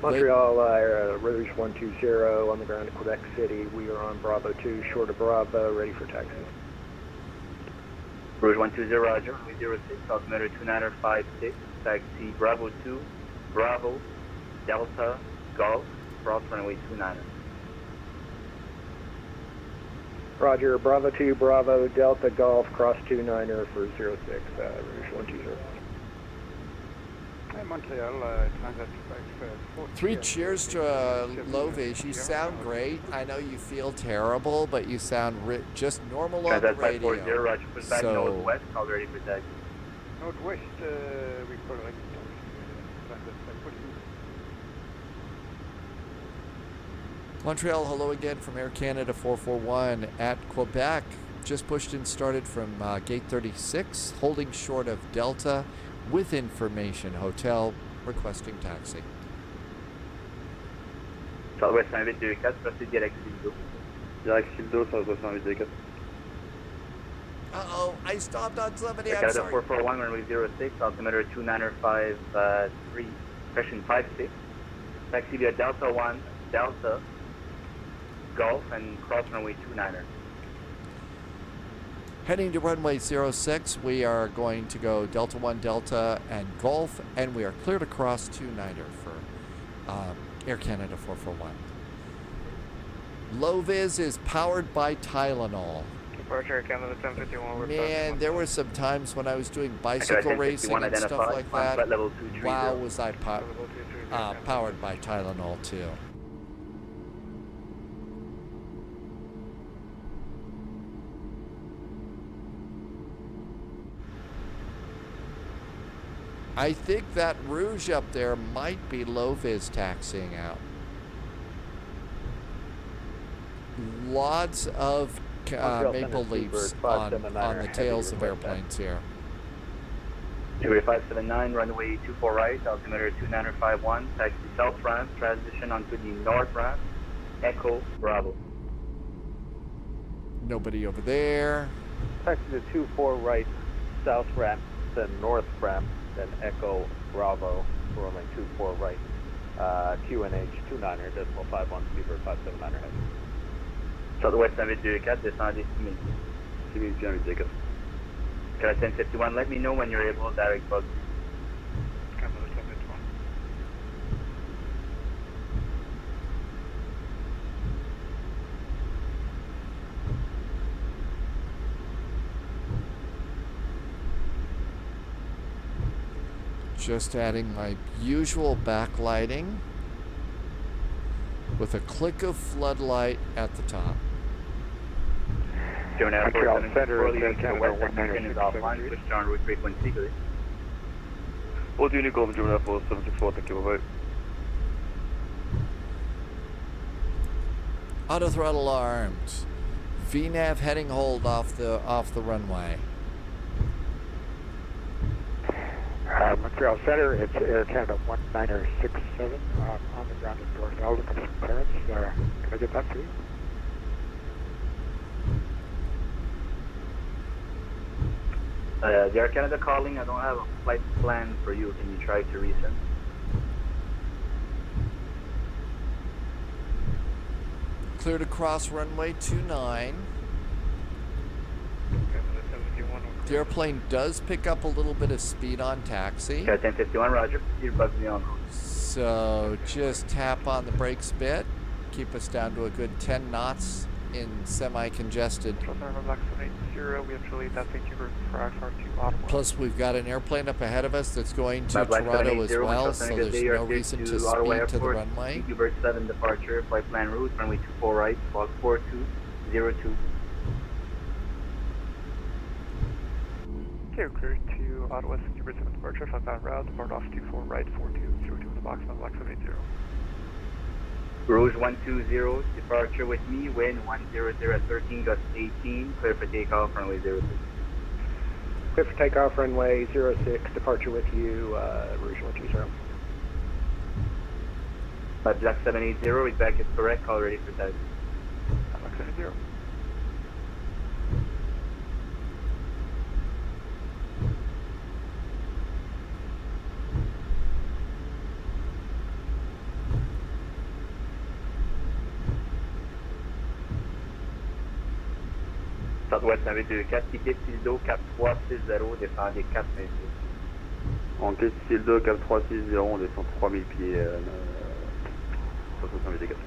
Montreal, Rouge 120 on the ground at Quebec City. We are on Bravo 2, short of Bravo, ready for taxi. Rouge 120, Roger, runway 06, altimeter 2956, taxi Bravo 2, Bravo, Delta, Golf, cross runway 29. Roger, Bravo 2, Bravo, Delta, Golf, cross 29er for 06, Rouge 120. Hi, Montreal, Transat 3 cheers to Lovish. You sound great. I know you feel terrible, but you sound just normal on the Transat 540, radio. Roger, pushback So, northwest, all ready for taxi. Northwest, we correct. Transat 540. Montreal, hello again from Air Canada 441 at Quebec. Just pushed and started from gate 36, holding short of Delta with information. Hotel requesting taxi. Southwest 1824, proceed direct Sildo. Direct Sildo, Southwest 1824. Uh-oh, I stopped on somebody. Air I'm Canada sorry. 441, runway 06, altimeter 2953, pressure 56, taxi via Delta 1, Delta, Golf, and cross runway 29er. Heading to runway 06, we are going to go Delta 1, Delta, and Golf, and we are clear to cross 29er for Air Canada 441. Low Vis is powered by Tylenol. Departure Air Canada 1051. We're Man, there were some times when I was doing bicycle racing and stuff like that. Level 230. Wow, was I powered by Tylenol too. I think that Rouge up there might be low vis taxiing out. Lots of maple leaves on the tails of airplanes here. Runway 579, runway 24 right, altimeter 2951, taxi south ramp, transition onto the north ramp, Echo Bravo. Nobody over there. Taxi to 24 right, south ramp, then north ramp, then Echo Bravo, runway 24 right, QNH 29.51, Speedbird 579 ahead. Southwest 924, descendez 6000. 6000 pieds, Takeoff. Canada 1051, let me know when you're able, direct bug. Canada 1051. Just adding my usual backlighting with a click of floodlight at the top. Montreal Center is Canada 1967. Switch on route frequency, please. All Unicorn, German Air Force 764, thank you, bye. Auto throttle armed. VNAV heading hold off the runway. Montreal Center, it's Air Canada 1967 on the ground at North Elder. Clearance. Can I get that for you? The Air Canada calling, I don't have a flight plan for you. Can you try to resend? Clear to cross runway 29. The airplane does pick up a little bit of speed on taxi. Canada 1051, roger. You're bugged me on. So just tap on the brakes a bit. Keep us down to a good 10 knots in semi-congested. We actually that's Vancouver for XR to Ottawa. Plus, we've got an airplane up ahead of us that's going to Toronto as well, so there's no reason to speed to the runway. Vancouver 7 departure, flight plan route, runway 24 right, squawk 4202. Okay, clear to Ottawa, Vancouver 7 departure, flight plan route, depart off 24 right, 4202 in the box, on Black 780. Rouge 120, departure with me, wind 100 at 13, gust 18, clear for takeoff, runway 06. Clear for takeoff, runway 06, departure with you, Rouge 120. Black 780, readback is correct, call ready for taxi. Black 780. Southwest 924, ticket Sildo, cap 360, descendez 4000 pieds. En quête Sildo, cap 360, on descend 3000 pieds, 68 dégâts.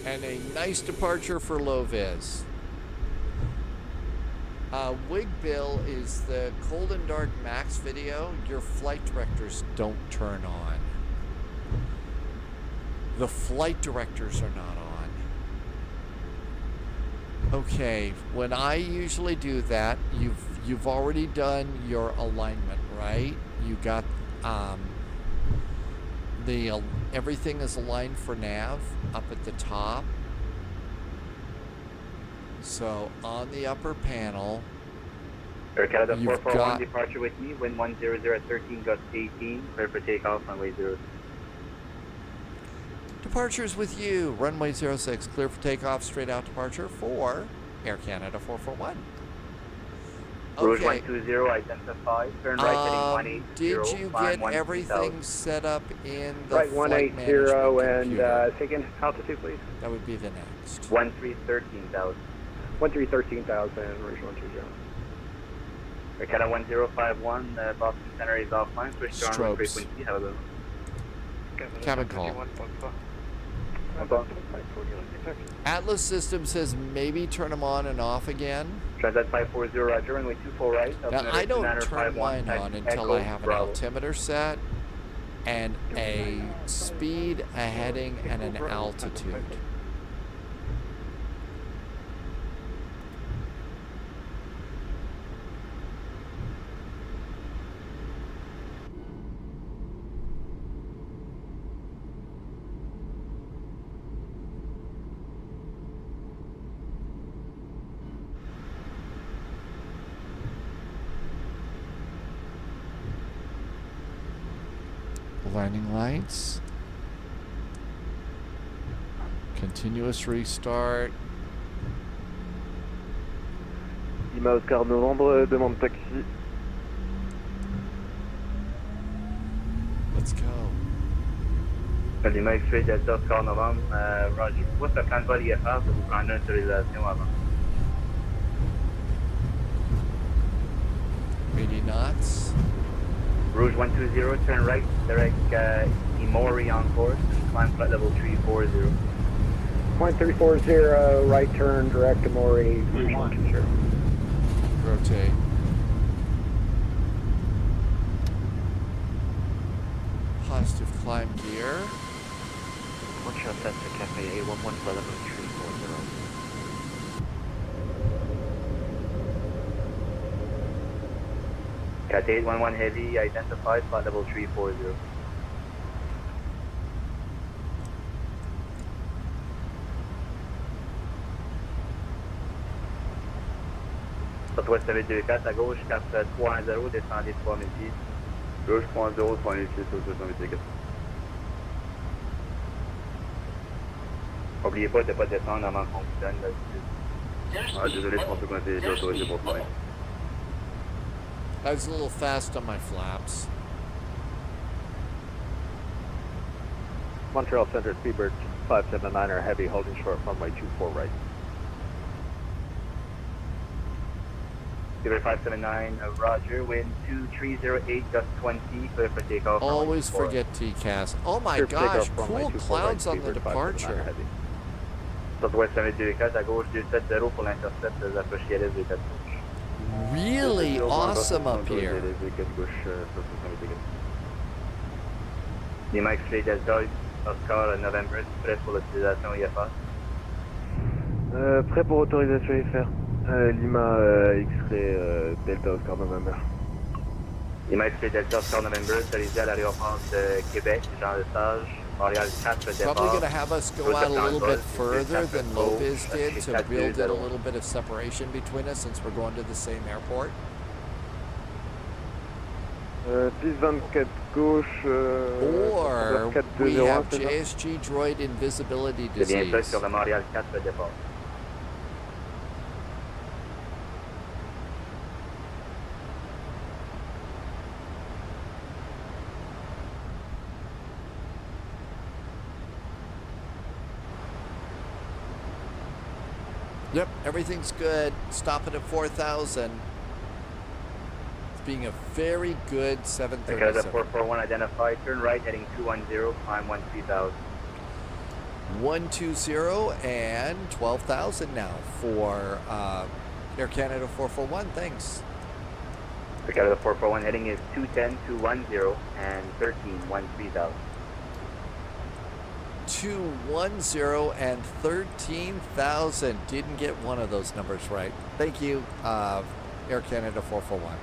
And a nice departure for low vis. Wig Bill is the cold and dark max video your flight directors don't turn on. The flight directors are not on. Okay, when I usually do that, you've already done your alignment, right? You got everything is aligned for nav up at the top. So on the upper panel, Air Canada you've 441, got departure with me, wind 100 at 13, gust 18, clear for takeoff, runway 06. departures with you. Runway 06, clear for takeoff, straight out departure for Air Canada 441. Rouge Okay. 120, identify, turn right heading 180. Did you get everything set up in the Right, flight 180 management and computer? taking altitude, please. That would be the next. 13,000. 13,000, Rouge 120. Air Canada 1051, Boston Center is offline, switch to runway Strobes. frequency, have a little. Cabin call. Atlas Systems says maybe turn them on and off again. Transat 540, roger, runway 24 right. Now, I don't turn mine on until I have an altimeter set. and a speed, a heading, and an altitude. Landing lights. Continuous restart. Lima Oscar Novembre, demande taxi. Let's go. Lima X-ray Delta Oscar Novembre, Roger. What's the plan for EFHK? Ça vous prendre une autorisation avant. 80 knots. Rouge 120, turn right, direct Imori on course, climb flight level 340. Point 340, right turn, direct Amori, Rouge 120. Rotate. Positive climb gear. Montreal Center Cafe A11 flight level 340. Cat 811 heavy, identified, flight level 340. Southwest 724, à gauche, cap 310, descendez 3000 pieds. Gauche 310, 3000 pieds sur 724. N'oubliez pas de ne pas descendre avant qu'on vous donne l'altitude. Ah, désolé, je pensais qu'on était autorisé pour Flyin. I was a little fast on my flaps. Montreal Center, Speedbird 579er heavy, holding short runway 24 right. Speedbird 579, Roger, wind 2308, gust 20, clear for takeoff. Always forget TCAS. Oh my gosh, cool clouds on the departure. Southwest 724, à gauche 270 pour l'intercept des approches ILS des 4 gauche. Really awesome up here. Lima X-ray Delta, Oscar November, prêt pour l'utilisation IFA. Prêt pour autorisation IFR. Lima X-ray Delta Oscar November. Lima X-ray Delta Oscar November, autorisé à l'aéroport de Québec, Jean Lesage, Montréal 4 départ. Probably going to have us go out a little bit further than Lopez did to build in a little bit of separation between us since we're going to the same airport. Piste 24 gauche. Or we have JSG droid invisibility C'est bien ça disease. sur le Montréal 4 départ. Yep, everything's good. Stopping at 4,000. It's being a very good Because 737. 441 identified, turn right heading 210, climb 13,000. 120 and 12,000 now for Air Canada 441. Thanks. Because the 441 heading is 210, 210, and 13,000. 210 and 13,000. Didn't get one of those numbers right. Thank you, Air Canada 441.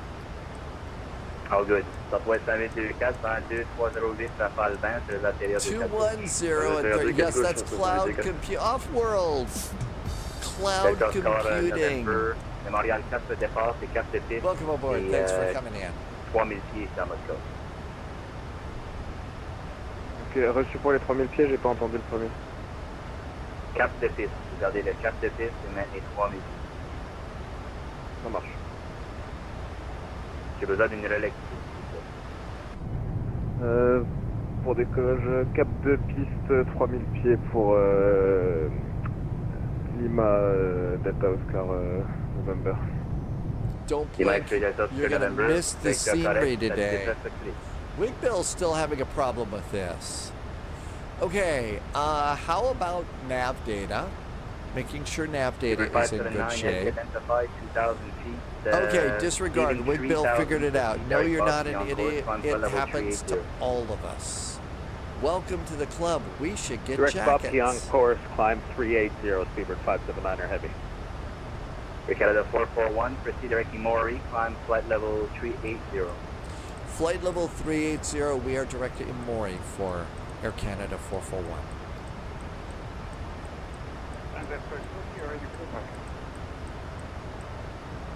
All good. Southwest 724, 22, 308, Rafale 20, sur les atterrir de 210 and yes, that's cloud compute off-world. Cloud computing. Le Montréal 4 départ, c'est 4 de piste. Welcome aboard. Thanks for coming in. 3000 pieds, c'est en mode code. Ok, reçu pour les 3000 pieds, j'ai pas entendu le premier. Cap de piste. Regardez le cap de piste et maintenant 3000 pieds. Ça marche. J'ai besoin d'une relais. Pour décollage, cap de piste, 3000 pieds pour Lima Delta Oscar November. Don't blink. You're going to miss the scenery today. Wigbill's still having a problem with this. Okay, how about nav data? Making sure nav data Beaver is in good 579 shape. identified 2,000 feet. Okay, disregard. leaving Wig Bill 3,000 figured it out. feet, No, you're not directly an on course, idiot. on It level happens to 380. all of us. Welcome to the club. We should get Direct Bob jackets. Tiang, course, climb 380, Speedbird 579er heavy. Air Canada 441, proceed directing Maury, climb flight level 380. Flight level 380, we are directed in Maury for Air Canada 441.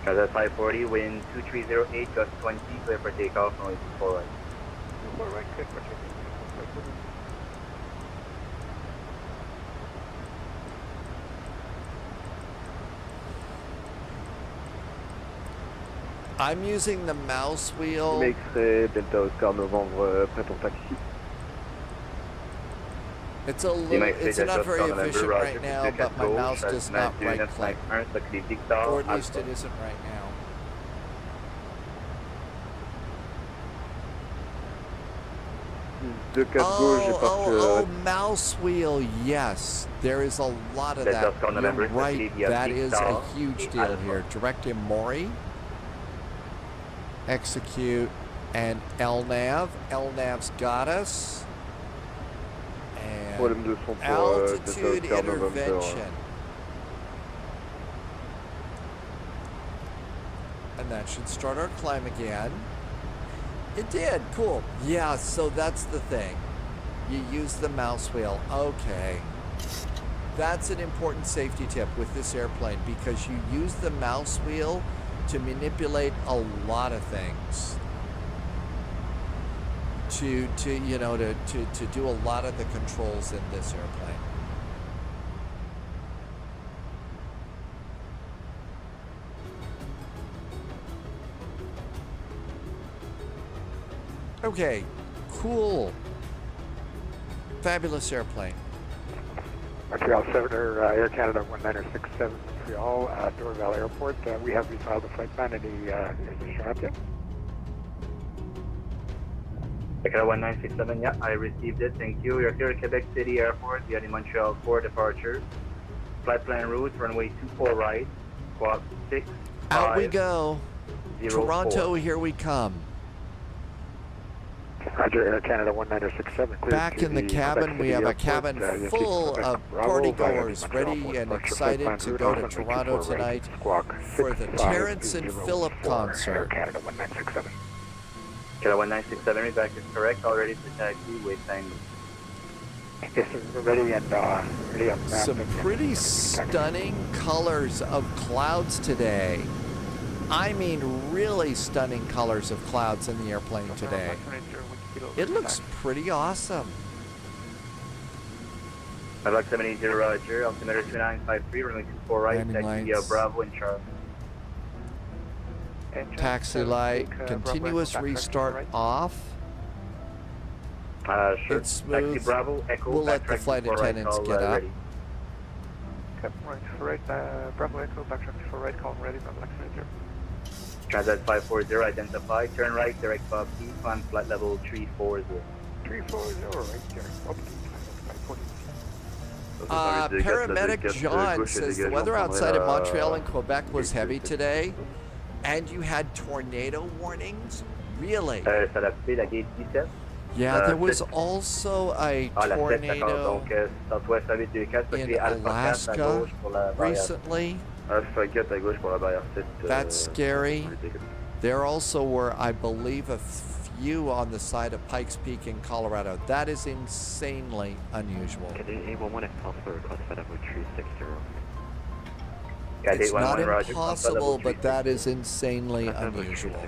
Canada 540, wind 2308, gust 20, clear for takeoff, noise 4 right. 4 right, clear for takeoff. I'm using the mouse wheel. X-ray, Delta Oscar Novembre, prêt ton taxi. It's a little, it's not very efficient right now, but my mouse does not right click. Or at least it isn't right now. Oh, mouse wheel, yes. There is a lot of that. You're right, that is a huge deal here. Direct in Maury. Execute and LNAV. LNAV's got us. And altitude intervention. And that should start our climb again. It did, cool. Yeah, so that's the thing. You use the mouse wheel. Okay. That's an important safety tip with this airplane because you use the mouse wheel to manipulate a lot of things. To do a lot of the controls in this airplane. Okay, cool. Fabulous airplane. Montreal 7 Air Canada 1967 Montreal, Dorval Airport. We have refiled the flight plan. Any issue up yet? Canada 1967, yeah, I received it, thank you. You're here at Quebec City Airport, via the Montreal 4 departures. Flight plan route, runway 24 right, squawk 6, Out we go. 0, Toronto, 4. here we come. Roger, Air Canada 1967. Back in the cabin, we have a cabin full of partygoers ready and excited to go to Toronto tonight for the Terrence and Phillip concert. Canada 1967. Canada 1967, read is correct, all ready for taxi, wait time. Yes, we're ready and ready up. Some pretty stunning colors of clouds today. I mean, really stunning colors of clouds in the airplane today. It looks pretty awesome. I'd 780 Roger, altimeter 2953, runway 24 right, Landing taxi via lights. Bravo and Charlie. Taxi light, continuous restart off. Sure. It's smooth. Taxi Bravo, Echo, We'll let the backtrack flight 24 right, attendants call, get up. ready. Right, Bravo Echo, backtrack 24 right, call ready, Bravo 970. Transat 540, identify, turn right, direct Bob T, climb flight level 340. 340, right there. Paramedic John says the weather outside of Montreal and Quebec was heavy today, and you had tornado warnings? Really? S'adapter la gate 17. Yeah, there was also a tornado in Alaska recently. That's scary. There also were, I believe, a few on the side of Pikes Peak in Colorado. That is insanely unusual. It's not impossible, but that is insanely unusual.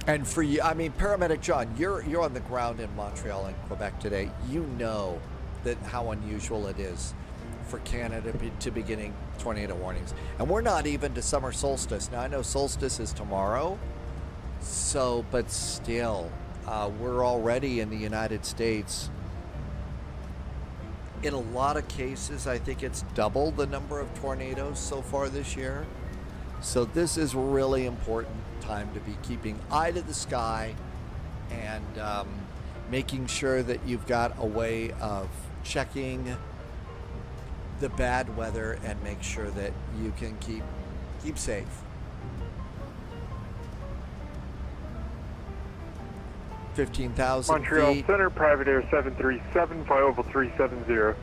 And for you, I mean, Paramedic John, you're on the ground in Montreal and Quebec today. You know that how unusual it is for Canada to be getting tornado warnings. And we're not even to summer solstice. Now, I know solstice is tomorrow, so, but still, we're already in the United States. In a lot of cases, I think it's double the number of tornadoes so far this year. So this is really important time to be keeping eye to the sky and making sure that you've got a way of checking the bad weather and make sure that you can keep safe. Montreal feet. Center, Private Air 737, fly oval 370.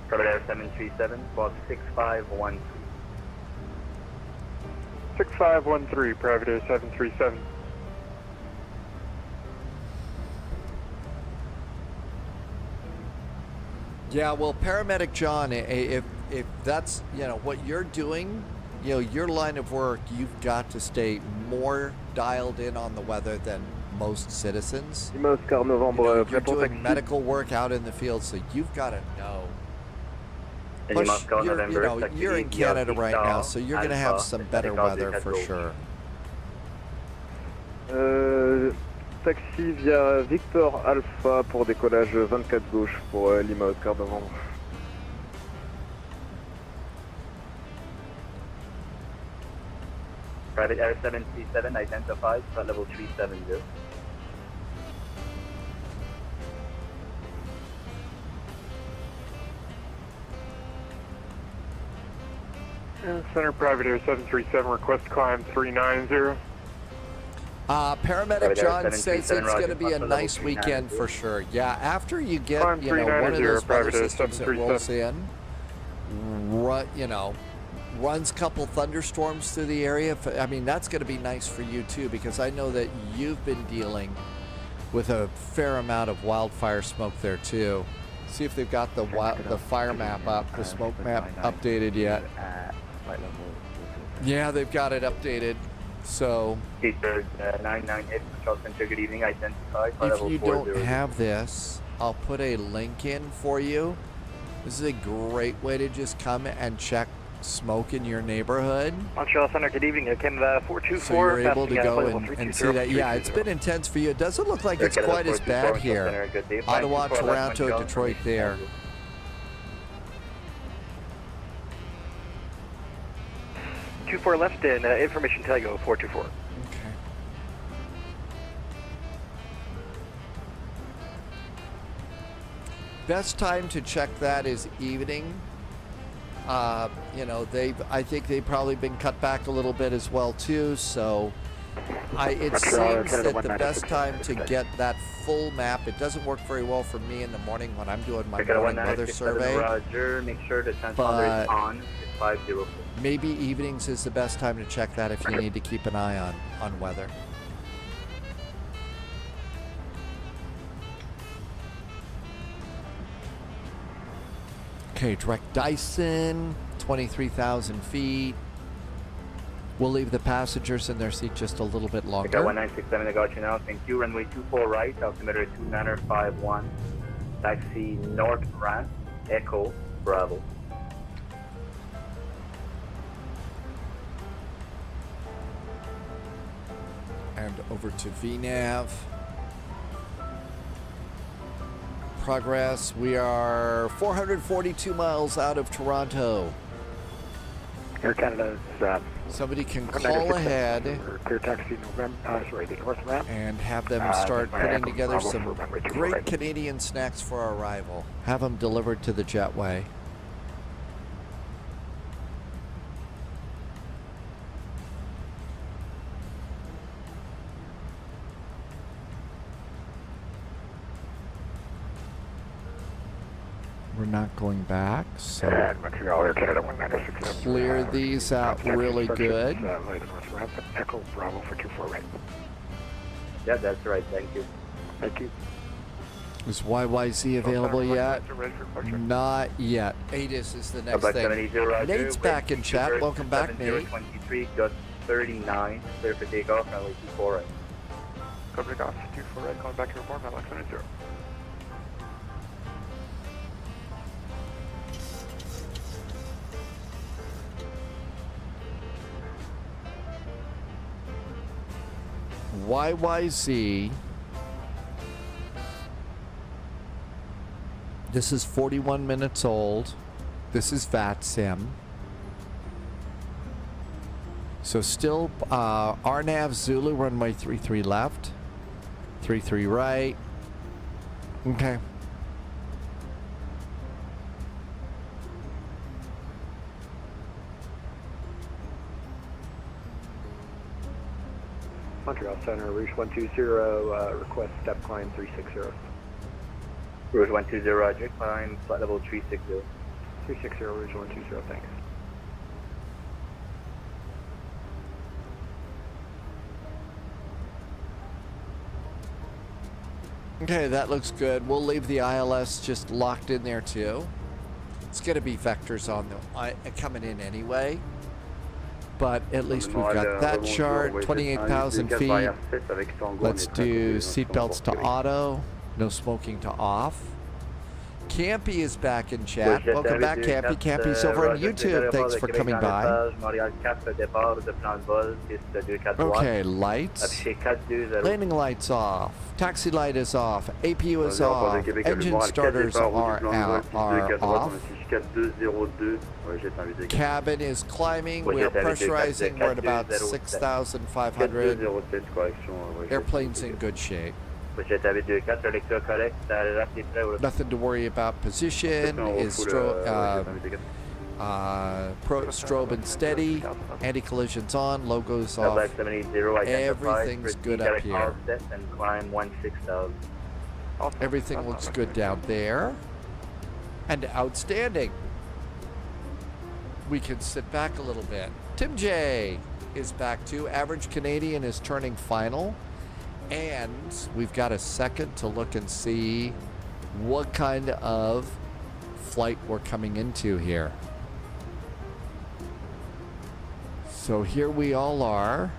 Private Air 737, squawk 6513. 6513, Private Air 737. Yeah, well, paramedic John, if that's, you know, what you're doing, you know, your line of work, you've got to stay more dialed in on the weather than most citizens. You know, you're doing medical work out in the field, so you've got to know. Plus, you're in Canada right now, so you're going to have some better weather for sure. Taxi via Victor Alpha pour décollage 24 gauche pour Lima Oscar Novembre. Private Air 737 identified, flight level 370. Center, Private Air 737, request climb 390. Paramedic John says it's going to be a nice weekend for sure. Yeah, after you get, you know, one of those weather systems that rolls in, you know, runs a couple thunderstorms through the area. I mean, that's going to be nice for you too, because I know that you've been dealing with a fair amount of wildfire smoke there too. See if they've got the fire map up, the smoke map updated yet. Yeah, they've got it updated. So, if you don't have this, I'll put a link in for you. This is a great way to just come and check smoke in your neighborhood. Montreal Center, good evening. Canada 424. So you're able to go and see that. Yeah, it's been intense for you. It doesn't look like it's quite as bad here. Ottawa, Toronto, Detroit there. 24 left and information tell you 424. Okay. Best time to check that is evening. You know, I think they've probably been cut back a little bit as well too. So, it seems that the best time to get that full map. It doesn't work very well for me in the morning when I'm doing my morning weather survey. Roger, make sure the transponder is on. 504. Maybe evenings is the best time to check that if you need to keep an eye on weather. Okay, direct Dyson, 23,000 feet. We'll leave the passengers in their seat just a little bit longer. I got 1967, I got you now. Thank you. Runway 24 right, altimeter 2951. Taxi north ramp, Echo, Bravo. And over to VNAV. Progress, we are 442 miles out of Toronto. Air Canada's somebody can call ahead clear taxi November, the north ramp, and have them start putting together some great Canadian snacks for our arrival. Have them delivered to the jetway. We're not going back, so Montreal Air Canada 196. Clear these out really good. Echo Bravo for 24 right. Yeah, that's right. Thank you. Thank you. Is YYZ available yet? Not yet. ADIS is the next thing. Nate's back in chat. Welcome back, Nate. 23, got 39. Clear for takeoff. Runway 24 right. Cover takeoff. 24 right. Calling back to report. Alex 70. YYZ. This is 41 minutes old. This is VATSIM. So still RNAV Zulu runway 33 left. 3-3 right. Okay. Montreal Center, Rouge 120, request step climb 360. Rouge 120, Roger, climb flight level 360. 360, Rouge 120, thanks. Okay, that looks good. We'll leave the ILS just locked in there too. It's going to be vectors on the coming in anyway. But at least we've got that chart, 28,000 feet. Let's do seatbelts to auto, no smoking to off. Campy is back in chat. Welcome back, Campy. Campy's over on YouTube. Thanks for coming by. Okay, lights. Landing lights off. Taxi light is off. APU is off. Engine starters are off. Cabin is climbing. We're pressurizing. We're at about 6,500. Airplane's in good shape. Nothing to worry about. Position is strobe and steady. Anti-collision's on. Logo's off. Everything's good up here. Everything looks good down there. And outstanding. We can sit back a little bit. Tim J is back too. Average Canadian is turning final. And we've got a second to look and see what kind of flight we're coming into here. So here we all are.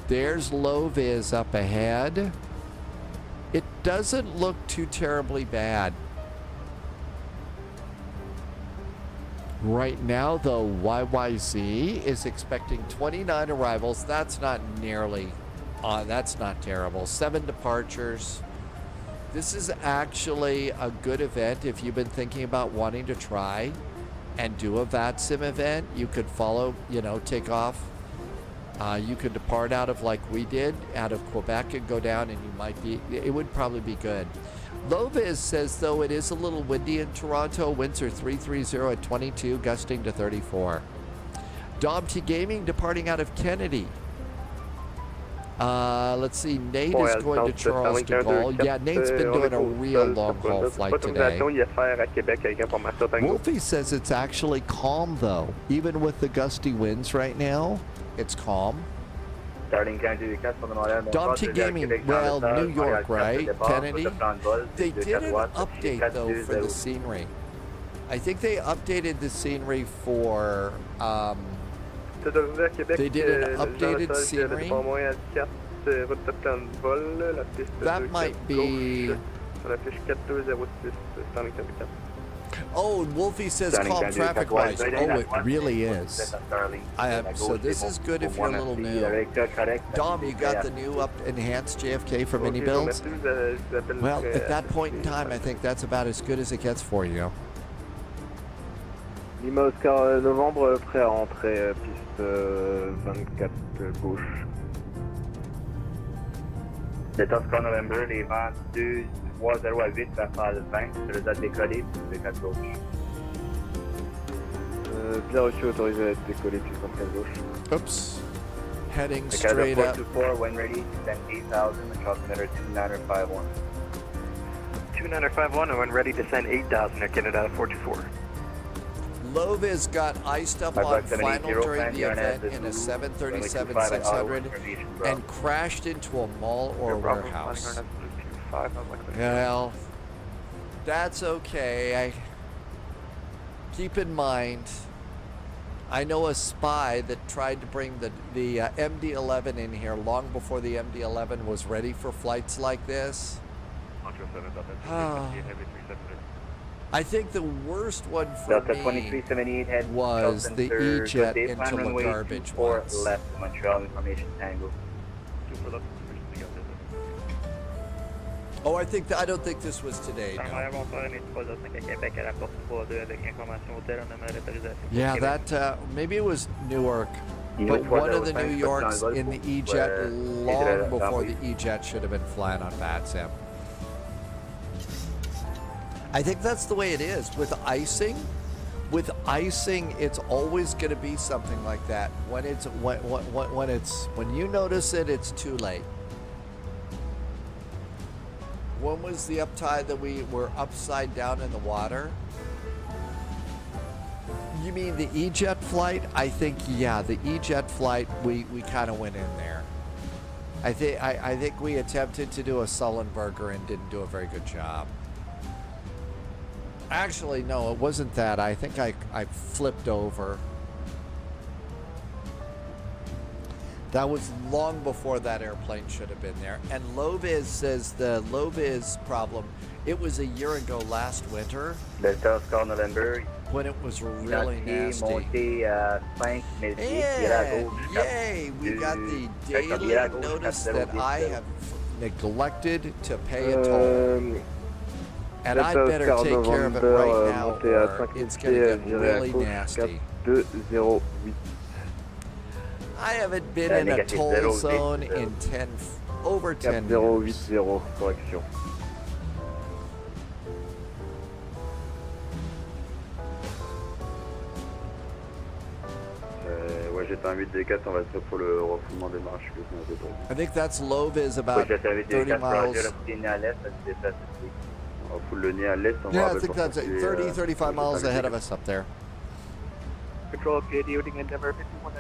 There's low vis up ahead. It doesn't look too terribly bad. Right now, though, YYZ is expecting 29 arrivals. That's not nearly... that's not terrible. 7 departures. This is actually a good event if you've been thinking about wanting to try and do a VATSIM event. You could follow, Takeoff. You could depart out of, like we did, out of Quebec and go down, and you might be, it would probably be good. Loviz says, though, it is a little windy in Toronto. Winds are 330 at 22, gusting to 34. Dom T Gaming departing out of Kennedy. Let's see, Nate is going to Charles de Gaulle. Yeah, Nate's been doing a real long-haul flight today. Wolfie says it's actually calm, though. Even with the gusty winds right now, it's calm. Dom T Gaming, well, New York, right? Kennedy? They did an update, though, for the scenery. I think they updated the scenery for... they did an updated scenery. That might be... Oh, Wolfie says calm traffic-wise. Oh, it really is. So this is good if you're a little new. Dom, you got the new enhanced JFK for mini builds? Well, at that point in time, I think that's about as good as it gets for you. Lima Oscar Novembre, prêt à rentrer, piste 24 gauche. Delta Oscar November, les vents 2-3-0 à 8 vers phase 20, je les ai décollés, puis 24 gauche. Bien reçu, autorisé à décoller, puis 24 gauche. Oops. Heading straight up. 424, when ready, descend 8,000, and transmitter 2951. 2951, and when ready, descend 8,000 at Canada 424. Loviz got iced up on final during the event in a 737-600 and crashed into a mall or warehouse. Well, that's okay. Keep in mind, I know a spy that tried to bring the MD-11 in here long before the MD-11 was ready for flights like this. I think the worst one for me was the E-Jet into the garbage once. Left Montreal Information Tango. Oh, I don't think this was today. No. Yeah, that maybe it was Newark. But one of the New Yorks in the E-Jet long before the E-Jet should have been flying on VATSIM. I think that's the way it is with icing. With icing, it's always going to be something like that. When you notice it, it's too late. When was the uptide that we were upside down in the water? You mean the E-Jet flight? I think, yeah, the E-Jet flight, we kind of went in there. I think we attempted to do a Sullenberger and didn't do a very good job. Actually, no, it wasn't that. I think I flipped over. That was long before that airplane should have been there. And Loviz says the Loviz problem, it was a year ago last winter. Delta Oscar November. When it was really nasty. Yay! We got the daily notice that I have neglected to pay a toll. And I better take care of it right now or it's going to get really nasty. I haven't been in a toll zone in over 10 years. Ouais, j'étais un 8D4, on va se faire pour le refoulement des marches. I think that's Loviz about 30 miles. Yeah, I think that's 30, 35 miles ahead of us up there. Control KD using Endeavour 51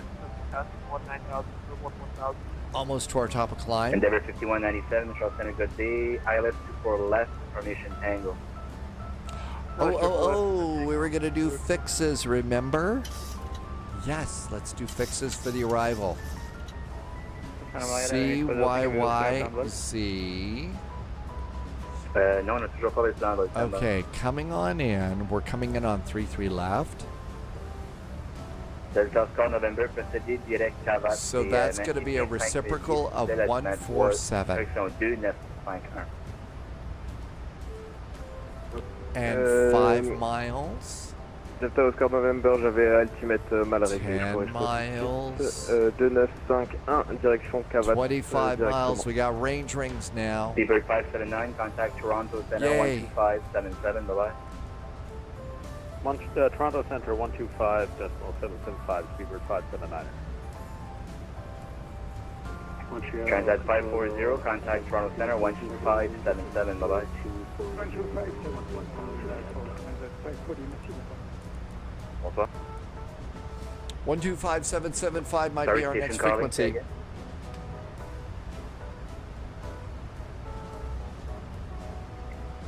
at 19,000 to 1,000. Almost to our top of climb. Endeavour 5197, Charles Center, good day. ILS 24 left, formation tango. Oh, we were going to do fixes, remember? Yes, let's do fixes for the arrival. CYYZ. No, on a toujours pas descendre. Okay, coming on in. We're coming in on 33 left. Delta Oscar November, procédé direct Cavat. So that's going to be a reciprocal of 147. And 5 miles. Delta Oscar November, j'avais altimètre mal réglé. 10 miles. 2951, direction Cavat. 25 miles. We got range rings now. Seabird 579, contact Toronto Center 12577, bye-bye. Toronto Center 125.775, Seabird 579. Transat 540, contact Toronto Center 12577, bye-bye. 125775 might be our next frequency.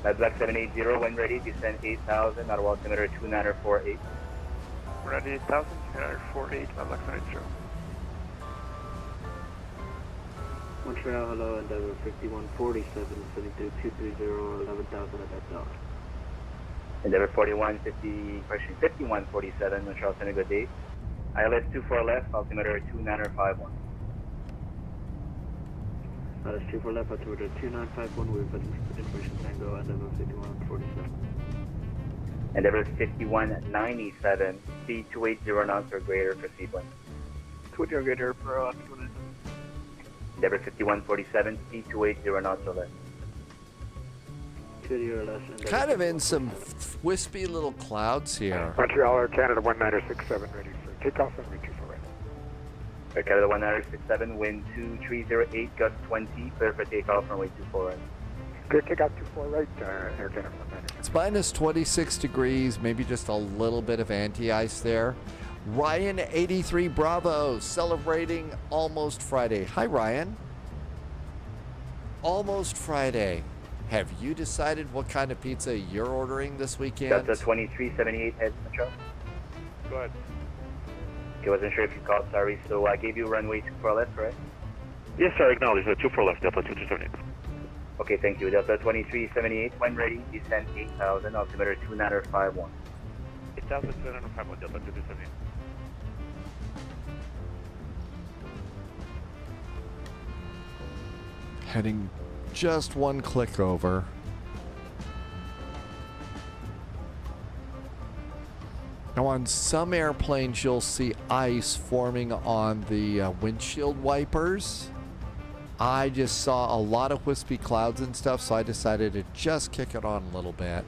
Black 780, when ready, descend 8,000, out of altimeter 2948. We're at 8,000, 2948, Black 780. Montreal, hello, Endeavour 5147, 72230, 11,000 at that dock. Endeavour 5147, Montreal Center, good day. ILS 24 left, altimeter 2951. ILS 24 left, altimeter 2951, we've been information tango, Endeavour 5147. Endeavour 5197, speed 280 knots or greater for sequence. 280 or greater for Endeavour 5147, speed 280 knots or less. Kind of in some wispy little clouds here. Montreal Air Canada 1967 ready for takeoff and runway 24 right. Air Canada 1967, wind 2308, gust 20, clear for takeoff, runway 24 right. Clear takeoff 24 right, Air Canada 1967. It's minus 26 degrees, maybe just a little bit of anti-ice there. Ryan 83 Bravo, celebrating Almost Friday. Hi, Ryan. Almost Friday. Have you decided what kind of pizza you're ordering this weekend? That's a 2378 head, Metro. Go ahead. Okay, wasn't sure if you called, sorry. So I gave you runway 24 left, right? Yes, sir, acknowledge. 24 left, Delta 2278. Okay, thank you. Delta 2378, when ready, descend 8,000, altimeter 2951. 8,751, Delta 2278. Heading just one click over. Now, on some airplanes, you'll see ice forming on the windshield wipers. I just saw a lot of wispy clouds and stuff, so I decided to just kick it on a little bit.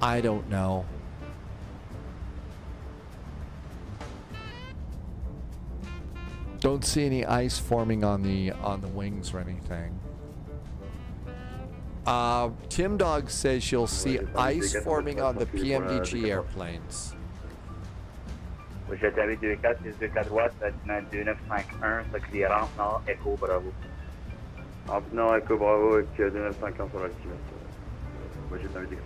I don't know. Don't see any ice forming on the wings or anything. Tim Dog says you'll see ice forming on the PMDG airplanes. J'ai atterri 24, 624 droite, bâtiment 2951, c'est clearance nord, Echo Bravo. Nord, Echo Bravo avec 2951 sur l'altitude. Moi j'ai atterri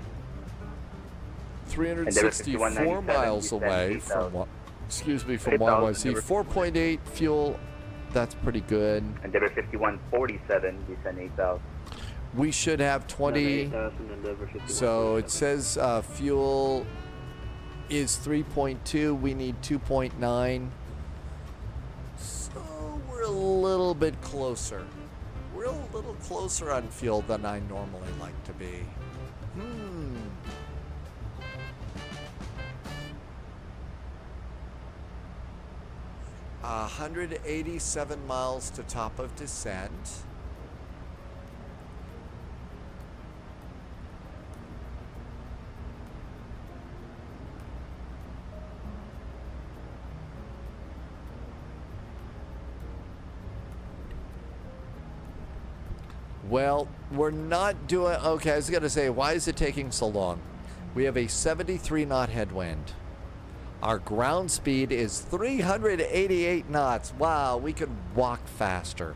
364 miles away from what? Excuse me, from YYZ. 4.8 fuel. That's pretty good. Endeavour 5147, descend 8,000. We should have 20. So it says fuel is 3.2. We need 2.9. So we're a little bit closer. We're a little closer on fuel than I normally like to be. 187 miles to top of descent. Well, we're not doing... Okay, I was going to say, why is it taking so long? We have a 73 knot headwind. Our ground speed is 388 knots. Wow, we could walk faster.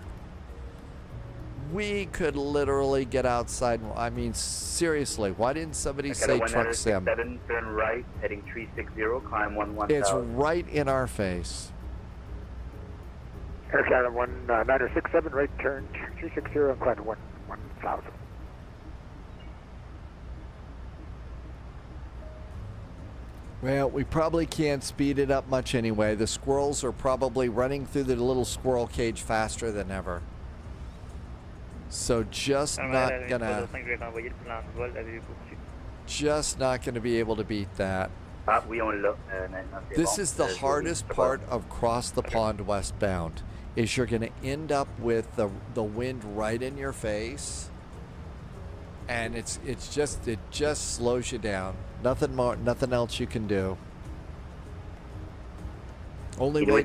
We could literally get outside. I mean, seriously, why didn't somebody say truck sim? 7, turn right, heading 360, climb 11,000. It's right in our face. Air Canada 1967, right turn 360 and climb 1,000. Well, we probably can't speed it up much anyway. The squirrels are probably running through the little squirrel cage faster than ever. So just not gonna be able to beat that. This is the hardest part of cross the pond westbound, is you're gonna end up with the wind right in your face, and it just slows you down. Nothing more, nothing else you can do. Only way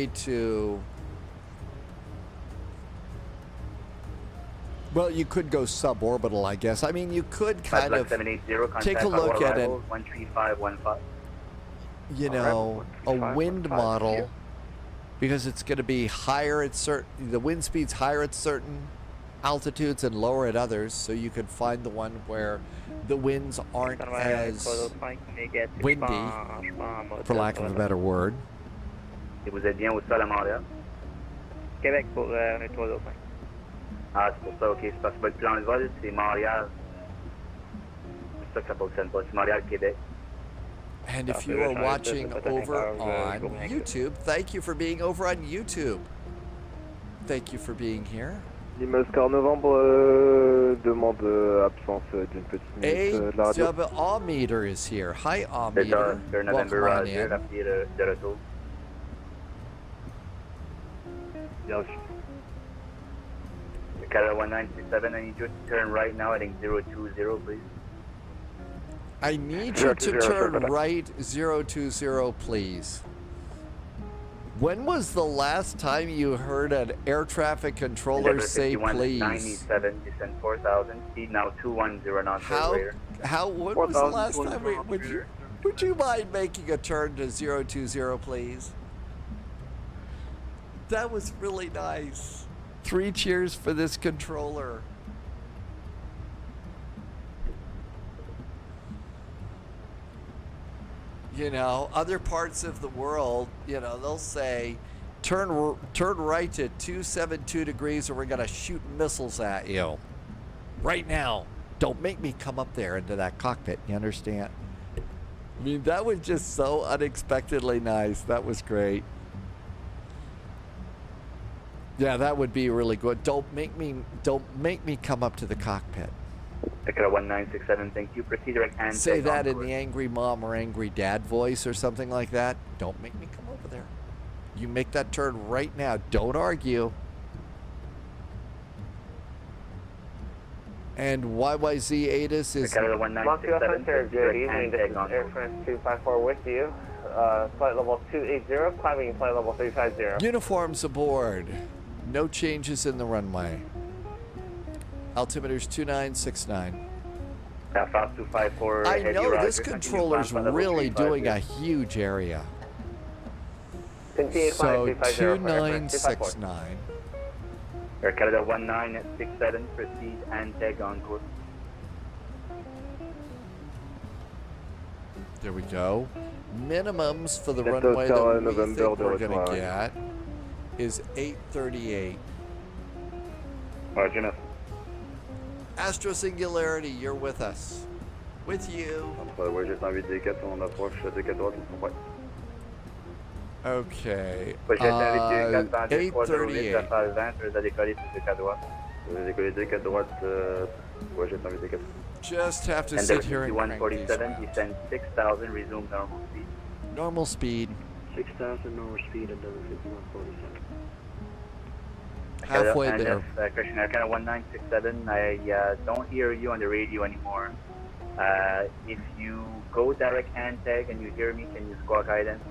to... Well, you could go suborbital, I guess. I mean, you could kind of take a look at it. You know, a wind model, because it's going to be higher at certain... The wind speed's higher at certain altitudes and lower at others, so you could find the one where the winds aren't as windy, for lack of a better word. Vous êtes bien au sol à Montréal? Québec pour on est 305. Ah, c'est pour ça, ok. C'est parce que votre plan de vol, c'est Montréal. C'est ça que ça fonctionne pas. C'est Montréal, Québec. And if you are watching over on YouTube, thank you for being over on YouTube. Thank you for being here. Limoges Car Novembre demande absence d'une petite minute de la radio. Ameter is here. Hi, Ameter. Welcome on in. Yes. Canada 1967, I need you to turn right now, heading 020, please. I need you to turn right 020, please. When was the last time you heard an air traffic controller say please? 97, descend 4,000, speed now 210 knots. When was the last time would you mind making a turn to 020, please? That was really nice. 3 cheers for this controller. You know, other parts of the world, you know, they'll say, turn right to 272 degrees or we're going to shoot missiles at you. Right now. Don't make me come up there into that cockpit, you understand? I mean, that was just so unexpectedly nice. That was great. Yeah, that would be really good. Don't make me come up to the cockpit. Echo 1967, thank you. Proceed direct and Say take that on in the angry mom or angry dad voice or something like that. Don't make me come over there. You make that turn right now. Don't argue. And YYZ ATIS is... Echo 1967, proceed direct and take on Air France 254 with you. Flight level 280, climbing flight level 350. Uniforms aboard. No changes in the runway. Altimeter's 2969. Fast 254. I heavy know Roger, this continue controller's climb level really 350. doing a huge area. Continue So climbing 350 for Air France 254. 2969. Air Canada 1967, proceed and take on course. There we go. Minimums for the Delta runway that Hotel, we November think we're de going to Rosemont. get is 838. Roger, merci. Astro Singularity, you're with us. With you. Ouais, j'ai envie de D4, on approche D4 droite, on comprend. Okay. Projet avec 408, 838. affaire 20, tu veux décoller sur D4 droite. Décoller D4 droite, ouais, j'ai envie D4. Just have to Endeavour sit here and crank these 5147, around. descend 6,000, resume normal speed. Normal speed. 6,000 normal speed, Endeavour 5147. Halfway And there. Christian Air Canada 1967, I don't hear you on the radio anymore. If you go direct hand tag and you hear me, can you squawk guidance?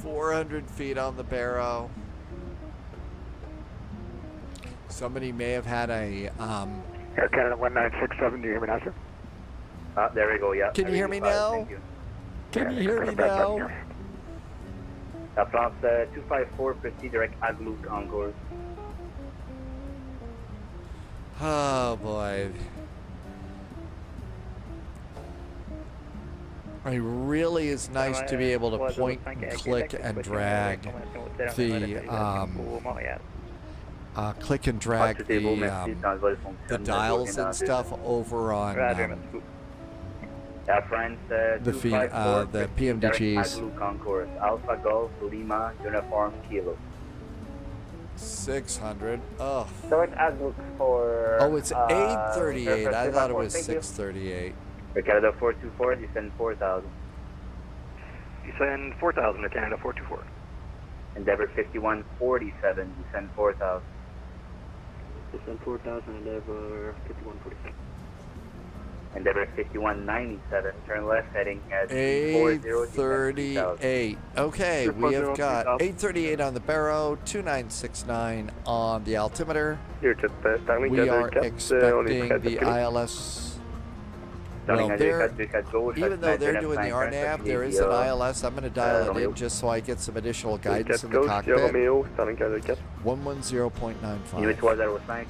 400 feet on the barrow. Somebody may have had a Air Canada 1967, do you hear me now, sir? There we go, yeah. Can you hear me now? Thank you. Can you hear me now? France 254, proceed direct Aglouk on course. Oh boy. It really is nice to be able to point and click and drag the dials and stuff over on France the 254, the proceed direct PMDGs. Aglouk on course. Alpha Golf Lima Uniform Kilo. 600. Oh. So it's Aglook for... Oh, it's 838. I thought it was Thank you. 638. Air Canada 424, descend 4,000. Descend 4,000 to Canada 424. Endeavour 5147, descend 4,000. Descend 4,000, Endeavour 5147. Endeavour 5197, turn left heading at 840, 838. Okay, we have got 838 on the barrow, 2969 on the altimeter. We are expecting the ILS. Well, even though they're doing the RNAV, there is an ILS. I'm going to dial it in just so I get some additional guidance in the cockpit. 110.95. Nuit 305,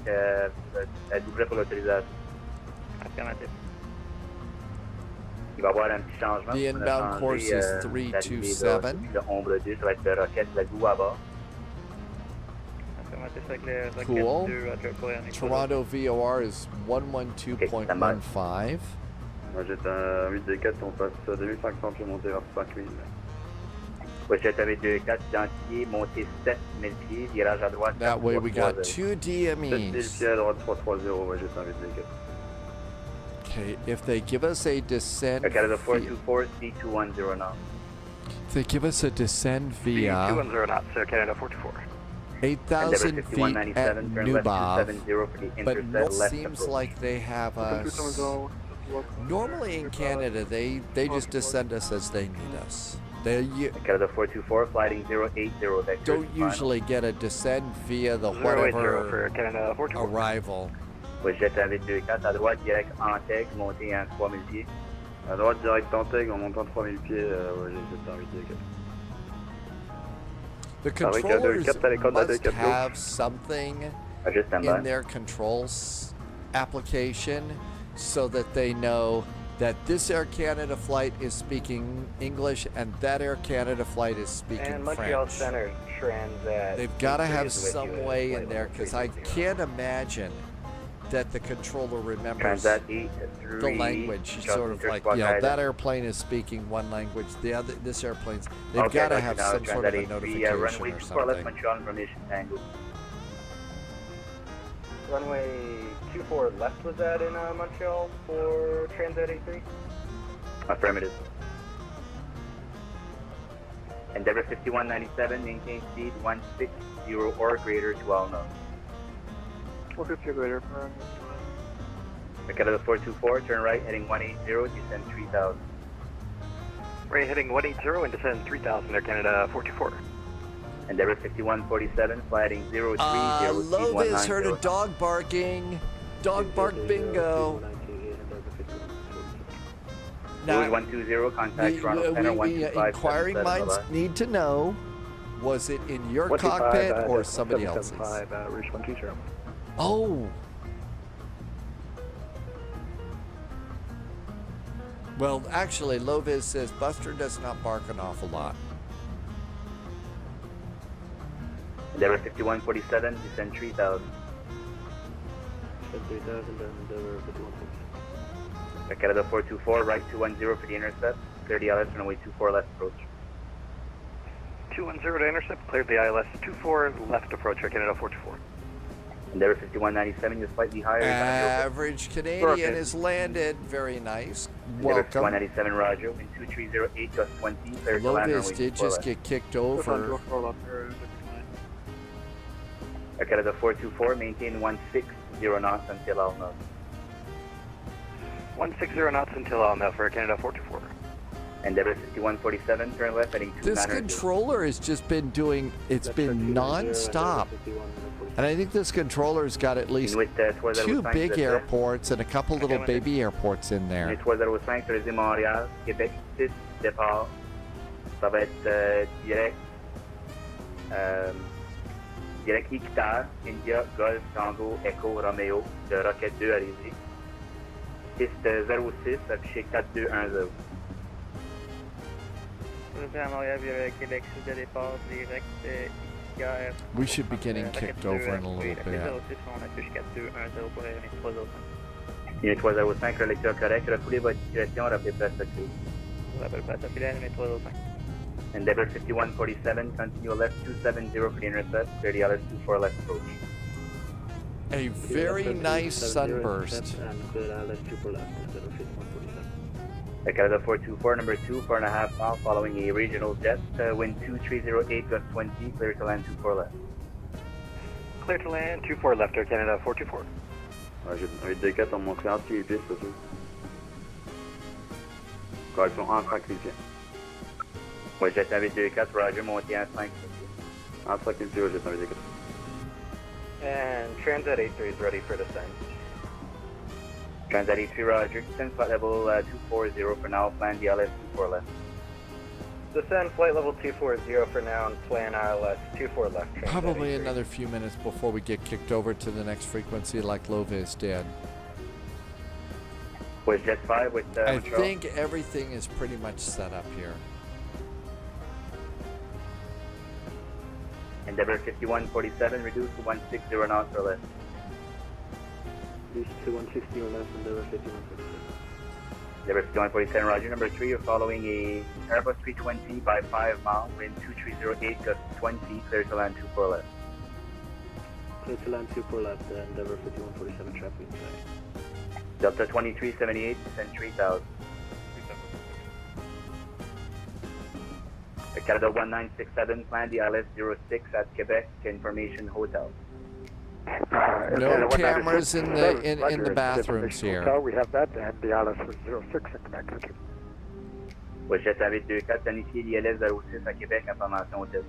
doublé pour l'autorisation. Il va y avoir un petit changement. The On a inbound changé, course is d'arrivée, 327. là, depuis le ombre 2, ça va être le roquette, la goût à bord. Cool. Toronto VOR is 112.15. Moi, j'étais à 8 D4, on passe 2500 puis monter vers 5000. Pochette avec 2-4, identifié, monter 7000 pieds, virage à droite. That way we got 330. 2 DMEs. 7000 pieds à droite 330, ouais, j'étais à 8 D4. Okay, if they give us a descent, Air Canada 424, C210 now. if they give us a descent via 210 knots, Canada 424. 8,000 feet at turn left Nubov, 270 for the but intercept, no left seems approach. like they have us. Normally in Canada, they just descend us as they need us. They Canada 424, flighting 080, vector don't final. usually get a descend via the 080 whatever for Canada 424. arrival. Pochette avec 2-4, à droite, direct Antec, monter en 3000 pieds. À droite, direct Anteg, en montant 3000 pieds, ouais, j'étais à 8 D4. The controllers must have something in their controls application so that they know that this Air Canada flight is speaking English and that Air Canada flight is speaking And Montreal French. Center Transat. They've got to have some way in there because I can't imagine that the controller remembers Transat the 83, language. just Sort of like, squawk you know, guidance. that airplane is speaking one language. This airplane's. They've Okay, got to right have now, some sort of a Transat 83, notification runway or 24 left something. Montreal, information tango. runway 24 left was that in Montreal for Transat A3? Affirmative. Endeavour 5197, maintain speed 160 or greater to all known. 450 or greater. Canada 424, turn right, heading 180, descend 3000. Right, heading 180 and descend 3000 Air Canada 424. Endeavour 5147, fly heading 030, Lovis heard a dog barking. Dog bark bingo. Now, 120, contact Toronto Center 125. Inquiring minds need to know, was it in your cockpit or somebody else's? 775, Rouge 120. Oh. Well, actually, Lovis says Buster does not bark an awful lot. Endeavour 5147, descend 3000. 3000 and Endeavour 5147. Canada 424, right 210 for the intercept. Clear the ILS, runway 24 left approach. 210 to intercept, cleared the ILS 24 left approach Air Canada 424. Endeavour 5197, you're slightly higher. Average Canadian is landed. Very nice. Endeavour Welcome. 5197, roger. Wind 2308, gust 20. Clear to land, Lovis runway did 24 just left. get kicked over. Canada 424, maintain 160 knots until all knots. 160 knots until all knots for Air Canada 424. Endeavour 5147, turn left, heading 29. This controller has just been doing, it's been non-stop. And I think this controller's got at least two big airports and a couple little baby airports in there. 305, Thursday, Montréal, Québec 6, départ. Ça va être direct. Direct Iquitar, India, Golf, Tango, Echo, Romeo, de Rocket 2 arrivé. Piste 06, affiché 4210. À Montréal, Québec Sud de départ, direct Iquitar. We should be getting kicked over in a little bit. On affiche 4210 pour les 305. Unit 305, le lecteur correct. Refoulez votre situation, rappelez place de clé. Rappel place appelée, numéro 305. Endeavour 5147, continue left 270 for the intercept. Clear the ILS 24 left approach. A very nice sunburst. Canada 424, number 2, 4.5 miles following a regional jet. Wind 2308, gust 20, clear to land 24 left. Clear to land 24 left Air Canada 424. Ouais, j'ai un D4 en mon client, qui est piste, c'est sûr. Correction, entre activité. Ouais, jet 824, Roger, montez en 5. Entre activité, ouais, jet 824. And Transat A3 is ready for descent. Transat A3, Roger. Descend flight level 240 for now. Plan DLS 24 left. Descend flight level 240 for now and plan ILS 24 left. Transat Probably A3. another few minutes before we get kicked over to the next frequency like Lovis did. With Jet 5 with I Montreal. think everything is pretty much set up here. Endeavour 5147, reduce to 160 knots or less. Reduce to 160 or less, Endeavour 5147. Endeavour 5147, Roger. Number 3, you're following a Airbus 320 by 5 miles, wind 2308, gust 20, clear to land 24 left. Clear to land 24 left, Endeavour 5147, traffic inside. Delta 2378, descend 3000. Canada 1967, plan the ILS 06 at Quebec Information Hotel. No cameras in the bathrooms here. Hotel, we have that, and the ILS was 06 in Quebec. Thank you. Ouais, jet 824, planifier l'ILS 06 à Québec, information hôtel.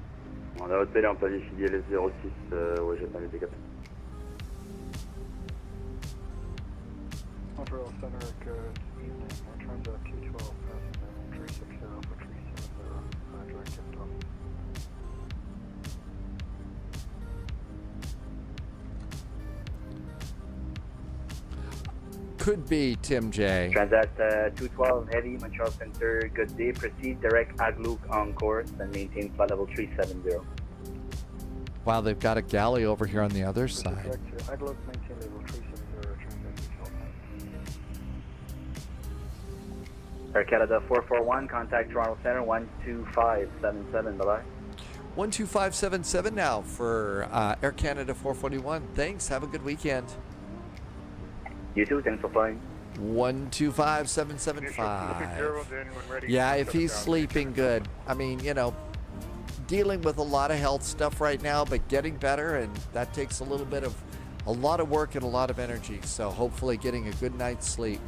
On a hôtel, on planifie l'ILS 06, ouais, jet 824. Montreal Center, good evening. Transat 212, passing 360 for 370, direct Takeoff. Could be Tim J. Transat 212 Heavy, Montreal Center, good day. Proceed direct Aglook on course and maintain flight level 370. Wow, they've got a galley over here on the other side. Direct Aglook, maintain level 370, Transat 212. Air Canada 441, contact Toronto Center 12577, bye-bye. 12577 now for Air Canada 441. Thanks. Have a good weekend. You too. Thanks for flying. 125775. Yeah, if he's sleeping good. I mean, you know, dealing with a lot of health stuff right now, but getting better, and that takes a lot of work and a lot of energy. So hopefully getting a good night's sleep.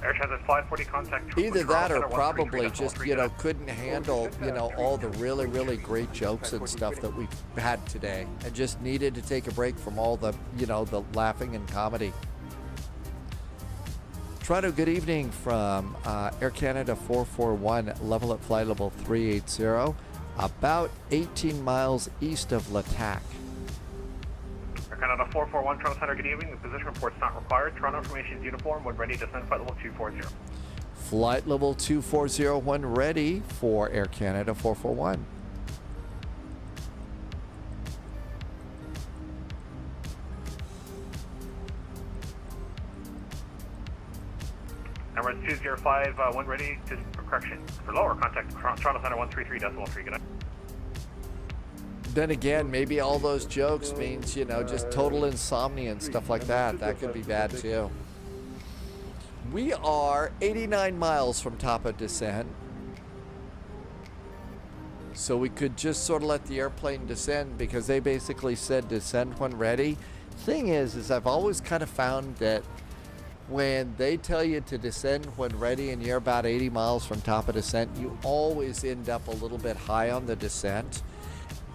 Air Transit 540 contact. Either that or probably just, you know, couldn't handle, you know, all the really, really great jokes and stuff that we've had today, and just needed to take a break from all the, you know, the laughing and comedy. Toronto, good evening from Air Canada 441, level at flight level 380, about 18 miles east of Latak. Air Canada 441, Toronto Center, good evening. The position report's not required. Toronto information is uniform. When ready, descend flight level 240. Flight level 240 when ready for Air Canada 441. Emirates 205, when ready, correction. For lower, contact Toronto Center 133.3. Good night. Then again, maybe all those jokes means, you know, just total insomnia and stuff like that. That could be bad too. We are 89 miles from top of descent. So we could just sort of let the airplane descend, because they basically said descend when ready. Thing is I've always kind of found that when they tell you to descend when ready and you're about 80 miles from top of descent, you always end up a little bit high on the descent.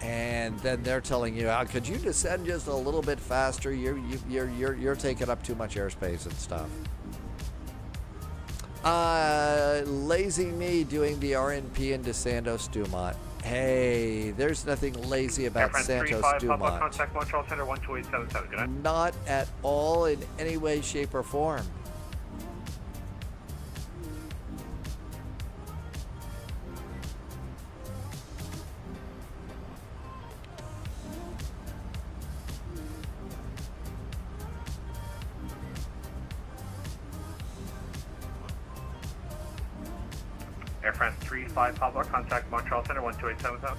And then they're telling you, could you descend just a little bit faster? You're taking up too much airspace and stuff. Lazy me doing the RNP into Santos Dumont. Hey, there's nothing lazy about Santos Dumont. Contact Montreal Center 12877. Good night. Not at all, in any way, shape, or form. Air France 35 Pablo, contact Montreal Center 12877.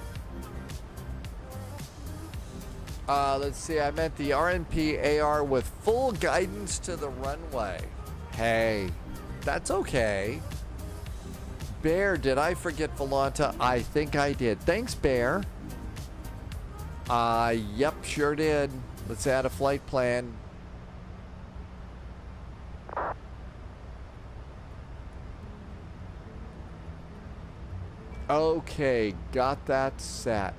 Let's see, I meant the RNP AR with full guidance to the runway. Hey, that's okay. Bear, did I forget Volanta? I think I did. Thanks, Bear. Yep, sure did. Let's add a flight plan. Okay, got that set.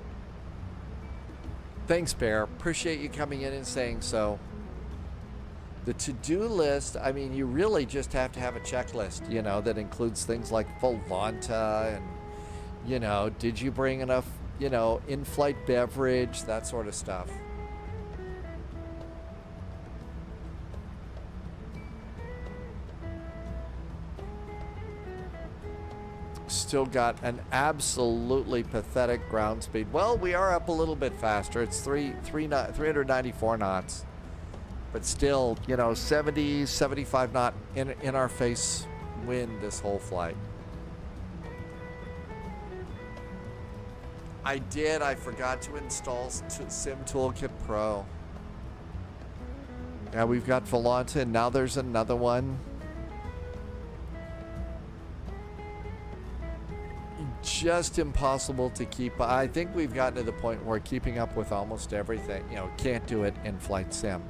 Thanks, Bear. Appreciate you coming in and saying so. The to-do list, I mean, you really just have to have a checklist, you know, that includes things like Volanta and, you know, did you bring enough, you know, in-flight beverage, that sort of stuff. Still got an absolutely pathetic ground speed. Well, we are up a little bit faster. It's 394 knots. But still, you know, 70, 75 knot in our face wind this whole flight. I forgot to install Sim Toolkit Pro. Yeah, we've got Volanta, and now there's another one. Just impossible to keep. I think we've gotten to the point where keeping up with almost everything, you know, can't do it in flight sim.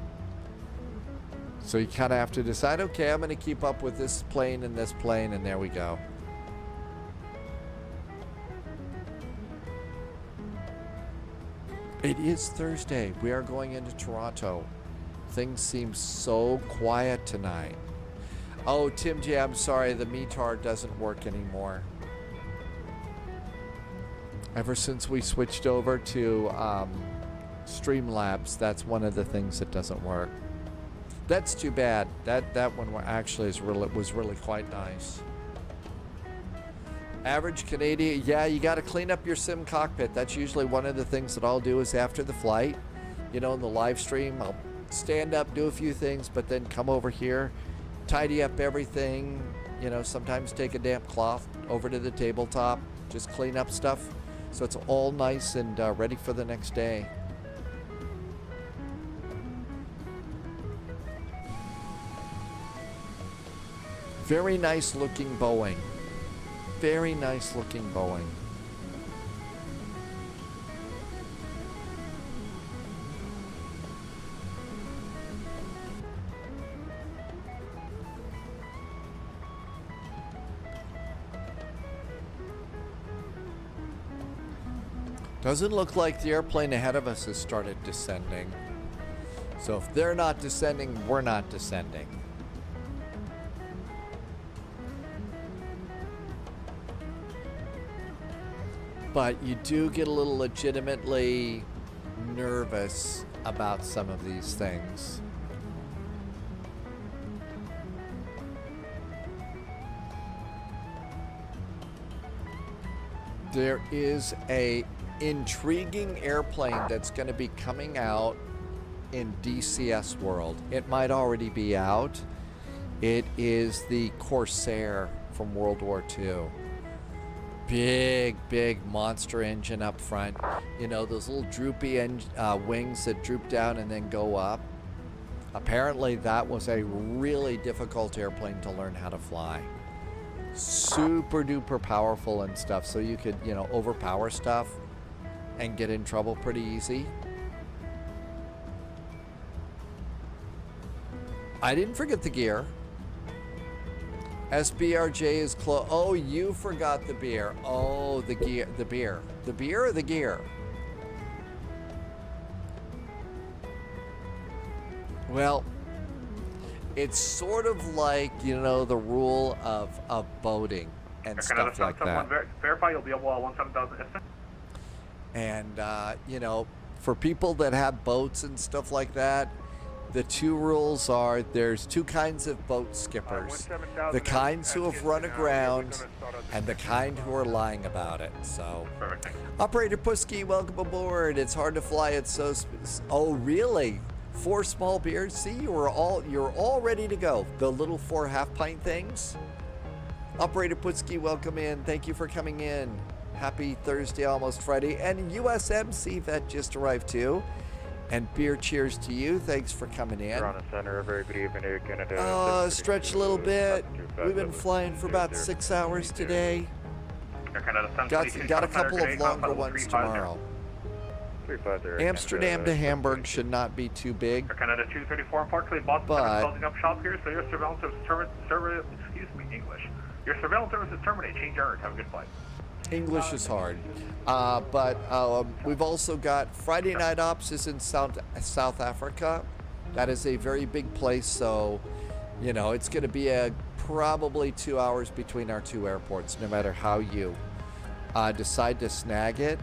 So you kind of have to decide, okay, I'm going to keep up with this plane and this plane, and there we go. It is Thursday. We are going into Toronto. Things seem so quiet tonight. Oh, Tim J, I'm sorry, the METAR doesn't work anymore. Ever since we switched over to Streamlabs, that's one of the things that doesn't work. That's too bad. That one actually was really quite nice. Average Canadian, yeah, you got to clean up your sim cockpit. That's usually one of the things that I'll do is after the flight, you know, in the live stream, I'll stand up, do a few things, but then come over here, tidy up everything, you know, sometimes take a damp cloth over to the tabletop, just clean up stuff. So it's all nice and ready for the next day. Very nice looking Boeing. Very nice looking Boeing. Doesn't look like the airplane ahead of us has started descending. So if they're not descending, we're not descending. But you do get a little legitimately nervous about some of these things. There is a intriguing airplane that's going to be coming out in DCS world. It might already be out. It is the Corsair from World War II. Big monster engine up front. You know, those little droopy wings that droop down and then go up. Apparently that was a really difficult airplane to learn how to fly. Super duper powerful and stuff, so you could, you know, overpower stuff and get in trouble pretty easy. I didn't forget the gear. SBRJ is close. Oh, you forgot the beer. Oh, the gear, the beer. The beer or the gear? Well, it's sort of like, you know, the rule of boating and stuff like that. Verify you'll be able to 17,000. And, you know, for people that have boats and stuff like that, the two rules are there's two kinds of boat skippers. The kinds who have run aground and the kind who are lying about it. So, Operator Pusky, welcome aboard. It's hard to fly. It's so... Oh, really? 4 small beers? See, you're all ready to go. The little 4 half-pint things? Operator Pusky, welcome in. Thank you for coming in. Happy Thursday, almost Friday. And USMC Vet just arrived too. And beer cheers to you. Thanks for coming in. Toronto Center, a very good evening, Air Canada. Stretch a little bit. We've been flying for about 6 hours today. Got a couple of longer ones tomorrow. Amsterdam to Hamburg should not be too big. Air Canada 234, unfortunately, Boston is closing up shop here, so your surveillance service Your surveillance service is terminated. Change your have a good flight. English is hard. But we've also got Friday Night Ops is in South Africa. That is a very big place, so, you know, it's going to be probably 2 hours between our 2 airports, no matter how you decide to snag it.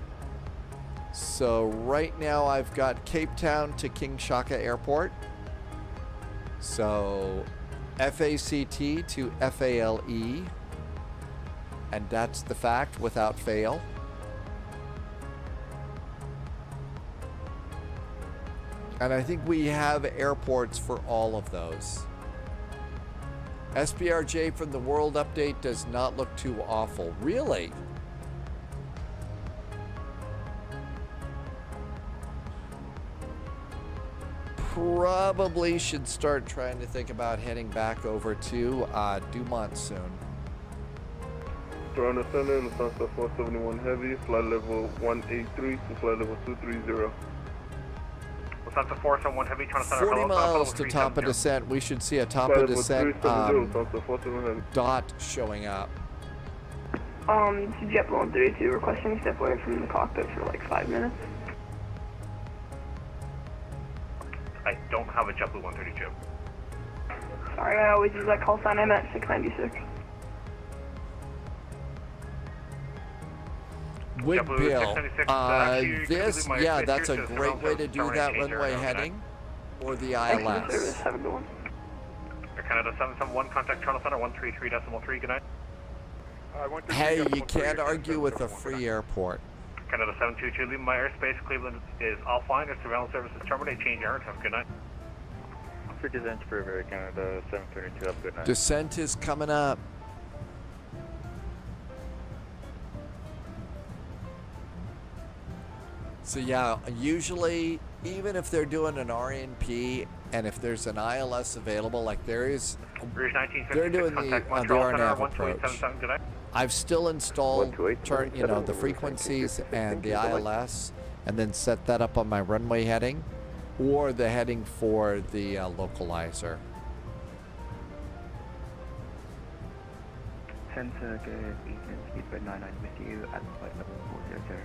So right now I've got Cape Town to King Shaka Airport. So FACT to FALE. And that's the fact without fail. And I think we have airports for all of those. SBRJ from the World Update does not look too awful. Really? Probably should start trying to think about heading back over to Dumont soon. Toronto Center, Lufthansa 471 Heavy, flight level 183 to flight level 230. Lufthansa 471 Heavy, Toronto Center. 40 miles to top of descent. We should see a top of descent dot showing up. JetBlue 132 requesting step away from the cockpit for like 5 minutes. I don't have a JetBlue 132. Sorry, I always use that call sign. I'm at 696. Would Bill, that's a great way to do that runway heading, or the ILS. Have a good one. Air Canada 771, contact Toronto Center 133.3, good night. Hey, you can't argue with a free airport. Canada 722, leaving my airspace, Cleveland is offline, your surveillance service is terminated, change your have a good night. For descent for Air Canada 732, have a good night. Descent is coming up. So yeah, usually, even if they're doing an RNP and if there's an ILS available, like there is, they're doing the RNAV approach. I've still installed, the frequencies and the ILS, and then set that up on my runway heading, or the heading for the localizer. Center, good evening, Speedbird 99 with you at flight level 400.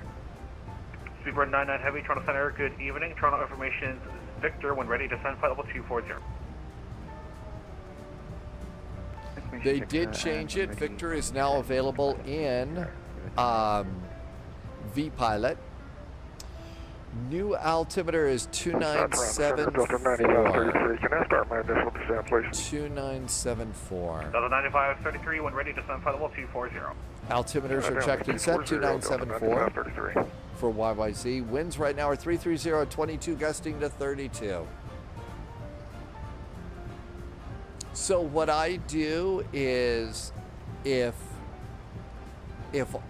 Speedbird 99 Heavy, Toronto Center, good evening. Toronto information, Victor, when ready to send flight level 240. They did change it. Victor is now available in V-Pilot. New altimeter is 2974. 2974. Delta 9533, when ready to send flight level 240. Altimeters are checked and set, 2974 for YYZ. Winds right now are 330 at 22, gusting to 32. So what I do is, if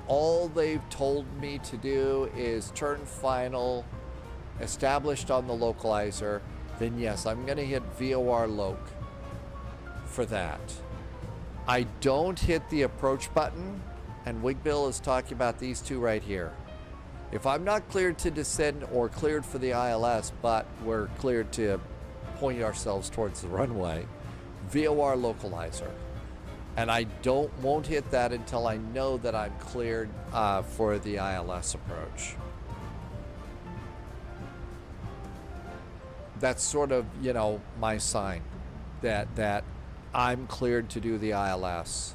all they've told me to do is turn final, established on the localizer, then yes, I'm going to hit VOR loc for that. I don't hit the approach button, and Wigbill is talking about these two right here. If I'm not cleared to descend or cleared for the ILS, but we're cleared to point ourselves towards the runway, VOR localizer. And I won't hit that until I know that I'm cleared for the ILS approach. That's sort of, my sign that I'm cleared to do the ILS.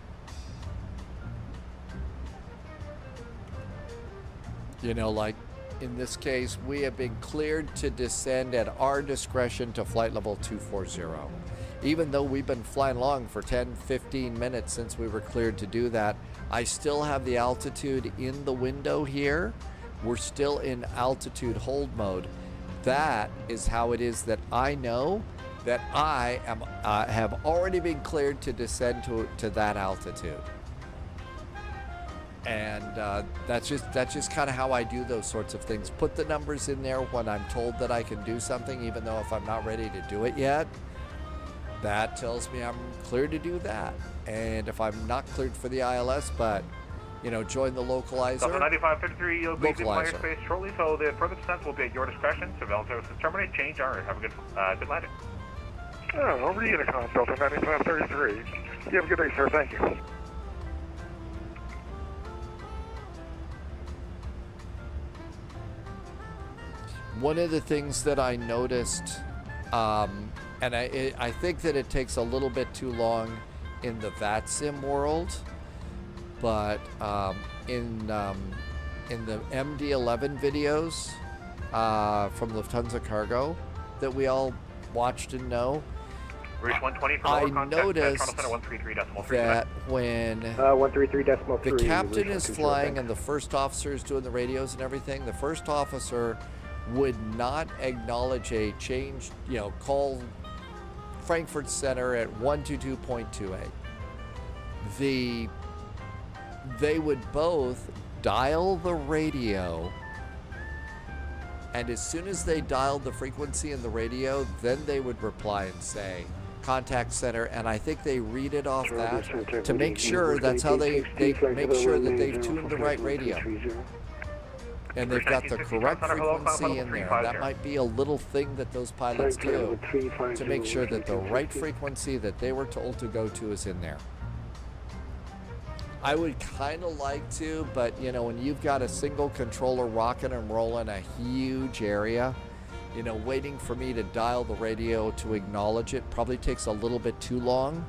Like in this case, we have been cleared to descend at our discretion to flight level 240. Even though we've been flying along for 10, 15 minutes since we were cleared to do that, I still have the altitude in the window here. We're still in altitude hold mode. That is how it is that I know that I am have already been cleared to descend to that altitude. And that's just kind of how I do those sorts of things. Put the numbers in there when I'm told that I can do something, even though if I'm not ready to do it yet. That tells me I'm cleared to do that. And if I'm not cleared for the ILS, but, join the localizer. Delta 9553, you'll be in space shortly, so the further descent will be at your discretion. Surveillance services terminate, change hour. Have a good landing. Over to Unicom, Delta 9533. You have a good day, sir. Thank you. One of the things that I noticed, and I think that it takes a little bit too long in the VATSIM world, but in the MD-11 videos from Lufthansa Cargo that we all watched and know, I noticed that when the captain is flying and the first officer is doing the radios and everything, the first officer would not acknowledge a change, call Frankfurt Center at 122.28. They would both dial the radio, and as soon as they dialed the frequency in the radio, then they would reply and say, contact center, and I think they read it off that to make sure that's how they make sure that they've tuned the right radio. And they've got the correct frequency in there. That might be a little thing that those pilots do to make sure that the right frequency that they were told to go to is in there. I would kind of like to, but when you've got a single controller rocking and rolling a huge area, waiting for me to dial the radio to acknowledge it probably takes a little bit too long.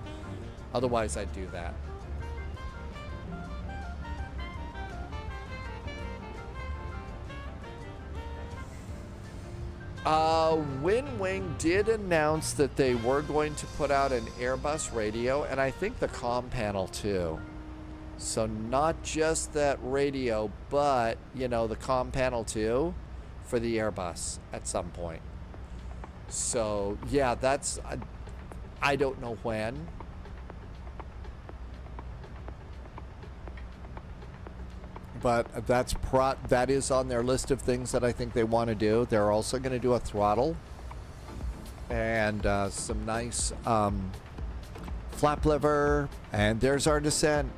Otherwise, I'd do that. Winwing did announce that they were going to put out an Airbus radio, and I think the comm panel too. So not just that radio, but the comm panel too for the Airbus at some point. So yeah, that's I don't know when. but that is on their list of things that I think they want to do. They're also going to do a throttle and some nice flap lever, and there's our descent.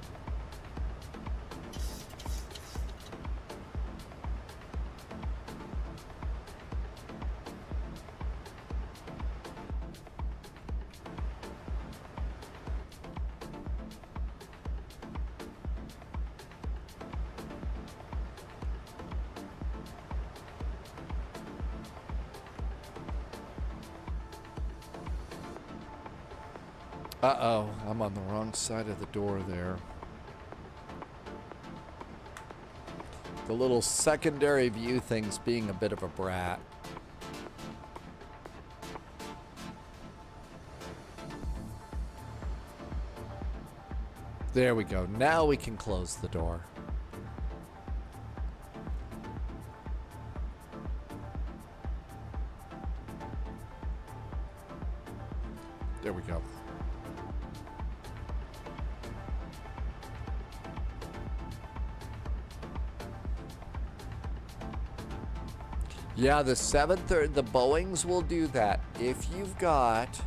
Uh-oh, I'm on the wrong side of the door there. The little secondary view thing's being a bit of a brat. There we go. Now we can close the door. There we go. Yeah, the 730, the Boeings will do that. If you've got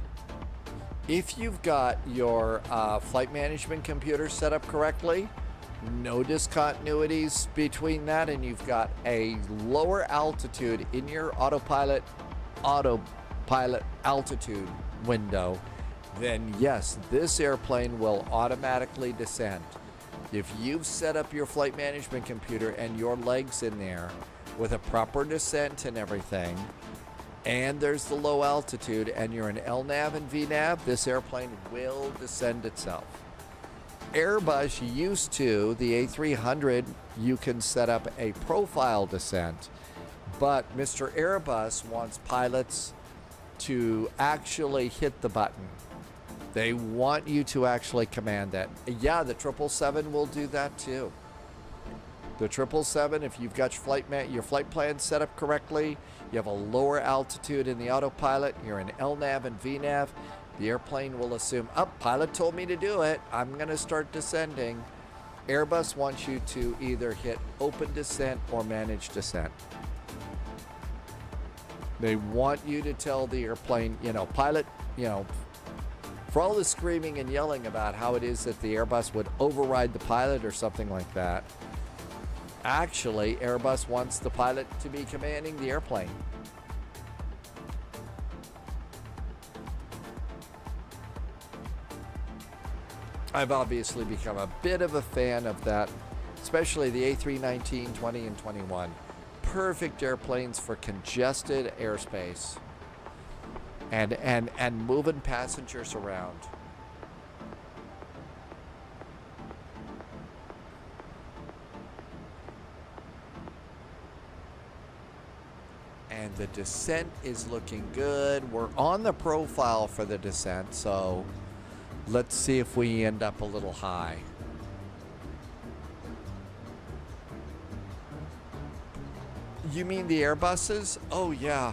your flight management computer set up correctly, no discontinuities between that, and you've got a lower altitude in your autopilot altitude window, then yes, this airplane will automatically descend. If you've set up your flight management computer and your legs in there with a proper descent and everything, and there's the low altitude, and you're in LNAV and VNAV, this airplane will descend itself. Airbus used to, the A300, you can set up a profile descent, but Mr. Airbus wants pilots to actually hit the button. They want you to actually command that. Yeah, the 777 will do that too. The 777, if you've got your flight plan set up correctly, you have a lower altitude in the autopilot, you're in LNAV and VNAV, the airplane will assume, pilot told me to do it, I'm going to start descending. Airbus wants you to either hit open descent or manage descent. They want you to tell the airplane, pilot, for all the screaming and yelling about how it is that the Airbus would override the pilot or something like that. Actually, Airbus wants the pilot to be commanding the airplane. I've obviously become a bit of a fan of that, especially the A319, 20, and 21. Perfect airplanes for congested airspace and moving passengers around. And the descent is looking good. We're on the profile for the descent, so let's see if we end up a little high. You mean the Airbuses? Oh yeah.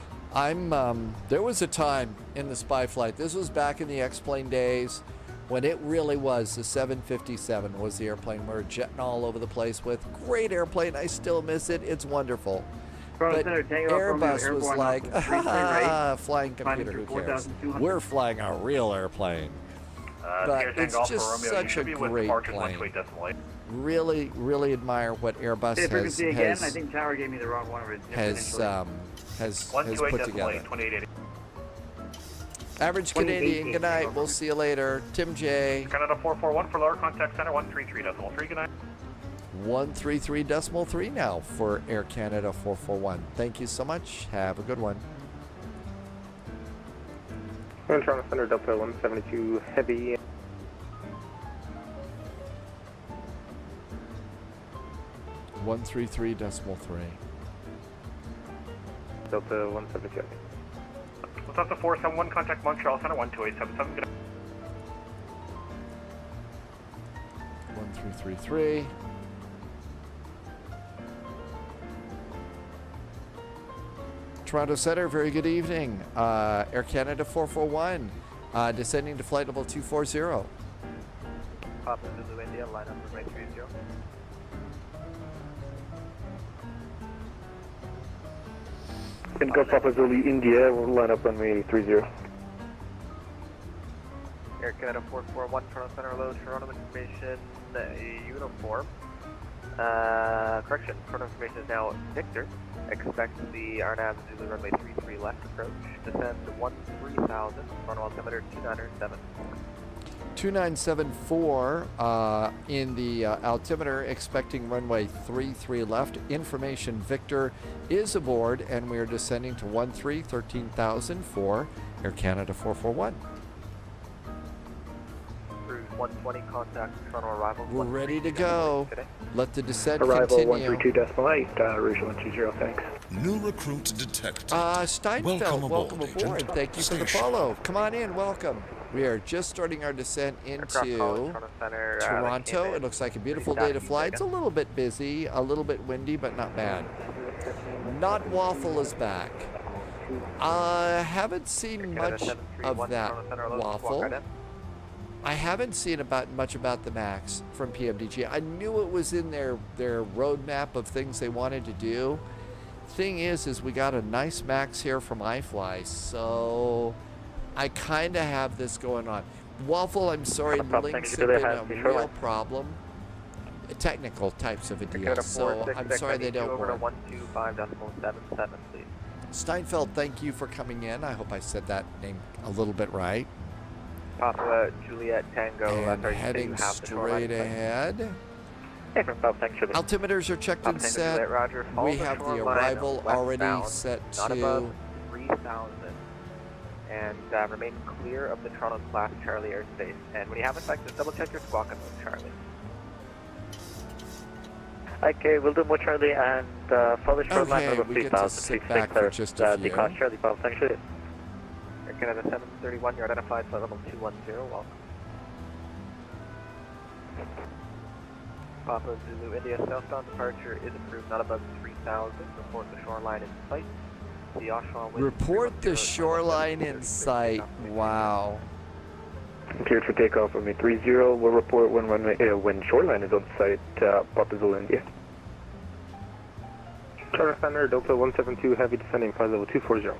There was a time in the spy flight, this was back in the X-plane days, when it really was the 757 was the airplane we were jetting all over the place with. Great airplane, I still miss it, it's wonderful. But Airbus was like, flying computer, who cares? We're flying a real airplane. But it's just such a great plane. Really, really admire what Airbus I think Tower gave me the wrong one. has put together. Average Canadian, good night. We'll see you later. Tim J. Canada 441 for lower contact center 133.3. Good night. 133.3 now for Air Canada 441. Thank you so much. Have a good one. Toronto Center Delta 172 Heavy. One 133.3. Delta 172. What's up to 471, contact Montreal Center 12877. Good night. 1333. Toronto Center, very good evening. Air Canada 441, descending to flight level 240. Papa Zulu India, line up for 30. Can go Papa Zulu India, we'll line up runway 30. Air Canada 441, Toronto Center, low Toronto information, uniform. Correction, Toronto information is now Victor. Expect the RNAV Zulu runway 33 left approach. Descend 13,000, Toronto altimeter 2907. 2974 in the altimeter, expecting runway 33 left. Information Victor is aboard, and we are descending to 13,000 for Air Canada 441. Cruise 120, contact Toronto arrival. We're ready to go. Let the descent Arrival continue. 132.8, Rouge 120, thanks. New recruit detected. Steinfeld, welcome aboard. Thank you for the follow. Come on in, welcome. We are just starting our descent into Toronto. It looks like a beautiful day to fly. It's a little bit busy, a little bit windy, but not bad. Not Waffle is back. I haven't seen much of that Waffle. I haven't seen much about the Max from PMDG. I knew it was in their roadmap of things they wanted to do. Thing is we got a nice Max here from iFly, so I kind of have this going on. Waffle, I'm sorry, links have been a real problem. Technical types of a deal, so I'm sorry they don't work. 125.77, please. Steinfeld, thank you for coming in. I hope I said that name a little bit right. Papa Juliet Tango. And heading straight ahead. Altimeters are checked and set. We have the arrival already set to 3,000. And remain clear of the Toronto class Charlie airspace. And when you have a sec, just double check your squawk and move Charlie. Okay, we'll do more Charlie and follow short line Okay, over we get to 3,000. sit back for just a few. Declass Charlie, Papa, thanks for it. Air Canada 731, you're identified flight level 210, welcome. Papa Zulu India southbound departure is approved, not above 3,000. Report the shoreline in sight. Report the shoreline in sight. Wow. Cleared for takeoff runway 30. We'll report when shoreline is on site, Papa Zulu India. Charter Center, Delta 172, heavy descending, flight level 240.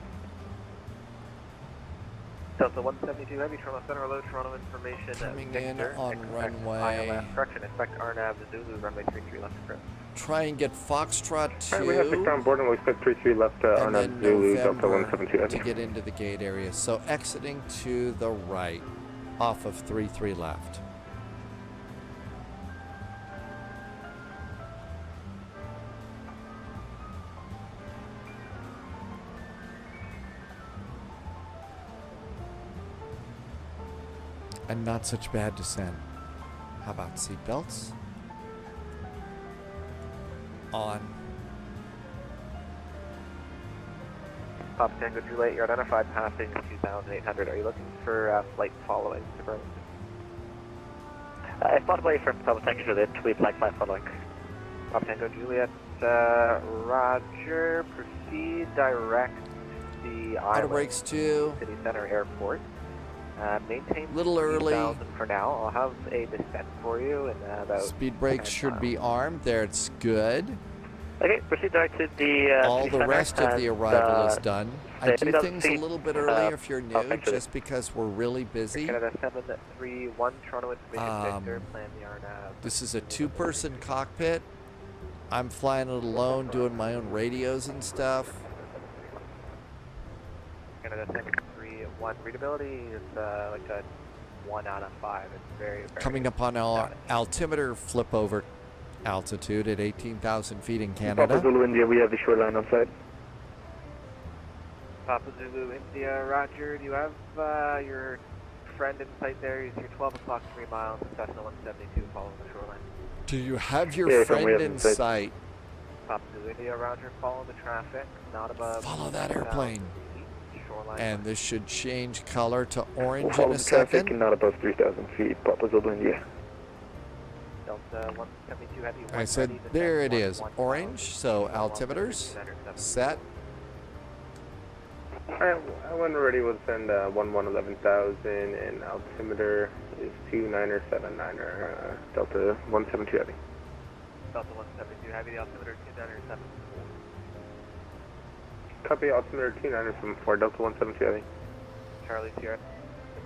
Delta 172 heavy, Toronto Center, low Toronto information. Coming Victor, in on runway. Correction, expect RNAV Zulu, runway 33 left approach. Try and get Foxtrot 2. We have Victor on board and we expect 33 left and RNAV then Zulu, Delta November 172 heavy. to get into the gate area. So exiting to the right off of 33 left. And not such bad descent. How about seatbelts? On. Papa Tango Juliet, you're identified passing 2,800. Are you looking for flight following to Burlington? If not away from Papa Tango Juliet, we'd like flight following. Papa Tango Juliet, roger. Proceed direct the Auto island. brakes 2. City Center Airport. Maintain Little early. 3,000 for now. I'll have a descent for you in about Speed brakes should be armed. There, it's good. Okay, proceed direct to the All the rest of the arrival is done. I do things a feet, little bit early if you're new, just because we're really busy. Canada 731, Toronto information Victor, plan the RNAV. This is a two-person cockpit. I'm flying it alone, doing my own radios and stuff. Canada 731, readability is like a 1 out of 5. It's very, very Coming up on our altimeter flip over altitude at 18,000 feet in Canada. Papa Zulu India, we have the shoreline on site. Papa Zulu India, roger. Do you have your friend in sight there? He's your 12 o'clock 3 miles, Cessna 172 following the shoreline. Do you have your friend in sight? Papa Zulu India, roger. Follow the traffic, not above. Follow that airplane. Shoreline. And this should change color to orange Follow in a the traffic second. and not above 3,000 feet, Papa Zulu India. Delta 172 heavy. I said, there it is, orange. So altimeters set. Alright, when we're ready, we'll send 11,000 and altimeter is 2979er, Delta 172 heavy. Delta 172 heavy, the altimeter 2974. Copy altimeter 29er from 4 Delta 172 heavy. Charlie Sierra.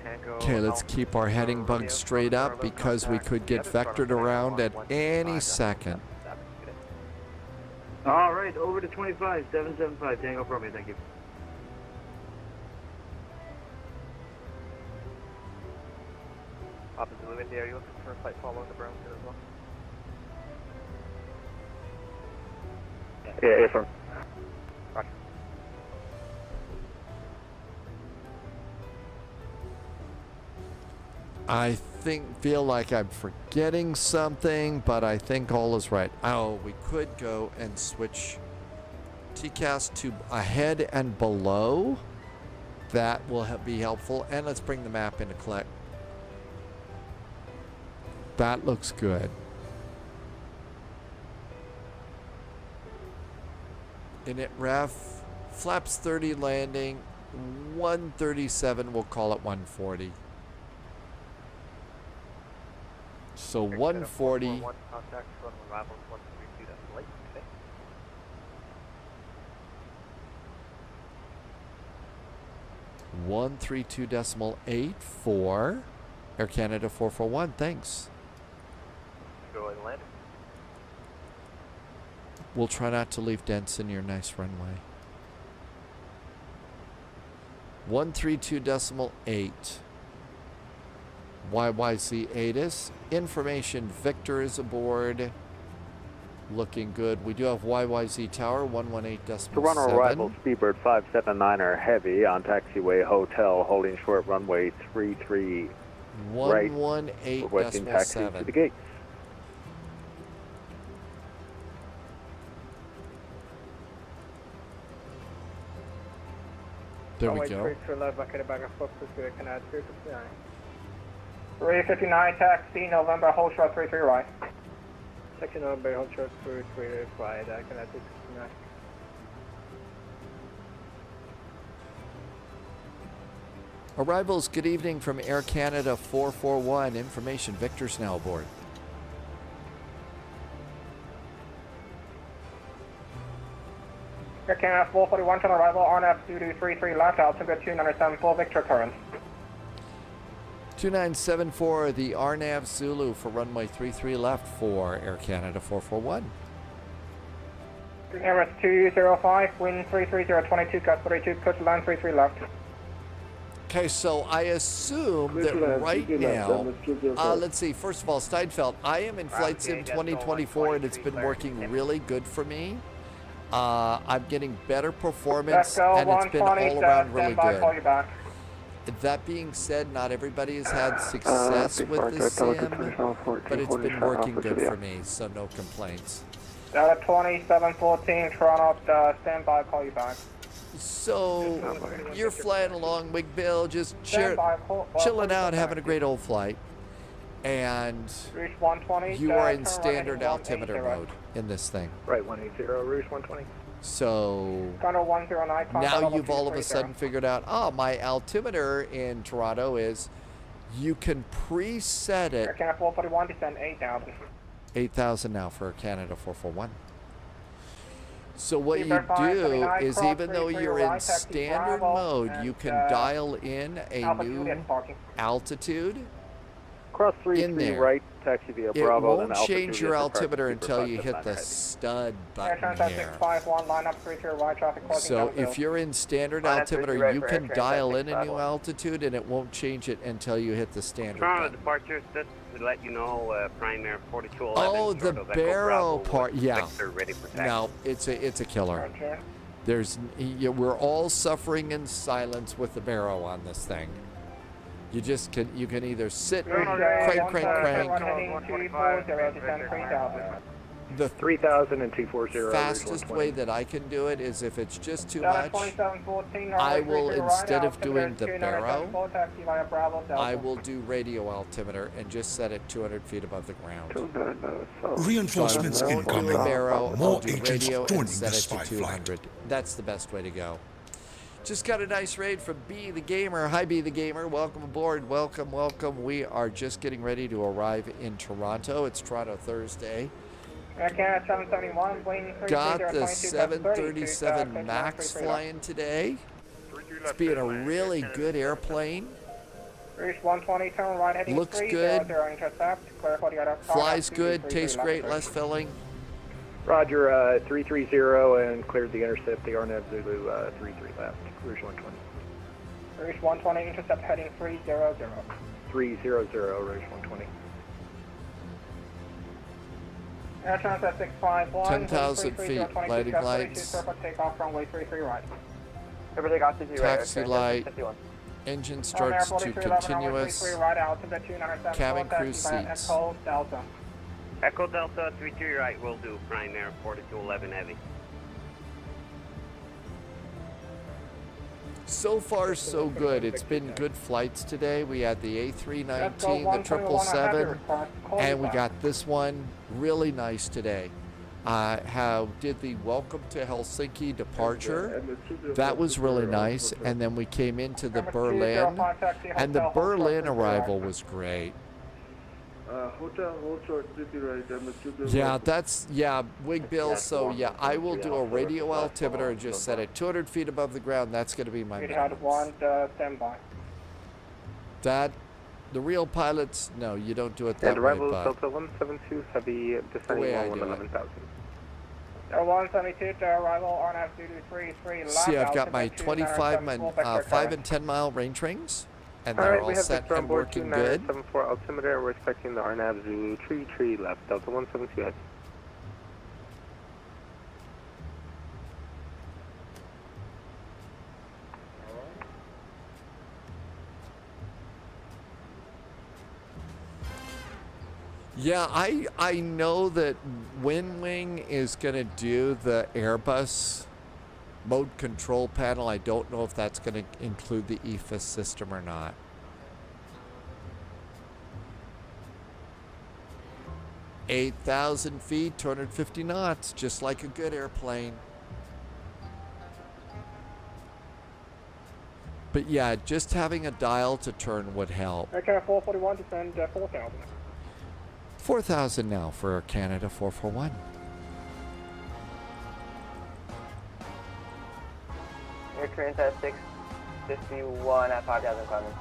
Tango. Okay, let's keep our heading bug straight up because we could get vectored around at any second. All right, over to 25, 775, Tango from me, thank you. Opposite wind, are you looking for a flight following the Browns as well? Yeah, affirm. Roger. I feel like I'm forgetting something, but I think all is right. Oh, we could go and switch TCAS to ahead and below. That will be helpful. And let's bring the map into collect. That looks good. Init ref, flaps 30 landing, 137, we'll call it 140. So 140. Contact from arrivals 132, that's late today. 132.84. Air Canada 441, thanks. Go and land. We'll try not to leave dents in your nice runway. 132.8. YYZ ATIS. Information Victor is aboard. Looking good. We do have YYZ Tower 118.7. Toronto arrival, Speedbird 579er heavy on taxiway hotel, holding short runway 33 right. Requesting taxi to the gates. There we go. 359 taxi, November, hold short 33 right. Taxi November, hold short 33 right, Canada 269. Arrivals, good evening from Air Canada 441. Information, Victor's now aboard. Air Canada 441 on arrival, RNAV 2233 left, altimeter 2974, Victor current. 2974, the RNAV Zulu for runway 33 left for Air Canada 441. Emirates 205, wind 33022, cut 32, push line 33 left. Okay, so I assume that right now, let's see, first of all, Steinfeld, I am in Flight Sim 2024 and it's been working really good for me. I'm getting better performance and it's been all around really good. That being said, not everybody has had success with the sim, but it's been working good for me, so no complaints. Delta 2714, Toronto, stand by, call you back. So, you're flying along, Big Bill, just chilling out, having a great old flight. And you are in standard altimeter mode in this thing. Right, 180, Rouge 120. So, now you've all of a sudden figured out, oh, my altimeter in Toronto is, you can preset it. Canada 441, descend 8,000. 8,000 now for Canada 441. So what you do is, even though you're in standard mode, you can dial in a new altitude Cross 33 right, taxi via Bravo. It won't change your altimeter until you hit the stud button here. So if you're in standard altimeter, you can dial in a new altitude and it won't change it until you hit the standard button. Departure, just to let you know, Primary 4211. Oh, the Barrow part, yeah. No, it's a killer. We're all suffering in silence with the Barrow on this thing. You can either sit, crank. The 3000 and 240. Fastest way that I can do it is if it's just too much, I will, instead of doing the Barrow, I will do radio altimeter and just set it 200 feet above the ground. Reinforcements so incoming. The Barrow, More I'll do agents radio joining and set this it to spy 200. That's the best way to go. Just got a nice raid from B the Gamer. Hi B the Gamer, welcome aboard, welcome. We are just getting ready to arrive in Toronto. It's Toronto Thursday. Canada 771, wing 330, Got the 22, 737 MAX flying today. It's being a really good airplane. Reach 120, turn right heading Looks 300, good. intercept, clear for the other. Flies good, tastes great, less filling. Roger, 330 and cleared the intercept, the RNAV Zulu 33 left, Rouge 120. Reach 120, intercept heading 300. 300, Rouge 120. Air Transat 651, 10,000 feet, lighting lights. Takeoff runway 33 right. Taxi light. Engine starts to continuous. Cabin crew seats. Echo Delta. Echo Delta 33 right will do. Prime Air 4211 heavy. So far, so good. It's been good flights today. We had the A319, the 777, and we got this one really nice today. How did the welcome to Helsinki departure? That was really nice. And then we came into the Berlin, and the Berlin arrival was great. Hotel, hold short, 50 right. Yeah, that's, Wig Bill. So, yeah, I will do a radio altimeter and just set it 200 feet above the ground. That's going to be my standby. That, the real pilots, no, you don't do it that and way. arrival But Delta 172, heavy descending 11,000. 172 to arrival on F223 see, I've got my 25, my 5 and 10 mile range rings, and they're all set and working good. 74 altimeter, we're expecting the RNAV Zulu 33 left, Delta 172 head. Yeah, I know that WinWing is going to do the Airbus mode control panel. I don't know if that's going to include the EFHK system or not. $8,000 feet, 250 knots, just like a good airplane. But yeah, just having a dial to turn would help. Okay, 441, descend 4,000. 4,000 now for Air Canada 441. Air Transat 651 at 5,000 climbing.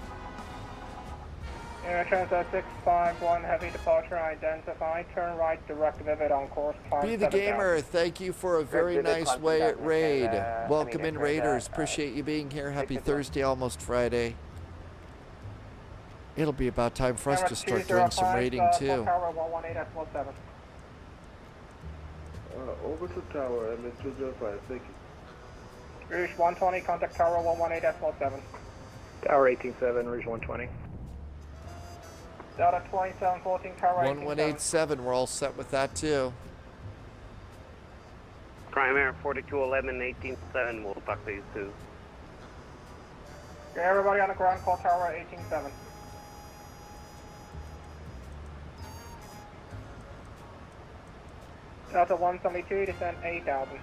Air Transat 651, heavy departure identified. Turn right, direct vivid on course. Be the Gamer, thank you for a very nice raid. Welcome in, Raiders. Appreciate you being here. Happy Thursday, almost Friday. It'll be about time for us to start doing some raiding too. Over to tower, MS205, thank you. Rouge 120, contact tower 118.7. Tower 18.7, Rouge 120. Delta 2714, tower 1187, we're all set with that too. Prime Air 4211 18.7 will talk to you too. Okay, everybody on the ground, call tower 18.7. Delta 172, descend 8,000.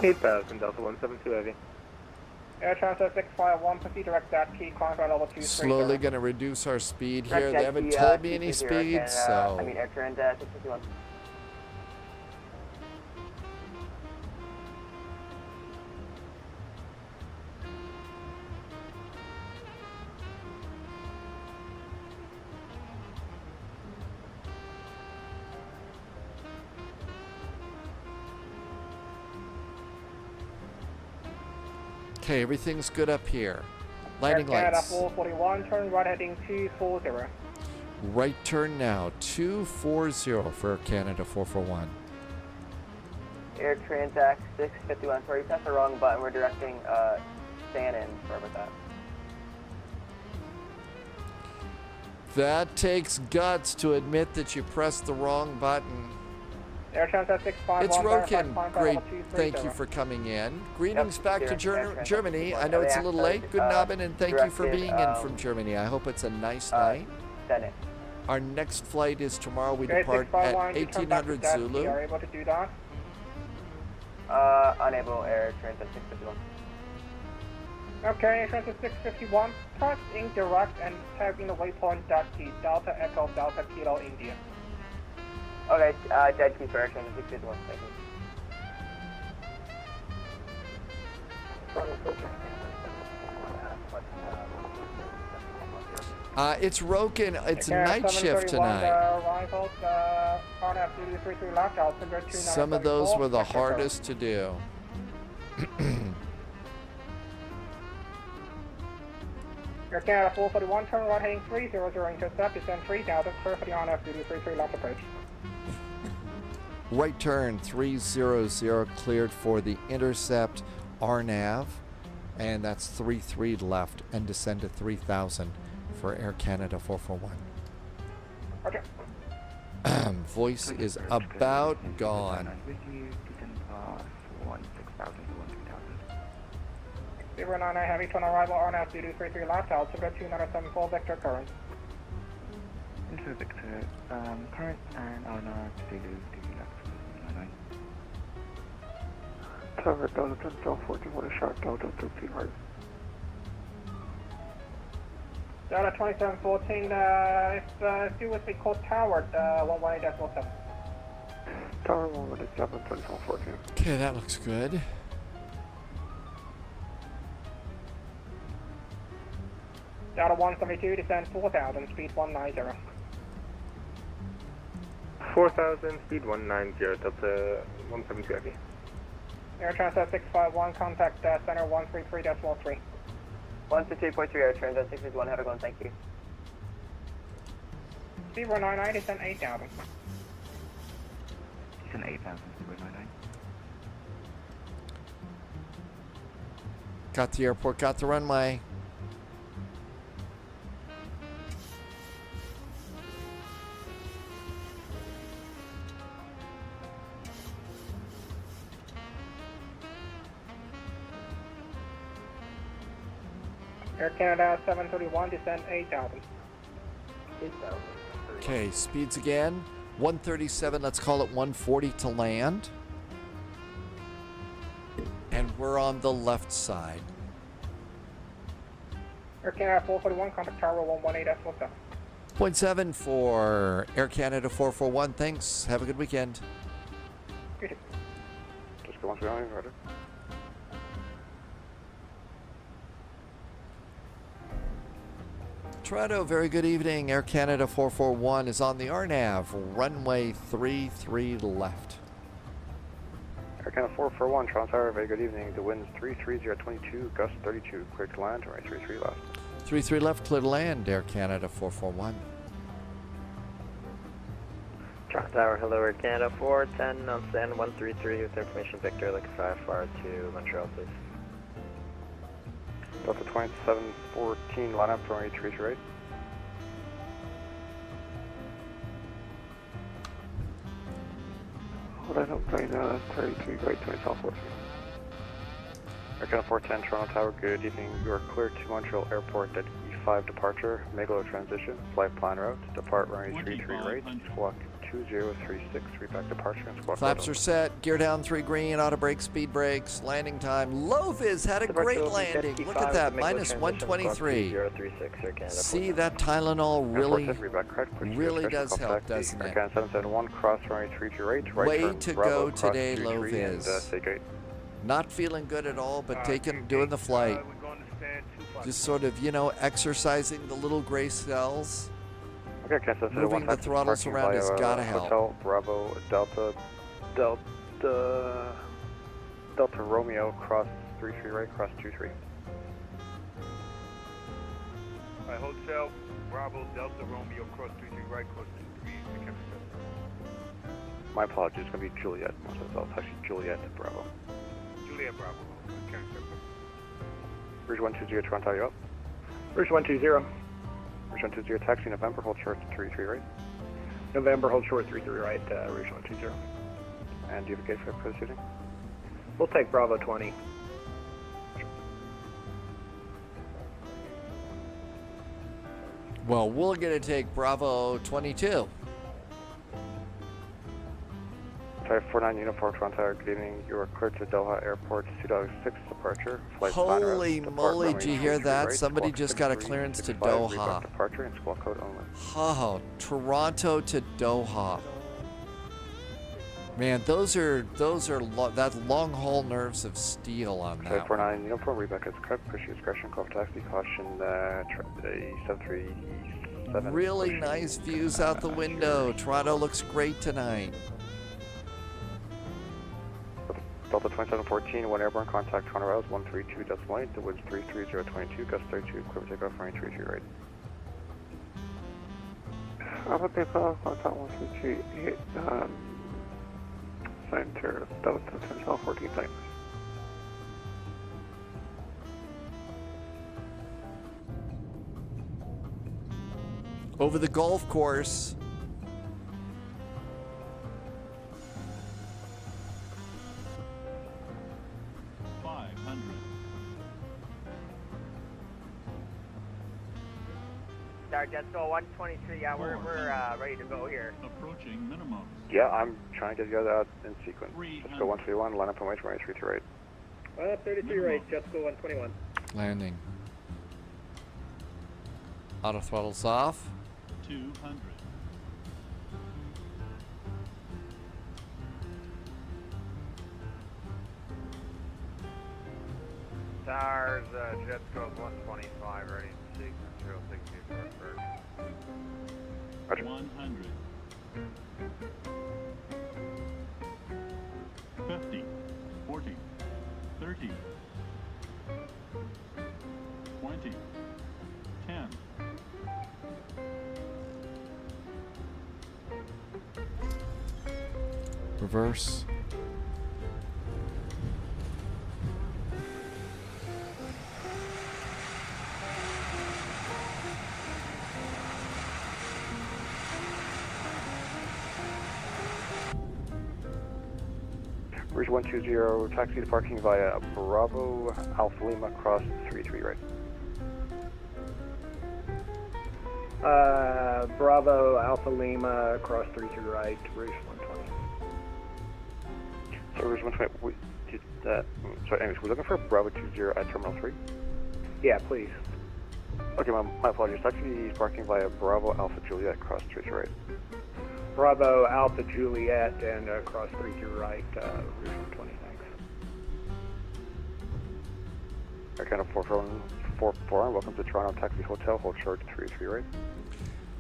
8,000, Delta 172 heavy. Air Transat 651, proceed direct that key, climb level 230. Slowly going to reduce our speed here. They haven't told me any speed, so. I mean, Air Transat 651. Okay, everything's good up here. Lighting Canada lights. 441, turn right heading 240. Right turn now, 240 for Air Canada 441. Air Transat 651, sorry, you pressed the wrong button. We're directing Shannon. Sorry about that. That takes guts to admit that you pressed the wrong button. Air Transat 651. It's Rokin. Great. Thank you for coming in. Greetings back to Germany. I know it's a little late. Good Nabin, and thank you for being in from Germany. I hope it's a nice night. Our next flight is tomorrow. We depart at 1800 Zulu. Are able to do that? Unable, Air Transat 651. Okay, Air Transat 651, press indirect and tagging the waypoint .T, Delta Echo Delta Kilo India. Okay, dead key for Air Canada 651, thank you. It's Roken. It's night shift tonight. Some of those were the hardest to do. Air Canada 441, turn right heading 300, intercept, descend 3000, clear for the on-F duty 33 left approach. Right turn 300 cleared for the intercept RNAV, and that's 33 left, and descend to 3000 for Air Canada 441. Okay. Voice is about gone. With you, descend past 16,000 to 13,000. 099 heavy to arrival on-F duty 33 left, altimeter 2974 vector current. Into Victor, current and RNR Zulu to left 99. Tower Delta 10-14, sharp Delta 2 feet right. Delta 2714, if you would be called Tower 118.7. Tower 117, 2714. Okay, that looks good. Delta 172, descend 4000, speed 190. 4,000, speed 190, Delta 172 heavy. Air Transat 651, contact center 133.3. 168.3 Air Transat 651, have a go, thank you. 099, descend 8000. Descend 8,000, 099. Got the airport, got the runway. Air Canada 731, descend 8000. Okay, speeds again. 137, let's call it 140 to land. And we're on the left side. Air Canada 441, contact Tower 118.7. 0.7 for Air Canada 441, thanks. Have a good weekend. Just go on to the line, right? Toronto, very good evening. Air Canada 441 is on the RNAV, runway 33 left. Air Canada 441, Toronto Tower, very good evening. The wind's 33022, gust 32, clear to land, right 33 left. 33 left, clear to land, Air Canada 441. Toronto Tower, hello, Air Canada 410, on stand 133 with information Victor, looking for IFR to Montreal, please. Delta 2714, line up, runway 33 right. Hold on, I'm playing 33 right, 20 South 14. Air Canada 410, Toronto Tower, good evening. You are clear to Montreal Airport at E5 departure, Megalo transition, flight plan route, depart runway 33 right, squawk 2036, reback departure and squawk. Flaps are set, gear down 3 green, auto brake, speed brakes, landing time. Low Viz had a great landing. Look at that, minus 123. See, that Tylenol really does help, doesn't it? 771, cross runway 33 right, right Way turn, to Bravo, go cross today, 23 Low Viz. and stay great. Not feeling good at all, but doing the flight. Just sort of, you know, exercising the little gray cells. Okay, cancel. Moving the throttles around has gotta help. Hotel Bravo Delta Romeo cross 33 right, cross 23. Hotel Bravo Delta Romeo cross 33 right, cross 23. My apologies, it's going to be Juliet. It's actually Juliet Bravo. Juliet Bravo. Okay. Rouge 120, Toronto, you up? Rouge 120. Rouge 120, taxi November, hold short 33 right. November, hold short 33 right, Rouge 120. And do you have a gate for proceeding? We'll take Bravo 20. Well, we're going to take Bravo 22. Type 49 Uniform Toronto, good evening. You are cleared to Doha Airport, 2.6 departure. Flight Holy moly, did you hear that? right, Somebody just got a clearance to Doha. Departure and squawk code only. Oh, Toronto to Doha. Man, those are that long haul nerves of steel on that. 549 uniform, Rebecca is correct. Push discretion, call for taxi, caution, 7387. Really nice views out the window. Toronto looks great tonight. Delta 2714, 1 airborne contact, Toronto Rouse 132.8, the woods 33022, gust 32, clear for takeoff, runway 33 right. Alpha Paypal, contact 138, center, Delta 1014 type. Over the golf course. Jetsco 123, yeah, we're ready to go here. Approaching minimum. Yeah, I'm trying to get you guys out in sequence. Let's go 131, line up and wait for runway 33 right. 33 right, Jetsco 121. Landing. Auto throttles off. 200. Towers, Jetsco 125, ready to sequence, 060 for 100. 50. 40. 30. 20. 10. Reverse. Rouge 120, taxi to parking via Bravo, Alpha Lima, cross 33 right. Bravo, Alpha Lima, cross 33 right, Rouge 120. So Rouge 120, we did that. Sorry, anyways, we're looking for Bravo 20 at Terminal 3. Yeah, please. Okay, my apologies. Taxi parking via Bravo, Alpha Juliet, cross 33 right. Bravo, Alpha Juliet, and cross 33 right, Rouge 120, thanks. Air Canada 441, welcome to Toronto Taxi Hotel, hold short 33 right.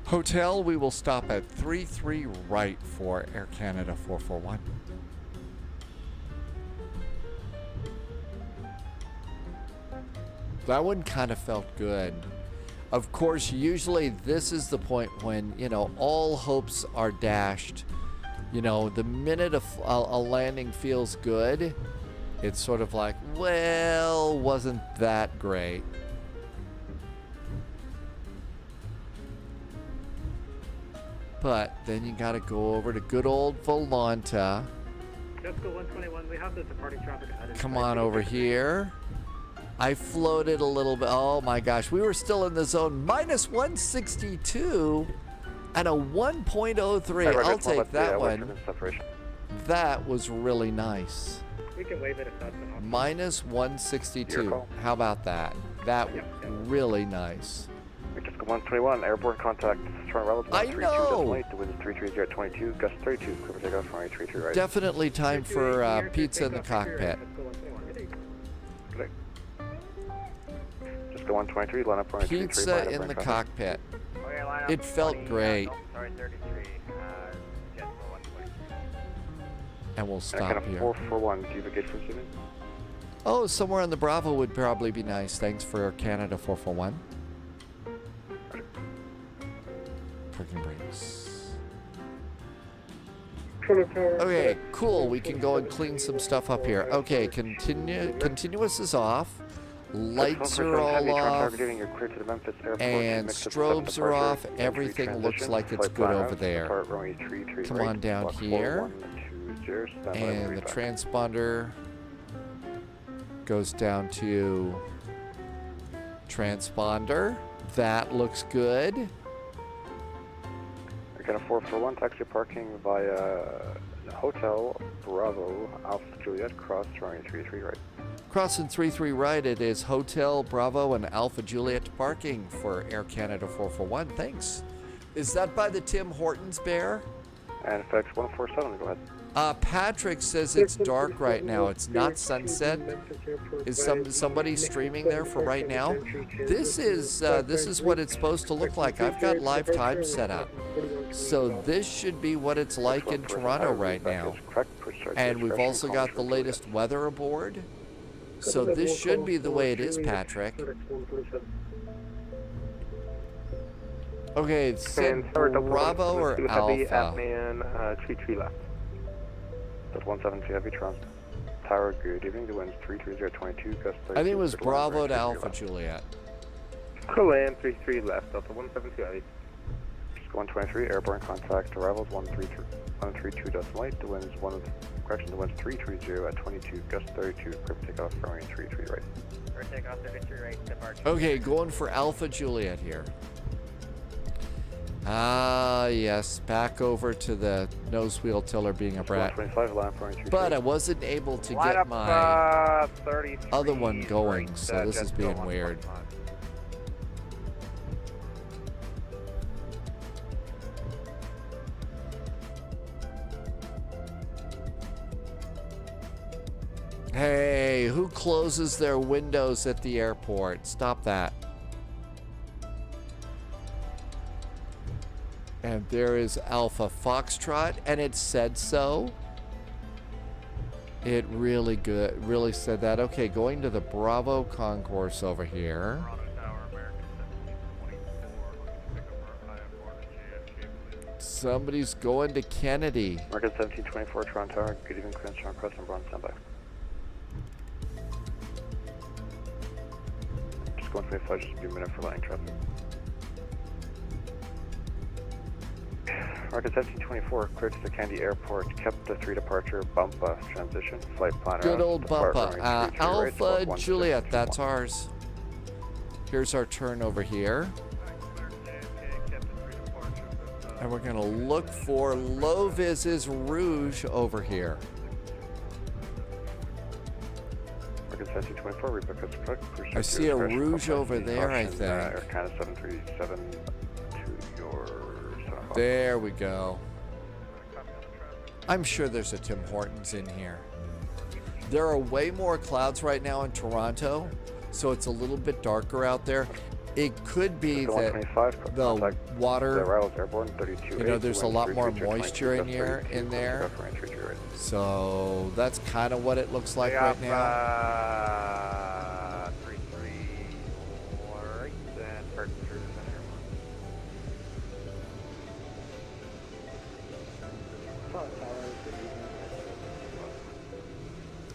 Hotel, we will stop at 33 right for Air Canada 441. That one kind of felt good. Of course, usually this is the point when, you know, all hopes are dashed. You know, the minute a landing feels good, it's sort of like, well, wasn't that great? But then you got to go over to good old Volanta. Jetsco 121, we have the departing traffic ahead. Come on over here. I floated a little bit. Oh my gosh, we were still in the zone. Minus 162 and a 1.03. I'll take that one. That was really nice. We can waive it if that's an option. Minus 162. How about that? That really nice. Jetsco 121, airborne contact, Toronto Route 132.8, the wind is 330 at 22, gust 32, clear for takeoff, runway 33 right. Definitely time for pizza in the cockpit. Jetsco 123, line up runway 33 right. Pizza in the cockpit. It felt great. Sorry, 33, Jetsco 123. And we'll stop here. 441, do you have a gauge for receiving? Oh, somewhere on the Bravo would probably be nice. Thanks for Canada 441. Parking brakes. Okay, cool. We can go and clean some stuff up here. Okay, continuous is off. Lights are all off. And strobes are off. Everything looks like it's good over there. Come on down here. And the transponder goes down to transponder. That looks good. Again, a 441, taxi parking via Hotel Bravo Alpha Juliet, cross runway 33 right. Crossing 33 right, it is Hotel Bravo and Alpha Juliet parking for Air Canada 441. Thanks. Is that by the Tim Hortons Bear? And FX 147, go ahead. Patrick says it's dark right now. It's not sunset. Is somebody streaming there for right now? This is what it's supposed to look like. I've got live time set up, so this should be what it's like in Toronto right now. And we've also got the latest weather aboard, so this should be the way it is, Patrick. Okay, said Bravo or Alpha? Tree left. That's 172 heavy transport. Tower, good evening. The wind's 33022, gust 32. I think it was Bravo to Alpha Juliet. Land 33 left, Delta 172 heavy. 123, airborne contact, arrivals 132.8. The wind's the wind's 330 at 22, gust 32, crypt takeoff, runway 33 right. Takeoff 33 right, departure. Okay, going for Alpha Juliet here. Ah, yes, back over to the nose wheel tiller being a brat. But I wasn't able to get my other one going, so this is being weird. Hey, who closes their windows at the airport? Stop that. And there is Alpha Foxtrot, and it said so. It really said that. Okay, going to the Bravo concourse over here. Somebody's going to Kennedy. Market 1724, Toronto Tower. Good evening, Crenshaw, Crescent, Bronze, standby. Just going to the flight, just be a minute for landing traffic. Market 1724, cleared to the Kennedy Airport, kept the 3 departure, Bumpa, transition, flight planner. Good old Bumpa. Alpha Juliet, that's ours. Here's our turn over here. And we're going to look for low vises Rouge over here. Market 1724, rebook is correct. I see a Rouge over there, I think. Air Canada 737 to your... There we go. I'm sure there's a Tim Hortons in here. There are way more clouds right now in Toronto, so it's a little bit darker out there. It could be that the water, you know, there's a lot more moisture in there. So that's kind of what it looks like right now.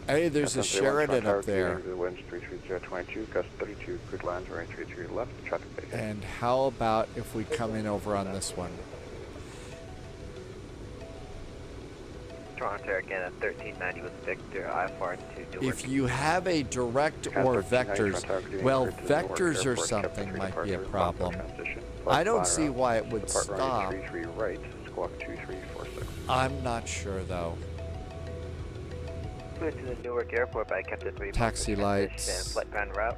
Hey, there's a Sheridan up there. The wind's 33022, gust 32, good lines, runway 33 left, traffic base. And how about if we come in over on this one? Toronto again at 1390 with Victor, IFR to Newark. If you have a direct or vectors, well, vectors or something might be a problem. I don't see why it would stop. I'm not sure though. To the Newark Airport, but I kept it 3 taxi lights and flight plan route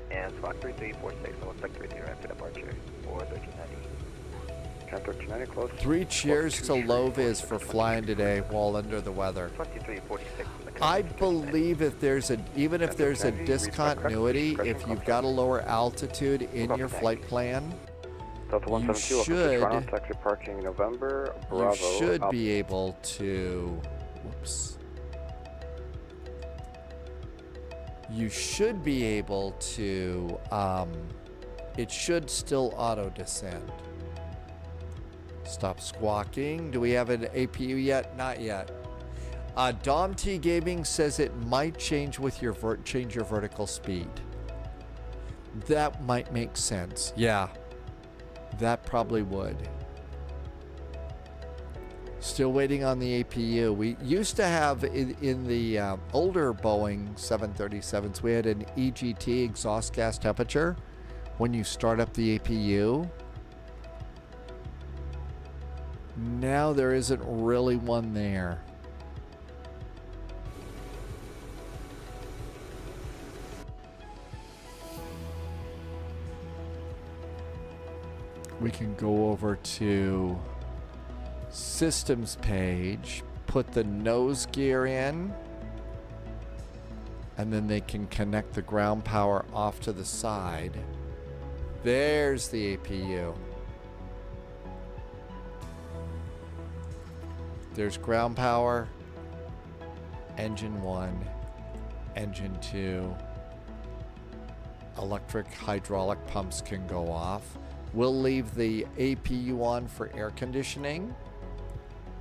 and squawk 3346 and 130 right for departure for 1390. Close. 3 cheers to low vis for flying today while under the weather. 2346. I believe if there's even if there's a discontinuity, if you've got a lower altitude in your flight plan, you should be able to. Whoops. You should be able to, it should still auto descend. Stop squawking. Do we have an APU yet? Not yet. Dom T Gaming says it might change with your change your vertical speed. That might make sense. Yeah, that probably would. Still waiting on the APU. We used to have in the older Boeing 737s, we had an EGT, exhaust gas temperature, when you start up the APU. Now there isn't really one there. We can go over to Systems page, put the nose gear in, and then they can connect the ground power off to the side. There's the APU. There's ground power, engine 1, engine 2. Electric hydraulic pumps can go off. We'll leave the APU on for air conditioning.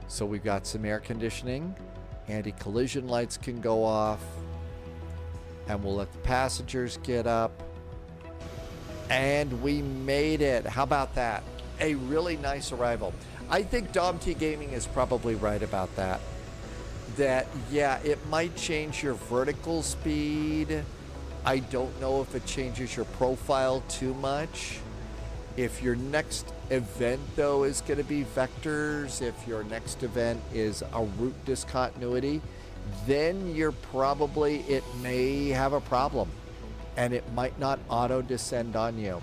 So we've got some air conditioning. Anti-collision lights can go off. And we'll let the passengers get up. And we made it. How about that? A really nice arrival. I think Dom T Gaming is probably right about that. That, yeah, it might change your vertical speed. I don't know if it changes your profile too much. If your next event, though, is going to be vectors, if your next event is a route discontinuity, then you're probably, it may have a problem. And it might not auto descend on you.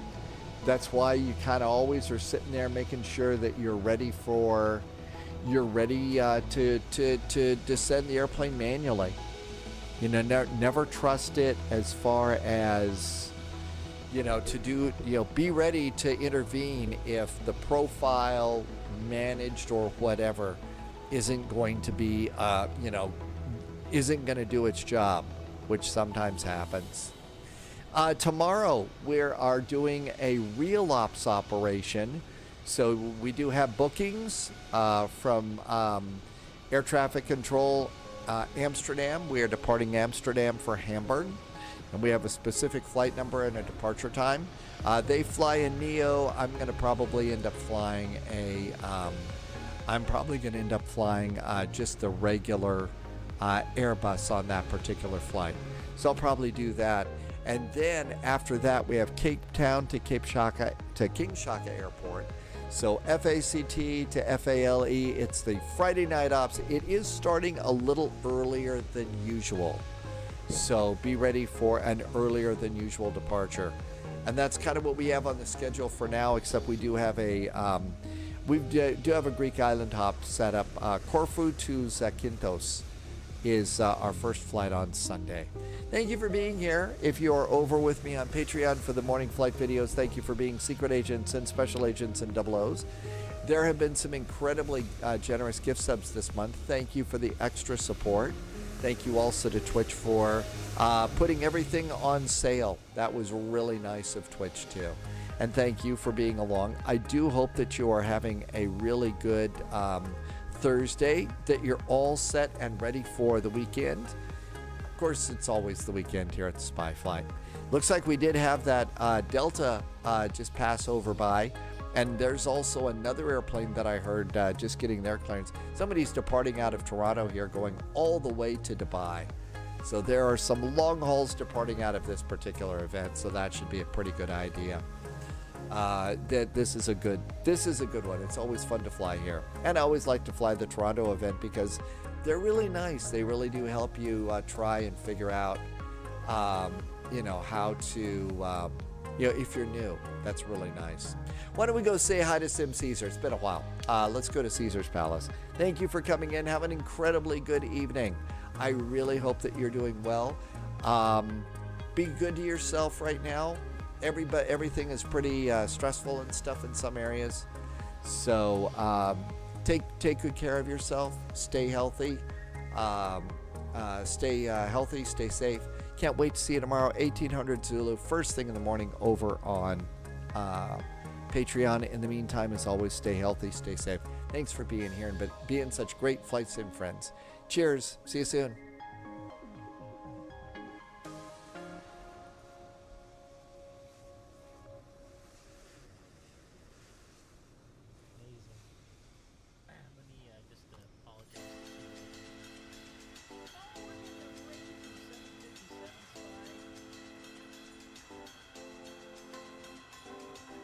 That's why you kind of always are sitting there making sure that you're ready to descend the airplane manually. You know, never trust it as far as, you know, to do, you know, be ready to intervene if the profile managed or whatever isn't going to be, you know, isn't going to do its job, which sometimes happens. Tomorrow we are doing a real ops operation. So we do have bookings from air traffic control Amsterdam. We are departing Amsterdam for Hamburg, and we have a specific flight number and a departure time. They fly a Neo. I'm going to probably end up flying just the regular Airbus on that particular flight. So I'll probably do that. And then after that, we have Cape Town to King Shaka Airport. So FACT to FALE, it's the Friday night ops. It is starting a little earlier than usual. So be ready for an earlier than usual departure. And that's kind of what we have on the schedule for now, except we do have a Greek island hop set up. Corfu to Zakynthos is our first flight on Sunday. Thank you for being here. If you are over with me on Patreon for the morning flight videos, thank you for being secret agents and special agents and double O's. There have been some incredibly generous gift subs this month. Thank you for the extra support. Thank you also to Twitch for putting everything on sale. That was really nice of Twitch too. And thank you for being along. I do hope that you are having a really good Thursday, that you're all set and ready for the weekend. Of course, it's always the weekend here at the Spy Flight. Looks like we did have that Delta just pass over by. And there's also another airplane that I heard just getting their clearance. Somebody's departing out of Toronto here, going all the way to Dubai. So there are some long hauls departing out of this particular event. So that should be a pretty good idea. This is a good one. It's always fun to fly here. And I always like to fly the Toronto event because they're really nice. They really do help you try and figure out, you know, how to, you know, if you're new. That's really nice. Why don't we go say hi to Sim Caesar? It's been a while. Let's go to Caesar's Palace. Thank you for coming in. Have an incredibly good evening. I really hope that you're doing well. Be good to yourself right now. Everything is pretty stressful and stuff in some areas. So take good care of yourself. Stay healthy. Stay safe. Can't wait to see you tomorrow, 1800 Zulu, first thing in the morning over on Patreon. In the meantime, as always, stay healthy, stay safe. Thanks for being here and being such great flight sim friends. Cheers. See you soon.